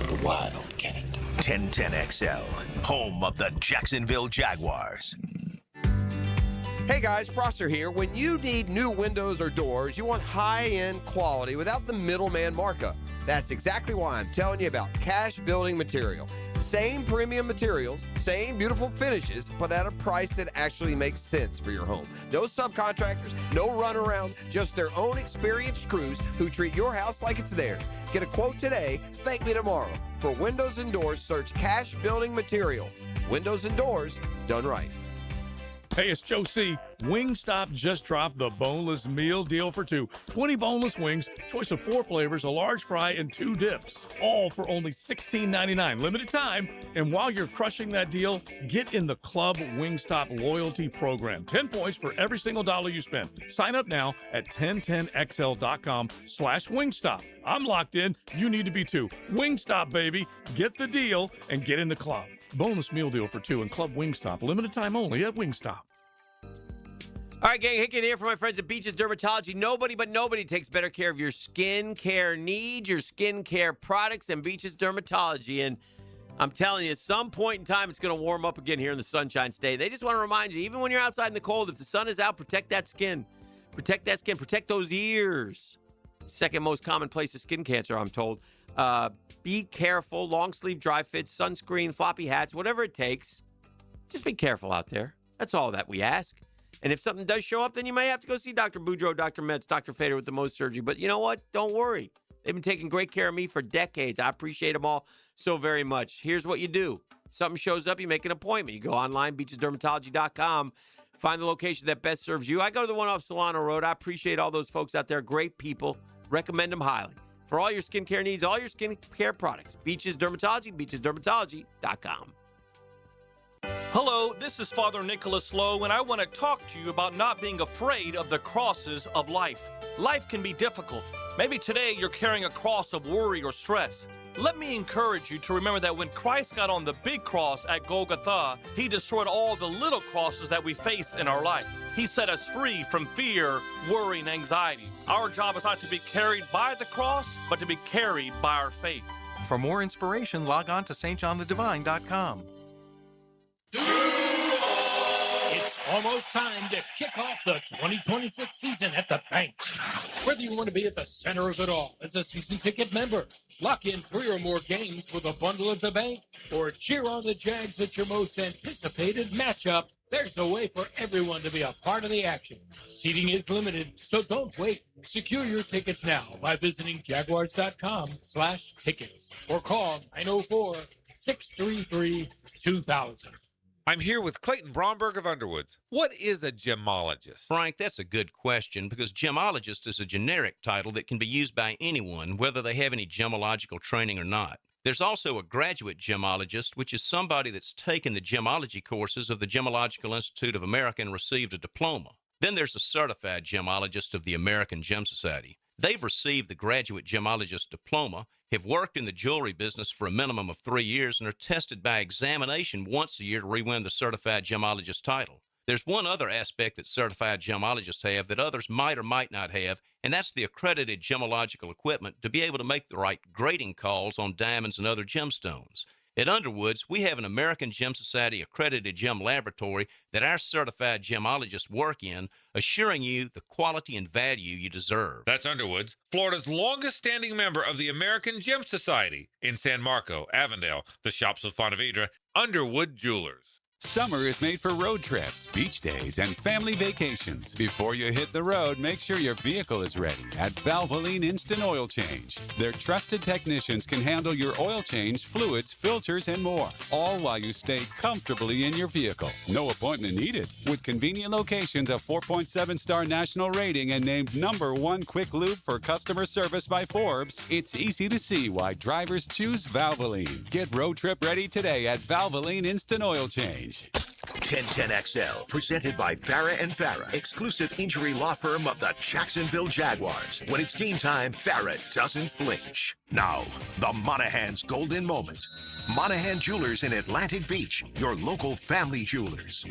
The Wildcat. 1010XL, home of the Jacksonville Jaguars. Hey guys, Prosser here. When you need new windows or doors, you want high-end quality without the middleman markup. That's exactly why I'm telling you about Cash Building Material. Same premium materials, same beautiful finishes, but at a price that actually makes sense for your home. No subcontractors, no runaround, just their own experienced crews who treat your house like it's theirs. Get a quote today, thank me tomorrow. For windows and doors, search Cash Building Material. Windows and doors done right. Hey, it's Joe C. Wingstop just dropped the boneless meal deal for two. 20 boneless wings, choice of 4 flavors, a large fry, and 2 dips. All for only $16.99. Limited time. And while you're crushing that deal, get in the Club Wingstop loyalty program. 10 points for every single dollar you spend. Sign up now at 1010xl.com/Wingstop. I'm locked in. You need to be too. Wingstop, baby. Get the deal and get in the club. Bonus meal deal for 2 and Club Wingstop. Limited time only at Wingstop. All right, gang, Hicken here for my friends at Beaches Dermatology. Nobody but nobody takes better care of your skin care needs, your skin care products, and Beaches Dermatology. And I'm telling you, at some point in time, it's going to warm up again here in the Sunshine State. They just want to remind you, even when you're outside in the cold, if the sun is out, protect that skin. Protect that skin. Protect those ears. Second most common place of skin cancer, I'm told. Be careful. Long sleeve dry fits, sunscreen, floppy hats, whatever it takes. Just be careful out there. That's all that we ask. And if something does show up, then you may have to go see Dr. Boudreaux, Dr. Metz, Dr. Fader with the Mohs surgery. But you know what? Don't worry. They've been taking great care of me for decades. I appreciate them all so very much. Here's what you do. Something shows up, you make an appointment. You go online, beachesdermatology.com. Find the location that best serves you. I go to the one off Solano Road. I appreciate all those folks out there. Great people. Recommend them highly. For all your skincare needs, all your skincare products. Beaches Dermatology, beachesdermatology.com. Hello, this is Father Nicholas Lowe, and I want to talk to you about not being afraid of the crosses of life. Life can be difficult. Maybe today you're carrying a cross of worry or stress. Let me encourage you to remember that when Christ got on the big cross at Golgotha, he destroyed all the little crosses that we face in our life. He set us free from fear, worry, and anxiety. Our job is not to be carried by the cross, but to be carried by our faith. For more inspiration, log on to stjohnthedivine.com. It's almost time to kick off the 2026 season at the bank. Whether you want to be at the center of it all as a season ticket member, lock in 3 or more games with a bundle at the bank, or cheer on the Jags at your most anticipated matchup, there's a way for everyone to be a part of the action. Seating is limited, so don't wait. Secure your tickets now by visiting jaguars.com/tickets or call 904-633-2000. I'm here with Clayton Bromberg of Underwoods. What is a gemologist? Frank, that's a good question because gemologist is a generic title that can be used by anyone, whether they have any gemological training or not. There's also a graduate gemologist, which is somebody that's taken the gemology courses of the Gemological Institute of America and received a diploma. Then there's a certified gemologist of the American Gem Society. They've received the graduate gemologist diploma, have worked in the jewelry business for a minimum of 3 years, and are tested by examination once a year to re-win the certified gemologist title. There's one other aspect that certified gemologists have that others might or might not have, and that's the accredited gemological equipment to be able to make the right grading calls on diamonds and other gemstones. At Underwoods, we have an American Gem Society accredited gem laboratory that our certified gemologists work in, assuring you the quality and value you deserve. That's Underwoods, Florida's longest-standing member of the American Gem Society. In San Marco, Avondale, the Shops of Ponte Vedra, Underwood Jewelers. Summer is made for road trips, beach days, and family vacations. Before you hit the road, make sure your vehicle is ready at Valvoline Instant Oil Change. Their trusted technicians can handle your oil change, fluids, filters, and more, all while you stay comfortably in your vehicle. No appointment needed. With convenient locations, a 4.7-star national rating, and named #1 quick lube for customer service by Forbes, it's easy to see why drivers choose Valvoline. Get road trip ready today at Valvoline Instant Oil Change. 1010XL, presented by Farrah and Farrah, exclusive injury law firm of the Jacksonville Jaguars. When it's game time, Farrah doesn't flinch. Now, the Monahan's golden moment. Monahan Jewelers in Atlantic Beach, your local family jewelers.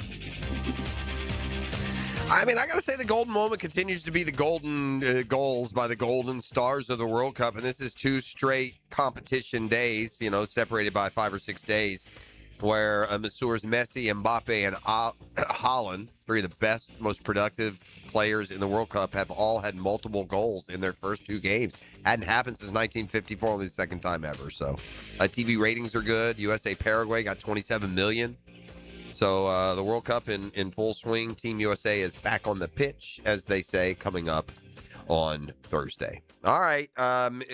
I mean, I got to say the golden moment continues to be the golden goals by the golden stars of the World Cup. And this is 2 straight competition days, separated by 5 or 6 days, where Messieurs Messi, Mbappe, and Haaland, 3 of the best, most productive players in the World Cup, have all had multiple goals in their first 2 games. Hadn't happened since 1954, only the second time ever. So TV ratings are good. USA Paraguay got 27 million. So the World Cup in full swing. Team USA is back on the pitch, as they say, coming up on Thursday. All right.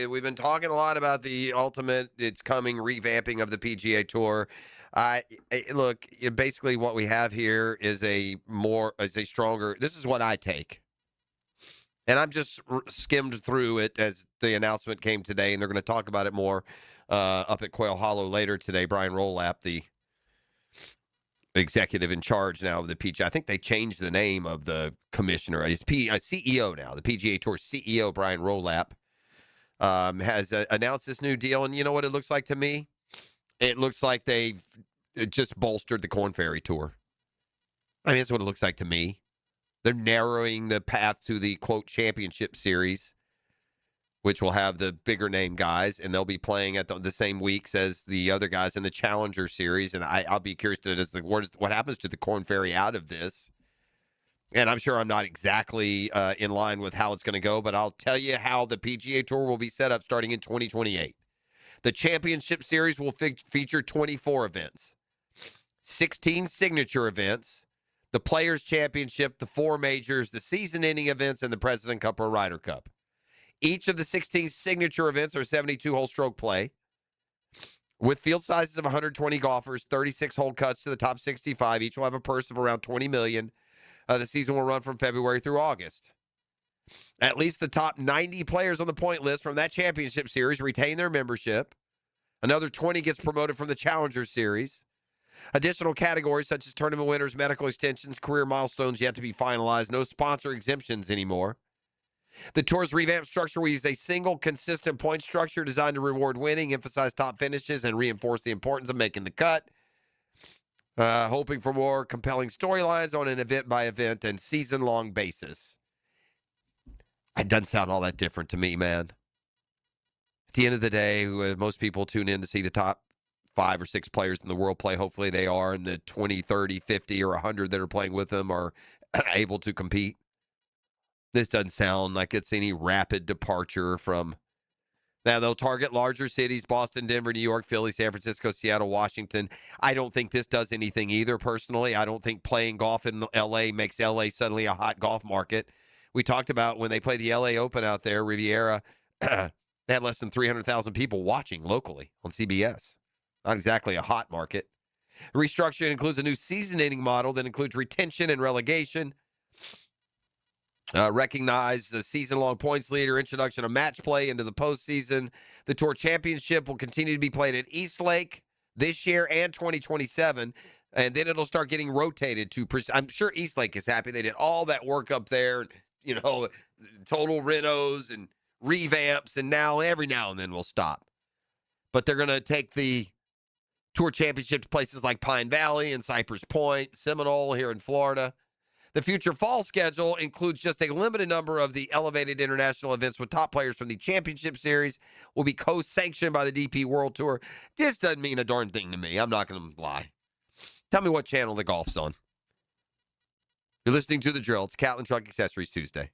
We've been talking a lot about the ultimate, it's coming, revamping of the PGA Tour. Look, basically what we have here is a stronger, this is what I take. And I'm just skimmed through it as the announcement came today, and they're going to talk about it more up at Quail Hollow later today. Brian Rolap, the executive in charge now of the PGA. I think they changed the name of the commissioner. He's CEO now. The PGA Tour CEO, Brian Rolap, has announced this new deal. And you know what it looks like to me? It looks like they've just bolstered the Korn Ferry Tour. I mean, that's what it looks like to me. They're narrowing the path to the, quote, championship series, which will have the bigger name guys, and they'll be playing at the same weeks as the other guys in the Challenger Series. And I'll be curious to what happens to the Korn Ferry out of this. And I'm sure I'm not exactly in line with how it's going to go, but I'll tell you how the PGA Tour will be set up starting in 2028. The Championship Series will feature 24 events, 16 signature events, the Players' Championship, the 4 majors, the season-ending events, and the President Cup or Ryder Cup. Each of the 16 signature events are 72-hole stroke play with field sizes of 120 golfers, 36-hole cuts to the top 65. Each will have a purse of around $20 million. The season will run from February through August. At least the top 90 players on the point list from that championship series retain their membership. Another 20 gets promoted from the Challenger Series. Additional categories such as tournament winners, medical extensions, career milestones yet to be finalized. No sponsor exemptions anymore. The Tour's revamped structure will use a single, consistent point structure designed to reward winning, emphasize top finishes, and reinforce the importance of making the cut. Hoping for more compelling storylines on an event-by-event and season-long basis. It doesn't sound all that different to me, man. At the end of the day, most people tune in to see the top 5 or 6 players in the world play. Hopefully they are, and the 20, 30, 50, or 100 that are playing with them are able to compete. This doesn't sound like it's any rapid departure from... Now, they'll target larger cities, Boston, Denver, New York, Philly, San Francisco, Seattle, Washington. I don't think this does anything either, personally. I don't think playing golf in L.A. makes L.A. suddenly a hot golf market. We talked about when they play the L.A. Open out there, Riviera, they had less than 300,000 people watching locally on CBS. Not exactly a hot market. The restructuring includes a new season-ending model that includes retention and relegation. Recognize the season-long points leader, introduction of match play into the postseason. The Tour Championship will continue to be played at East Lake this year and 2027, and then it'll start getting rotated to. I'm sure East Lake is happy. They did all that work up there, total renos and revamps, and now every now and then we'll stop. But they're going to take the Tour Championship to places like Pine Valley and Cypress Point, Seminole here in Florida. The future fall schedule includes just a limited number of the elevated international events with top players from the Championship Series will be co-sanctioned by the DP World Tour. This doesn't mean a darn thing to me. I'm not going to lie. Tell me what channel the golf's on. You're listening to The Drill. It's Catlin Truck Accessories Tuesday.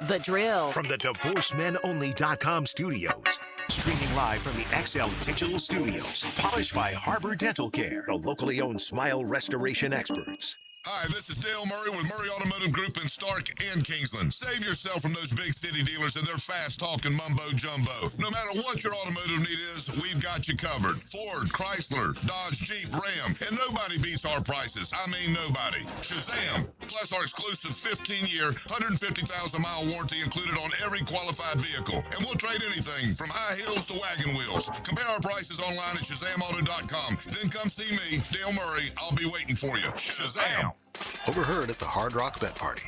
The Drill. From the DivorceMenOnly.com studios. Streaming live from the XL Digital Studios. Polished by Harbor Dental Care, the locally owned smile restoration experts. Hi, this is Dale Murray with Murray Automotive Group in Stark and Kingsland. Save yourself from those big city dealers and their fast-talking mumbo-jumbo. No matter what your automotive need is, we've got you covered. Ford, Chrysler, Dodge, Jeep, Ram, and nobody beats our prices. I mean nobody. Shazam! Plus our exclusive 15-year, 150,000-mile warranty included on every qualified vehicle. And we'll trade anything from high heels to wagon wheels. Compare our prices online at ShazamAuto.com. Then come see me, Dale Murray. I'll be waiting for you. Shazam! Overheard at the Hard Rock Bet Party.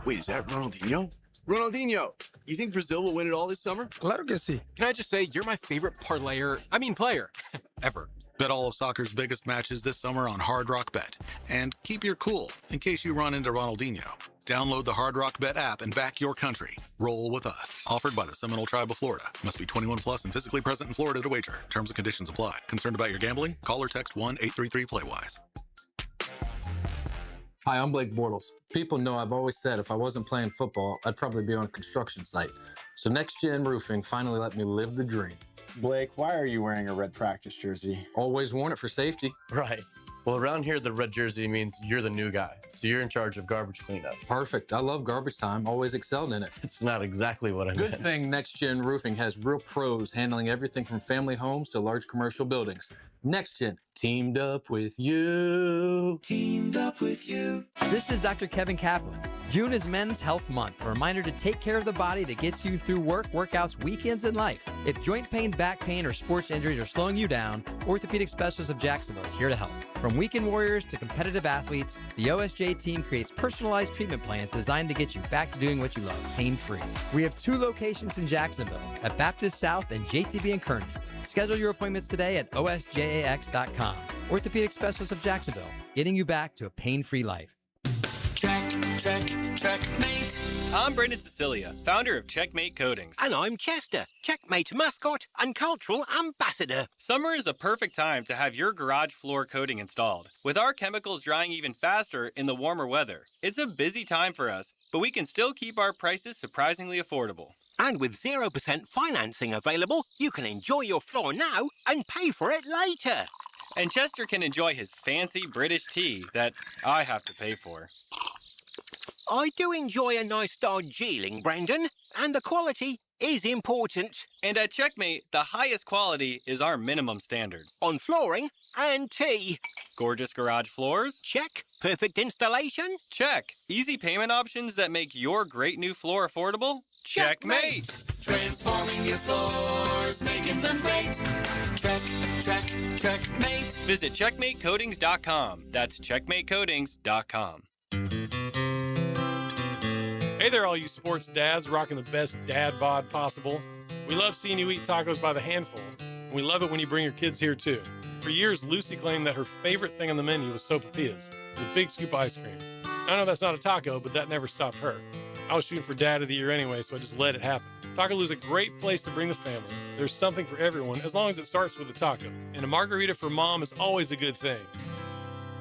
Wait, is that Ronaldinho? Ronaldinho, you think Brazil will win it all this summer? Claro que sí. Can I just say, you're my favorite player, ever. Bet all of soccer's biggest matches this summer on Hard Rock Bet. And keep your cool in case you run into Ronaldinho. Download the Hard Rock Bet app and back your country. Roll with us. Offered by the Seminole Tribe of Florida. Must be 21 plus and physically present in Florida to wager. Terms and conditions apply. Concerned about your gambling? Call or text 1-833-PLAY-WISE. Hi, I'm Blake Bortles. People know I've always said if I wasn't playing football, I'd probably be on a construction site. So Next Gen Roofing finally let me live the dream. Blake, why are you wearing a red practice jersey? Always worn it for safety. Right. Well, around here, the red jersey means you're the new guy, so you're in charge of garbage cleanup. Perfect. I love garbage time. Always excelled in it. It's not exactly what I Good meant. thing Next Gen Roofing has real pros handling everything from family homes to large commercial buildings. Next Gen, teamed up with you. Teamed up with you. This is Dr. Kevin Kaplan. June is Men's Health Month, a reminder to take care of the body that gets you through work, workouts, weekends, and life. If joint pain, back pain, or sports injuries are slowing you down, Orthopedic Specialists of Jacksonville is here to help. From weekend warriors to competitive athletes, the OSJ team creates personalized treatment plans designed to get you back to doing what you love, pain-free. We have 2 locations in Jacksonville, at Baptist South and JTB in Kearney. Schedule your appointments today at osjax.com. Orthopedic Specialists of Jacksonville, getting you back to a pain-free life. Checkmate. I'm Brendan Cecilia, founder of Checkmate Coatings. And I'm Chester, Checkmate mascot and cultural ambassador. Summer is a perfect time to have your garage floor coating installed. With our chemicals drying even faster in the warmer weather, it's a busy time for us, but we can still keep our prices surprisingly affordable. And with 0% financing available, you can enjoy your floor now and pay for it later. And Chester can enjoy his fancy British tea that I have to pay for. I do enjoy a nice Darjeeling, Brendan, and the quality is important. And at Checkmate, the highest quality is our minimum standard. On flooring and tea. Gorgeous garage floors? Check. Perfect installation? Check. Easy payment options that make your great new floor affordable? Checkmate. Transforming your floors, making them great. Checkmate. Visit checkmatecoatings.com. That's checkmatecoatings.com. Hey there, all you sports dads rocking the best dad bod possible. We love seeing you eat tacos by the handful, and we love it when you bring your kids here too. For years, Lucy claimed that her favorite thing on the menu was sopapillas, the big scoop of ice cream. I know that's not a taco, but that never stopped her. I was shooting for Dad of the Year anyway, so I just let it happen. Taco Lou's a great place to bring the family. There's something for everyone, as long as it starts with a taco. And a margarita for mom is always a good thing.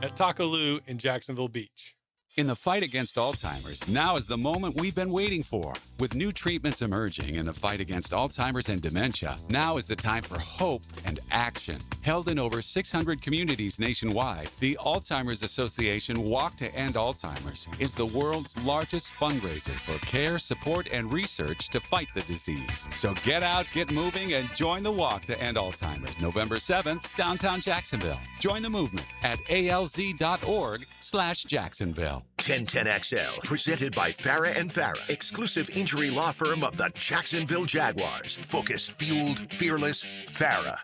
At Taco Lou in Jacksonville Beach. In the fight against Alzheimer's, now is the moment we've been waiting for. With new treatments emerging in the fight against Alzheimer's and dementia, now is the time for hope and action. Held in over 600 communities nationwide, the Alzheimer's Association Walk to End Alzheimer's is the world's largest fundraiser for care, support, and research to fight the disease. So get out, get moving, and join the Walk to End Alzheimer's, November 7th, downtown Jacksonville. Join the movement at alz.org/Jacksonville. 1010XL, presented by Farah and Farah, exclusive injury law firm of the Jacksonville Jaguars. Focused, fueled, fearless, Farah.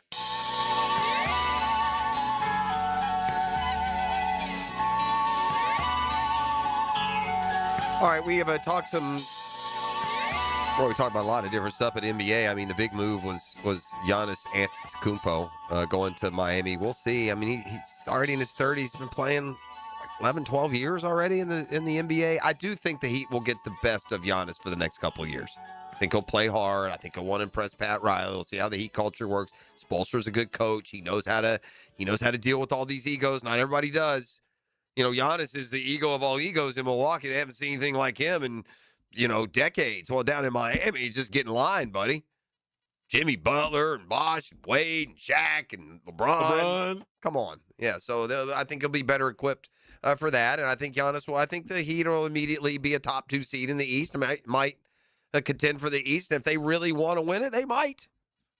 All right, we have talked some. Well, we talked about a lot of different stuff at NBA. I mean, the big move was Giannis Antetokounmpo going to Miami. We'll see. I mean, he's already in his 30s. He's been playing 11, 12 years already in the NBA. I do think the Heat will get the best of Giannis for the next couple of years. I think he'll play hard. I think he'll want to impress Pat Riley. We'll see how the Heat culture works. Spoelstra's a good coach. He knows how to deal with all these egos. Not everybody does. You know, Giannis is the ego of all egos in Milwaukee. They haven't seen anything like him in, decades. Well, down in Miami, he's just getting line, buddy. Jimmy Butler and Bosh and Wade and Shaq and LeBron. Come on. Yeah, so I think he'll be better equipped for that. And I think Giannis will. I think the Heat will immediately be a top 2 seed in the East. Might contend for the East. If they really want to win it, they might.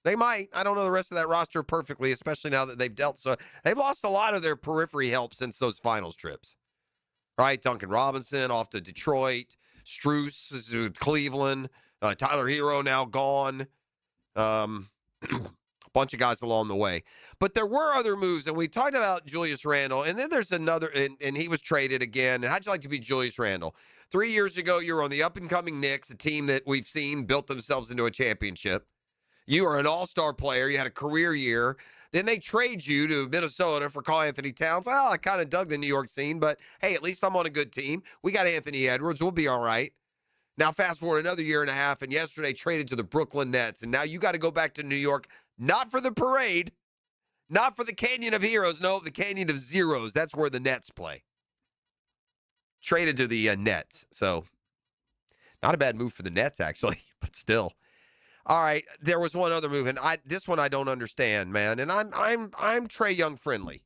They might. I don't know the rest of that roster perfectly, especially now that they've dealt. So they've lost a lot of their periphery help since those finals trips. Right? Duncan Robinson off to Detroit. Strus is with Cleveland. Tyler Hero now gone. Bunch of guys along the way. But there were other moves, and we talked about Julius Randle, and then there's another, and he was traded again. And how'd you like to be Julius Randle? 3 years ago, you were on the up-and-coming Knicks, a team that we've seen built themselves into a championship. You are an all-star player. You had a career year. Then they trade you to Minnesota for Karl-Anthony Towns. Well, I kind of dug the New York scene, but hey, at least I'm on a good team. We got Anthony Edwards. We'll be all right. Now, fast forward another year and a half, and yesterday traded to the Brooklyn Nets. And now you got to go back to New York, not for the parade, not for the Canyon of Heroes. No, the Canyon of Zeros. That's where the Nets play. Traded to the Nets. So, not a bad move for the Nets, actually, but still. All right, there was one other move, and this one I don't understand, man. And I'm Trae Young friendly.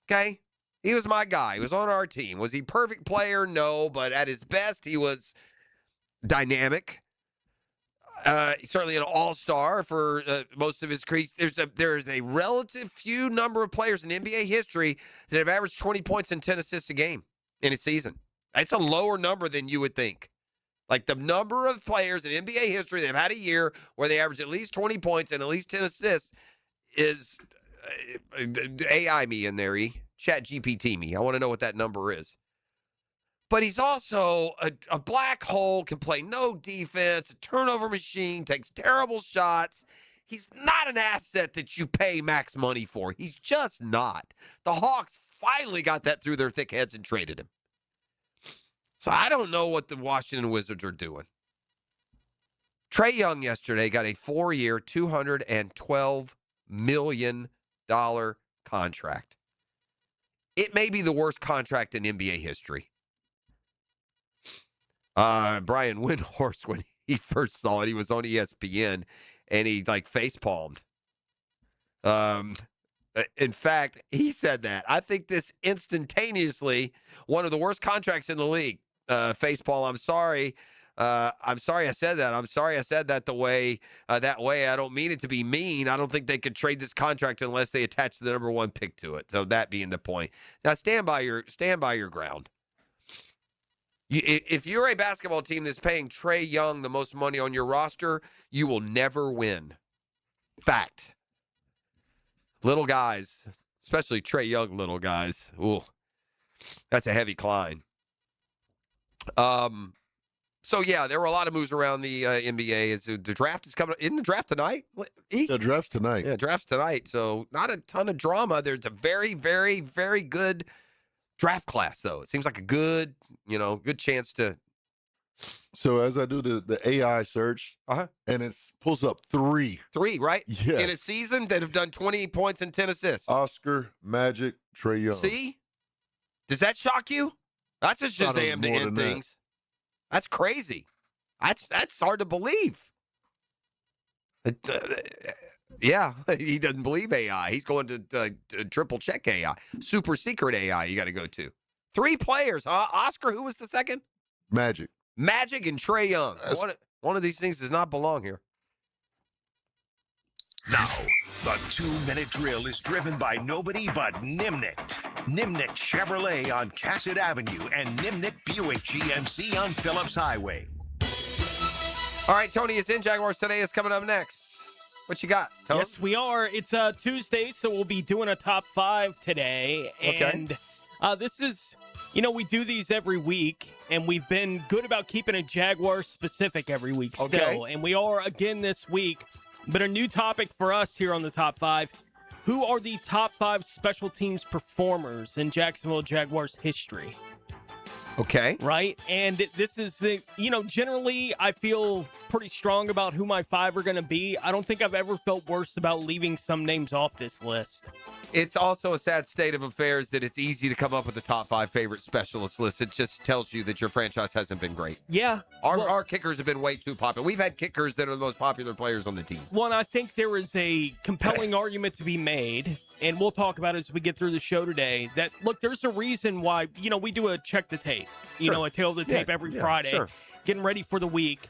Okay? He was my guy. He was on our team. Was he perfect player? No, but at his best, he was dynamic. Certainly an all-star for most of his career. There's a relative few number of players in NBA history that have averaged 20 points and 10 assists a game in a season. That's a lower number than you would think. Like the number of players in NBA history that have had a year where they average at least 20 points and at least 10 assists is AI me in there, Chat GPT me. I want to know what that number is. But he's also a black hole, can play no defense, a turnover machine, takes terrible shots. He's not an asset that you pay max money for. He's just not. The Hawks finally got that through their thick heads and traded him. So I don't know what the Washington Wizards are doing. Trae Young yesterday got a 4-year, $212 million contract. It may be the worst contract in NBA history. Brian Windhorst, when he first saw it, he was on ESPN, and he face palmed. In fact, he said that. I think this instantaneously one of the worst contracts in the league. Facepalm, I'm sorry. I'm sorry I said that. I'm sorry I said that that way. I don't mean it to be mean. I don't think they could trade this contract unless they attach the number 1 pick to it. So that being the point. Now stand by your ground. If you're a basketball team that's paying Trae Young the most money on your roster, you will never win. Fact. Little guys, especially Trae Young little guys. Ooh, that's a heavy climb. So yeah, there were a lot of moves around the NBA. The draft is coming. Isn't the draft tonight? The draft's tonight. Yeah, draft's tonight. So not a ton of drama. There's a very, very, very good draft class, though. It seems like a good chance to. So as I do the AI search, and it pulls up three, right? Yes. In a season that have done 20 points and 10 assists. Oscar, Magic, Trae Young. See? Does that shock you? That's just Shazam to end things. That's crazy. That's hard to believe. Yeah, he doesn't believe AI. He's going to triple check AI. Super secret AI you got to go to. 3 players, huh? Oscar, who was the second? Magic and Trae Young. One of these things does not belong here. Now, the 2-minute drill is driven by nobody but Nimnicht. Nimnicht Chevrolet on Cassett Avenue and Nimnicht Buick GMC on Phillips Highway. All right, Tony is in. Jaguars Today is coming up next. What you got, Tony? Yes, we are. It's Tuesday, so we'll be doing a top 5 today. And this is, we do these every week, and we've been good about keeping it Jaguar specific every week still. And we are again this week. But a new topic for us here on the top 5. Who are the top 5 special teams performers in Jacksonville Jaguars history? Okay. Right? And this is generally I feel pretty strong about who my 5 are going to be. I don't think I've ever felt worse about leaving some names off this list. It's also a sad state of affairs that it's easy to come up with the top 5 favorite specialist list. It just tells you that your franchise hasn't been great. Yeah. Our kickers have been way too popular. We've had kickers that are the most popular players on the team. Well, and I think there is a compelling argument to be made, and we'll talk about it as we get through the show today, that, look, there's a reason why, we do a check the tape, a tail of the tape every Friday, getting ready for the week.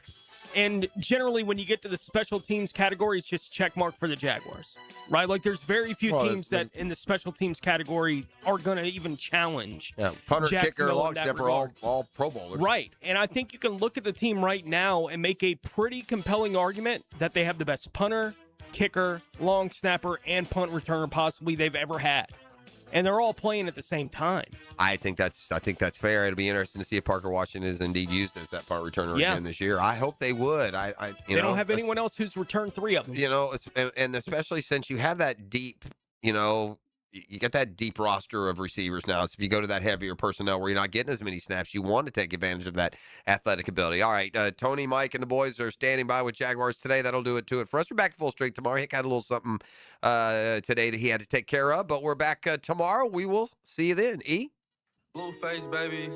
And generally, when you get to the special teams category, it's just check mark for the Jaguars, right? Like, there's very few teams that in the special teams category are going to even challenge. Yeah, punter, kicker, long snapper, all Pro Bowlers. Right. And I think you can look at the team right now and make a pretty compelling argument that they have the best punter, kicker, long snapper, and punt returner possibly they've ever had. and they're all playing at the same time. I think that's fair. It'll be interesting to see if Parker Washington is indeed used as that punt returner again this year. I hope they would. They don't have anyone else who's returned 3 of them. You know, and especially since you have that deep, you know, you get that deep roster of receivers now. So if you go to that heavier personnel where you're not getting as many snaps, you want to take advantage of that athletic ability. All right, Tony, Mike, and the boys are standing by with Jaguars today. That'll do it to it for us. We're back full strength tomorrow. Hick had a little something today that he had to take care of, but we're back tomorrow. We will see you then. E? Blueface, baby.